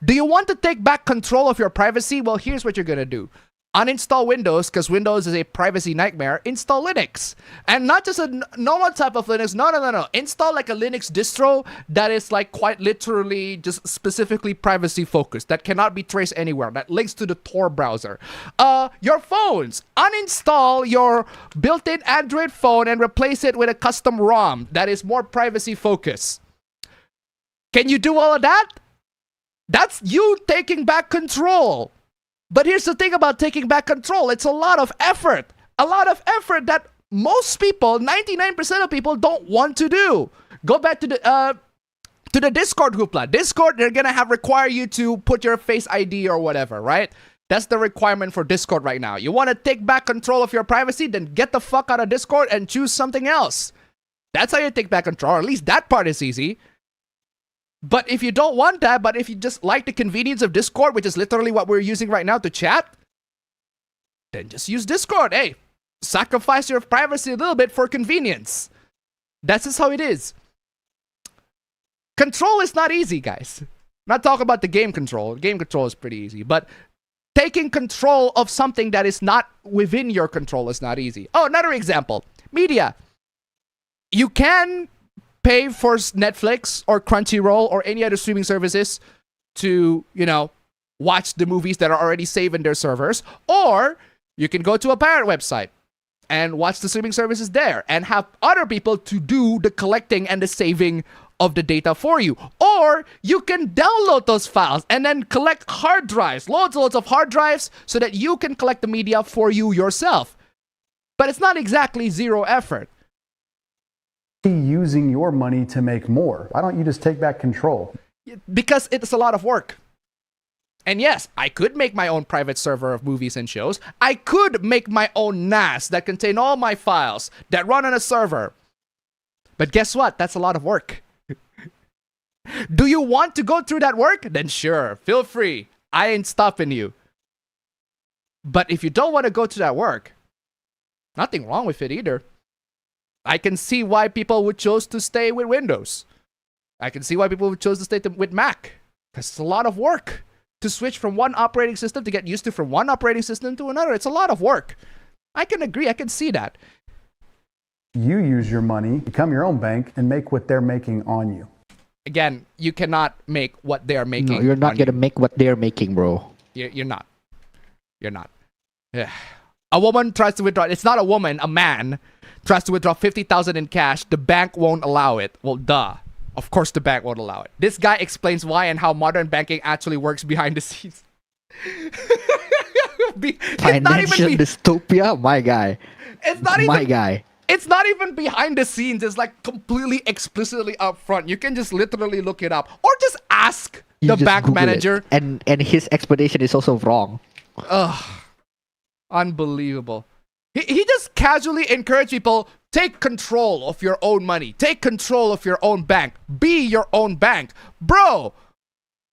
Do you want to take back control of your privacy? Well, here's what you're going to do. Uninstall Windows because Windows is a privacy nightmare. Install Linux. And not just a normal type of Linux. No. Install like a Linux distro that is like quite literally just specifically privacy focused. That cannot be traced anywhere. That links to the Tor browser. Your phones. Uninstall your built-in Android phone and replace it with a custom ROM that is more privacy focused. Can you do all of that? That's you taking back control. But here's the thing about taking back control. It's a lot of effort. A lot of effort that most people, 99% of people, don't want to do. Go back to the Discord hoopla. Discord, they're going to require you to put your Face ID or whatever, right? That's the requirement for Discord right now. You want to take back control of your privacy? Then get the fuck out of Discord and choose something else. That's how you take back control. Or at least that part is easy. But if you don't want that, but if you just like the convenience of Discord, which is literally what we're using right now to chat, then just use Discord. Hey, sacrifice your privacy a little bit for convenience. That's just how it is. Control is not easy, guys. I'm not talking about the game control. Game control is pretty easy. But taking control of something that is not within your control is not easy. Oh, another example. Media. You can pay for Netflix or Crunchyroll or any other streaming services to, watch the movies that are already saved in their servers. Or you can go to a pirate website and watch the streaming services there and have other people to do the collecting and the saving of the data for you. Or you can download those files and then collect hard drives, loads and loads of hard drives, so that you can collect the media for you yourself. But it's not exactly zero effort. Using your money to make more. Why don't you just take back control? Because it's a lot of work. And yes, I could make my own private server of movies and shows. I could make my own NAS that contain all my files that run on a server. But guess what? That's a lot of work. Do you want to go through that work? Then sure, feel free. I ain't stopping you. But if you don't want to go through that work, nothing wrong with it either. I can see why people would choose to stay with Windows. I can see why people would choose to stay with Mac. Because it's a lot of work to switch from one operating system, to get used to from one operating system to another. It's a lot of work. I can agree. I can see that. You use your money, become your own bank, and make what they're making on you. Again, you cannot make what they're making. No, you're not going to make what they're making, bro. You're not. You're not. Yeah. A woman tries to withdraw. It's not a woman, a man tries to withdraw $50,000 in cash. The bank won't allow it. Well, duh. Of course the bank won't allow it. This guy explains why and how modern banking actually works behind the scenes. Financial dystopia? My guy. It's not even... My guy. It's not even behind the scenes. It's like completely explicitly up front. You can just literally look it up. Or just ask the bank manager. And his explanation is also wrong. Ugh. Unbelievable. He just casually encouraged people, take control of your own money. Take control of your own bank. Be your own bank. Bro,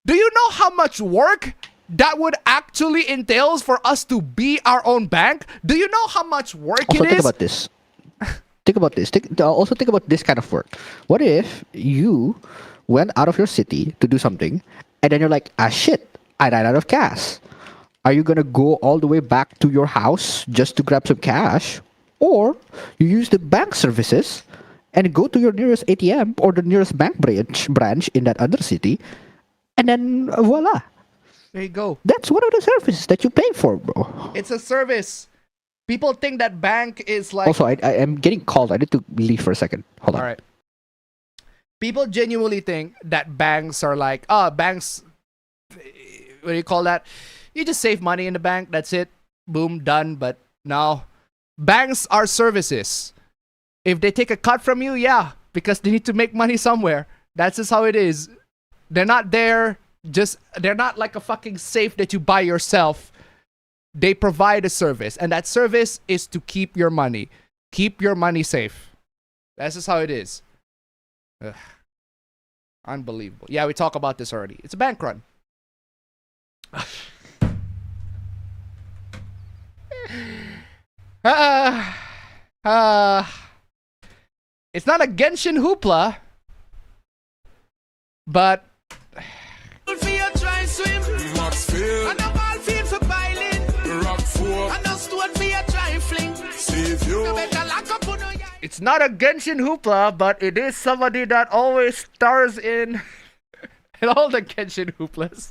do you know how much work that would actually entails for us to be our own bank? Do you know how much work also, it is? Think about this. Think about this. Also think about this kind of work. What if you went out of your city to do something and then you're like, shit, I ran out of cash. Are you going to go all the way back to your house just to grab some cash? Or you use the bank services and go to your nearest ATM or the nearest bank branch in that other city, and then voila. There you go. That's one of the services that you pay for, bro. It's a service. People think that bank is like... Also, I am getting called. I need to leave for a second. Hold on. All right. People genuinely think that banks are like, banks, what do you call that? You just save money in the bank. That's it. Boom, done. But no. Banks are services. If they take a cut from you, yeah, because they need to make money somewhere. That's just how it is. They're not there. They're not like a fucking safe that you buy yourself. They provide a service. And that service is to keep your money. Keep your money safe. That's just how it is. Ugh. Unbelievable. Yeah, we talked about this already. It's a bank run. It's not a Genshin hoopla, but It's not a Genshin hoopla, but it is somebody that always stars in all the Genshin hooplas.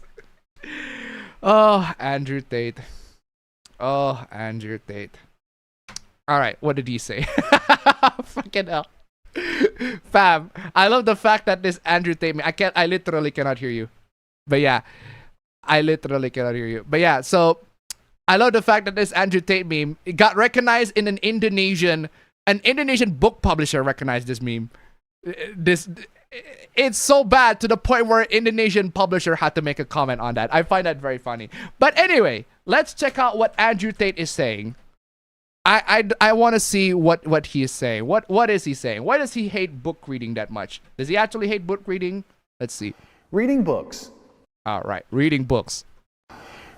Oh, Andrew Tate. Oh, Andrew Tate. All right, what did he say? Fucking hell. Fam, I love the fact that this Andrew Tate, I literally cannot hear you. But yeah, I literally cannot hear you. But yeah, so I love the fact that this Andrew Tate meme, it got recognized in an Indonesian book publisher recognized this meme. It's so bad to the point where an Indonesian publisher had to make a comment on that. I find that very funny. But anyway, let's check out what Andrew Tate is saying. I want to see what he is saying. What is he saying? Why does he hate book reading that much? Does he actually hate book reading? Let's see. Reading books. All right, reading books.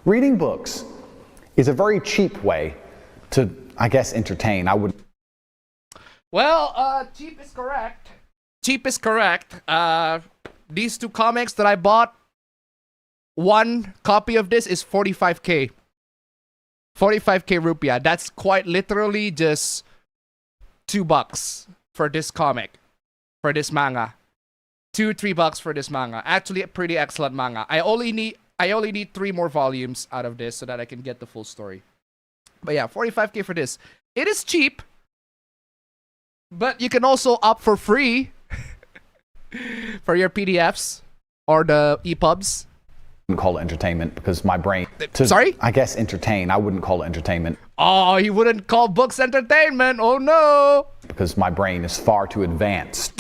Reading books is a very cheap way to, I guess, entertain. I would. Well, cheap is correct. Cheap is correct. These two comics that I bought, one copy of this is 45k. 45k rupiah. That's quite literally just $2 for this comic, for this manga. $2-3 for this manga. Actually, a pretty excellent manga. I only need 3 more volumes out of this so that I can get the full story. But yeah, 45k for this. It is cheap, but you can also opt for free for your PDFs or the EPUBs. I wouldn't call it entertainment because my brain. Sorry? I guess entertain. I wouldn't call it entertainment. Oh, he wouldn't call books entertainment. Oh no. Because my brain is far too advanced.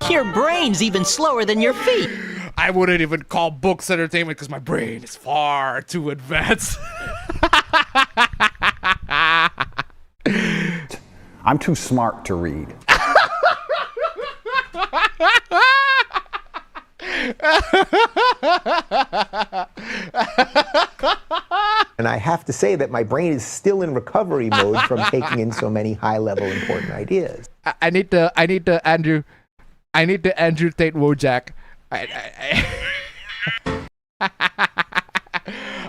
Your brain's even slower than your feet. I wouldn't even call books entertainment because my brain is far too advanced. I'm too smart to read. And I have to say that my brain is still in recovery mode from taking in so many high-level important ideas. I need to Andrew Tate Wojak. I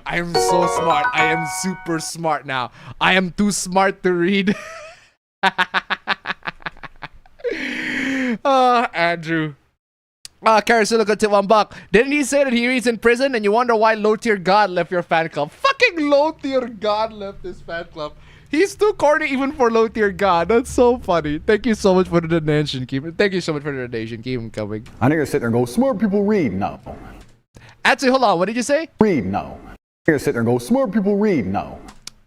am so smart. I am super smart now. I am too smart to read. Oh, Andrew. Karasilica tip $1. Didn't he say that he reads in prison and you wonder why low tier God left your fan club? Fucking low tier God left his fan club. He's too corny even for low tier God. That's so funny. Thank you so much for the donation. Thank you so much for the donation. Keep him coming. I'm gonna sit there and go, smart people read. No. Actually, hold on. What did you say? Read. No. I'm gonna sit there and go, smart people read. No.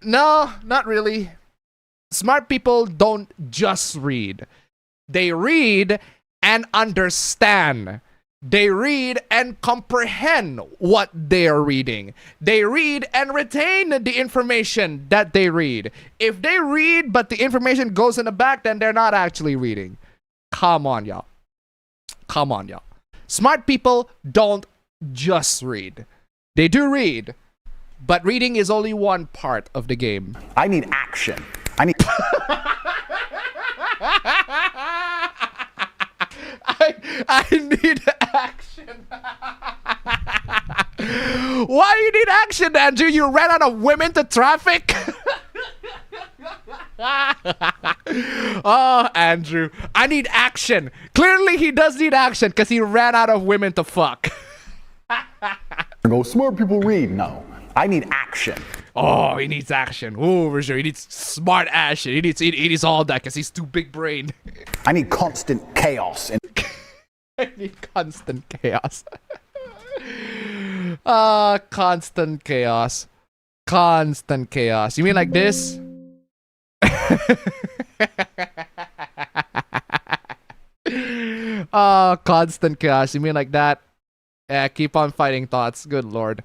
No, not really. Smart people don't just read. They read and understand. They read and comprehend what they are reading. They read and retain the information that they read. If they read but the information goes in the back, then they're not actually reading. Come on, y'all. Come on, y'all. Smart people don't just read. They do read, but reading is only one part of the game. I need action. I need... I need action. Why do you need action, Andrew? You ran out of women to traffic? Oh, Andrew. I need action. Clearly, he does need action because he ran out of women to fuck. Go, smart people read. No. I need action. Oh, he needs action. Oh, for sure. He needs smart action. He needs all that because he's too big brained. I need constant chaos. I need constant chaos. Constant chaos. Constant chaos. You mean like this? Constant chaos. You mean like that? Yeah, keep on fighting thoughts. Good lord.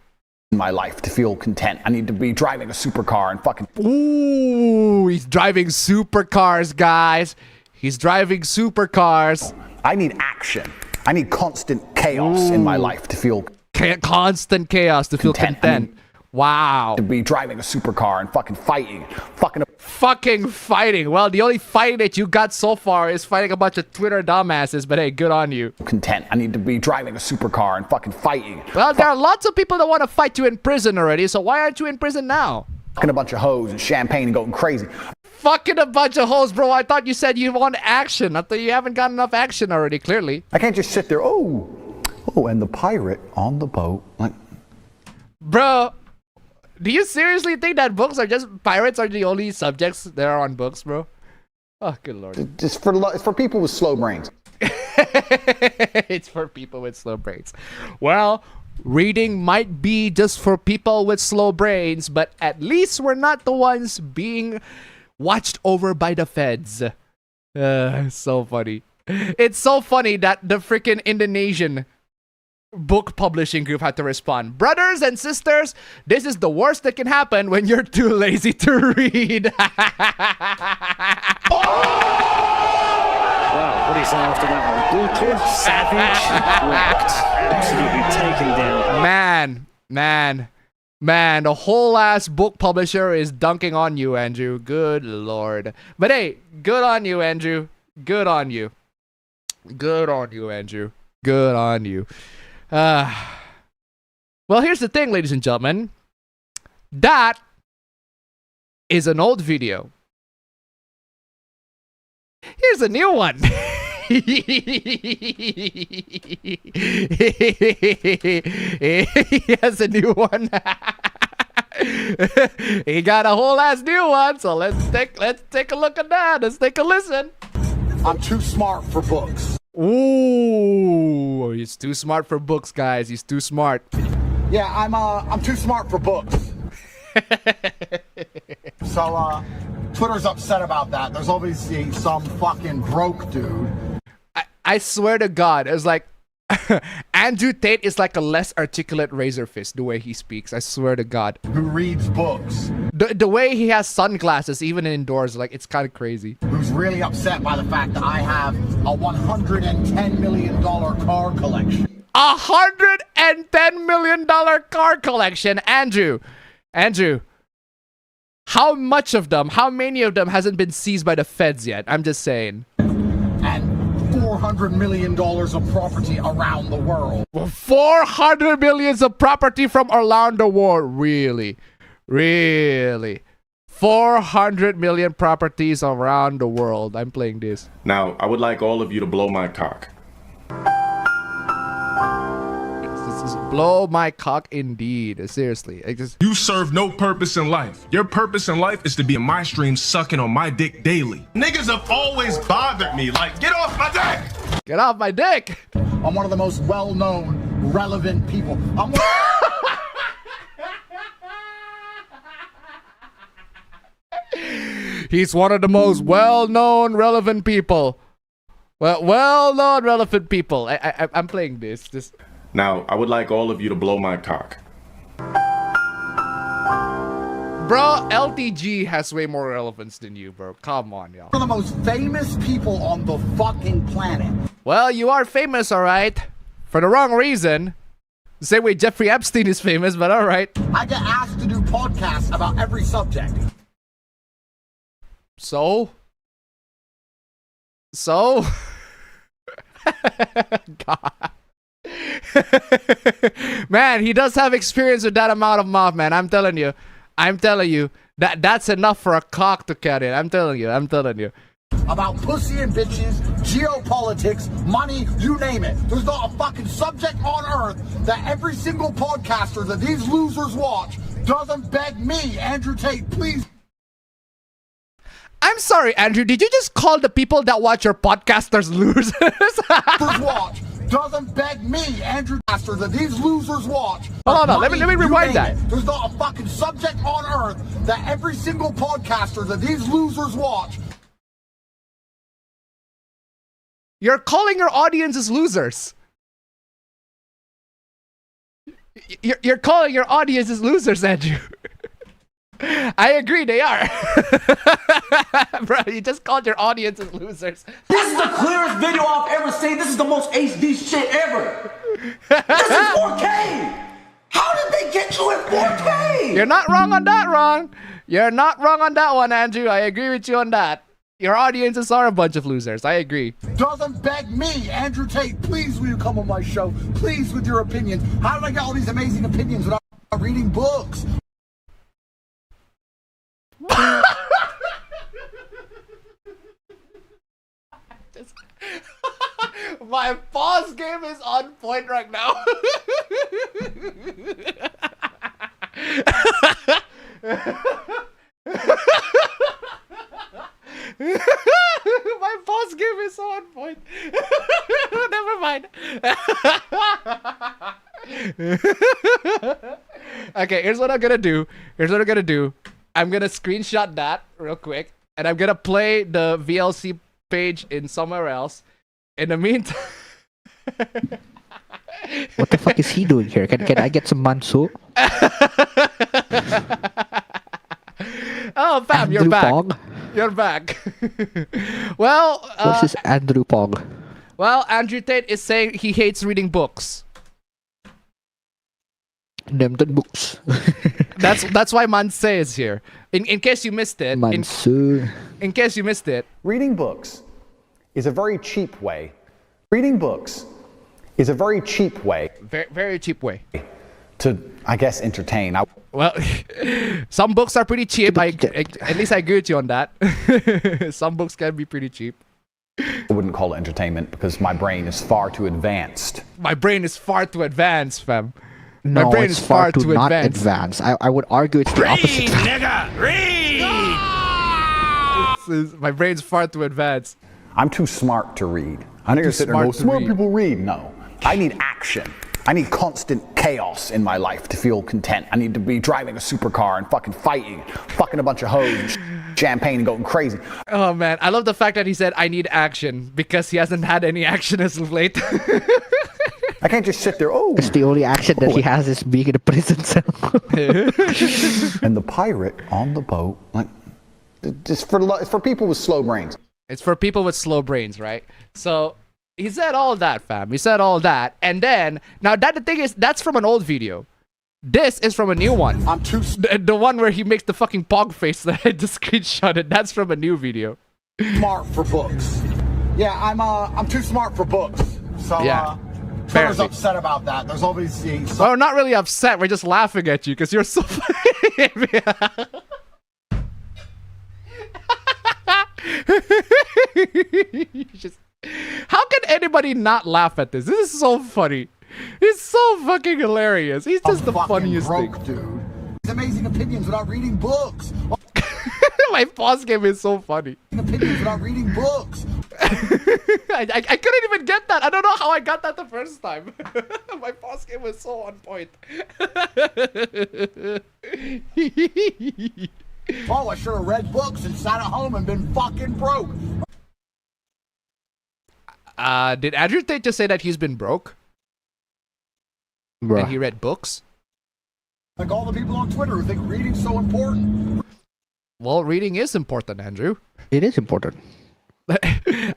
My life to feel content. I need to be driving a supercar and fucking... Ooh, he's driving supercars, guys. He's driving supercars. I need action. I need constant chaos in my life to feel... Constant chaos to feel content. Wow. To be driving a supercar and fucking fighting. Fucking fighting. Well, the only fighting that you got so far is fighting a bunch of Twitter dumbasses, but hey, good on you. Content. I need to be driving a supercar and fucking fighting. Well, there are lots of people that want to fight you in prison already, so why aren't you in prison now? Fucking a bunch of hoes and champagne and going crazy. Fucking a bunch of hoes, bro. I thought you said you want action. I thought you haven't got enough action already, clearly. I can't just sit there, oh, and the pirate on the boat. Like, bro, do you seriously think that books are just, pirates are the only subjects that are on books, bro? Oh, good lord. It's for people with slow brains. It's for people with slow brains. Well, reading might be just for people with slow brains, but at least we're not the ones being watched over by the feds. So funny. It's so funny that the freaking Indonesian book publishing group had to respond. Brothers and sisters, this is the worst that can happen when you're too lazy to read. Wow, what do you say after that one? Brutal, savage, wrecked, absolutely taken down. Man, the whole ass book publisher is dunking on you, Andrew. Good lord. But hey, good on you, Andrew. Good on you. Good on you, Andrew. Good on you. Well, here's the thing, ladies and gentlemen. That is an old video. Here's a new one. He has a new one. He got a whole ass new one. So let's take a look at that. Let's take a listen. I'm too smart for books. Ooh, he's too smart for books, guys. He's too smart. Yeah, I'm too smart for books. So Twitter's upset about that. There's obviously some fucking broke dude. I swear to God, it's like Andrew Tate is like a less articulate Razor Fist the way he speaks. I swear to God. Who reads books. The way he has sunglasses even indoors, like it's kind of crazy. Who's really upset by the fact that I have a $110 million car collection. $110 million car collection, Andrew. How much of them, how many of them hasn't been seized by the feds yet? I'm just saying. And $400 million of property around the world. 400 million of property from around the world. Really? 400 million properties around the world. I'm playing this. Now, I would like all of you to blow my cock. This is blow my cock indeed. Seriously. You serve no purpose in life. Your purpose in life is to be in my stream sucking on my dick daily. Niggas have always bothered me. Like, get off my dick! Get off my dick! I'm one of the most well-known, relevant people. He's one of the most well-known, relevant people. Well-known, relevant people. I'm playing this. Now, I would like all of you to blow my cock. Bro, LTG has way more relevance than you, bro. Come on, y'all. One of the most famous people on the fucking planet. Well, you are famous, alright. For the wrong reason. The same way Jeffrey Epstein is famous, but alright. I get asked to do podcasts about every subject. So? God. Man, he does have experience with that amount of mouth, man. I'm telling you. That's enough for a cock to carry. I'm telling you. About pussy and bitches, geopolitics, money, you name it. There's not a fucking subject on earth that every single podcaster that these losers watch doesn't beg me, Andrew Tate, please. I'm sorry, Andrew. Did you just call the people that watch your podcasters losers? Watch doesn't beg me, Andrew Caster, that these losers watch. Hold on, let me rewind that. There's not a fucking subject on earth that every single podcaster that these losers watch. You're calling your audiences losers. You're calling your audiences losers, Andrew. I agree, they are. Bro, you just called your audiences losers. This is the clearest video I've ever seen. This is the most HD shit ever. This is 4K. How did they get with 4K! You're not wrong on that, Ron. You're not wrong on that one, Andrew. I agree with you on that. Your audiences are a bunch of losers. I agree. Doesn't beg me, Andrew Tate, please will you come on my show? Please with your opinions. How did I get all these amazing opinions without reading books? My pause game is on point right now. My pause game is so on point. Never mind. Okay, here's what I'm gonna do. I'm gonna screenshot that real quick, and I'm gonna play the VLC page in somewhere else. In the meantime, What the fuck is he doing here? Can I get some manso? oh, fam, you're Andrew back. Pong? You're back. Well, What's this Andrew Pong? well, Andrew Tate is saying he hates reading books. Them the books. That's why Manse is here. In case you missed it. Manso. In case you missed it. Reading books is a very cheap way. Reading books is a very cheap way. Very, very cheap way. To, I guess, entertain. Well, some books are pretty cheap. At least I agree with you on that. Some books can be pretty cheap. I wouldn't call it entertainment because my brain is far too advanced. My brain is far too advanced, fam. No, My brain it's is far too not advanced. advanced. I would argue it's the opposite. Nigga, read! My brain's far too advanced. I'm too smart to read. I know you're sitting there and go, smart people read. No. I need action. I need constant chaos in my life to feel content. I need to be driving a supercar and fucking fighting, fucking a bunch of hoes, champagne and going crazy. Oh man, I love the fact that he said I need action because he hasn't had any action as of late. I can't just sit there, oh. It's the only action that he has is being in a prison cell. And the pirate on the boat, like, it's for people with slow brains. It's for people with slow brains, right? So he said all that, fam. He said all that, and then now that the thing is, that's from an old video. This is from a new one. I'm too the one where he makes the fucking pog face that I just screenshotted. That's from a new video. smart for books. Yeah, I'm too smart for books. So Yeah. Twitter's Apparently. upset about that. There's obviously Well, we're not really upset. We're just laughing at you because you're so funny. How can anybody not laugh at this? This is so funny. It's so fucking hilarious. He's just the funniest broke, thing. dude. These amazing opinions without reading books. My pause game is so funny. Opinions without reading books. I couldn't even get that. I don't know how I got that the first time. My pause game was so on point. Oh, I should have read books and sat at home and been fucking broke. Did Andrew Tate just say that he's been broke? Bruh. And he read books? Like all the people on Twitter who think reading's so important. Well, reading is important, Andrew. It is important.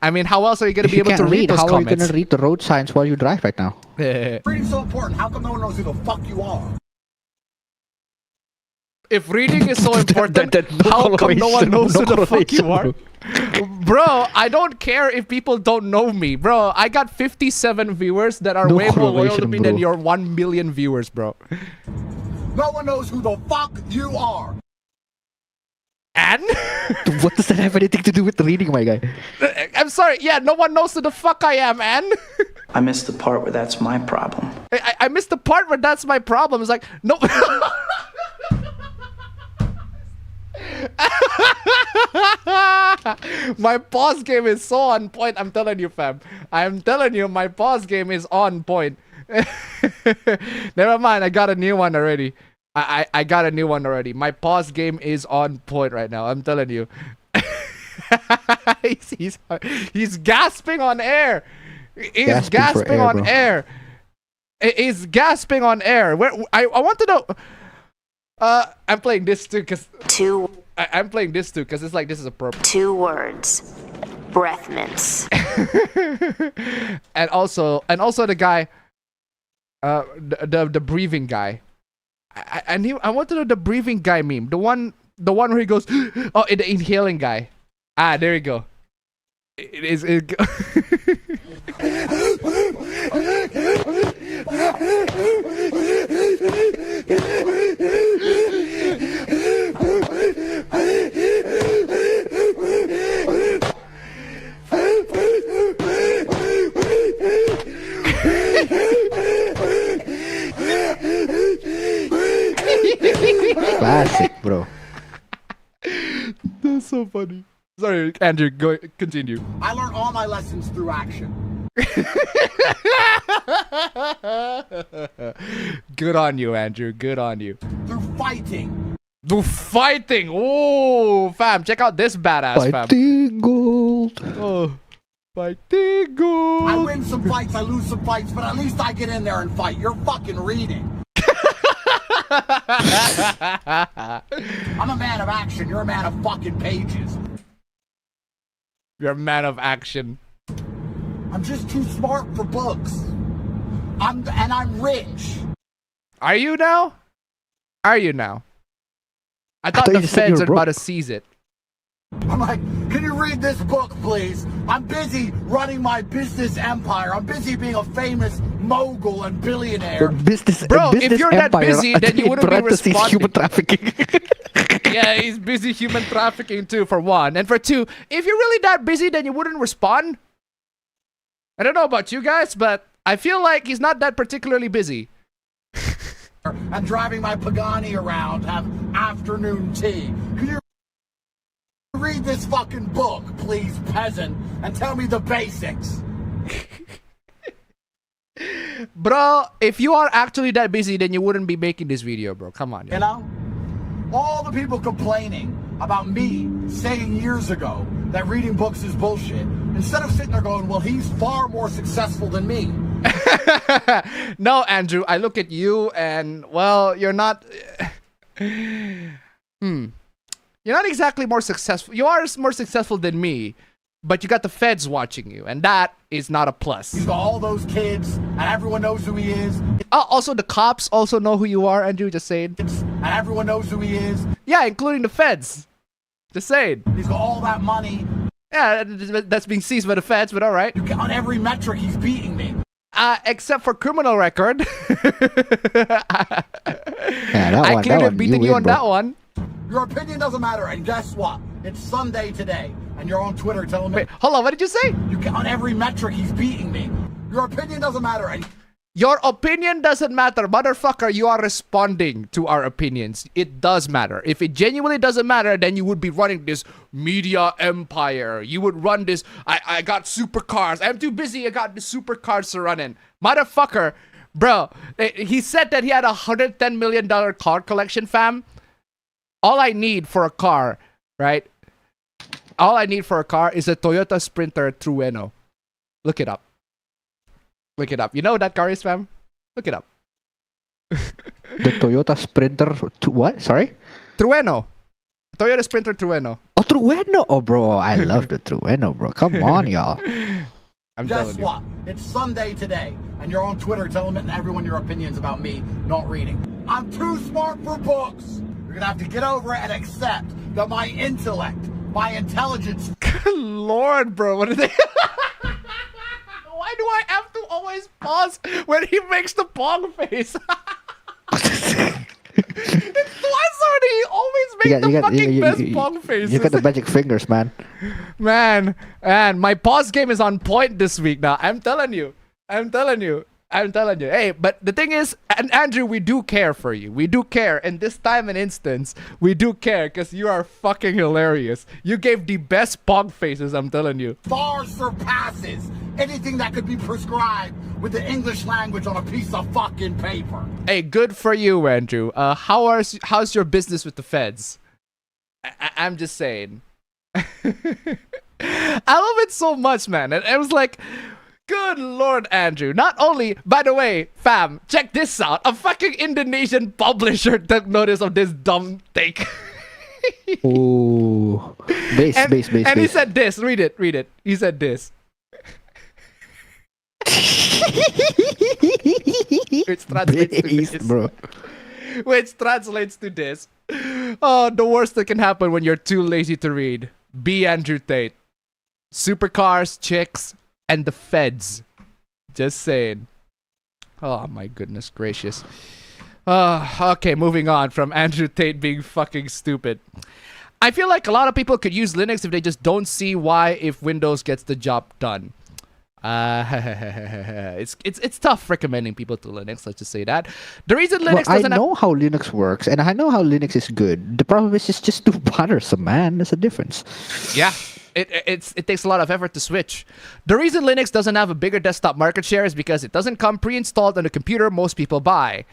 I mean, how else are you going to If be you able to can't read read, those how are you comments? going to read the road signs while you drive right now? Reading's so important. How come no one knows who the fuck you are? If reading is so important, how come no one knows who the fuck you are? Bro, I don't care if people don't know me. Bro, I got 57 viewers that are No way more loyal to correlation, me than bro. your 1 million viewers, bro. No one knows who the fuck you are. And? What does that have anything to do with reading, my guy? I'm sorry, yeah, no one knows who the fuck I am, man. I missed the part where that's my problem. I missed the part where that's my problem. It's like, no. My pause game is so on point. I'm telling you, fam. I'm telling you, my pause game is on point. Never mind, I got a new one already. I got a new one already. My pause game is on point right now. I'm telling you. He's gasping on air. He's gasping air, on bro. air. He's gasping on air. Where I want to know. I'm playing this too because I'm playing this too because it's like this is a purpose. 2 words. Breath mints. and also the guy, the breathing guy. I want to know the breathing guy meme. The one where he goes, oh, the inhaling guy. Ah, there you go. It is. Classic, bro. That's so funny. Sorry, Andrew, go continue. I learned all my lessons through action. Good on you, Andrew. Good on you. Through fighting. Through fighting. Oh, fam, check out this badass, fam. Fighting gold. Oh, fighting gold. I win some fights, I lose some fights, but at least I get in there and fight. You're fucking reading. I'm a man of action. You're a man of fucking pages. You're a man of action. I'm just too smart for books. I'm rich. Are you now? Are you now? I thought the feds are about to seize it. I'm like, can you read this book, please? I'm busy running my business empire. I'm busy being a famous mogul and billionaire. Bro, if you're that busy, then you wouldn't be responding. Human trafficking. Yeah, he's busy human trafficking too, for one. And for two, if you're really that busy, then you wouldn't respond. I don't know about you guys, but I feel like he's not that particularly busy. I'm driving my Pagani around, have afternoon tea. Can you read this fucking book, please, peasant, and tell me the basics? Bro, if you are actually that busy, then you wouldn't be making this video, bro. Come on, yo. You know? All the people complaining about me saying years ago that reading books is bullshit, instead of sitting there going, well, he's far more successful than me. No, Andrew, I look at you and, well, you're not... You're not exactly more successful. You are more successful than me, but you got the feds watching you, and that is not a plus. He's got all those kids, and everyone knows who he is. Also, the cops also know who you are, Andrew, just saying. And everyone knows who he is. Yeah, including the feds. Just saying. He's got all that money. Yeah, that's being seized by the feds, but all right. On every metric, he's beating me. Except for criminal record. Yeah, I clearly have beaten you on that one. Your opinion doesn't matter, and guess what? It's Sunday today, and you're on Twitter telling me... Wait, hold on, what did you say? On every metric, he's beating me. Your opinion doesn't matter, and... Your opinion doesn't matter, motherfucker. You are responding to our opinions. It does matter. If it genuinely doesn't matter, then you would be running this media empire. You would run this, I got supercars. I'm too busy, I got the supercars to run in. Motherfucker, bro, he said that he had a $110 million car collection, fam. All I need for a car, right? All I need for a car is a Toyota Sprinter Trueno. Look it up. Look it up. You know what that car is, fam? Look it up. The Toyota Sprinter, what? Sorry? Trueno. Toyota Sprinter Trueno. Oh, Trueno. Oh, bro, I love the Trueno, bro. Come on, y'all. Guess what? It's Sunday today, and you're on Twitter telling everyone your opinions about me not reading. I'm too smart for books. You're gonna have to get over it and accept that my intellect, my intelligence... Good Lord, bro. What are they... Why do I have to always pause when he makes the pong face? It's twice already. He always makes the fucking best pong faces. You got the magic fingers, man. Man, my pause game is on point this week now. I'm telling you. Hey, but the thing is, and Andrew, we do care for you. We do care. In this time and instance, we do care because you are fucking hilarious. You gave the best pog faces, I'm telling you. Far surpasses anything that could be prescribed with the English language on a piece of fucking paper. Hey, good for you, Andrew. How's your business with the feds? I'm just saying. I love it so much, man. And it was like... Good Lord, Andrew. Not only, by the way, fam, check this out. A fucking Indonesian publisher took notice of this dumb take. Ooh. Base. And he said this. Read it. He said this. It translates to this. Bro. Which translates to this. Oh, the worst that can happen when you're too lazy to read. Be Andrew Tate. Supercars, chicks, and the feds. Just saying. Oh my goodness gracious. Okay, moving on from Andrew Tate being fucking stupid. I feel like a lot of people could use Linux if they just don't see why if Windows gets the job done. It's tough recommending people to Linux, let's just say that. The reason Linux doesn't I know how Linux works, and I know how Linux is good. The problem is it's just too bothersome, man. There's a difference. Yeah. It takes a lot of effort to switch. The reason Linux doesn't have a bigger desktop market share is because it doesn't come pre-installed on the computer most people buy.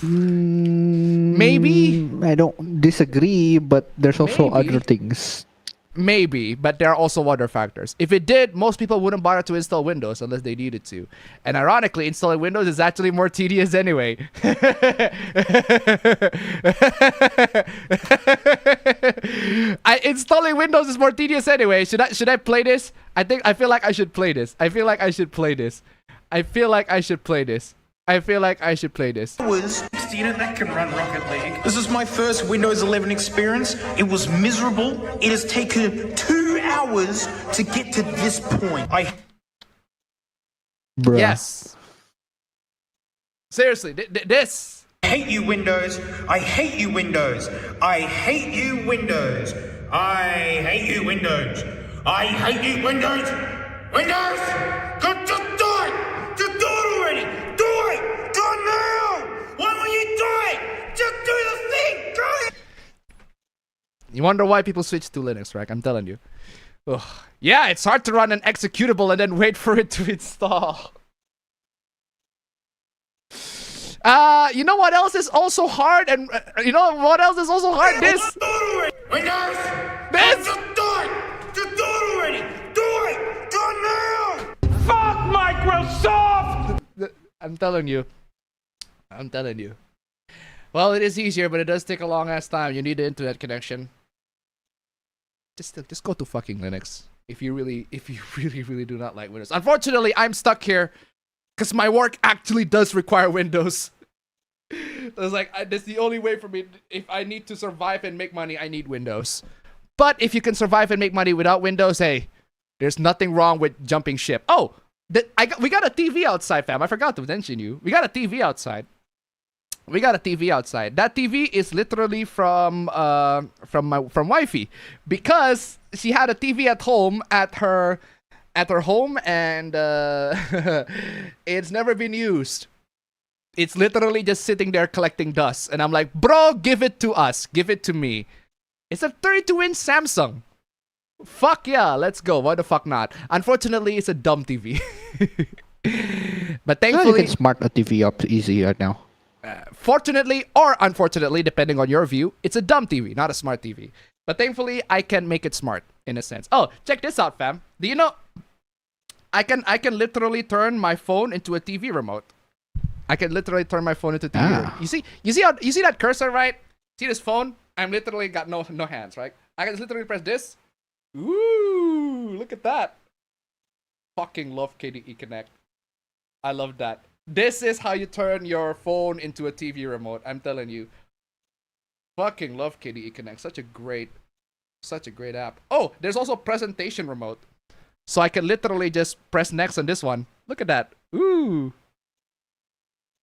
Maybe? I don't disagree, but there's also other things. Maybe, but there are also other factors. If it did, most people wouldn't bother to install Windows unless they needed to. And ironically, installing Windows is actually more tedious anyway. Installing Windows is more tedious anyway. Should I play this? I feel like I should play this. I feel like I should play this. I feel like I should play this. Student that can run Rocket League. This is my first Windows 11 experience. It was miserable. It has taken 2 hours to get to this point. Bruh. Yes. Seriously, this. I hate you, Windows. I hate you, Windows. I hate you, Windows. I hate you, Windows. I hate you, Windows. Windows! Just do it! Just do it already! Do it! Do it now! Why won't you do it? Just do the thing! Do it! You wonder why people switch to Linux, right? I'm telling you. Ugh. Yeah, it's hard to run an executable and then wait for it to install. You know what else is also hard? And you know what else is also hard? This. Windows! This. Just do it! Just do it already! Do it! Do it now! Fuck Microsoft! I'm telling you. Well, it is easier, but it does take a long ass time. You need the internet connection. Just go to fucking Linux. If you really do not like Windows. Unfortunately, I'm stuck here because my work actually does require Windows. It's like that's the only way for me. If I need to survive and make money, I need Windows. But if you can survive and make money without Windows, hey, there's nothing wrong with jumping ship. Oh, we got a TV outside, fam. I forgot to mention you. We got a TV outside. That TV is literally from wifey, because she had a TV at home at her home, and it's never been used. It's literally just sitting there collecting dust, and I'm like, bro, give it to us, give it to me. It's a 32-inch Samsung. Fuck yeah, let's go. Why the fuck not? Unfortunately, it's a dumb TV. But thankfully, you can smart a TV up easy right now. Fortunately or unfortunately, depending on your view, it's a dumb TV, not a smart TV. But thankfully, I can make it smart in a sense. Oh, check this out, fam. Do you know I can literally turn my phone into a TV remote. You see that cursor, right? See this phone? I'm literally got no hands, right? I can literally press this. Ooh, look at that. Fucking love KDE Connect. I love that. This is how you turn your phone into a TV remote. I'm telling you. Fucking love KDE Connect. Such a great app. Oh, there's also presentation remote. So I can literally just press next on this one. Look at that. Ooh.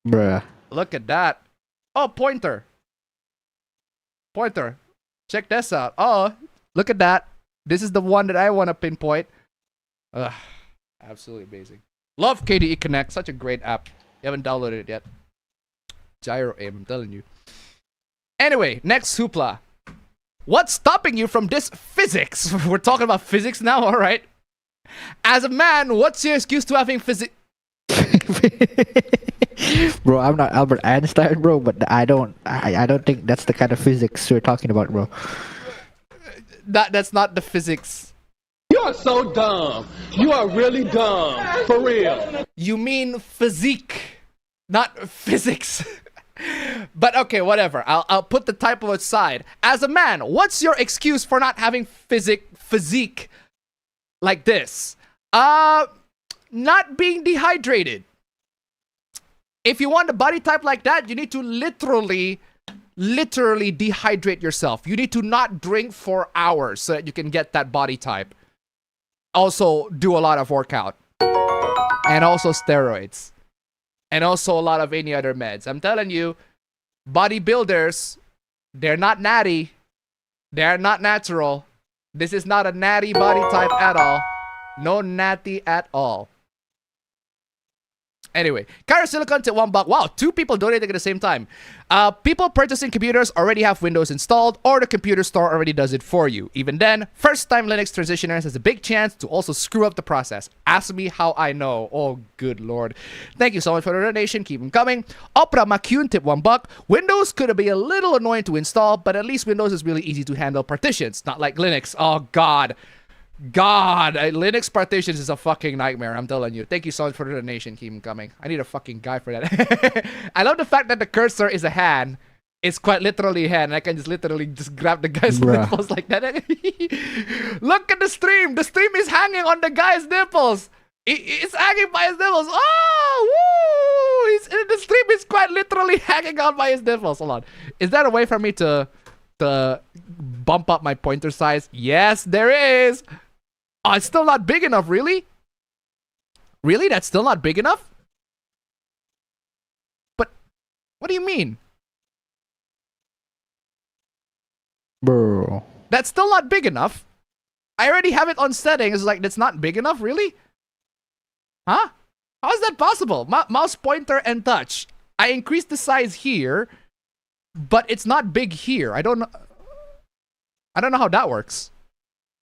Bruh. Look at that. Oh, pointer. Check this out. Oh, look at that. This is the one that I want to pinpoint. Ugh. Absolutely amazing. Love KDE Connect. Such a great app. You haven't downloaded it yet. Gyro aim, I'm telling you. Anyway, next hoopla. What's stopping you from this physics? We're talking about physics now, alright? As a man, what's your excuse to having physics? Bro, I'm not Albert Einstein, bro, but I don't think that's the kind of physics we're talking about, bro. That's not the physics. You are so dumb. You are really dumb. For real. You mean physique, not physics. But okay, whatever. I'll put the typo aside. As a man, what's your excuse for not having physique like this? Not being dehydrated. If you want a body type like that, you need to literally dehydrate yourself. You need to not drink for hours so that you can get that body type. Also, do a lot of workout. And also steroids. And also a lot of any other meds. I'm telling you, bodybuilders, they're not natty. They're not natural. This is not a natty body type at all. No natty at all. Anyway, Kyra Silicon to $1. Wow, 2 people donating at the same time. People purchasing computers already have Windows installed, or the computer store already does it for you. Even then, first-time Linux transitioners has a big chance to also screw up the process. Ask me how I know. Oh, good lord. Thank you so much for the donation. Keep them coming. Opera Macune tip $1. Windows could be a little annoying to install, but at least Windows is really easy to handle partitions. Not like Linux. Oh, God. Linux partitions is a fucking nightmare, I'm telling you. Thank you so much for the donation. Keep them coming. I need a fucking guy for that. I love the fact that the cursor is a hand. It's quite literally a hand. I can just literally just grab the guy's nipples like that. Look at the stream. The stream is hanging on the guy's nipples. It's hanging by his nipples. Oh, woo! The stream is quite literally hanging out by his nipples. Hold on. Is there a way for me to bump up my pointer size? Yes, there is. Oh, it's still not big enough, really? Really? That's still not big enough? But, what do you mean? Bro. That's still not big enough? I already have it on settings, like, that's not big enough, really? Huh? How is that possible? Mouse pointer and touch. I increased the size here, but it's not big here. I don't know how that works.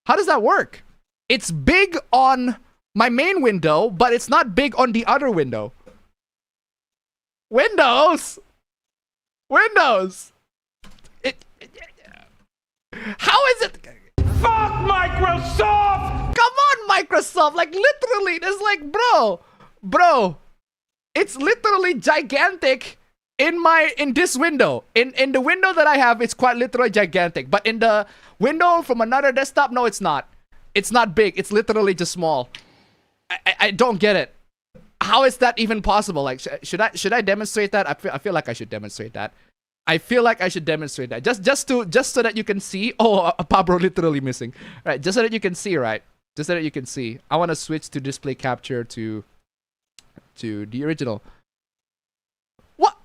How does that work? It's big on my main window, but it's not big on the other window. Windows! How is it? Fuck Microsoft! Come on, Microsoft! Like, literally, it's like, bro, it's literally gigantic in this window. In the window that I have, it's quite literally gigantic. But in the window from another desktop, no, it's not. It's not big. It's literally just small. I don't get it. How is that even possible? Like, should I demonstrate that? I feel like I should demonstrate that. Just so that you can see. Oh, a Pablo literally missing. Right, just so that you can see, right? Just so that you can see. I want to switch to display capture to the original. What?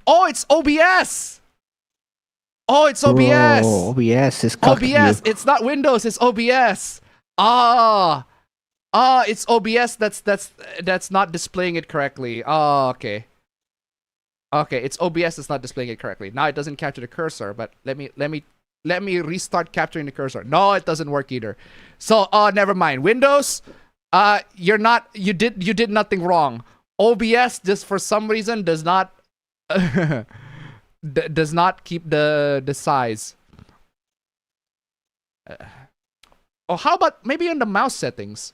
Oh, it's OBS. Oh, it's OBS. Bro, OBS is cooking OBS. you. It's not Windows. It's OBS. It's OBS. That's not displaying it correctly. Oh, okay. Okay, it's OBS that's not displaying it correctly. Now it doesn't capture the cursor, but let me restart capturing the cursor. No, it doesn't work either. So, never mind. Windows, you did nothing wrong. OBS just for some reason does not does not keep the size. Oh, how about maybe in the mouse settings?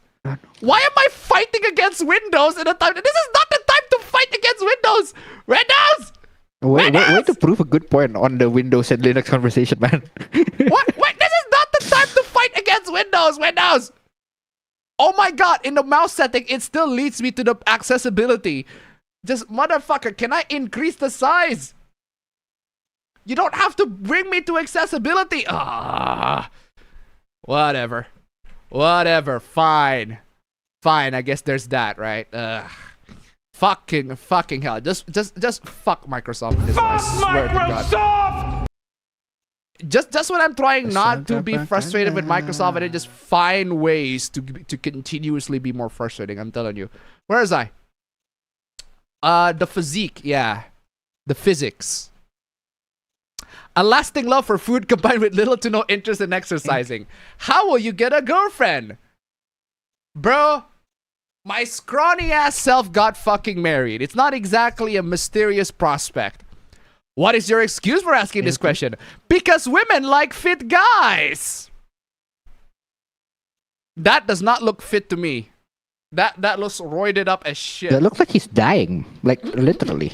Why am I fighting against Windows in a time? This is not the time to fight against Windows. Windows. Way to prove a good point on the Windows and Linux conversation, man. What? Wait, this is not the time to fight against Windows. Windows. Oh my god, in the mouse setting, it still leads me to the accessibility. Just, motherfucker, can I increase the size? You don't have to bring me to accessibility. Whatever. Fine, I guess there's that, right? Fucking hell. Just fuck Microsoft with this one, I swear to God. Just when I'm trying not to be frustrated with Microsoft, and I just find ways to continuously be more frustrating. I'm telling you. Where is I? The physique, yeah. The physics. A lasting love for food combined with little to no interest in exercising. How will you get a girlfriend? Bro, my scrawny ass self got fucking married. It's not exactly a mysterious prospect. What is your excuse for asking this question? Because women like fit guys. That does not look fit to me. That looks roided up as shit. That looks like he's dying. Like, literally.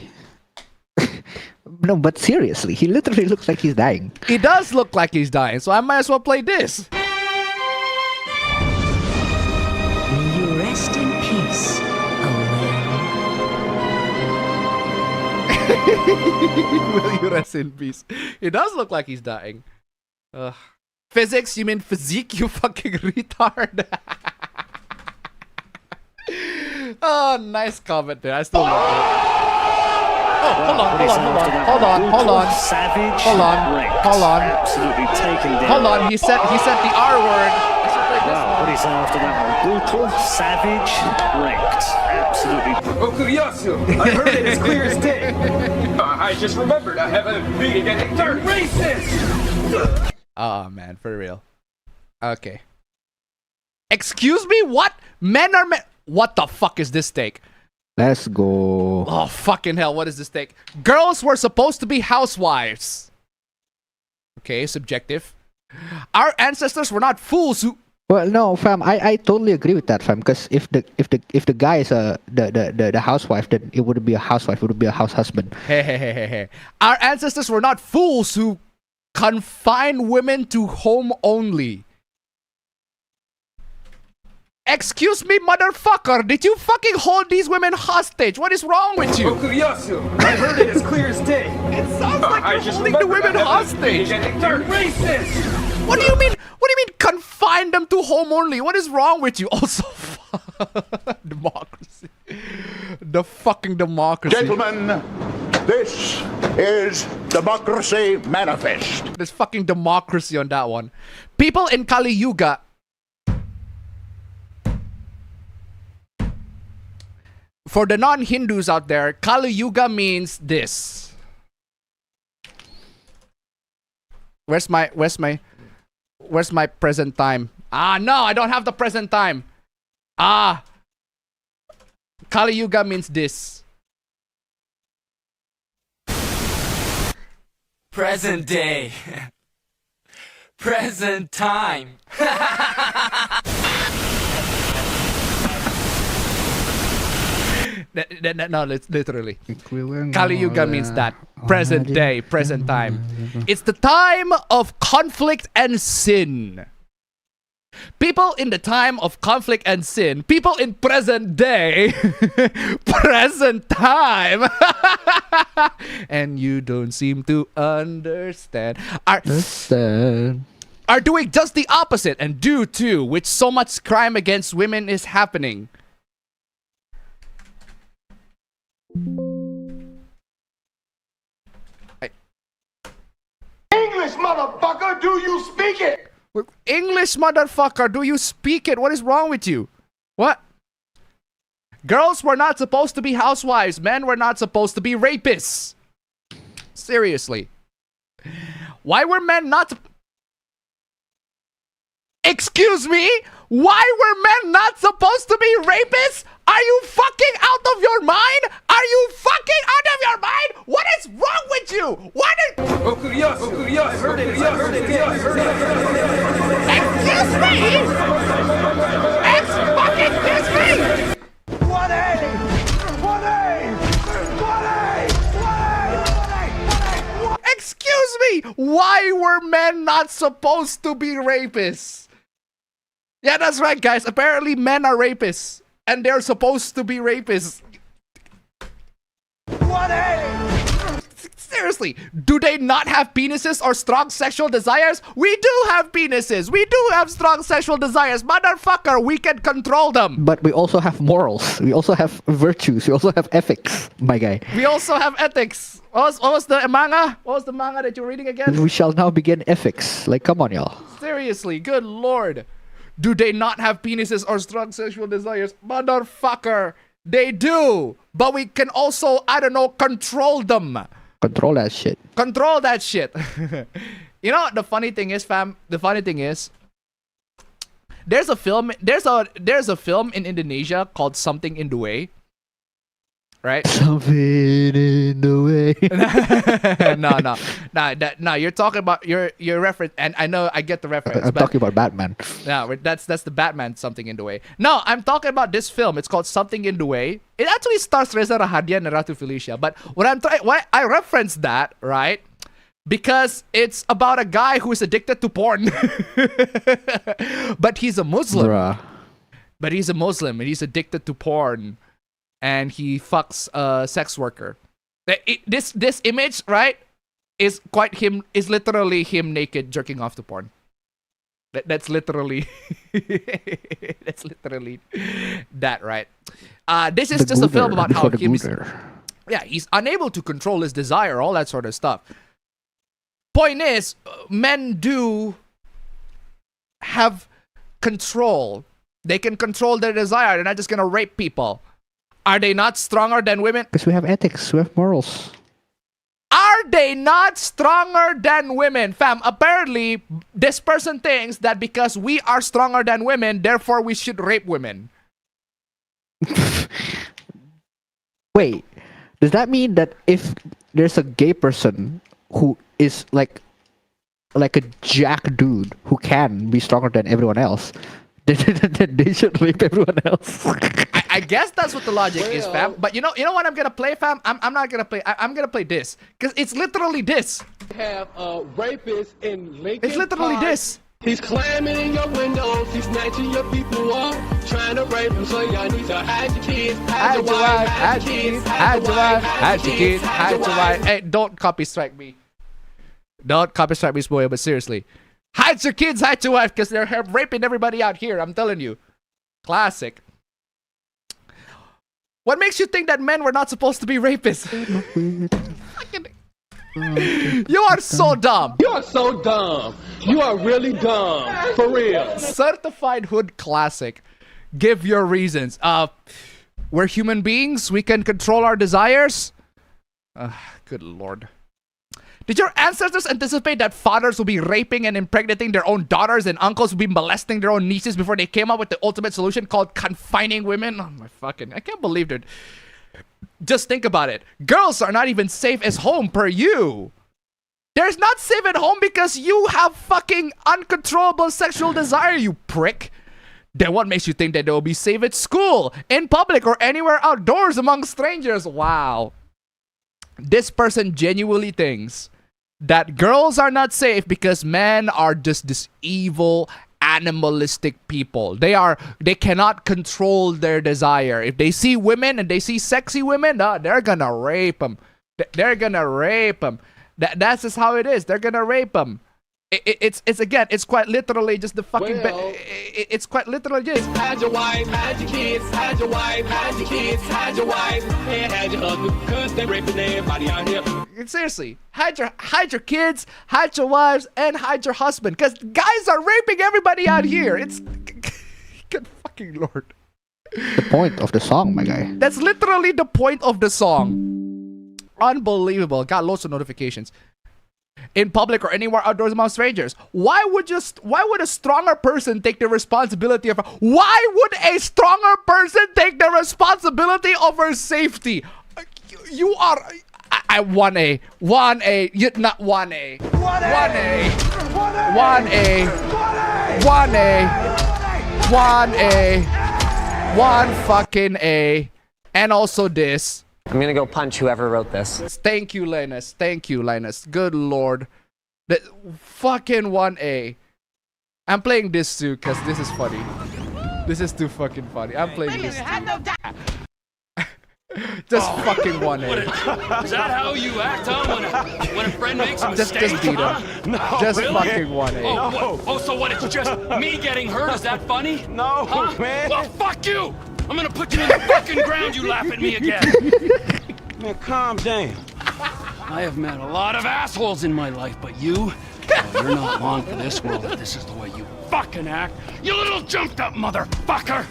No, but seriously, he literally looks like he's dying. He does look like he's dying, so I might as well play this. May you rest in peace. Will you rest in peace? He does look like he's dying. Physics? You mean physique? You fucking retard. Oh, nice comment there. I still love it. Oh, hold on. Savage. Hold on. Absolutely taken down. Hold on. He said the R word. I should take this Wow, what is after that one? Brutal, savage, wrecked. Absolutely. Okuyasu, I heard it as clear as day. I just remembered I haven't been getting third racist. Oh man, for real. Okay. Excuse me? What? Men are men. What the fuck is this take? Let's go. Oh, fucking hell. What is this take? Girls were supposed to be housewives. Okay, subjective. Our ancestors were not fools who... Well, no, fam. I totally agree with that, fam. Because if the guy is the housewife, then it wouldn't be a housewife. It would be a house husband. Hey. Our ancestors were not fools who confined women to home only. Excuse me, motherfucker. Did you fucking hold these women hostage? What is wrong with you? Okuyasu, I heard it as clear as day. It sounds like you're holding the women hostage. Third racist. What do you mean? What do you mean confine them to home only? What is wrong with you? Also, democracy. The fucking democracy. Gentlemen, this is Democracy Manifest. There's fucking democracy on that one. People in Kali Yuga. For the non-Hindus out there, Kali Yuga means this. Where's my present time? Ah, no, I don't have the present time. Ah. Kali Yuga means this. Present day. Present time. No, literally. Kali Yuga means that. Present day, present time. It's the time of conflict and sin. People in the time of conflict and sin. People in present day. Present time. And you don't seem to understand. Are doing just the opposite and do too, which so much crime against women is happening. English, motherfucker, do you speak it? English, motherfucker, do you speak it? What is wrong with you? What? Girls were not supposed to be housewives. Men were not supposed to be rapists. Seriously. Why were men not... Excuse me? Why were men not supposed to be rapists? Are you fucking out of your mind? Are you fucking out of your mind? What is wrong with you? What is... I heard it. Excuse me? Excuse me? Excuse me? Why were men not supposed to be rapists? Yeah, that's right, guys. Apparently, men are rapists. And they're supposed to be rapists. Seriously, do they not have penises or strong sexual desires? We do have penises. We do have strong sexual desires. Motherfucker, we can control them. But we also have morals. We also have virtues. We also have ethics, my guy. We also have ethics. What was the manga? What was the manga that you're reading again? We shall now begin ethics. Like, come on, y'all. Seriously, good lord. Do they not have penises or strong sexual desires? Motherfucker, they do. But we can also, I don't know, control them. Control that shit. Control that shit. You know, the funny thing is, fam, the funny thing is, there's a film in Indonesia called Something in the Way. Right? Something in the way. No. You're talking about your reference, and I know I get the reference. I'm talking about Batman. No, that's the Batman Something in the Way. No, I'm talking about this film. It's called Something in the Way. It actually stars Reza Rahadian and Ratu Felicia. But why I reference that, right? Because it's about a guy who is addicted to porn. But he's a Muslim. Bruh. But he's a Muslim and he's addicted to porn. And he fucks a sex worker. This image, right, is literally him naked jerking off to porn. That's literally that's literally that, right? This is just a film about how he's unable to control his desire, all that sort of stuff. Point is, men do have control. They can control their desire. They're not just gonna rape people. Are they not stronger than women? Because we have ethics, we have morals. Are they not stronger than women? Fam, apparently, this person thinks that because we are stronger than women, therefore we should rape women. Wait, does that mean that if there's a gay person who is like a jack dude who can be stronger than everyone else, then they should rape everyone else? I guess that's what the logic is, fam. But you know what I'm gonna play, fam? I'm not gonna play. I'm gonna play this because it's literally this. Have a rapist in Lincoln It's literally Park. this. He's climbing in your windows. He's snatching your people up, trying to rape them. So y'all need to hide your kids, hide your wife, hide your kids, hide your wife, hide your kids, hide your wife. Hey, don't copy strike me. Don't copy strike me, spoil. But seriously, hide your kids, hide your wife, because they're raping everybody out here. I'm telling you, classic. What makes you think that men were not supposed to be rapists? You are so dumb. You are so dumb. You are really dumb. For real. Certified hood classic. Give your reasons. We're human beings. We can control our desires. Good lord. Did your ancestors anticipate that fathers will be raping and impregnating their own daughters and uncles will be molesting their own nieces before they came up with the ultimate solution called confining women? Oh my fucking, I can't believe it. Just think about it. Girls are not even safe as home per you. There's not safe at home because you have fucking uncontrollable sexual desire, you prick. Then what makes you think that they will be safe at school, in public, or anywhere outdoors among strangers? Wow. This person genuinely thinks that girls are not safe because men are just this evil, animalistic people. They cannot control their desire. If they see women and they see sexy women, they're gonna rape them. They're gonna rape them. That's just how it is. They're gonna rape them. It's again, it's quite literally just the fucking. It's quite literally just. Hide your wife, hide your kids, hide your wife, hide your kids, hide your wife, and hide your husband, because they're raping everybody out here. Seriously, hide your kids, hide your wives, and hide your husband, because guys are raping everybody out here. It's good fucking lord. The point of the song, my guy. That's literally the point of the song. Unbelievable. Got lots of notifications. In public or anywhere outdoors among strangers. Why would a stronger person take the responsibility of? Why would a stronger person take the responsibility of her safety? You are. I 1A. You not 1A. 1A. 1A. 1 fucking A. And also this. I'm gonna go punch whoever wrote this. Thank you, Linus. Thank you, Linus. Good lord. The fucking 1A. I'm playing this too, because this is funny. This is too fucking funny. I'm playing this too. Just fucking 1A. Is that how you act, huh? When a friend makes a mistake? Just beat him. Huh? No, just really? Fucking 1A. Oh, so what? It's just me getting hurt? Is that funny? No, huh? man. Well, fuck you! I'm gonna put you in the fucking ground, you laugh at me again. Man, calm down. I have met a lot of assholes in my life, but you, you're not long for this world if this is the way you fucking act. You little jumped up motherfucker!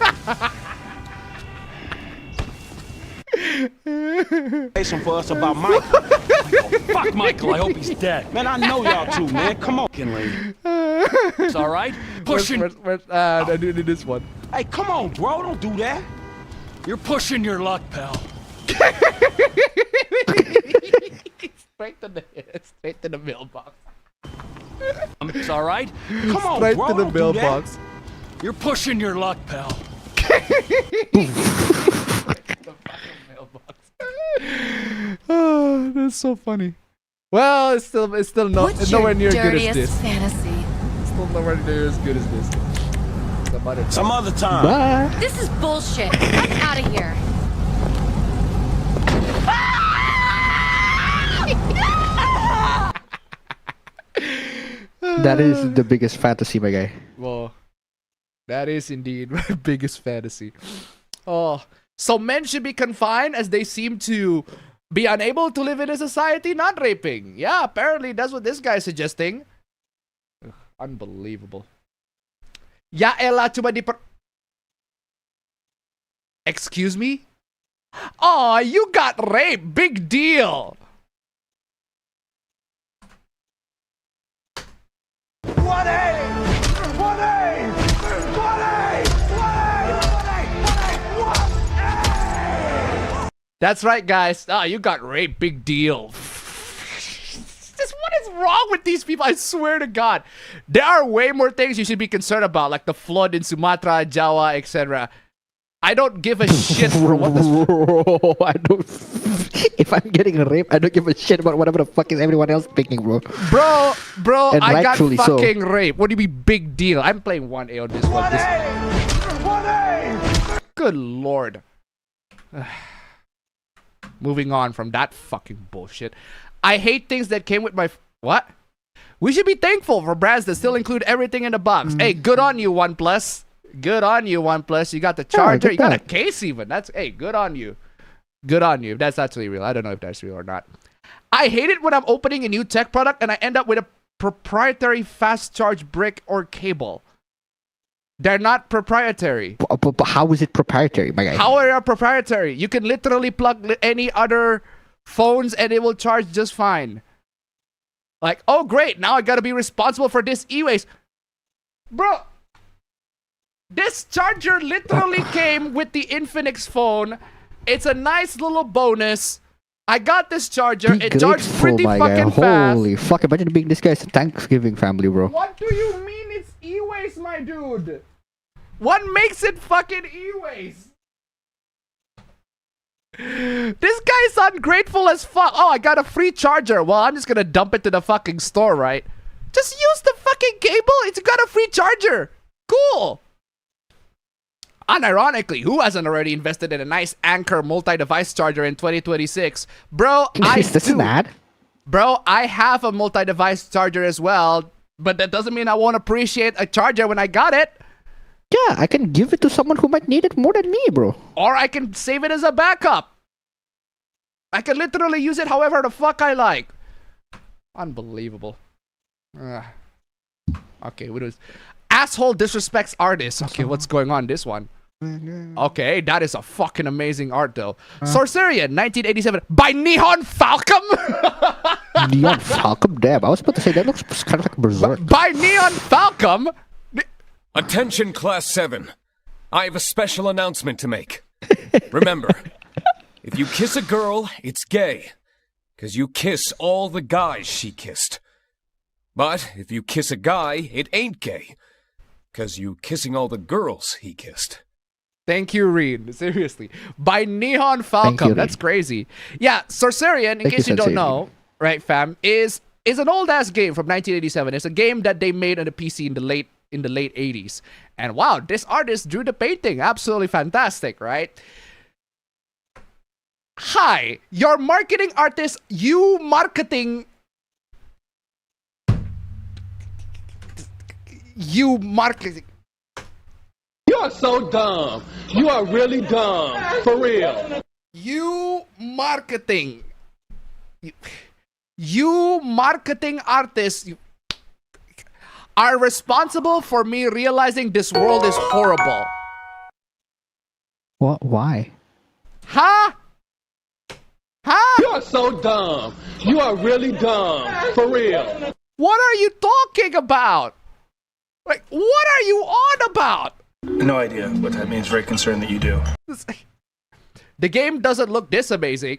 Say some for us about Michael. Fuck Michael, I hope he's dead. Man, I know y'all too, man. Come on. It's alright. Pushing. I do this one. Hey, come on, bro. Don't do that. You're pushing your luck, pal. Straight to the mailbox. It's alright. Come on, straight bro. to the Don't mailbox. You're pushing your luck, pal. Oh, that's so funny. Well, it's still nowhere near good as this. Fantasy? Still nowhere near as good as this. Some other time. Bye. This is bullshit. I'm out of here. That is the biggest fantasy, my guy. Well, that is indeed my biggest fantasy. Oh, so men should be confined as they seem to be unable to live in a society not raping. Yeah, apparently that's what this guy is suggesting. Ugh, unbelievable. Ya elah, cuma Excuse me? Aw, you got raped. Big deal. That's right, guys. Ah, you got raped. Big deal. What is wrong with these people? I swear to God. There are way more things you should be concerned about, like the flood in Sumatra, Java, etc. I don't give a shit, bro. What the I don't. If I'm getting raped, I don't give a shit about whatever the fuck is everyone else thinking, bro. Bro, And I got rightfully so. fucking raped. What do you mean, big deal? I'm playing 1A on this one. Good lord. Moving on from that fucking bullshit. I hate things that came with my... What? We should be thankful for brands that still include everything in the box. Hey, good on you, OnePlus. Good on you, OnePlus. You got the charger. You got a case even. That's... Hey, good on you. Good on you. If that's actually real. I don't know if that's real or not. I hate it when I'm opening a new tech product and I end up with a proprietary fast charge brick or cable. They're not proprietary. But how is it proprietary, my guy? How are they proprietary? You can literally plug any other phones and it will charge just fine. Like, oh great, now I gotta be responsible for this e-waste. Bro, this charger literally came with the Infinix phone. It's a nice little bonus. I got this charger. It charged pretty fucking fast. Holy fuck, imagine being this guy's Thanksgiving family, bro. What do you mean it's e-waste, my dude? What makes it fucking e-waste? This guy's ungrateful as fuck. Oh, I got a free charger. Well, I'm just gonna dump it to the fucking store, right? Just use the fucking cable. It's got a free charger. Cool. Unironically, who hasn't already invested in a nice Anker multi-device charger in 2026? Bro, Is this an ad? Bro, I have a multi-device charger as well, but that doesn't mean I won't appreciate a charger when I got it. Yeah, I can give it to someone who might need it more than me, bro. Or I can save it as a backup. I can literally use it however the fuck I like. Unbelievable. Okay, what is... Asshole disrespects artists. Okay, what's going on this one? Okay, that is a fucking amazing art though. Sorcerian, 1987, by Neon Falcom. Neon Falcom? Damn, I was about to say that looks kind of like Berserk. By Neon Falcom? Attention, Class 7. I have a special announcement to make. Remember, if you kiss a girl, it's gay. Because you kiss all the guys she kissed. But if you kiss a guy, it ain't gay. Because you kissing all the girls he kissed. Thank you, Reed. Seriously. By Neon Falcom. That's crazy. Yeah, Sorcerian, in case you don't know, right, fam, is an old-ass game from 1987. It's a game that they made on the PC in the late 80s. And wow, this artist drew the painting. Absolutely fantastic, right? Hi, your marketing artist, you marketing... You marketing... You are so dumb. You are really dumb. For real. You marketing. You marketing artists are responsible for me realizing this world is horrible. What? Why? Huh? Huh? You are so dumb. You are really dumb. For real. What are you talking about? Like, what are you on about? No idea what that means. Very concerned that you do. The game doesn't look this amazing.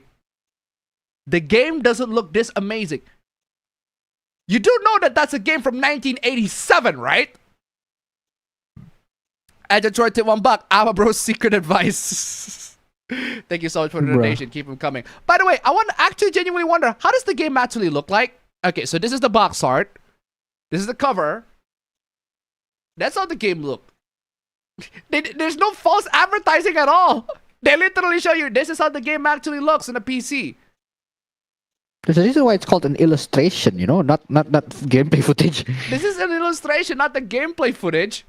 The game doesn't look this amazing. You do know that that's a game from 1987, right? At Detroit tip $1. I'm a bro's secret advice. Thank you so much for the donation. Keep them coming. By the way, I want to actually genuinely wonder, how does the game actually look like? Okay, so this is the box art. This is the cover. That's how the game looked. There's no false advertising at all. They literally show you this is how the game actually looks on a PC. There's a reason why it's called an illustration, you know, not gameplay footage. This is an illustration, not the gameplay footage.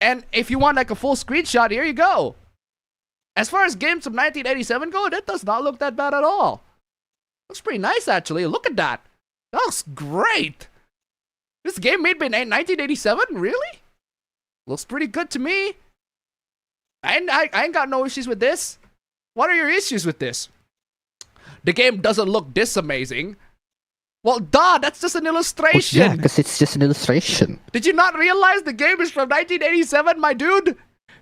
And if you want like a full screenshot, here you go. As far as games from 1987 go, that does not look that bad at all. Looks pretty nice, actually. Look at that. That looks great. This game made in 1987? Really? Looks pretty good to me. I ain't got no issues with this. What are your issues with this? The game doesn't look this amazing. Well, duh, that's just an illustration. Well, yeah, because it's just an illustration. Did you not realize the game is from 1987, my dude?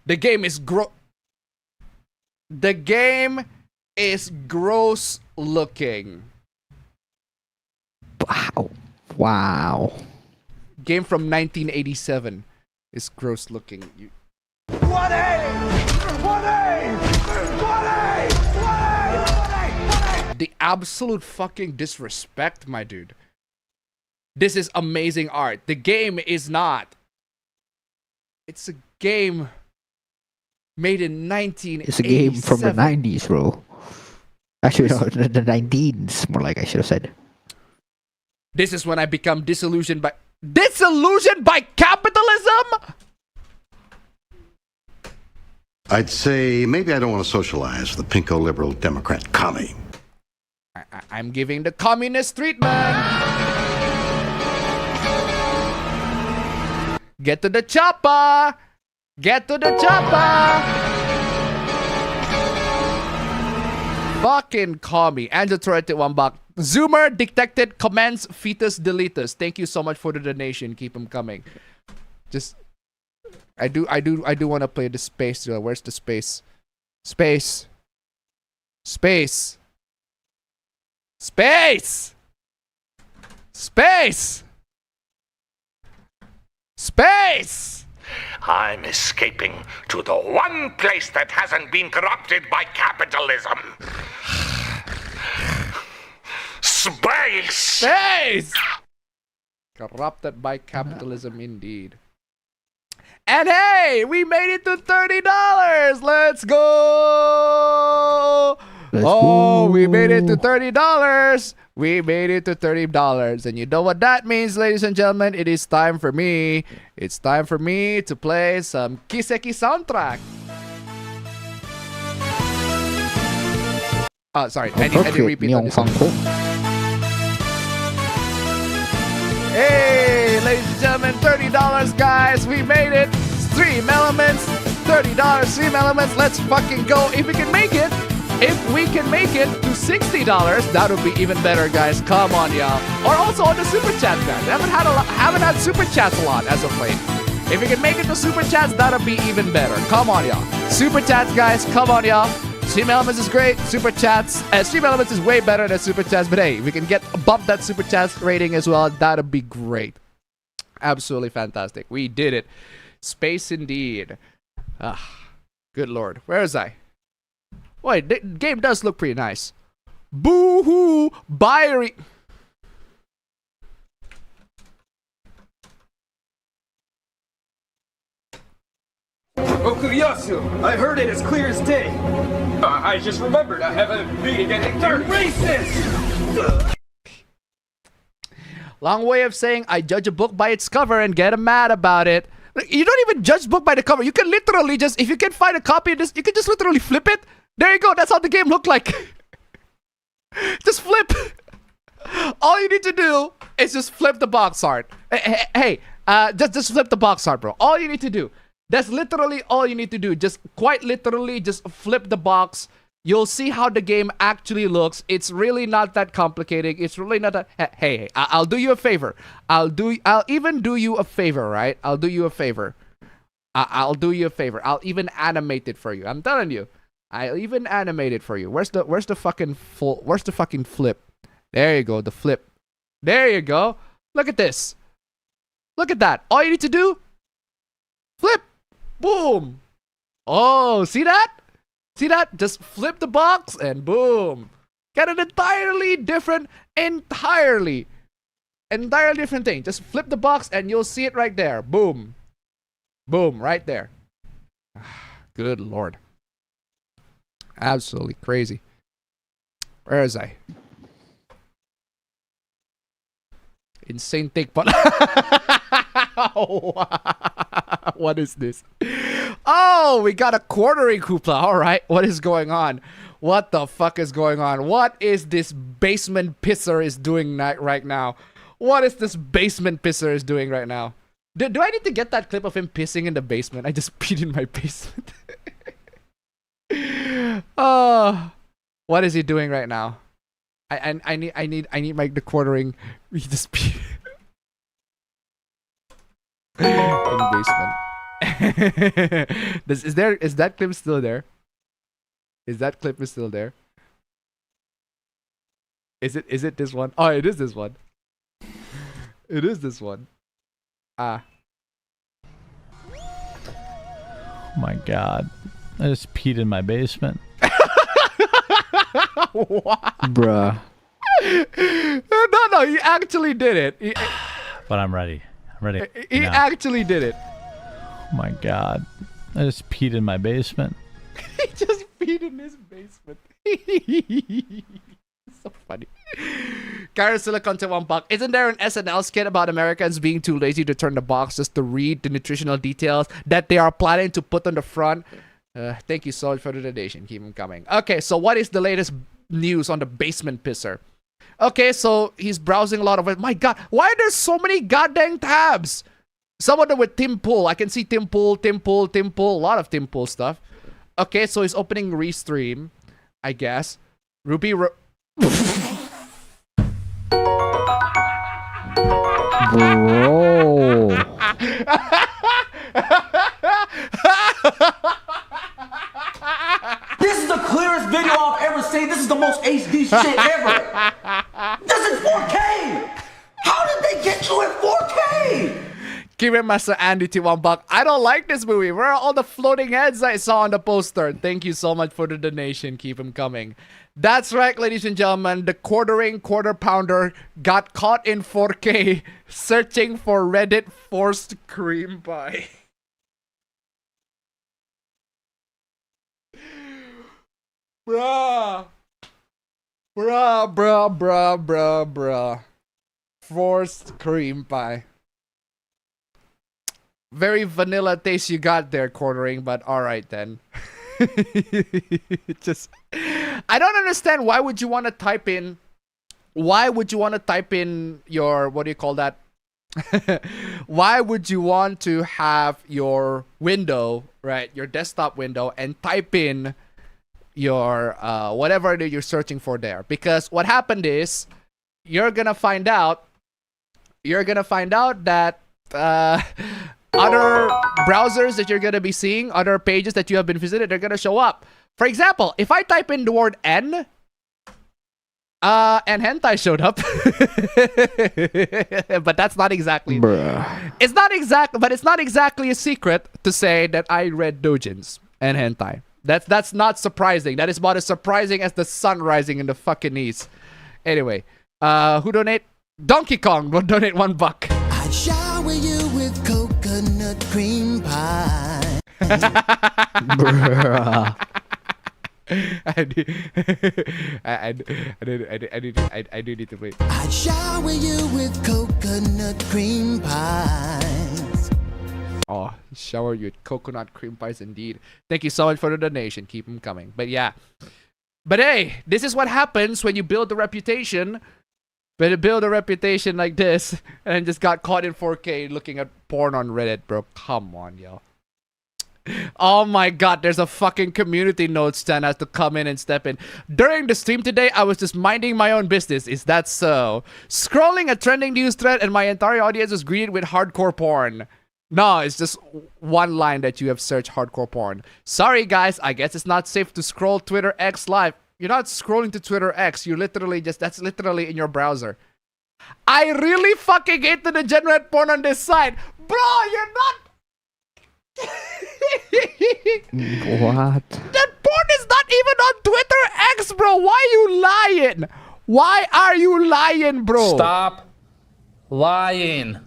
The game is The game is gross looking. Wow. Game from 1987 is gross looking. The absolute fucking disrespect, my dude. This is amazing art. The game is not. It's a game made in 1987. It's a game from the 90s, bro. Actually, no, the 19s, more like I should have said. This is when I become disillusioned by capitalism? I'd say maybe I don't want to socialize with the pinko liberal Democrat commie. I'm giving the communist treatment. Get to the chopper. Get to the chopper. Fucking commie. Angel Torrente $1. Zoomer detected comments fetus deletus. Thank you so much for the donation. Keep them coming. Just I do want to play the space. Where's the space? Space. Space. Space. Space. Space. I'm escaping to the one place that hasn't been corrupted by capitalism. Space. Space. Corrupted by capitalism, indeed. And hey, we made it to $30. Let's go. We made it to $30. We made it to $30. And you know what that means, ladies and gentlemen? It is time for me. It's time for me to play some Kiseki soundtrack. Oh, sorry. I need to repeat on this one. Hey, ladies and gentlemen, $30, guys. We made it. Stream Elements. $30 Stream Elements. Let's fucking go. If we can make it to $60, that would be even better, guys. Come on, y'all. Or also on the super chat, guys. Haven't had super chats a lot as of late. If we can make it to super chats, that'll be even better. Come on, y'all. Super chats, guys. Come on, y'all. Stream Elements is great. Super chats. Stream Elements is way better than super chats. But hey, we can bump that super chats rating as well. That'll be great. Absolutely fantastic. We did it. Space indeed. Good lord. Where is I? Wait, the game does look pretty nice. Boo-hoo! Byrie. Okuyasu, I heard it as clear as day. I just remembered I have a meeting at 8:30. Racist! Long way of saying I judge a book by its cover and get mad about it. You don't even judge book by the cover. You can literally just, if you can find a copy of this, you can just literally flip it. There you go. That's how the game looked like. Just flip. All you need to do is just flip the box art. Hey, just flip the box art, bro. All you need to do. That's literally all you need to do. Just quite literally, just flip the box. You'll see how the game actually looks. It's really not that complicated. It's really not that. Hey, I'll do you a favor. I'll even do you a favor, right? I'll do you a favor. I'll do you a favor. I'll even animate it for you. I'm telling you. I'll even animate it for you. Where's the fucking flip? There you go, the flip. There you go. Look at this. Look at that. All you need to do, flip. Boom. Oh, see that? See that? Just flip the box and boom. Get an entirely different thing. Just flip the box and you'll see it right there. Boom. Boom, right there. Good lord. Absolutely crazy. Where is I? Insane take, but what is this? Oh, we got a quartering hoopla. All right, what is going on? What the fuck is going on? What is this basement pisser is doing right now? What is this basement pisser is doing right now? Do I need to get that clip of him pissing in the basement? I just peed in my basement. Oh, what is he doing right now? I need the quartering. We just peed in the basement. Is that clip still there? Is that clip still there? Is it this one? Oh, it is this one. It is this one. Ah. Oh my god. I just peed in my basement. What? Bruh. No, he actually did it. But I'm ready. I'm ready. He actually did it. Oh my god. I just peed in my basement. He just peed in his basement. So funny. Carousel content 1 buck. Isn't there an SNL skit about Americans being too lazy to turn the box just to read the nutritional details that they are planning to put on the front? Thank you so much for the donation. Keep them coming. Okay, so what is the latest news on the basement pisser? Okay, so he's browsing a lot of it. My god, why are there so many goddamn tabs? Some of them with Tim Pool. I can see Tim Pool, a lot of Tim Pool stuff. Okay, so he's opening Restream, I guess. Ruby Bro. This is the clearest video I've ever seen. This is the most HD shit ever. This is 4K. How did they get you at 4K? Kira Master Andy to 1 buck. I don't like this movie. Where are all the floating heads I saw on the poster? Thank you so much for the donation. Keep them coming. That's right, ladies and gentlemen. The quarter pounder got caught in 4K searching for Reddit forced cream pie. Bruh. Forced cream pie. Very vanilla taste you got there, quartering, but alright then. Just, I don't understand. Why would you want to type in your, what do you call that? Why would you want to have your window, right, your desktop window, and type in your whatever that you're searching for there? Because what happened is you're gonna find out that other browsers that you're gonna be seeing, other pages that you have been visited, they're gonna show up. For example, if I type in the word N, and hentai showed up. But that's not exactly. Bruh. It's not exactly a secret to say that I read doujins and hentai. That's not surprising. That is about as surprising as the sun rising in the fucking east. Anyway, who donate? Donkey Kong will donate 1 buck. I shower you with coconut cream pie. Bruh. I do need to wait. I shower you with coconut cream pies. Oh, shower you with coconut cream pies indeed. Thank you so much for the donation. Keep them coming. But yeah. But hey, this is what happens when you build a reputation. When you build a reputation like this and just got caught in 4K looking at porn on Reddit, bro. Come on, yo. Oh my god, there's a fucking community note stand has to come in and step in. During the stream today, I was just minding my own business. Is that so? Scrolling a trending news thread and my entire audience was greeted with hardcore porn. No, it's just one line that you have searched hardcore porn. Sorry guys, I guess it's not safe to scroll Twitter X live. You're not scrolling to Twitter X. You literally just, that's literally in your browser. I really fucking hate the degenerate porn on this site. Bro, you're not... What? That porn is not even on Twitter X, bro. Why are you lying? Why are you lying, bro? Stop lying.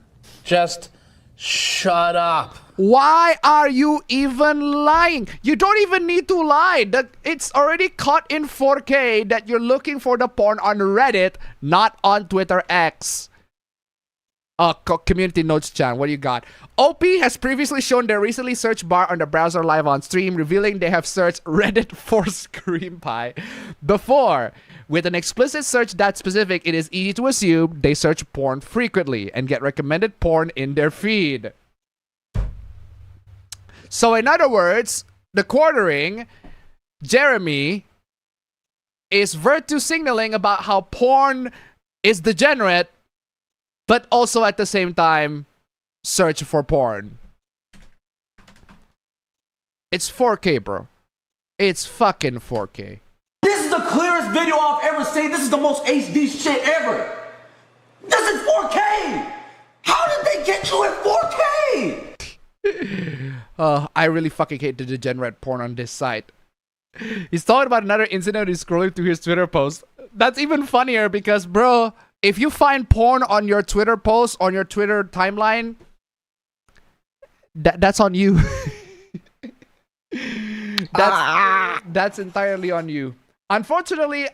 Just shut up. Why are you even lying? You don't even need to lie. That it's already caught in 4K that you're looking for the porn on Reddit, not on Twitter X. Community notes, Chan. What do you got? OP has previously shown their recently search bar on the browser live on stream, revealing they have searched Reddit for Scream Pie before. With an explicit search that specific, it is easy to assume they search porn frequently and get recommended porn in their feed. So in other words, TheQuartering, Jeremy, is virtue signaling about how porn is degenerate, but also at the same time, search for porn. It's 4K, bro. It's fucking 4K. This is the clearest video I've ever seen. This is the most HD shit ever. This is 4K. How did they get you at 4K? I really fucking hate the degenerate porn on this site. He's talking about another incident. He's scrolling through his Twitter post. That's even funnier because, bro, if you find porn on your Twitter post, on your Twitter timeline, that's on you. That's entirely on you. Unfortunately,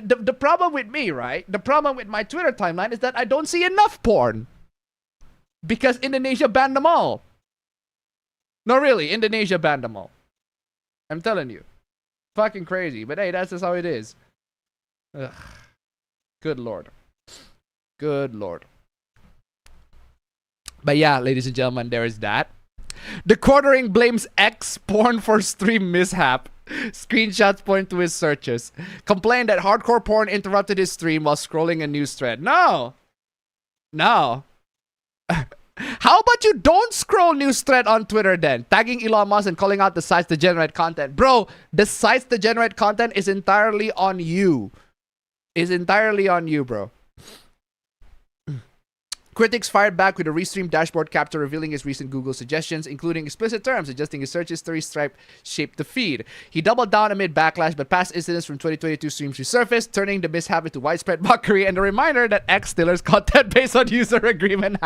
the problem with me, right? The problem with my Twitter timeline is that I don't see enough porn. Because Indonesia banned them all. No, really, Indonesia banned them all. I'm telling you. Fucking crazy. But hey, that's just how it is. Ugh. Good lord. Good lord. But yeah, ladies and gentlemen, there is that. TheQuartering blames X porn for stream mishap. Screenshots point to his searches. Complained that hardcore porn interrupted his stream while scrolling a news thread. No. No. How about you don't scroll news thread on Twitter then? Tagging Elon Musk and calling out the sites to generate content. Bro, the sites to generate content is entirely on you. Is entirely on you, bro. Critics fired back with a restream dashboard capture revealing his recent Google suggestions, including explicit terms adjusting his search history stripe shaped the feed. He doubled down amid backlash, but past incidents from 2022 streams resurfaced, turning the mishap into widespread mockery and a reminder that X steals content based on user agreement.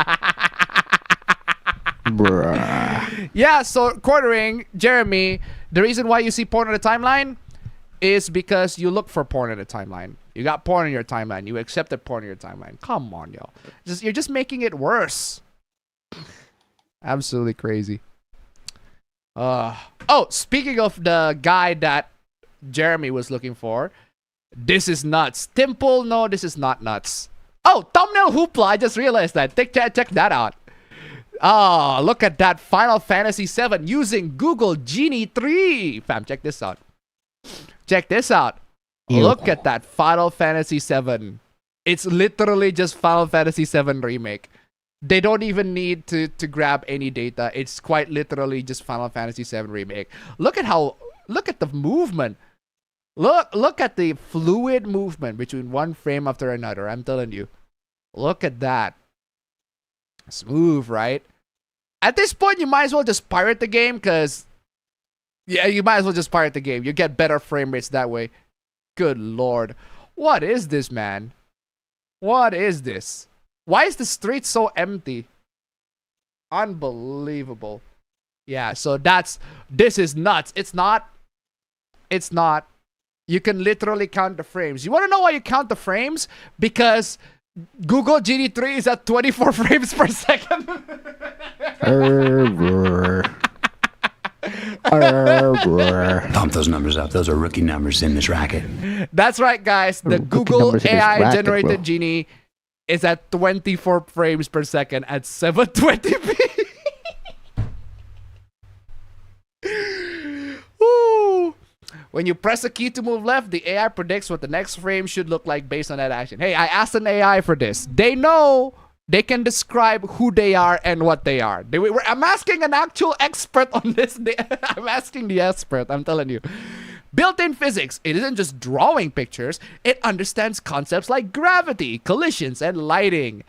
Bruh. Yeah, so TheQuartering, Jeremy, the reason why you see porn on the timeline is because you look for porn on the timeline. You got porn on your timeline. You accepted porn on your timeline. Come on, yo. You're just making it worse. Absolutely crazy. Oh, speaking of the guy that Jeremy was looking for, this is nuts. Timple, no, this is not nuts. Oh, thumbnail hoopla. I just realized that. Check that out. Oh, look at that. Final Fantasy VII using Google Genie 3. Fam, check this out. Check this out. Ew. Look at that. Final Fantasy VII. It's literally just Final Fantasy VII Remake. They don't even need to grab any data. It's quite literally just Final Fantasy VII Remake. Look at the movement. Look at the fluid movement between one frame after another. I'm telling you. Look at that. Smooth, right? At this point, you might as well just pirate the game because... yeah, you might as well just pirate the game. You get better frame rates that way. Good lord. What is this, man? What is this? Why is the street so empty? Unbelievable. Yeah, so this is nuts. It's not. You can literally count the frames. You want to know why you count the frames? Because Google Genie 3 is at 24 frames per second. Pump those numbers up. Those are rookie numbers in this racket. That's right, guys. The Google AI generated Genie is at 24 frames per second at 720p. Woo. When you press a key to move left, the AI predicts what the next frame should look like based on that action. Hey, I asked an AI for this. They know. They can describe who they are and what they are. I'm asking an actual expert on this. I'm asking the expert, I'm telling you. Built-in physics. It isn't just drawing pictures. It understands concepts like gravity, collisions, and lighting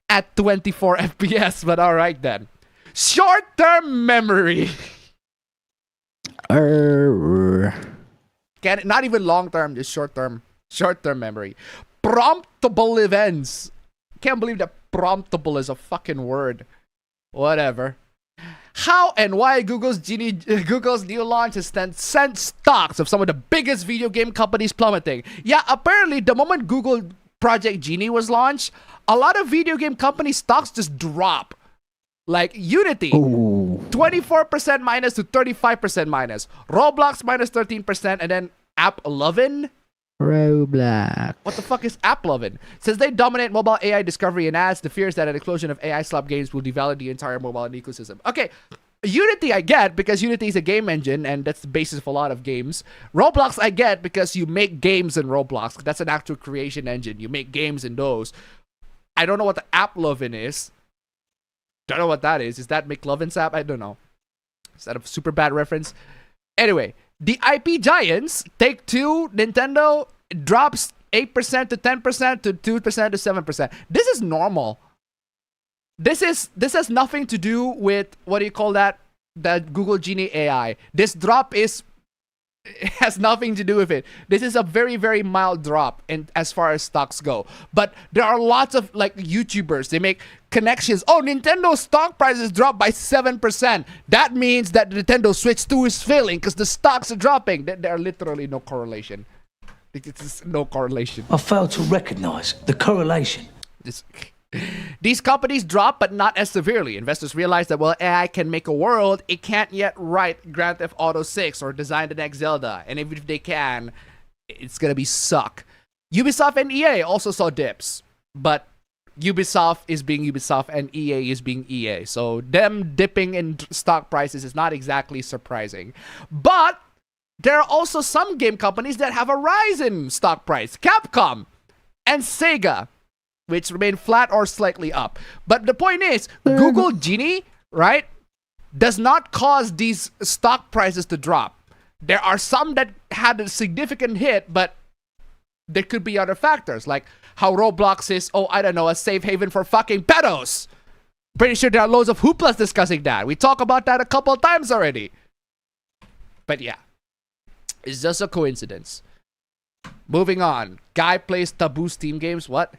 at 24 FPS. But all right then. Short-term memory. Not even long-term, just short-term. Short-term memory. Promptable events. Can't believe that promptable is a fucking word. Whatever. How and why Google's new launch has sent stocks of some of the biggest video game companies plummeting. Yeah, apparently the moment Google Project Genie was launched, a lot of video game company stocks just drop. Like Unity, 24% minus to 35% minus. Roblox minus 13%, and then App11. Roblox. What the fuck is App11? Since they dominate mobile AI discovery and ads, the fears that an explosion of AI slap games will devalue the entire mobile ecosystem. Okay, Unity I get because Unity is a game engine and that's the basis of a lot of games. Roblox I get because you make games in Roblox. That's an actual creation engine. You make games in those. I don't know what the App11 is. Don't know what that is. Is that McLovin's app? I don't know. Is that a super bad reference? Anyway, the IP giants, Take-Two, Nintendo, drops 8% to 10% to 2% to 7%. This is normal. This has nothing to do with, what do you call that? That Google Genie AI. This drop has nothing to do with it. This is a very, very mild drop in as far as stocks go. But there are lots of like YouTubers, they make connections. Oh, Nintendo stock prices dropped by 7%. That means that the Nintendo Switch 2 is failing because the stocks are dropping. There are literally no correlation. It's no correlation. I fail to recognize the correlation. These companies drop, but not as severely. Investors realize that while AI can make a world, it can't yet write Grand Theft Auto 6 or design the next Zelda. And even if they can, it's gonna be suck. Ubisoft and EA also saw dips, but Ubisoft is being Ubisoft and EA is being EA. So them dipping in stock prices is not exactly surprising. But there are also some game companies that have a rise in stock price. Capcom and Sega, which remain flat or slightly up. But the point is, Google Genie, right, does not cause these stock prices to drop. There are some that had a significant hit, but there could be other factors, like how Roblox is, oh, I don't know, a safe haven for fucking pedos. Pretty sure there are loads of hooplas discussing that. We talked about that a couple of times already. But yeah, it's just a coincidence. Moving on. Guy plays TABOO Steam games. What?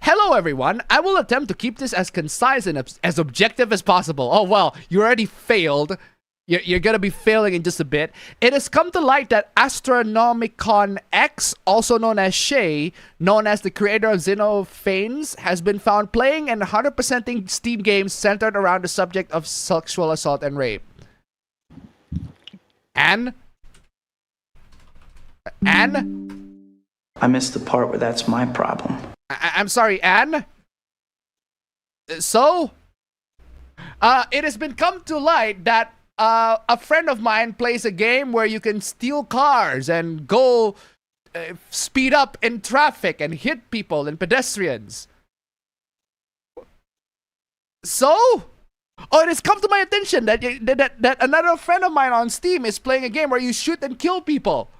Hello everyone, I will attempt to keep this as concise and as objective as possible. Oh well, you already failed. You're gonna be failing in just a bit. It has come to light that Astronomicon X, also known as Shay, known as the creator of Xenophanes, has been found playing and 100%ing Steam games centered around the subject of sexual assault and rape. Anne? I missed the part where that's my problem. I'm sorry, Anne? So? It has been come to light that a friend of mine plays a game where you can steal cars and go speed up in traffic and hit people and pedestrians. So? Oh, it has come to my attention that another friend of mine on Steam is playing a game where you shoot and kill people.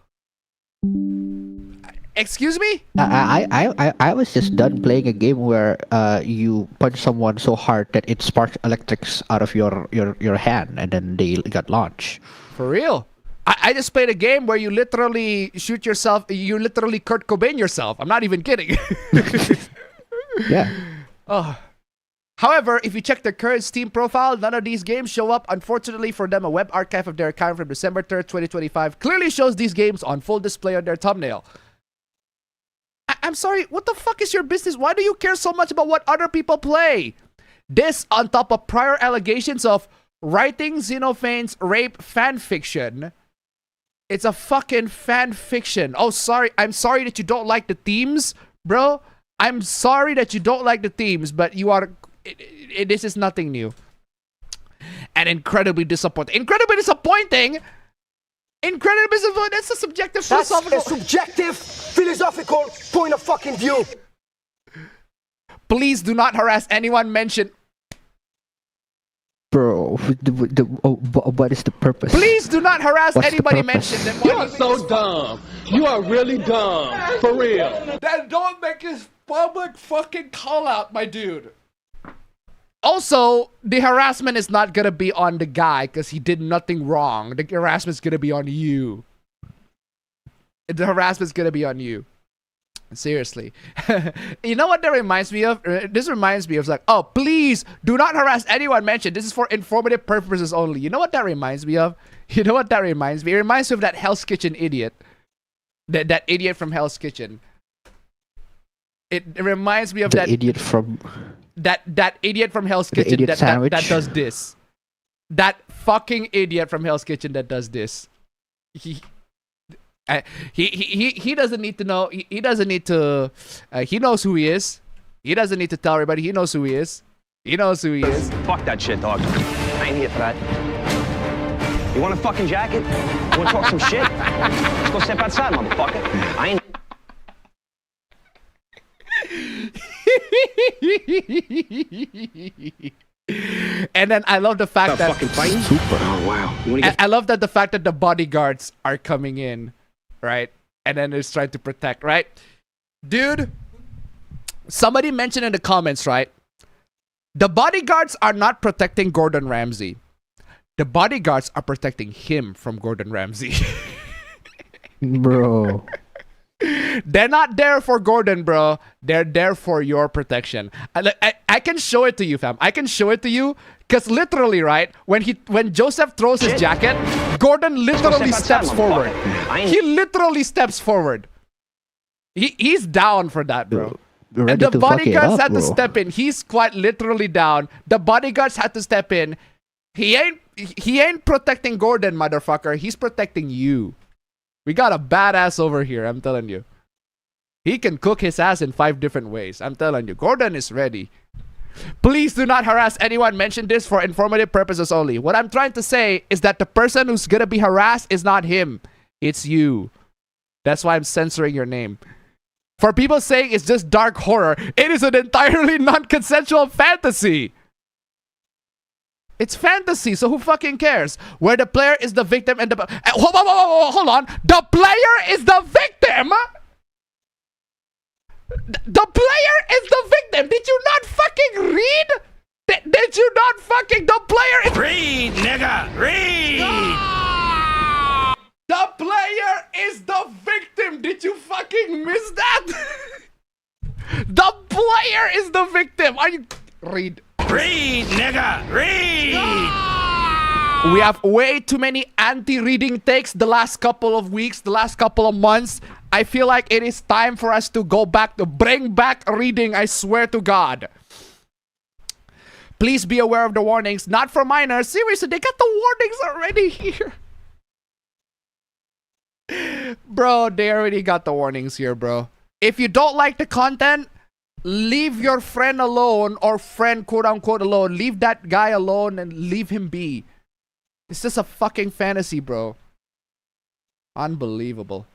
Excuse me? I was just done playing a game where you punch someone so hard that it sparks electrics out of your hand and then they got launched. For real? I just played a game where you literally shoot yourself, you literally Kurt Cobain yourself. I'm not even kidding. Yeah. Oh. However, if you check their current Steam profile, none of these games show up. Unfortunately for them, a web archive of their account from December 3rd, 2025 clearly shows these games on full display on their thumbnail. I'm sorry, what the fuck is your business? Why do you care so much about what other people play? This on top of prior allegations of writing Xenophanes rape fan fiction. It's a fucking fan fiction. Oh, sorry. I'm sorry that you don't like the themes, bro. I'm sorry that you don't like the themes, but you are... this is nothing new. And incredibly disappointing. Incredibly disappointing? Incredibly disappointing? That's a subjective philosophical... That's a subjective philosophical point of fucking view. Please do not harass anyone mentioned... Bro, what is the purpose? Please do not harass anybody mentioned. You are so dumb. You are really dumb. For real. Then don't make his public fucking call out, my dude. Also, the harassment is not gonna be on the guy because he did nothing wrong. The harassment's gonna be on you. The harassment's gonna be on you. Seriously. You know what that reminds me of? This reminds me of like, oh, please do not harass anyone mentioned. This is for informative purposes only. You know what that reminds me of? You know what that reminds me? It reminds me of that Hell's Kitchen idiot. That idiot from Hell's Kitchen. It reminds me of The that idiot from that idiot from Hell's The Kitchen idiot that sandwich. does this. That fucking idiot from Hell's Kitchen that does this. He doesn't need to know. He doesn't need to. He knows who he is. He doesn't need to tell everybody. He knows who he is. He knows who he is. Fuck that shit, dog. I ain't here for that. You want a fucking jacket? You want to talk some shit? Let's go step outside, motherfucker. I ain't. And then I love the fact that fucking fighting. Super. Oh wow. You wanna get... I love that the fact that the bodyguards are coming in, right? And then it's trying to protect, right? Dude, somebody mentioned in the comments, right? The bodyguards are not protecting Gordon Ramsay. The bodyguards are protecting him from Gordon Ramsay. Bro. They're not there for Gordon, bro. They're there for your protection. I can show it to you, fam. I can show it to you because literally, right, when Joseph throws his jacket, Gordon literally steps forward. He literally steps forward. He's down for that, bro. And the bodyguards had to step in. He's quite literally down. The bodyguards had to step in. He ain't protecting Gordon, motherfucker. He's protecting you. We got a badass over here, I'm telling you. He can cook his ass in 5 different ways. I'm telling you. Gordon is ready. Please do not harass anyone. Mention this for informative purposes only. What I'm trying to say is that the person who's gonna be harassed is not him. It's you. That's why I'm censoring your name. For people saying it's just dark horror, it is an entirely non-consensual fantasy. It's fantasy, so who fucking cares? Where the player is the victim and the... Hold on. The player is the victim? The player is the victim. Did you not fucking read? Did you not fucking... The player is... Read, nigga. Read. Ah! The player is the victim. Did you fucking miss that? The player is the victim. Are you... Read. Read, nigga. Read. We have way too many anti-reading takes the last couple of weeks, the last couple of months. I feel like it is time for us to go back to bring back reading, I swear to God. Please be aware of the warnings, not for minors. Seriously, they got the warnings already here. Bro, they already got the warnings here, bro. If you don't like the content, leave your friend alone, or friend quote unquote alone. Leave that guy alone and leave him be. It's just a fucking fantasy, bro. Unbelievable.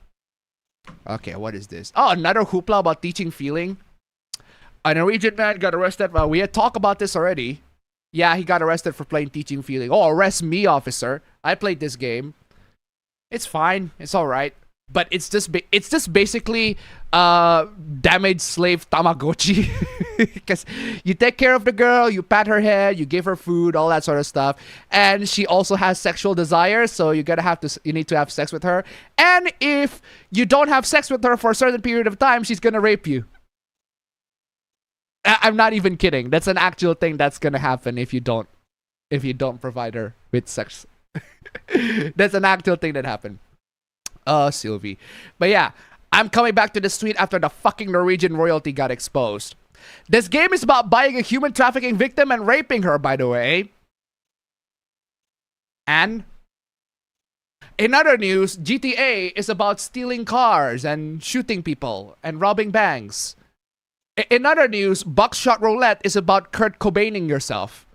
Okay, what is this? Oh, another hoopla about teaching feeling. A Norwegian man got arrested. Well, we had talked about this already. Yeah, he got arrested for playing teaching feeling. Oh, arrest me, officer. I played this game. It's fine. It's all right. But it's just basically damaged slave Tamagotchi. Because you take care of the girl, you pat her head, you give her food, all that sort of stuff, and she also has sexual desires, so you need to have sex with her. And if you don't have sex with her for a certain period of time, she's gonna rape you. I'm not even kidding. That's an actual thing that's gonna happen if you don't provide her with sex. That's an actual thing that happened. Sylvie. But yeah, I'm coming back to this tweet after the fucking Norwegian royalty got exposed. This game is about buying a human trafficking victim and raping her, by the way. And in other news, GTA is about stealing cars and shooting people and robbing banks. In other news, Buckshot Roulette is about Kurt Cobaining yourself.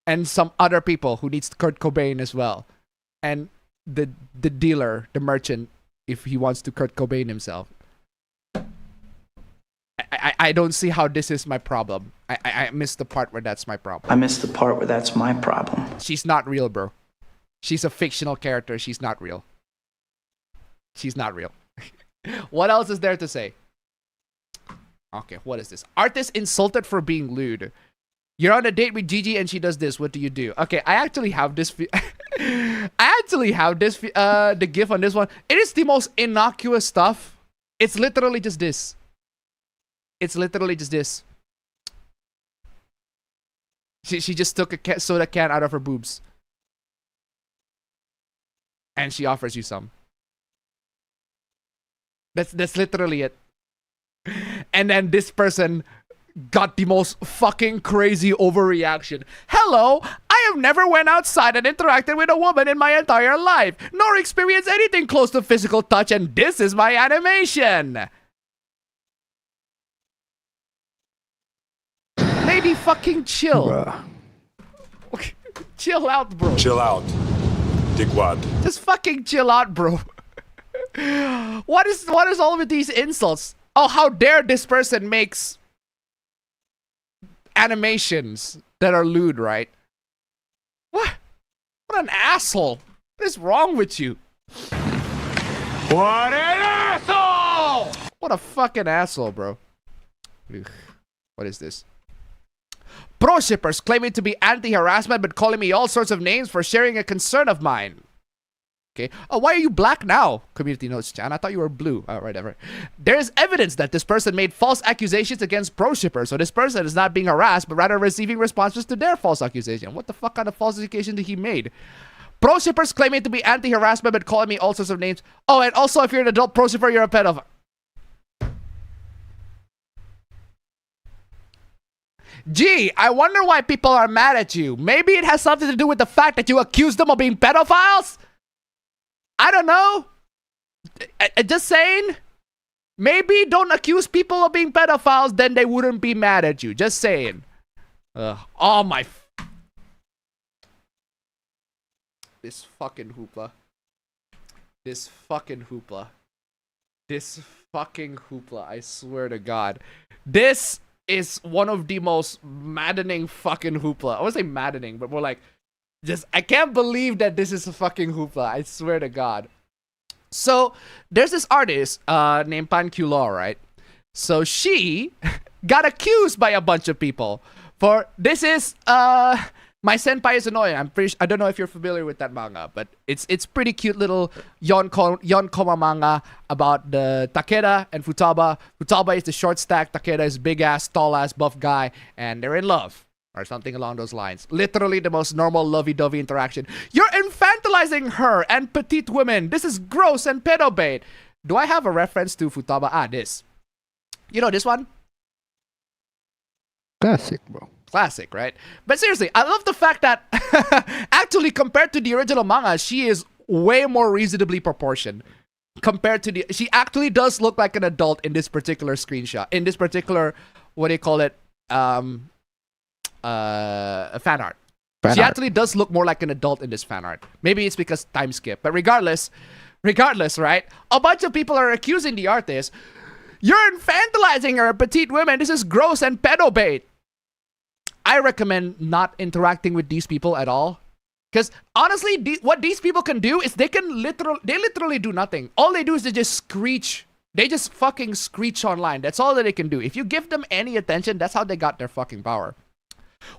And some other people who needs Kurt Cobain as well. And the dealer, the merchant, if he wants to Kurt Cobain himself. I don't see how this is my problem. I missed the part where that's my problem. I missed the part where that's my problem. She's not real, bro. She's a fictional character. She's not real. She's not real. What else is there to say? Okay, what is this? Artist insulted for being lewd. You're on a date with Gigi and she does this. What do you do? Okay, I actually have this. I actually have this. The GIF on this one. It is the most innocuous stuff. It's literally just this. It's literally just this. She just took a soda can out of her boobs. And she offers you some. That's literally it. And then this person got the most fucking crazy overreaction. Hello, I have never went outside and interacted with a woman in my entire life, nor experienced anything close to physical touch, and this is my animation. Lady, fucking chill. Bruh. Chill out, bro. Chill out. Dickwad. Just fucking chill out, bro. What is all with these insults? Oh, how dare this person makes animations that are lewd, right? What an asshole. What is wrong with you? What an asshole! What a fucking asshole, bro. Ugh. What is this? Pro shippers claiming to be anti-harassment but calling me all sorts of names for sharing a concern of mine. Okay. Oh, why are you black now? Community notes, Chan. I thought you were blue. Oh, right. There is evidence that this person made false accusations against pro shippers. So this person is not being harassed, but rather receiving responses to their false accusation. What the fuck kind of false accusation did he made? Pro shippers claiming to be anti-harassment but calling me all sorts of names. Oh, and also if you're an adult pro shipper, you're a pedophile. Gee, I wonder why people are mad at you. Maybe it has something to do with the fact that you accused them of being pedophiles? I don't know. Just saying. Maybe don't accuse people of being pedophiles, then they wouldn't be mad at you. Just saying. Oh my. This fucking hoopla. This fucking hoopla. This fucking hoopla. I swear to God. This is one of the most maddening fucking hoopla. I won't say maddening, but more like, just, I can't believe that this is a fucking hoopla. I swear to God. So, there's this artist named Pan Q Law, right? So, she got accused by a bunch of people for, this is, My Senpai is Annoying. I don't know if you're familiar with that manga, but it's pretty cute little yonkoma manga about the Takeda and Futaba. Futaba is the short stack, Takeda is big ass, tall ass, buff guy, and they're in love. Or something along those lines. Literally the most normal lovey-dovey interaction. You're infantilizing her and petite women. This is gross and pedo bait. Do I have a reference to Futaba? Ah, this. You know this one? Classic, bro. Classic, right? But seriously, I love the fact that actually compared to the original manga, she is way more reasonably proportioned. Compared to she actually does look like an adult in this particular screenshot. In this particular, what do you call it? Fan art. She actually does look more like an adult in this fan art. Maybe it's because time skip. But regardless, right? A bunch of people are accusing the artist. You're infantilizing her, petite women. This is gross and pedo bait. I recommend not interacting with these people at all. Because honestly, what these people can do is they literally do nothing. All they do is they just screech. They just fucking screech online. That's all that they can do. If you give them any attention, that's how they got their fucking power.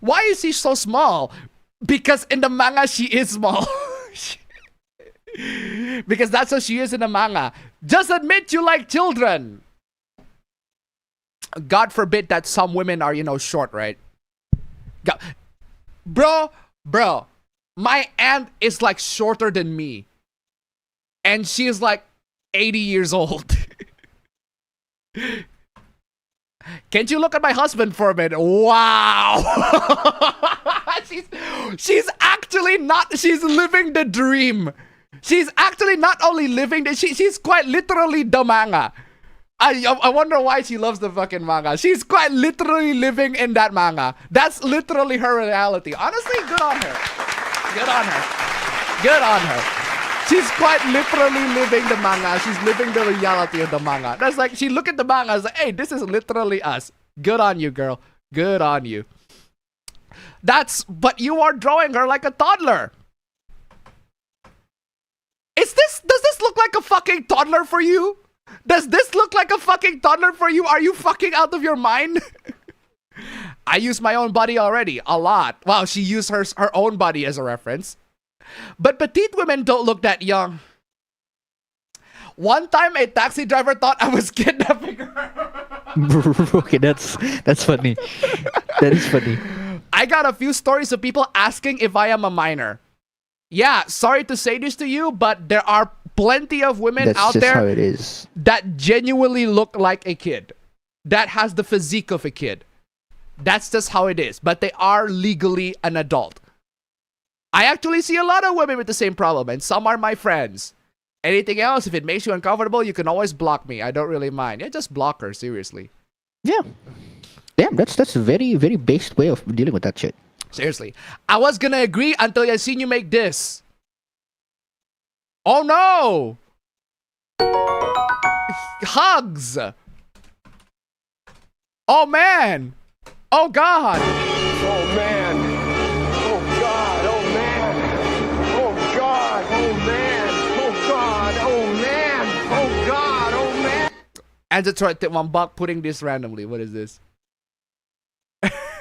Why is she so small? Because in the manga, she is small. Because that's how she is in the manga. Just admit you like children. God forbid that some women are, short, right? Bro, my aunt is like shorter than me. And she is like 80 years old. Can't you look at my husband for a minute? Wow. she's actually not, she's living the dream. She's actually not only living the, she's quite literally the manga. I wonder why she loves the fucking manga. She's quite literally living in that manga. That's literally her reality. Honestly, good on her. Good on her. Good on her. She's quite literally living the manga. She's living the reality of the manga. That's like, she look at the manga and like, hey, this is literally us. Good on you, girl. Good on you. But you are drawing her like a toddler. Does this look like a fucking toddler for you? Does this look like a fucking toddler for you? Are you fucking out of your mind? I use my own body already. A lot. Wow, she used her own body as a reference. But petite women don't look that young. One time, a taxi driver thought I was kidnapping her. Okay, that's funny. That is funny. I got a few stories of people asking if I am a minor. Yeah, sorry to say this to you, but there are plenty of women out there how it is. that genuinely look like a kid. that has the physique of a kid. That's just how it is. But they are legally an adult. I actually see a lot of women with the same problem, and some are my friends. Anything else, if it makes you uncomfortable, you can always block me. I don't really mind. Yeah, just block her, seriously. Yeah. Damn, that's a very, very based way of dealing with that shit. Seriously. I was gonna agree until I seen you make this. Oh no! Hugs! Oh man! Oh god! Oh man! Oh god! Oh man! Oh god! Oh man! Oh god! Oh man! Oh god! Oh man! And to try one buck putting this randomly. What is this?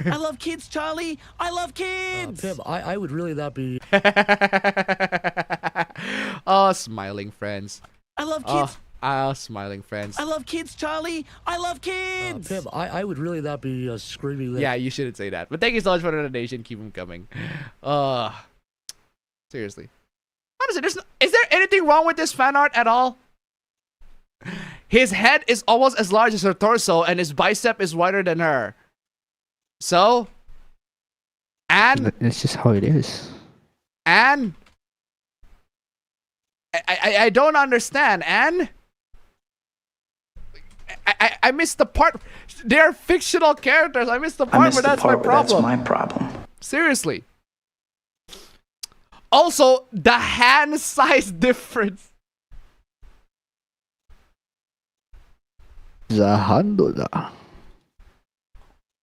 I love kids, Charlie. I love kids. Pim, I would really not be. Oh, smiling friends. I love kids. Oh, smiling friends. I love kids, Charlie. I love kids. Pim, I would really not be screaming that. Yeah, you shouldn't say that. But thank you so much for the donation. Keep them coming. Seriously. Honestly, is there anything wrong with this fan art at all? His head is almost as large as her torso, and his bicep is wider than her. So, and it's just how it is. And I don't understand. And I missed the part. They're fictional characters. I missed the part where that's my problem. That's my problem. Seriously. Also, the hand size difference. Zahandoda.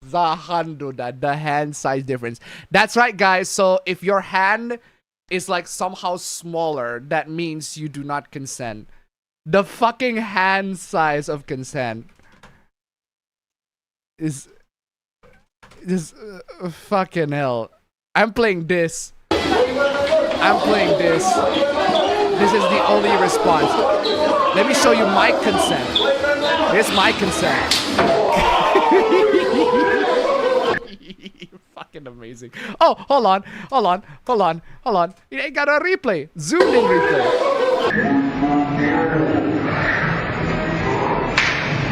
Zahandoda, the hand size difference. That's right, guys. So if your hand is like somehow smaller, that means you do not consent. The fucking hand size of consent is fucking hell. I'm playing this. I'm playing this. This is the only response. Let me show you my consent. Here's my consent. Fucking amazing. Oh, hold on. It ain't got a replay. Zoomed in replay.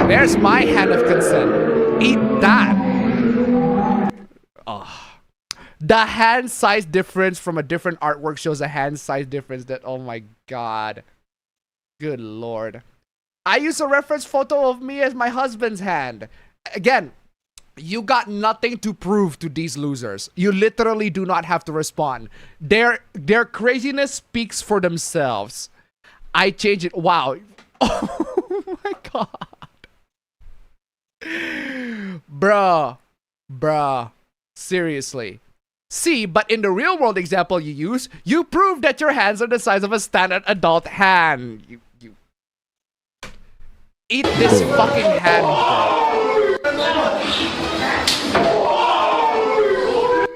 There's my hand of consent. Eat that. Oh. The hand size difference from a different artwork shows a hand size difference that, oh my god. Good lord. I use a reference photo of me as my husband's hand. Again, you got nothing to prove to these losers. You literally do not have to respond. Their craziness speaks for themselves. I change it. Wow. Oh my god. Bruh. Seriously. See, but in the real world example you use, you prove that your hands are the size of a standard adult hand. You eat this fucking hand, bro.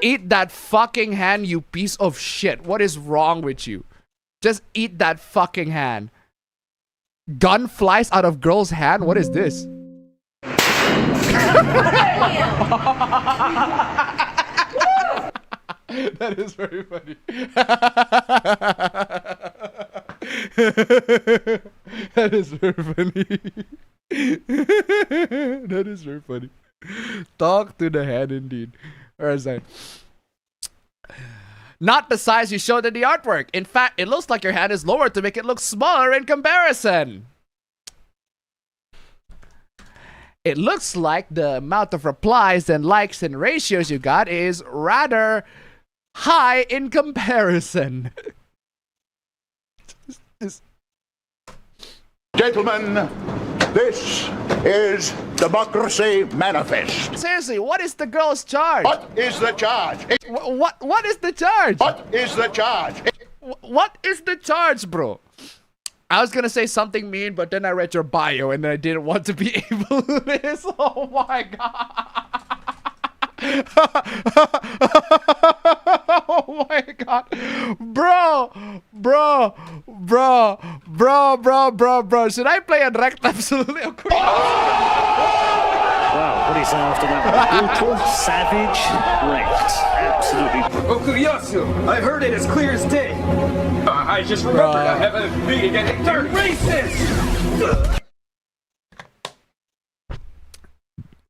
Eat that fucking hand, you piece of shit. What is wrong with you? Just eat that fucking hand. Gun flies out of girl's hand? What is this? That is very funny. That is very funny. That is very funny. Talk to the hand indeed. Where is that? Not the size you showed in the artwork. In fact, it looks like your hand is lower to make it look smaller in comparison. It looks like the amount of replies and likes and ratios you got is rather high in comparison. Gentlemen, this is Democracy Manifest. Seriously, what is the girl's charge? What is the charge? What is the charge? What is the charge? What is the charge, bro? I was gonna say something mean, but then I read your bio and I didn't want to be able to this. Oh my god. Oh my god. Bro. Should I play a direct? Absolutely. Of course. Wow, what do you say after that? Brutal, savage, wrecked. Absolutely. Oh, curioso. I heard it as clear as day. I just remembered I have a meeting at 8:30. Racist!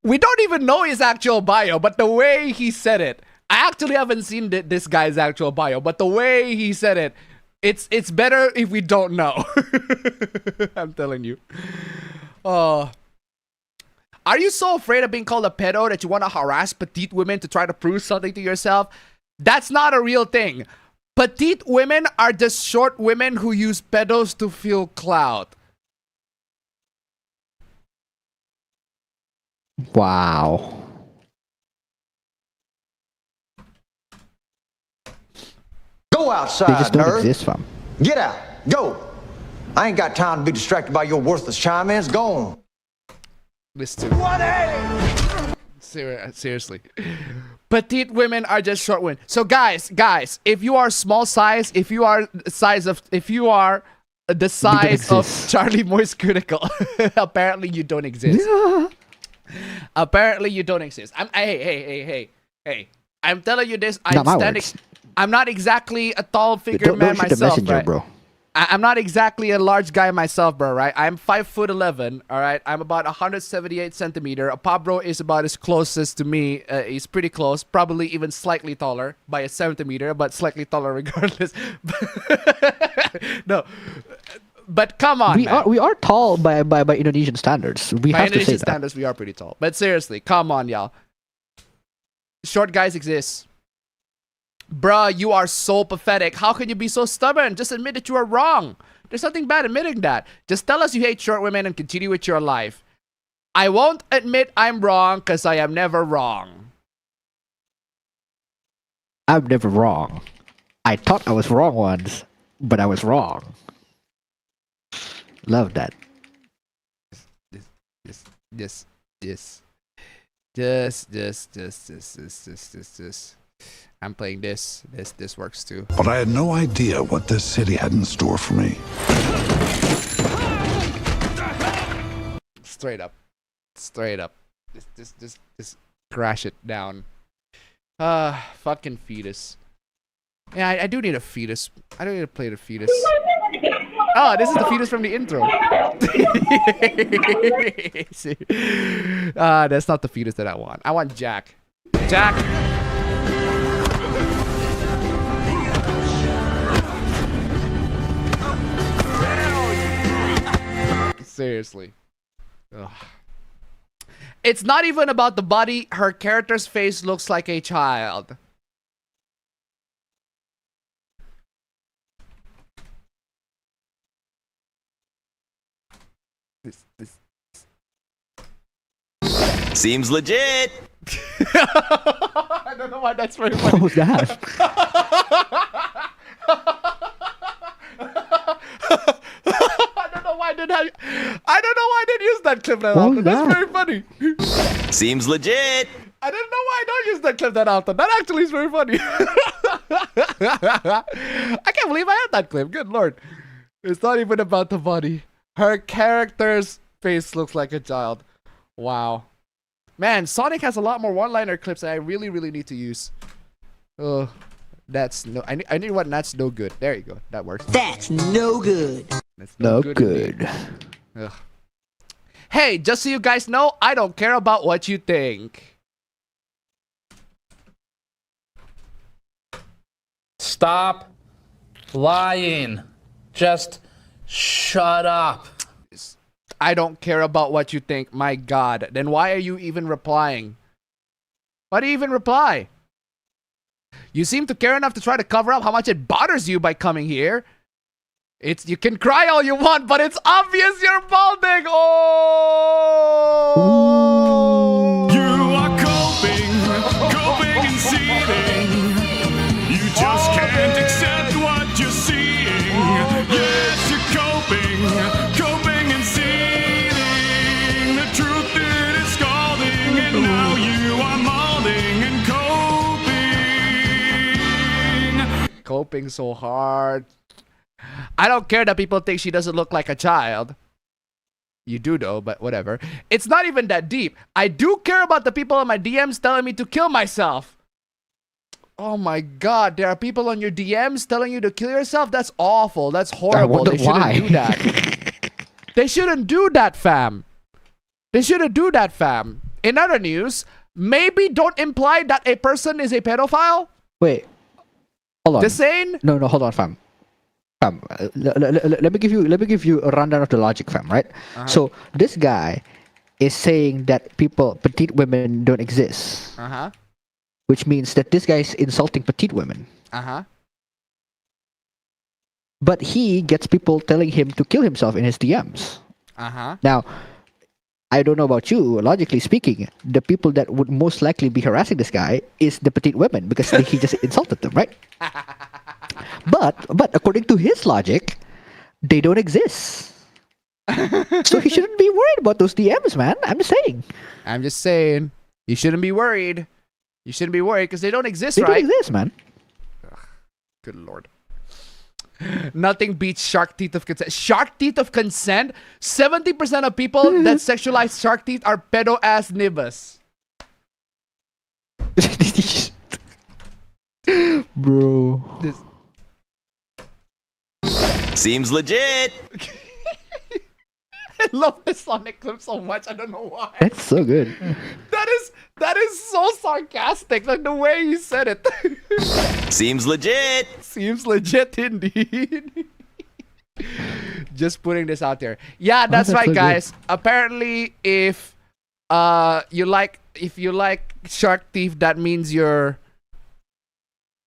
We don't even know his actual bio, but the way he said it, I actually haven't seen this guy's actual bio, but the way he said it, it's better if we don't know. I'm telling you. Oh. Are you so afraid of being called a pedo that you want to harass petite women to try to prove something to yourself? That's not a real thing. Petite women are just short women who use pedos to feel clout. Wow. Go outside, They just don't nerd. exist, fam. Get out. Go. I ain't got time to be distracted by your worthless chime-ins. Go on. Listen. Seriously. Petite women are just short women. So guys, if you are small size, if you are the size of Charlie Moist Critical, apparently you don't exist. Apparently you don't exist. Hey. I'm telling you this. I'm not exactly a tall figure man myself, right? Bro. I'm not exactly a large guy myself, bro, right? I'm 5'11", all right? I'm about 178 centimeter. Pablo is about as closest to me. He's pretty close, probably even slightly taller by a centimeter, but slightly taller regardless. No, but come on, we are tall by Indonesian standards. We by have to say Indonesian that. standards, we are pretty tall. But seriously, come on, y'all. Short guys exist. Bruh, you are so pathetic. How can you be so stubborn? Just admit that you are wrong. There's nothing bad admitting that. Just tell us you hate short women and continue with your life. I won't admit I'm wrong because I am never wrong. I'm never wrong. I thought I was wrong once, but I was wrong. Love that. This. I'm playing this. This works too. But I had no idea what this city had in store for me. Straight up. Just crash it down. Fucking fetus. Yeah, I do need a fetus. I don't need to play the fetus. Oh, this is the fetus from the intro. That's not the fetus that I want. I want Jack. Jack. Seriously. Ugh. It's not even about the body. Her character's face looks like a child. Seems legit. I don't know why that's very funny. What was that? I don't know why I didn't use that clip that often. That's very funny. Seems legit. I don't know why I don't use that clip that often. That actually is very funny. I can't believe I had that clip. Good lord. It's not even about the body. Her character's face looks like a child. Wow. Man, Sonic has a lot more one-liner clips that I really need to use. Oh, that's no. I need one that's no good. There you go. That works. That's no good. That's no good. Ugh. Hey, just so you guys know, I don't care about what you think. Stop lying. Just shut up. I don't care about what you think. My God. Then why are you even replying? Why do you even reply? You seem to care enough to try to cover up how much it bothers you by coming here. You can cry all you want, but it's obvious you're balding. Oh! You are coping and seething. You just can't accept what you're seeing. Yes, you're coping and seething. The truth it is scalding, and now you are molding and coping. Coping so hard. I don't care that people think she doesn't look like a child. You do though, but whatever. It's not even that deep. I do care about the people in my DMs telling me to kill myself. Oh my God, there are people on your DMs telling you to kill yourself? That's awful. That's horrible. They shouldn't do that. They shouldn't do that, fam. They shouldn't do that, fam. In other news, maybe don't imply that a person is a pedophile. Wait, hold on. Just saying. No, hold on, fam. Fam, let me give you a rundown of the logic, fam. Right? So this guy is saying that petite women don't exist, which means that this guy is insulting petite women. But he gets people telling him to kill himself in his DMs. Now, I don't know about you. Logically speaking, the people that would most likely be harassing this guy is the petite women because he just insulted them, right? But according to his logic, they don't exist. So he shouldn't be worried about those DMs, man. I'm just saying. You shouldn't be worried. You shouldn't be worried because they don't exist, right? They don't exist, man. Ugh, good lord. Nothing beats shark teeth of consent. Shark teeth of consent? 70% of people that sexualize shark teeth are pedo-ass nibbas. Bro. Seems legit. I love this Sonic clip so much. I don't know why. That's so good. That is so sarcastic. Like the way you said it. Seems legit. Seems legit indeed. Just putting this out there. Yeah, that's right, so guys. Apparently, if you like shark teeth, that means you're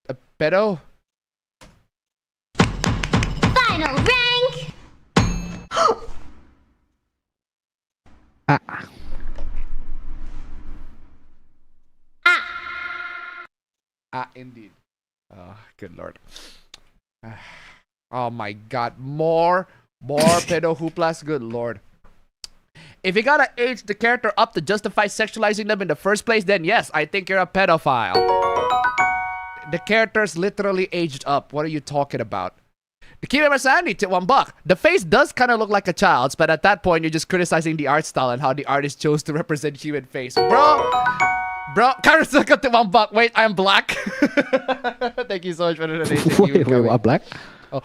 a pedo. Final rank. Indeed. Oh, good lord. Oh my god. More pedo hooplas. Good lord. If you gotta age the character up to justify sexualizing them in the first place, then yes, I think you're a pedophile. The character's literally aged up. What are you talking about? The key member Sandy to $1. The face does kind of look like a child's, but at that point, you're just criticizing the art style and how the artist chose to represent human face. Bro, Karasuka to $1. Wait, I'm black. Thank you so much for the donation. Wait, what, black? Oh.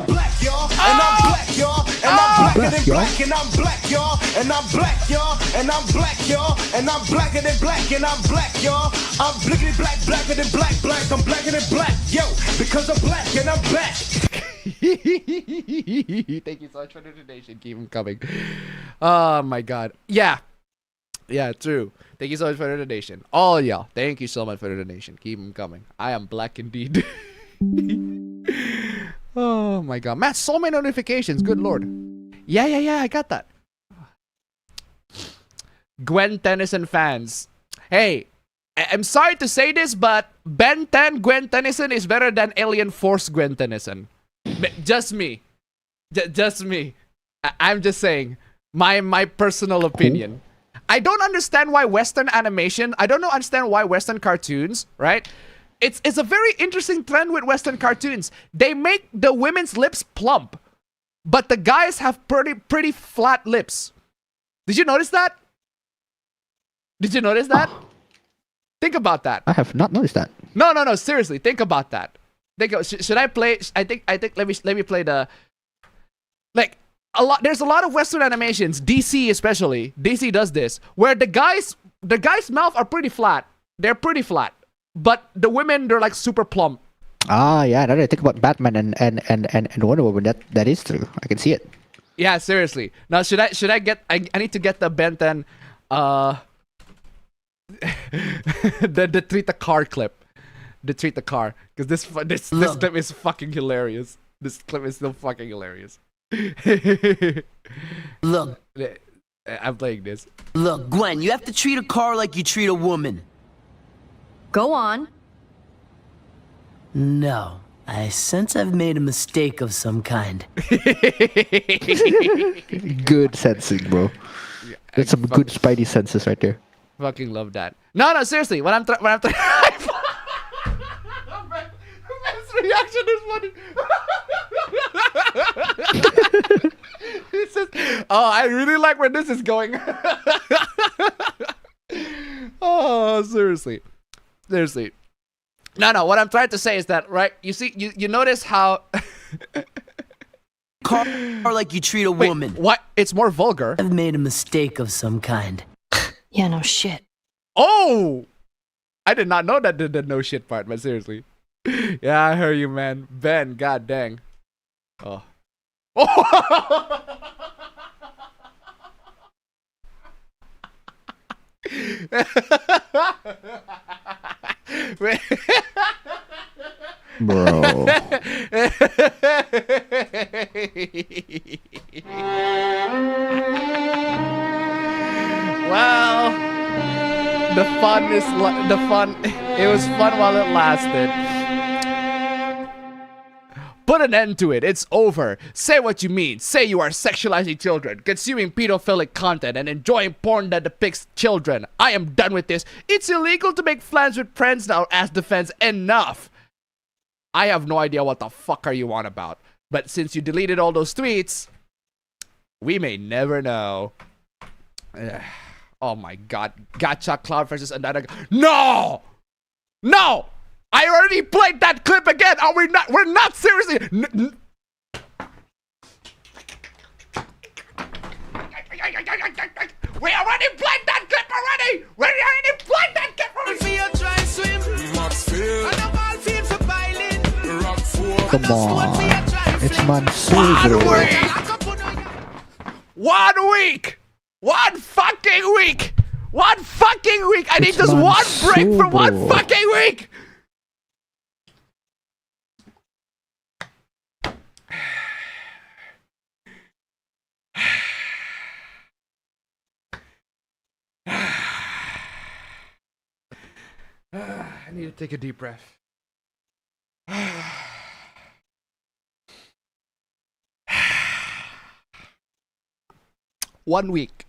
Black, y'all, and I'm black, y'all, and I'm blacker than black, and I'm black, y'all, and I'm black, y'all, and I'm black, y'all, and I'm blacker than black, and I'm black, y'all. I'm blickety black, blacker than black, I'm blacker than black, yo, because I'm black and I'm back. Thank you so much for the donation. Keep them coming. Oh my god. Yeah, true. Thank you so much for the donation. All y'all, thank you so much for the donation. Keep them coming. I am black indeed. Oh my god. Matt, so many notifications. Good lord. Yeah, I got that. Gwen Tennyson fans. Hey, I'm sorry to say this, but Ben 10 Gwen Tennyson is better than Alien Force Gwen Tennyson. Just me. Just me. I'm just saying. My personal opinion. I don't understand why Western animation, I don't understand why Western cartoons, right? It's a very interesting trend with Western cartoons. They make the women's lips plump, but the guys have pretty flat lips. Did you notice that? Think about that. I have not noticed that. No, seriously, think about that. Should I play? I think let me play the, like, there's a lot of Western animations, DC especially. DC does this where the guys' mouth are pretty flat. They're pretty flat, but the women, they're like super plump. Ah, yeah. Now that I think about Batman and Wonder Woman, that is true. I can see it. Yeah, seriously. Now should I get? I need to get the Ben 10, the treat the car clip. The treat the car, because this clip is fucking hilarious. This clip is still fucking hilarious. Look, I'm playing this. Look, Gwen, you have to treat a car like you treat a woman. Go on. No, I sense I've made a mistake of some kind. Good sensing, bro. That's some good spidey senses right there. Fucking love that. No, seriously. When I'm Ben's reaction is funny. He says, "Oh, I really like where this is going." Oh, seriously. No. What I'm trying to say is that, right? You see, you notice how car like you treat a Wait, woman. What? It's more vulgar. I've made a mistake of some kind. Yeah, no shit. Oh! I did not know that the no shit part, but seriously. Yeah, I heard you, man. Ben, god dang. Oh. Bro. Well, the fun is the fun. It was fun while it lasted. Put an end to it. It's over. Say what you mean. Say you are sexualizing children, consuming pedophilic content, and enjoying porn that depicts children. I am done with this. It's illegal to make plans with friends now. As defense, enough. I have no idea what the fuck are you on about. But since you deleted all those tweets, we may never know. Oh my god. Gacha Cloud versus another. No! No! I already played that clip again. Are we not? We're not seriously. We already played that clip already. We already played that clip already. Come on. It's Mansudo. 1 week. 1 fucking week. 1 fucking week. I need just one break for 1 fucking week. I need to take a deep breath. 1 week.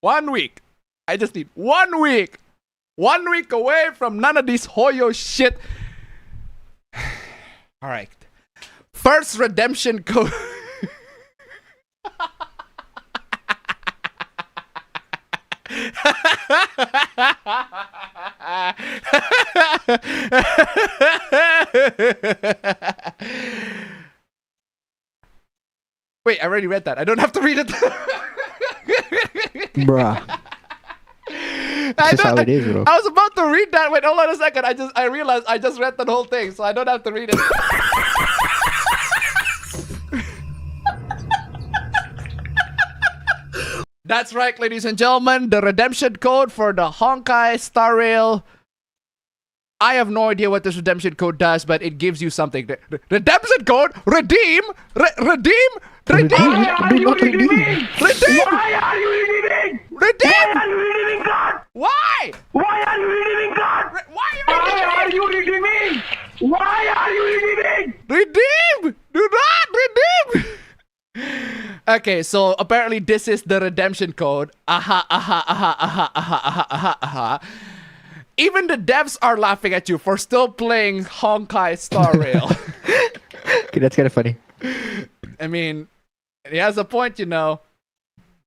1 week. I just need 1 week. 1 week away from none of these Hoyo shit. All right. First redemption code. Wait, I already read that. I don't have to read it. Bruh. That's how it is, bro. I was about to read that. Wait, hold on a second. I realized I just read the whole thing, so I don't have to read it. That's right, ladies and gentlemen. The redemption code for the Honkai Star Rail. I have no idea what this redemption code does, but it gives you something. Redemption code? Redeem? Redeem? Redeem? Why are you redeeming? Redeem? Why are you redeeming? Redeem? Why are you redeeming, God? Why? Why are you redeeming, God? Why are you redeeming? Why are you redeeming? Redeem! Do not redeem! Okay, so apparently this is the redemption code. Even the devs are laughing at you for still playing Honkai Star Rail. Okay, that's kind of funny. I mean, he has a point, you know.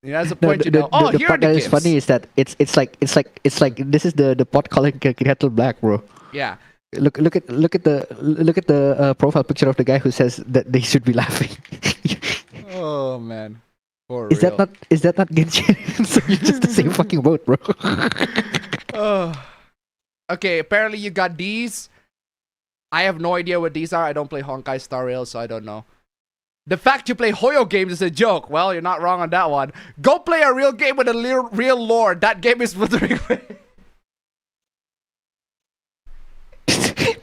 He has a point, you know. The Here part are the that is gifs. funny is that it's like this is the pot calling kettle black, bro. Yeah. Look at the profile picture of the guy who says that they should be laughing. Oh man. For Is real. that not Genshin? So you're just the same fucking boat, bro. Oh. Okay, apparently you got these. I have no idea what these are. I don't play Honkai Star Rail, so I don't know. The fact you play Hoyo games is a joke. Well, you're not wrong on that one. Go play a real game with a real lore. That game is withering away.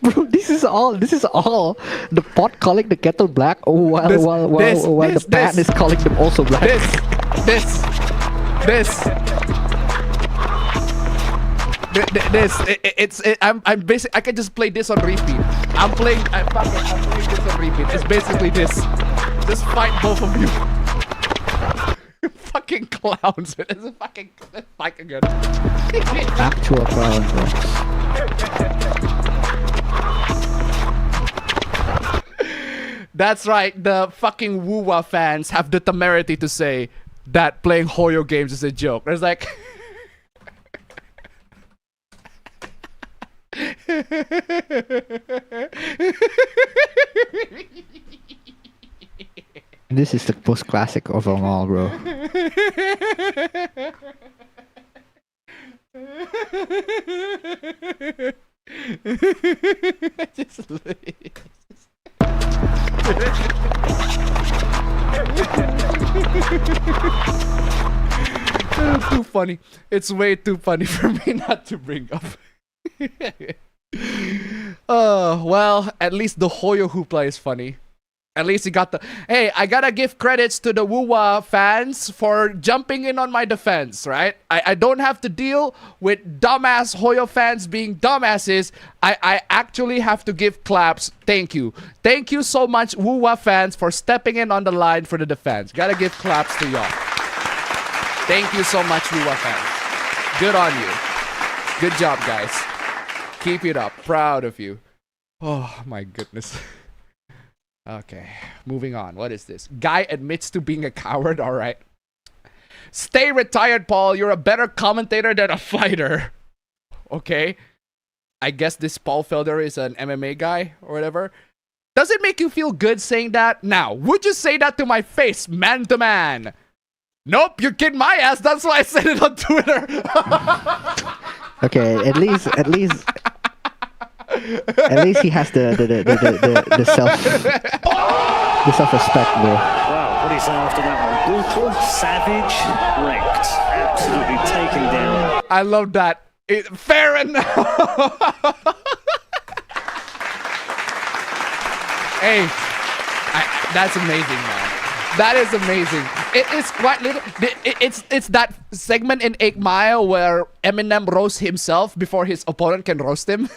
Bro, this is all the pot calling the kettle black while the pan is calling them also black. I'm basically, I can just play this on repeat. I'm playing this on repeat. It's basically this. Just fight both of you. Fucking clowns. It's a fucking good. Actual clowns, bro. That's right. The fucking Wuwa fans have the temerity to say that playing Hoyo games is a joke. There's like. This is the most classic of them all, bro. It's too funny. It's way too funny for me not to bring up. Well, at least the Hoyo Hoopla is funny. At least he got the... Hey, I gotta give credits to the Wuwa fans for jumping in on my defense, right? I don't have to deal with dumbass Hoyo fans being dumbasses. I actually have to give claps. Thank you. Thank you so much, Wuwa fans, for stepping in on the line for the defense. Gotta give claps to y'all. Thank you so much, Wuwa fans. Good on you. Good job, guys. Keep it up. Proud of you. Oh, my goodness. Okay, moving on. What is this? Guy admits to being a coward. All right. Stay retired, Paul. You're a better commentator than a fighter. Okay. I guess this Paul Felder is an MMA guy or whatever. Does it make you feel good saying that? Now, would you say that to my face, man to man? Nope, you're kidding my ass. That's why I said it on Twitter. Okay, at least he has the self-respect, bro. Wow, what do you say after that one? Brutal, savage, wrecked. Absolutely taken down. I love that. Fair enough. Hey, that's amazing, man. That is amazing. It is quite little. It's that segment in 8 Mile where Eminem roasts himself before his opponent can roast him.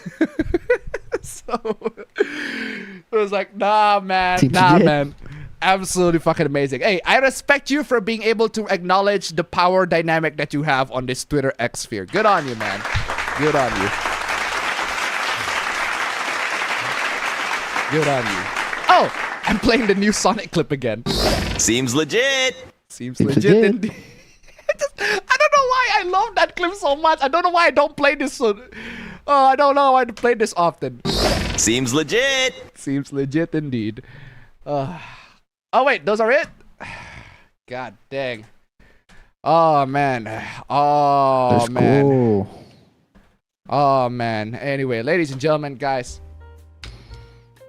So it was like, nah, man. Absolutely fucking amazing. Hey, I respect you for being able to acknowledge the power dynamic that you have on this Twitter X sphere. Good on you, man. Good on you. Good on you. Oh, I'm playing the new Sonic clip again. Seems legit. Seems legit indeed. I don't know why I love that clip so much. I don't know why I don't play this so... Oh, I don't know why I play this often. Seems legit. Seems legit indeed. Oh wait, those are it? God dang. Oh man. Oh Let's man. go. Oh man. Anyway, ladies and gentlemen, guys.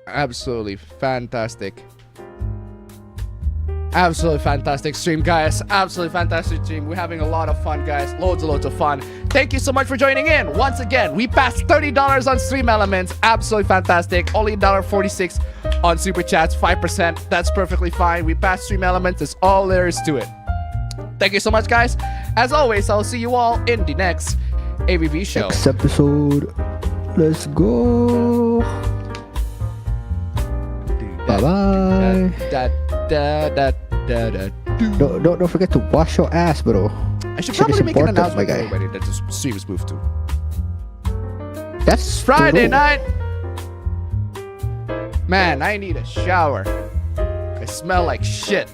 Absolutely fantastic. Absolutely fantastic stream, guys. Absolutely fantastic stream. We're having a lot of fun, guys. Loads and loads of fun. Thank you so much for joining in. Once again, we passed $30 on Stream Elements. Absolutely fantastic. Only $1.46 on Super Chats. 5%. That's perfectly fine. We passed Stream Elements. That's all there is to it. Thank you so much, guys. As always, I'll see you all in the next APB show. Next episode. Let's go. Bye-bye. Don't forget to wash your ass, bro. I should probably make an announcement to everybody that the stream is moved to. That's Friday true. night. Man, I need a shower. I smell like shit.